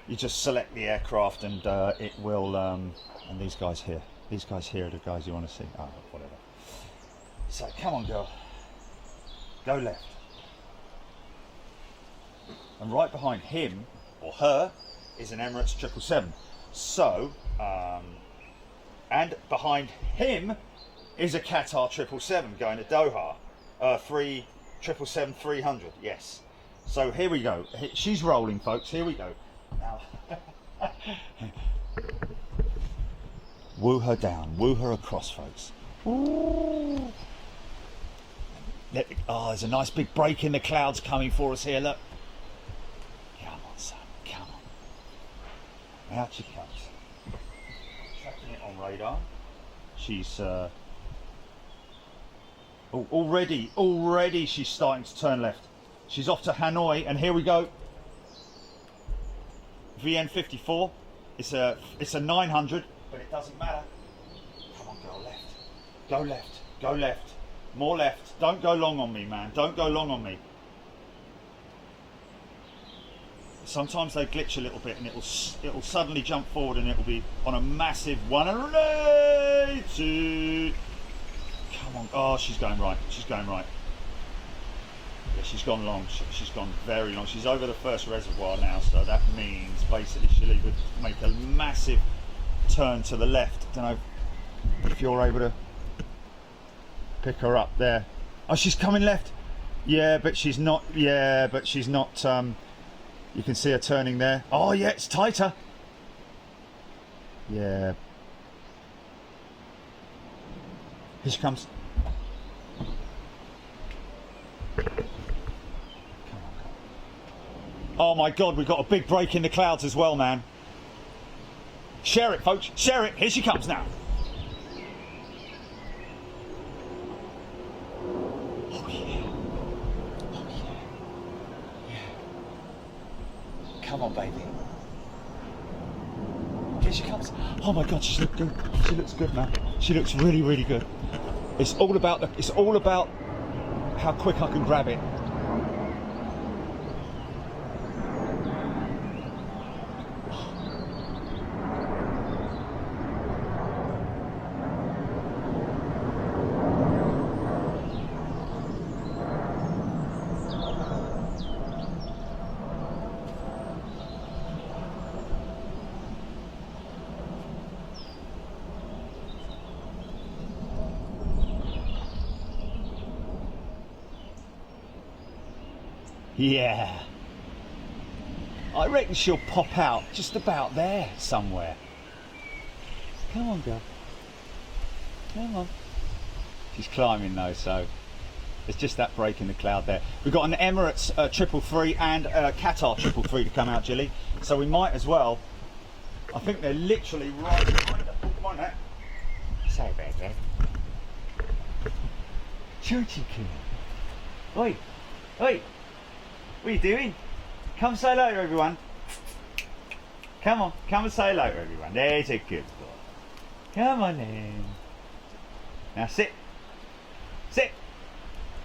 you just select the aircraft, and it will. And these guys here are the guys you want to see. Oh, whatever. So come on, girl. Go left. And right behind him or her is an Emirates 777. So. And behind him is a Qatar 777 going to Doha, 777-300, yes. So here we go. She's rolling, folks. Here we go. Now, woo her down, woo her across, folks. Ooh. Oh, there's a nice big break in the clouds coming for us here. Look. Come on, son. Come on. Out she comes. On radar, she's already she's starting to turn left. She's off to Hanoi, and here we go. VN54. It's a 900, but it doesn't matter. Come on, girl, left. Go left. Go left. More left. Don't go long on me, man. Don't go long on me. Sometimes they glitch a little bit, and it'll suddenly jump forward, and it'll be on a massive 180. Come on! Oh, she's going right. She's going right. Yeah, she's gone long. She's gone very long. She's over the first reservoir now, so that means basically she'll either make a massive turn to the left. I don't know if you're able to pick her up there. Oh, she's coming left. Yeah, but she's not. Yeah, but she's not. You can see her turning there. Oh yeah, it's tighter. Yeah. Here she comes. Come on. Oh my God, we've got a big break in the clouds as well, man. Share it, folks. Share it. Here she comes now. Come on, baby. Here she comes. Oh my God, she looks good. She looks good, man. She looks really, really good. It's all about how quick I can grab it. Yeah. I reckon she'll pop out just about there somewhere. Come on, girl. Come on. She's climbing though, so there's just that break in the cloud there. We've got an Emirates 333 and a Qatar 333 to come out, Jilly. So we might as well. I think they're literally right behind us. Oh, come on, now. Say about that. Choochie cool. Oi, oi. What are you doing? Come say hello to everyone. Come on, come and say hello to everyone. There's a good boy. Come on in. Now sit. Sit.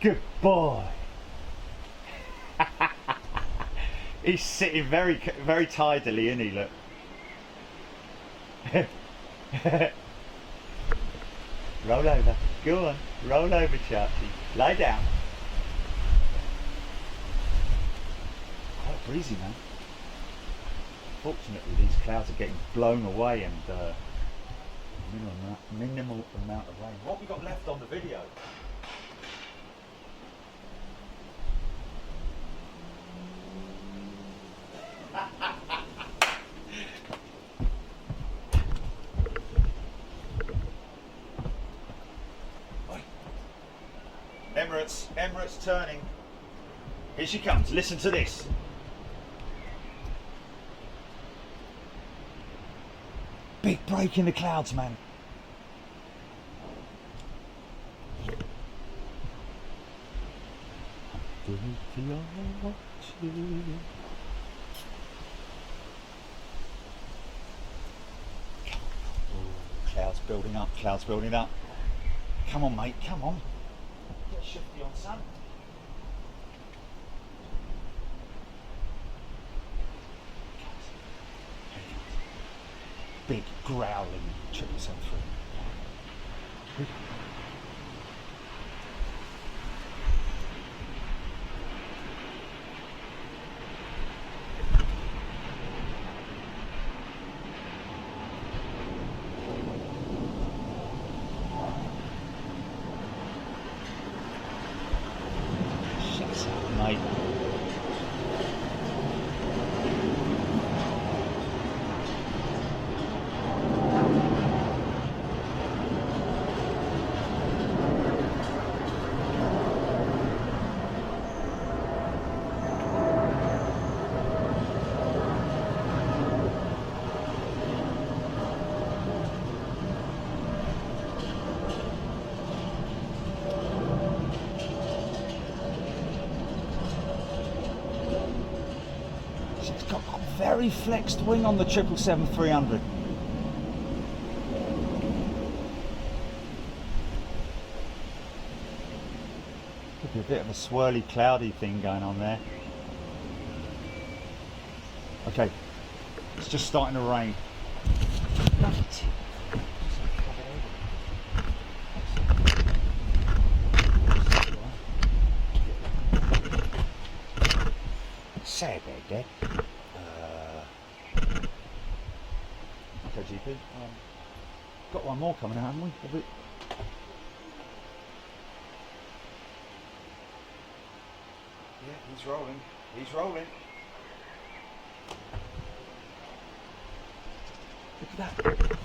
Good boy. He's sitting very, very tidily, isn't he? Look. Roll over. Go on. Roll over, Charlie. Lie down. Quite breezy, man. Fortunately, these clouds are getting blown away and minimal amount of rain. What have we got left on the video? Emirates turning. Here she comes. Listen to this. Big break in the clouds, man. Clouds building up, clouds building up. Come on, mate, come on. Get shifty on, son. Big growling 773. Shut up, mate. It's got a very flexed wing on the 777-300. Could be a bit of a swirly, cloudy thing going on there. Okay, it's just starting to rain. Say about that. Okay, GP. Got one more coming out, haven't we? Yeah, he's rolling. He's rolling. Look at that.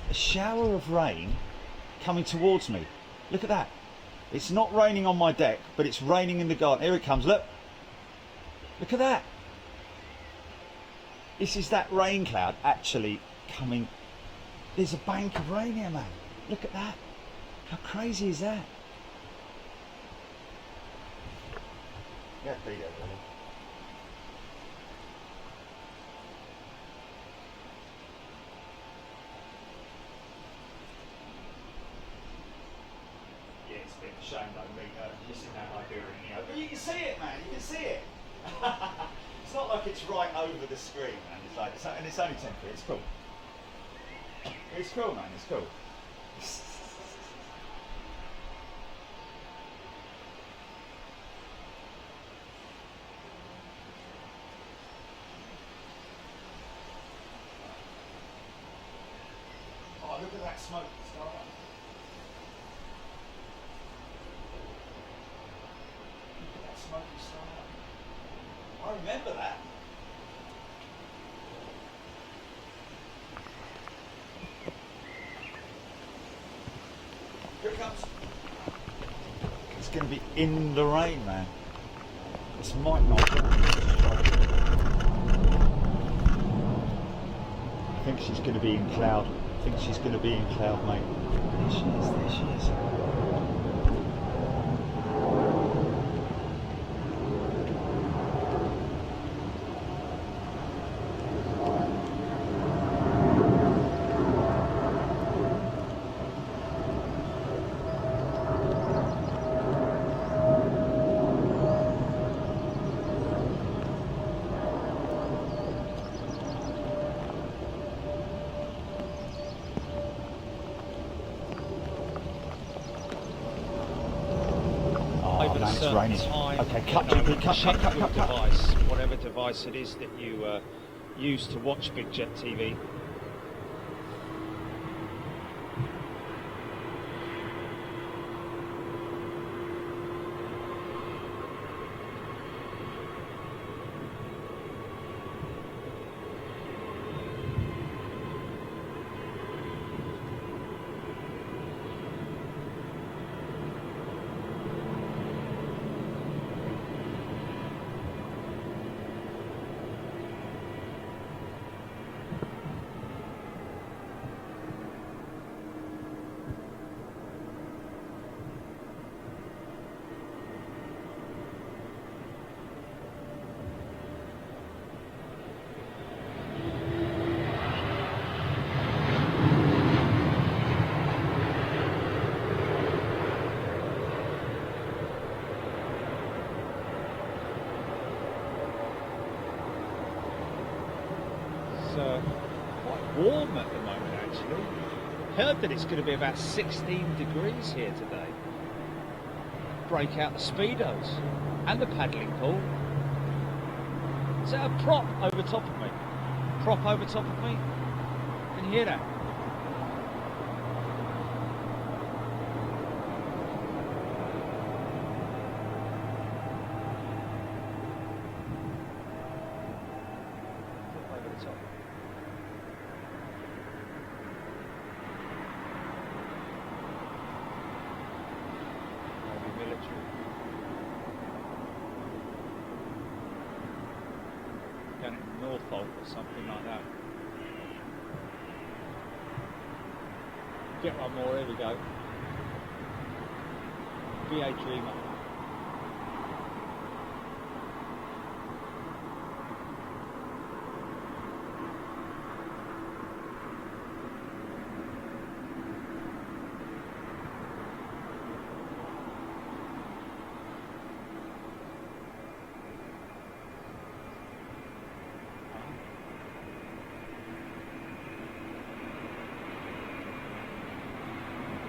A shower of rain coming towards me. Look at that. It's not raining on my deck, but it's raining in the garden. Here it comes, look. Look at that. This is that rain cloud actually coming. There's a bank of rain here, man. Look at that. How crazy is that? Yeah, beat it, really. Yeah, it's a bit of a shame though, me missing that Iberian, but you can see it, man. You can see it. It's not like it's right over the screen, man. It's like, and it's only 10 feet. It's cool. It's cool, man. It's cool. Oh, look at that smoke. Look at that smoky star. I I remember that. Here it comes. It's going to be in the rain, man. This might not be. I think she's going to be in cloud. I think she's going to be in cloud, mate. There she is, there she is. It's raining. Okay, cut, device, whatever device it is that you use to watch Big Jet TV. Quite warm at the moment, actually. Heard that it's going to be about 16 degrees here today. Break out the speedos and the paddling pool. Is that a prop over top of me? Prop over top of me? Can you hear that? Prop over the top. Down in Norfolk or something like that. Get one more, here we go. BA Dreamer.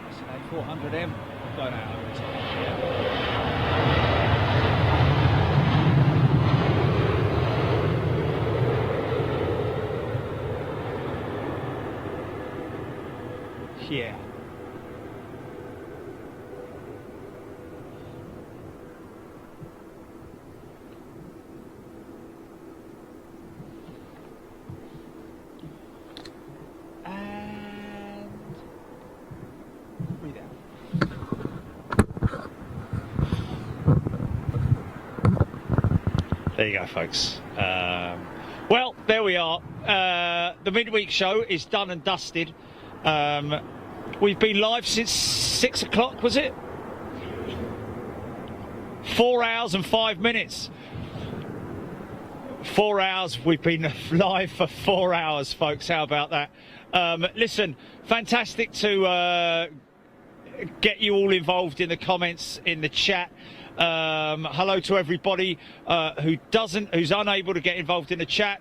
That's an A400M going out over the top. Yeah. And breathe out. There you go, folks. Well, there we are. The midweek show is done and dusted. We've been live since 6 o'clock, was it? 4 hours and 5 minutes. 4 hours. We've been live for 4 hours, folks. How about that? Listen, fantastic to get you all involved in the comments, in the chat. Hello to everybody who's unable to get involved in the chat.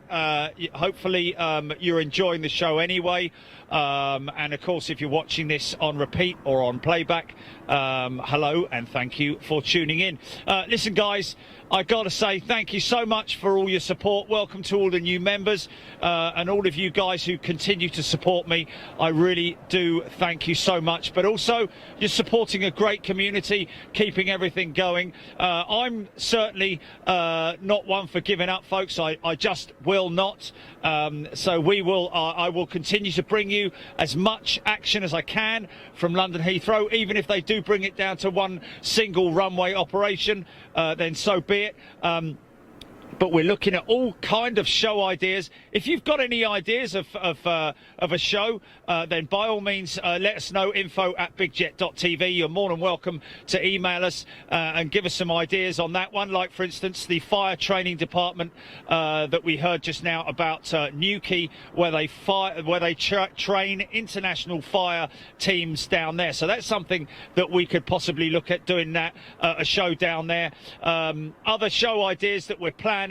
Hopefully you're enjoying the show anyway. And of course, if you're watching this on repeat or on playback, hello and thank you for tuning in. Listen, guys, I gotta say thank you so much for all your support. Welcome to all the new members and all of you guys who continue to support me. I really do thank you so much. But also, you're supporting a great community, keeping everything going. going. I'm certainly not one for giving up, folks. I just will not. So I will continue to bring you as much action as I can from London Heathrow. Even if they do bring it down to one single runway operation, then so be it. But we're looking at all kind of show ideas. If you've got any ideas of a show, then by all means let us know. info@bigjet.tv. You're more than welcome to email us and give us some ideas on that one. Like, for instance, the fire training department that we heard just now about Newquay, where they train international fire teams down there. So that's something that we could possibly look at doing, that a show down there. Other show ideas that we're planning.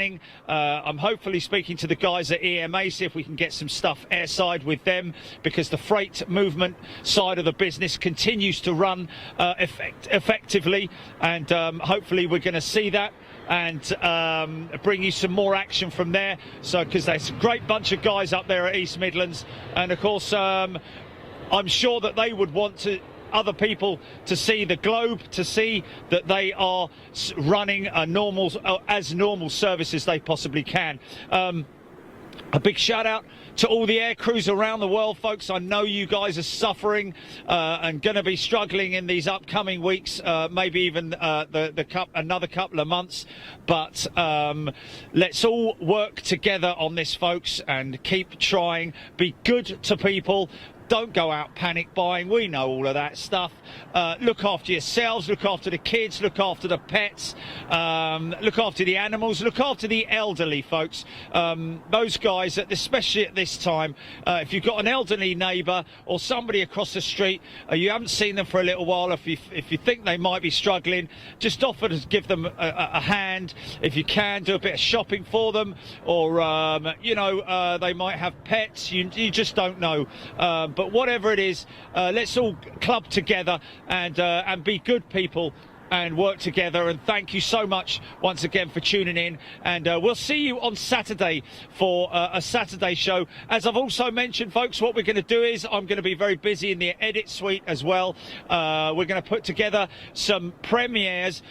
I'm hopefully speaking to the guys at EMA, see if we can get some stuff airside with them, because the freight movement side of the business continues to run effectively, and hopefully we're going to see that and bring you some more action from there. So, because there's a great bunch of guys up there at East Midlands, and of course I'm sure that they would want other people to see the globe, to see that they are running as normal service as they possibly can. A big shout out to all the air crews around the world, folks. I know you guys are suffering and going to be struggling in these upcoming weeks, maybe even another couple of months. But let's all work together on this, folks, and keep trying. Be good to people. Don't go out panic buying. We know all of that stuff. Look after yourselves, look after the kids, look after the pets, look after the animals, look after the elderly, folks. Those guys, especially at this time, if you've got an elderly neighbour or somebody across the street, you haven't seen them for a little while, if you think they might be struggling, just offer to give them a hand. If you can, do a bit of shopping for them, or they might have pets. You just don't know. But whatever it is, let's all club together and be good people and work together. And thank you so much once again for tuning in, and we'll see you on Saturday for a Saturday show. As I've also mentioned, folks, what we're going to do is I'm going to be very busy in the edit suite as well. We're going to put together some premieres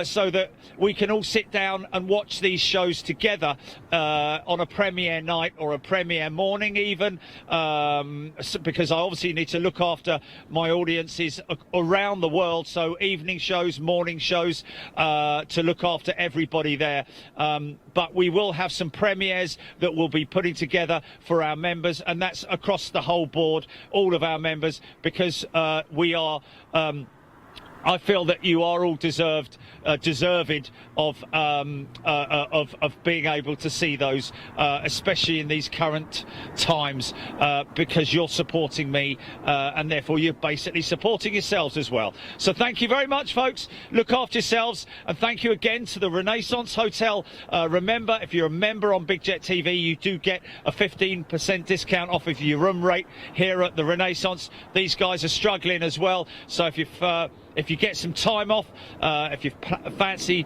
so that we can all sit down and watch these shows together on a premiere night or a premiere morning even, because I obviously need to look after my audiences around the world. So evening shows, morning shows, to look after everybody there. But we will have some premieres that we'll be putting together for our members, and that's across the whole board, all of our members, because we are I feel that you are all deserving of being able to see those, especially in these current times, because you're supporting me, and therefore you're basically supporting yourselves as well. So thank you very much, folks. Look after yourselves, and thank you again to the Renaissance Hotel. Remember, if you're a member on Big Jet TV, you do get a 15% discount off of your room rate here at the Renaissance. These guys are struggling as well, so if you get some time off, if you fancy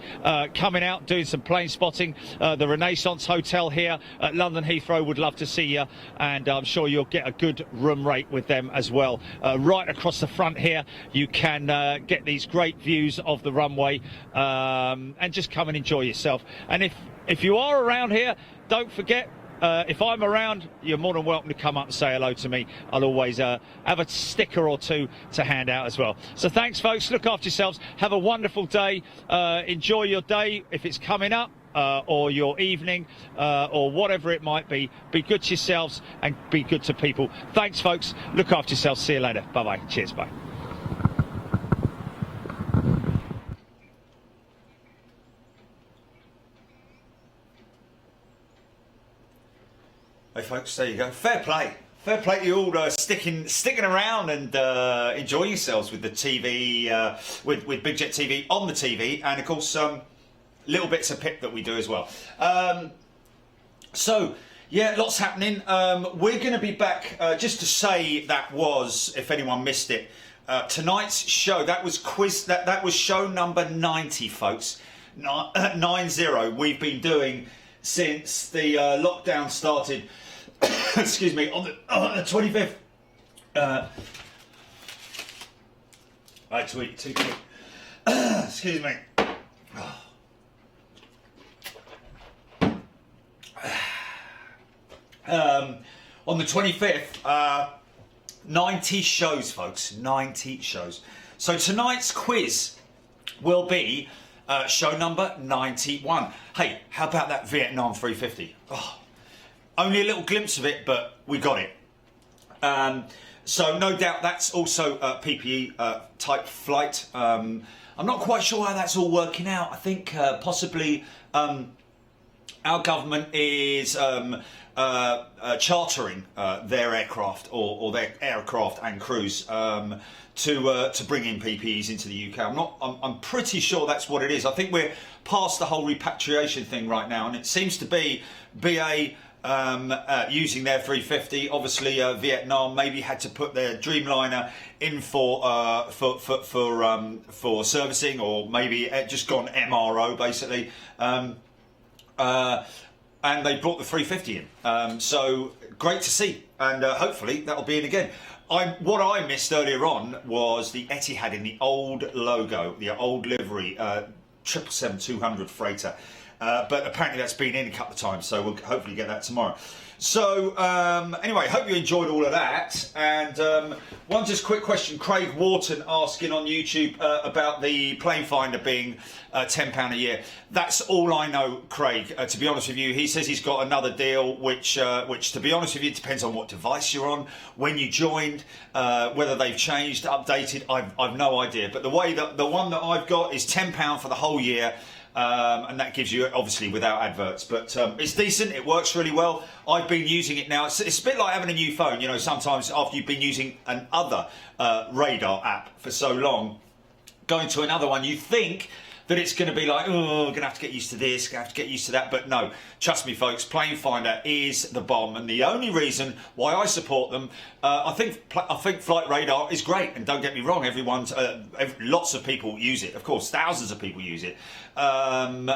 coming out, doing some plane spotting, the Renaissance Hotel here at London Heathrow would love to see you, and I'm sure you'll get a good room rate with them as well. Right across the front here, you can get these great views of the runway, and just come and enjoy yourself. And if you are around here, don't forget, if I'm around, you're more than welcome to come up and say hello to me. I'll always have a sticker or two to hand out as well. So thanks, folks. Look after yourselves. Have a wonderful day. Enjoy your day if it's coming up, or your evening, or whatever it might be. Be good to yourselves and be good to people. Thanks, folks. Look after yourselves. See you later. Bye-bye. Cheers. Bye. Hey folks, there you go. Fair play to you all, sticking around and enjoying yourselves with the TV, with Big Jet TV on the TV, and of course little bits of pip that we do as well. So yeah, lots happening. We're going to be back. Just to say, that was, if anyone missed it, tonight's show. That was that was show number 90, folks. 90. We've been doing since the lockdown started. Excuse me, on the 25th. Right, too quick. Excuse me. on the 25th. 90 shows, folks, 90 shows. So tonight's quiz will be show number 91. Hey, how about that Vietnam 350? Oh, only a little glimpse of it, but we got it. So no doubt that's also a PPE type flight. I'm not quite sure how that's all working out. I think possibly our government is chartering their aircraft or their aircraft and crews to bring in PPEs into the UK. I'm pretty sure that's what it is. I think we're past the whole repatriation thing right now, and it seems to be BA using their 350. Obviously, Vietnam maybe had to put their Dreamliner in for servicing, or maybe it just gone MRO basically. And they brought the 350 in. So great to see, and hopefully that'll be in again. What I missed earlier on was the Etihad in the old logo, the old livery, 777-200 freighter. But apparently that's been in a couple of times, so we'll hopefully get that tomorrow. So anyway, hope you enjoyed all of that. And one just quick question, Craig Wharton asking on YouTube about the plane finder being £10 a year. That's all I know, Craig, to be honest with you. He says he's got another deal, which to be honest with you, it depends on what device you're on, when you joined, whether they've changed, updated, I've no idea. But the one that I've got is £10 for the whole year. And that gives you, obviously, without adverts, but it's decent. It works really well. I've been using it now. It's a bit like having a new phone. You know, sometimes after you've been using another radar app for so long, going to another one, you think that it's going to be like, oh, I'm going to have to get used to this, going to have to get used to that. But no, trust me, folks, Plane Finder is the bomb. And the only reason why I support them, I think Flight Radar is great. And don't get me wrong, lots of people use it. Of course, thousands of people use it.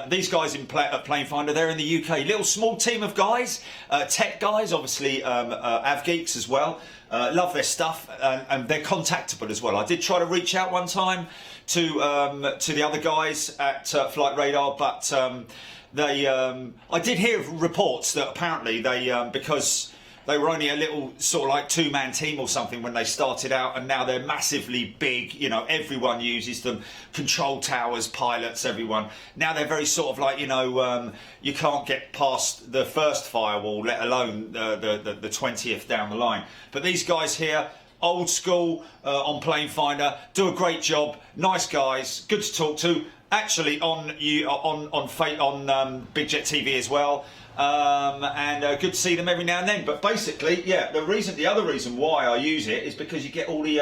These guys at Plane Finder, they're in the UK. Little small team of guys, tech guys, obviously av geeks as well. Love their stuff, and they're contactable as well. I did try to reach out one time to the other guys at Flight Radar, but I did hear reports that apparently they because they were only a little sort of like two-man team or something when they started out, and now they're massively big. You know, everyone uses them. Control towers, pilots, everyone. Now they're very sort of like, you know, you can't get past the first firewall, let alone the 20th down the line. But these guys here, old school on Plane Finder, do a great job. Nice guys, good to talk to. Actually, on Big Jet TV as well. And good to see them every now and then. But basically, yeah, the other reason why I use it is because you get all the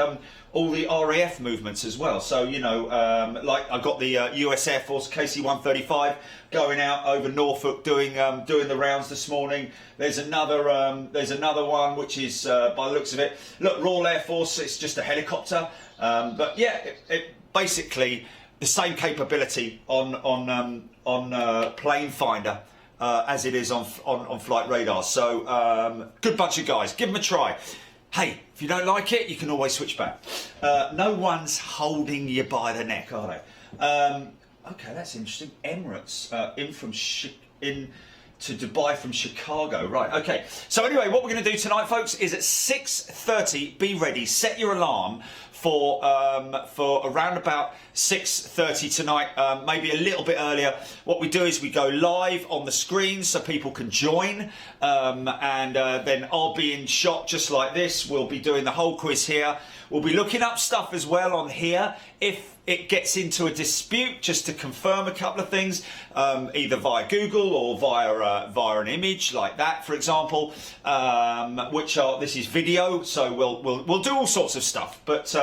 RAF movements as well. So, you know, like I got the US Air Force KC-135 going out over Norfolk doing the rounds this morning. There's another one which is by the looks of it, look, Royal Air Force. It's just a helicopter, but yeah, it basically the same capability on Plane Finder as it is on Flight Radar. So good bunch of guys. Give them a try. Hey, if you don't like it, you can always switch back. No one's holding you by the neck, are they? Okay, that's interesting. Emirates in to Dubai from Chicago. Right, okay. So anyway, what we're going to do tonight, folks, is at 6:30, be ready. Set your alarm for around about 6:30 tonight, maybe a little bit earlier. What we do is we go live on the screen so people can join, and then I'll be in shot just like this. We'll be doing the whole quiz here. We'll be looking up stuff as well on here if it gets into a dispute, just to confirm a couple of things, either via Google or via an image like that, for example. This is video, so we'll do all sorts of stuff, but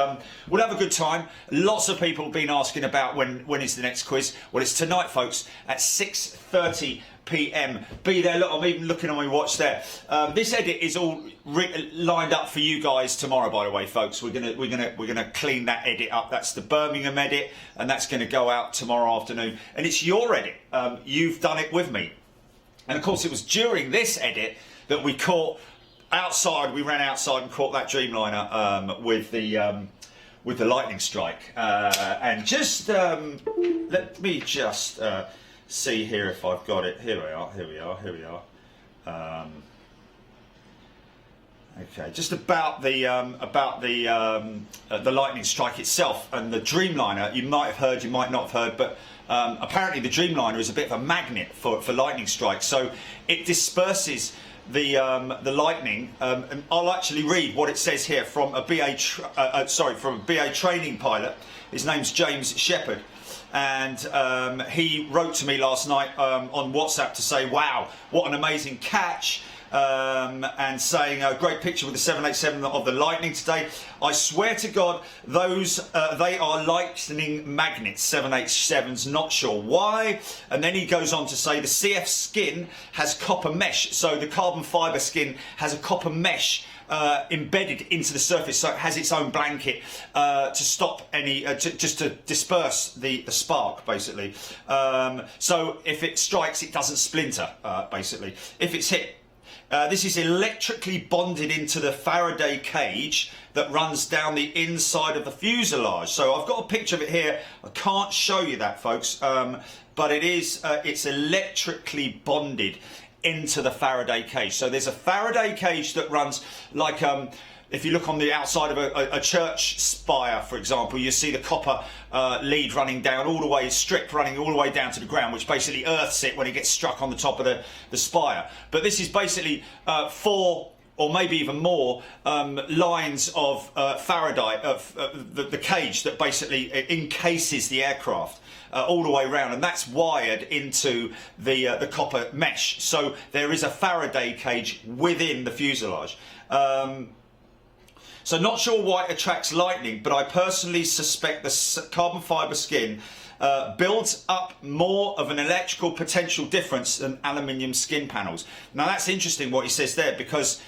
we'll have a good time. Lots of people have been asking about when is the next quiz. Well, it's tonight, folks, at 6:30 p.m. Be there. Look, I'm even looking on my watch there. This edit is all lined up for you guys tomorrow, by the way, folks. We're gonna clean that edit up. That's the Birmingham edit, and that's going to go out tomorrow afternoon. And it's your edit. You've done it with me, and of course, it was during this edit that we caught outside. We ran outside and caught that Dreamliner with the lightning strike. And just let me just. See here if I've got it. Here we are. Okay, just about the lightning strike itself and the Dreamliner. You might have heard, you might not have heard, but apparently the Dreamliner is a bit of a magnet for lightning strikes. So it disperses the lightning. And I'll actually read what it says here from a BA training pilot. His name's James Shepherd. And he wrote to me last night on WhatsApp to say, wow, what an amazing catch. And saying a great picture with the 787 of the Lightning today. I swear to God, those they are lightning magnets, 787s, not sure why. And then he goes on to say the CF skin has copper mesh, so the carbon fibre skin has a copper mesh embedded into the surface, so it has its own blanket to stop any, just to disperse the spark, basically. So if it strikes, it doesn't splinter, basically. If it's hit, this is electrically bonded into the Faraday cage that runs down the inside of the fuselage. So I've got a picture of it here. I can't show you that, folks, but it is it's electrically bonded into the Faraday cage. So there's a Faraday cage that runs like if you look on the outside of a church spire, for example, you see the copper lead running down all the way, strip running all the way down to the ground, which basically earths it when it gets struck on the top of the spire. But this is basically 4 or maybe even more lines of Faraday, the cage that basically encases the aircraft all the way around, and that's wired into the copper mesh. So there is a Faraday cage within the fuselage. So not sure why it attracts lightning, but I personally suspect the carbon fibre skin builds up more of an electrical potential difference than aluminium skin panels. Now that's interesting what he says there, because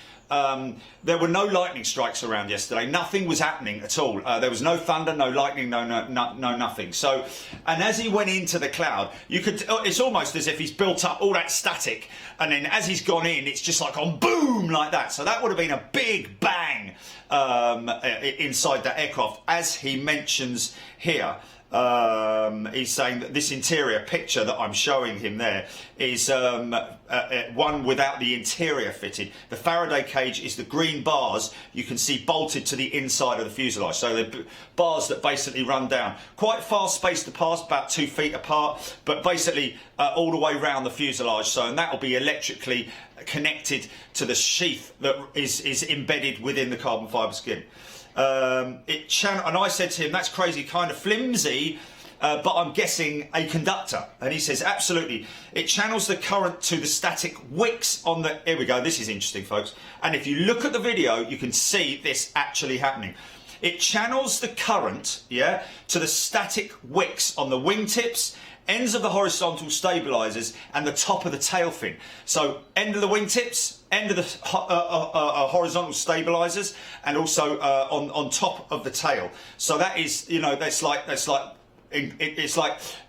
there were no lightning strikes around yesterday. Nothing was happening at all. There was no thunder, no lightning, no nothing. So, and as he went into the cloud, you could. It's almost as if he's built up all that static, and then as he's gone in, it's just like on boom like that. So that would have been a big bang inside that aircraft, as he mentions here. He's saying that this interior picture that I'm showing him there is one without the interior fitted. The Faraday cage is the green bars you can see bolted to the inside of the fuselage. So the bars that basically run down, quite far spaced apart, about 2 feet apart, but basically all the way around the fuselage. So, and that will be electrically connected to the sheath that is embedded within the carbon fibre skin. And I said to him, that's crazy, kind of flimsy, but I'm guessing a conductor. And he says, absolutely. It channels the current to the static wicks on the... Here we go, this is interesting, folks. And if you look at the video, you can see this actually happening. It channels the current, yeah, to the static wicks on the wingtips, ends of the horizontal stabilizers, and the top of the tail fin. So end of the wingtips, end of the horizontal stabilizers, and also on top of the tail. So that is, you know, it's like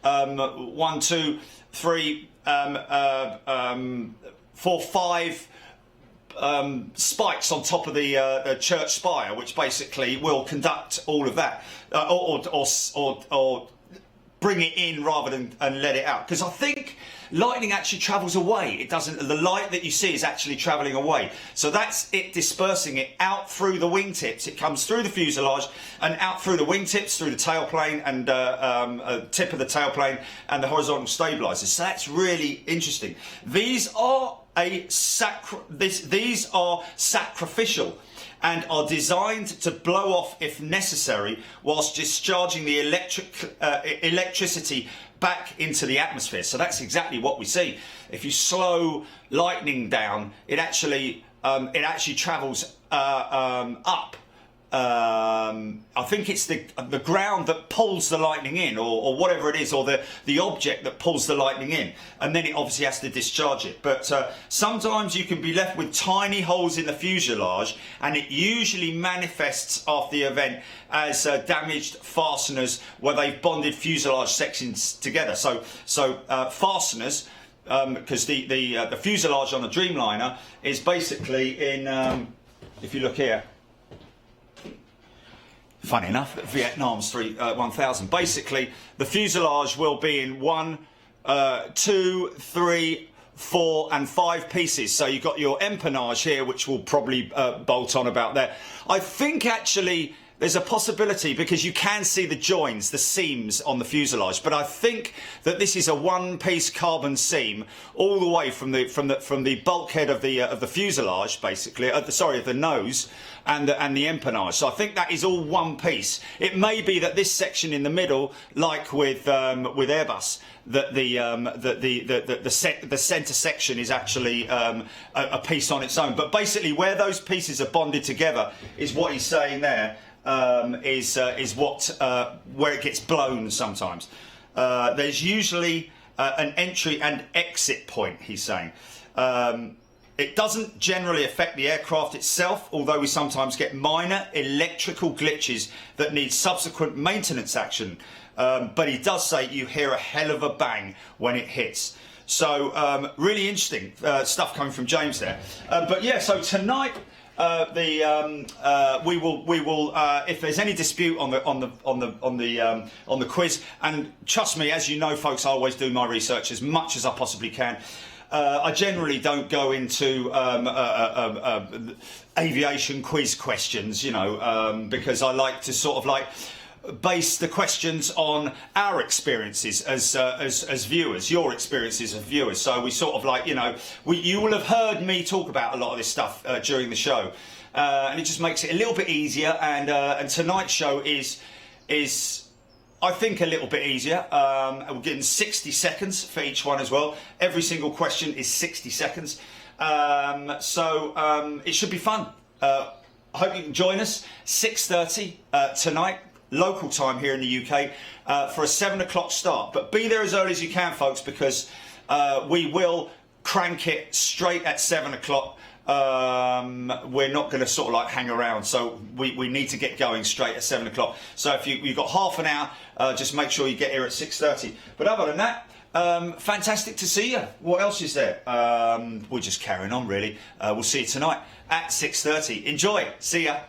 1, 2, 3, 4, 5 spikes on top of the church spire, which basically will conduct all of that, or bring it in rather than and let it out. Because I think lightning actually travels away. It doesn't. The light that you see is actually travelling away. So that's it dispersing it out through the wingtips. It comes through the fuselage and out through the wingtips, through the tailplane and tip of the tailplane and the horizontal stabilizers. So that's really interesting. These are these are sacrificial and are designed to blow off if necessary, whilst discharging the electricity back into the atmosphere. So that's exactly what we see. If you slow lightning down, it actually travels up. I think it's the ground that pulls the lightning in, or whatever it is, or the object that pulls the lightning in, and then it obviously has to discharge it. But sometimes you can be left with tiny holes in the fuselage, and it usually manifests after the event as damaged fasteners where they've bonded fuselage sections together. So fasteners, because the fuselage on a Dreamliner is basically in, if you look here. Funny enough, Vietnam's 1000. Basically, the fuselage will be in 1, 2, 3, 4 and 5 pieces. So you've got your empennage here, which will probably bolt on about there. I think actually there's a possibility, because you can see the joins, the seams on the fuselage, but I think that this is a one-piece carbon seam all the way from the bulkhead of the fuselage, basically, of the nose and the empennage. So I think that is all one piece. It may be that this section in the middle, like with Airbus, that the centre section is actually a piece on its own. But basically, where those pieces are bonded together is what he's saying there. Is where it gets blown sometimes. There's usually an entry and exit point, he's saying. It doesn't generally affect the aircraft itself, although we sometimes get minor electrical glitches that need subsequent maintenance action. But he does say you hear a hell of a bang when it hits. So really interesting stuff coming from James there. But yeah, so tonight we will if there's any dispute on the quiz, and trust me, as you know, folks, I always do my research as much as I possibly can. I generally don't go into aviation quiz questions, you know, because I like to sort of like base the questions on our experiences as viewers, your experiences as viewers. So we sort of like, you know, you will have heard me talk about a lot of this stuff during the show, and it just makes it a little bit easier. And tonight's show is I think a little bit easier. We're getting 60 seconds for each one as well. Every single question is 60 seconds, so it should be fun. I hope you can join us 6:30 tonight, local time here in the UK, for a 7 o'clock start. But be there as early as you can, folks, because we will crank it straight at 7 o'clock. We're not going to sort of like hang around, so we need to get going straight at 7 o'clock. So if you've got half an hour, just make sure you get here at 6:30. But other than that, fantastic to see you. What else is there? We're just carrying on, really. We'll see you tonight at 6:30. Enjoy. See ya.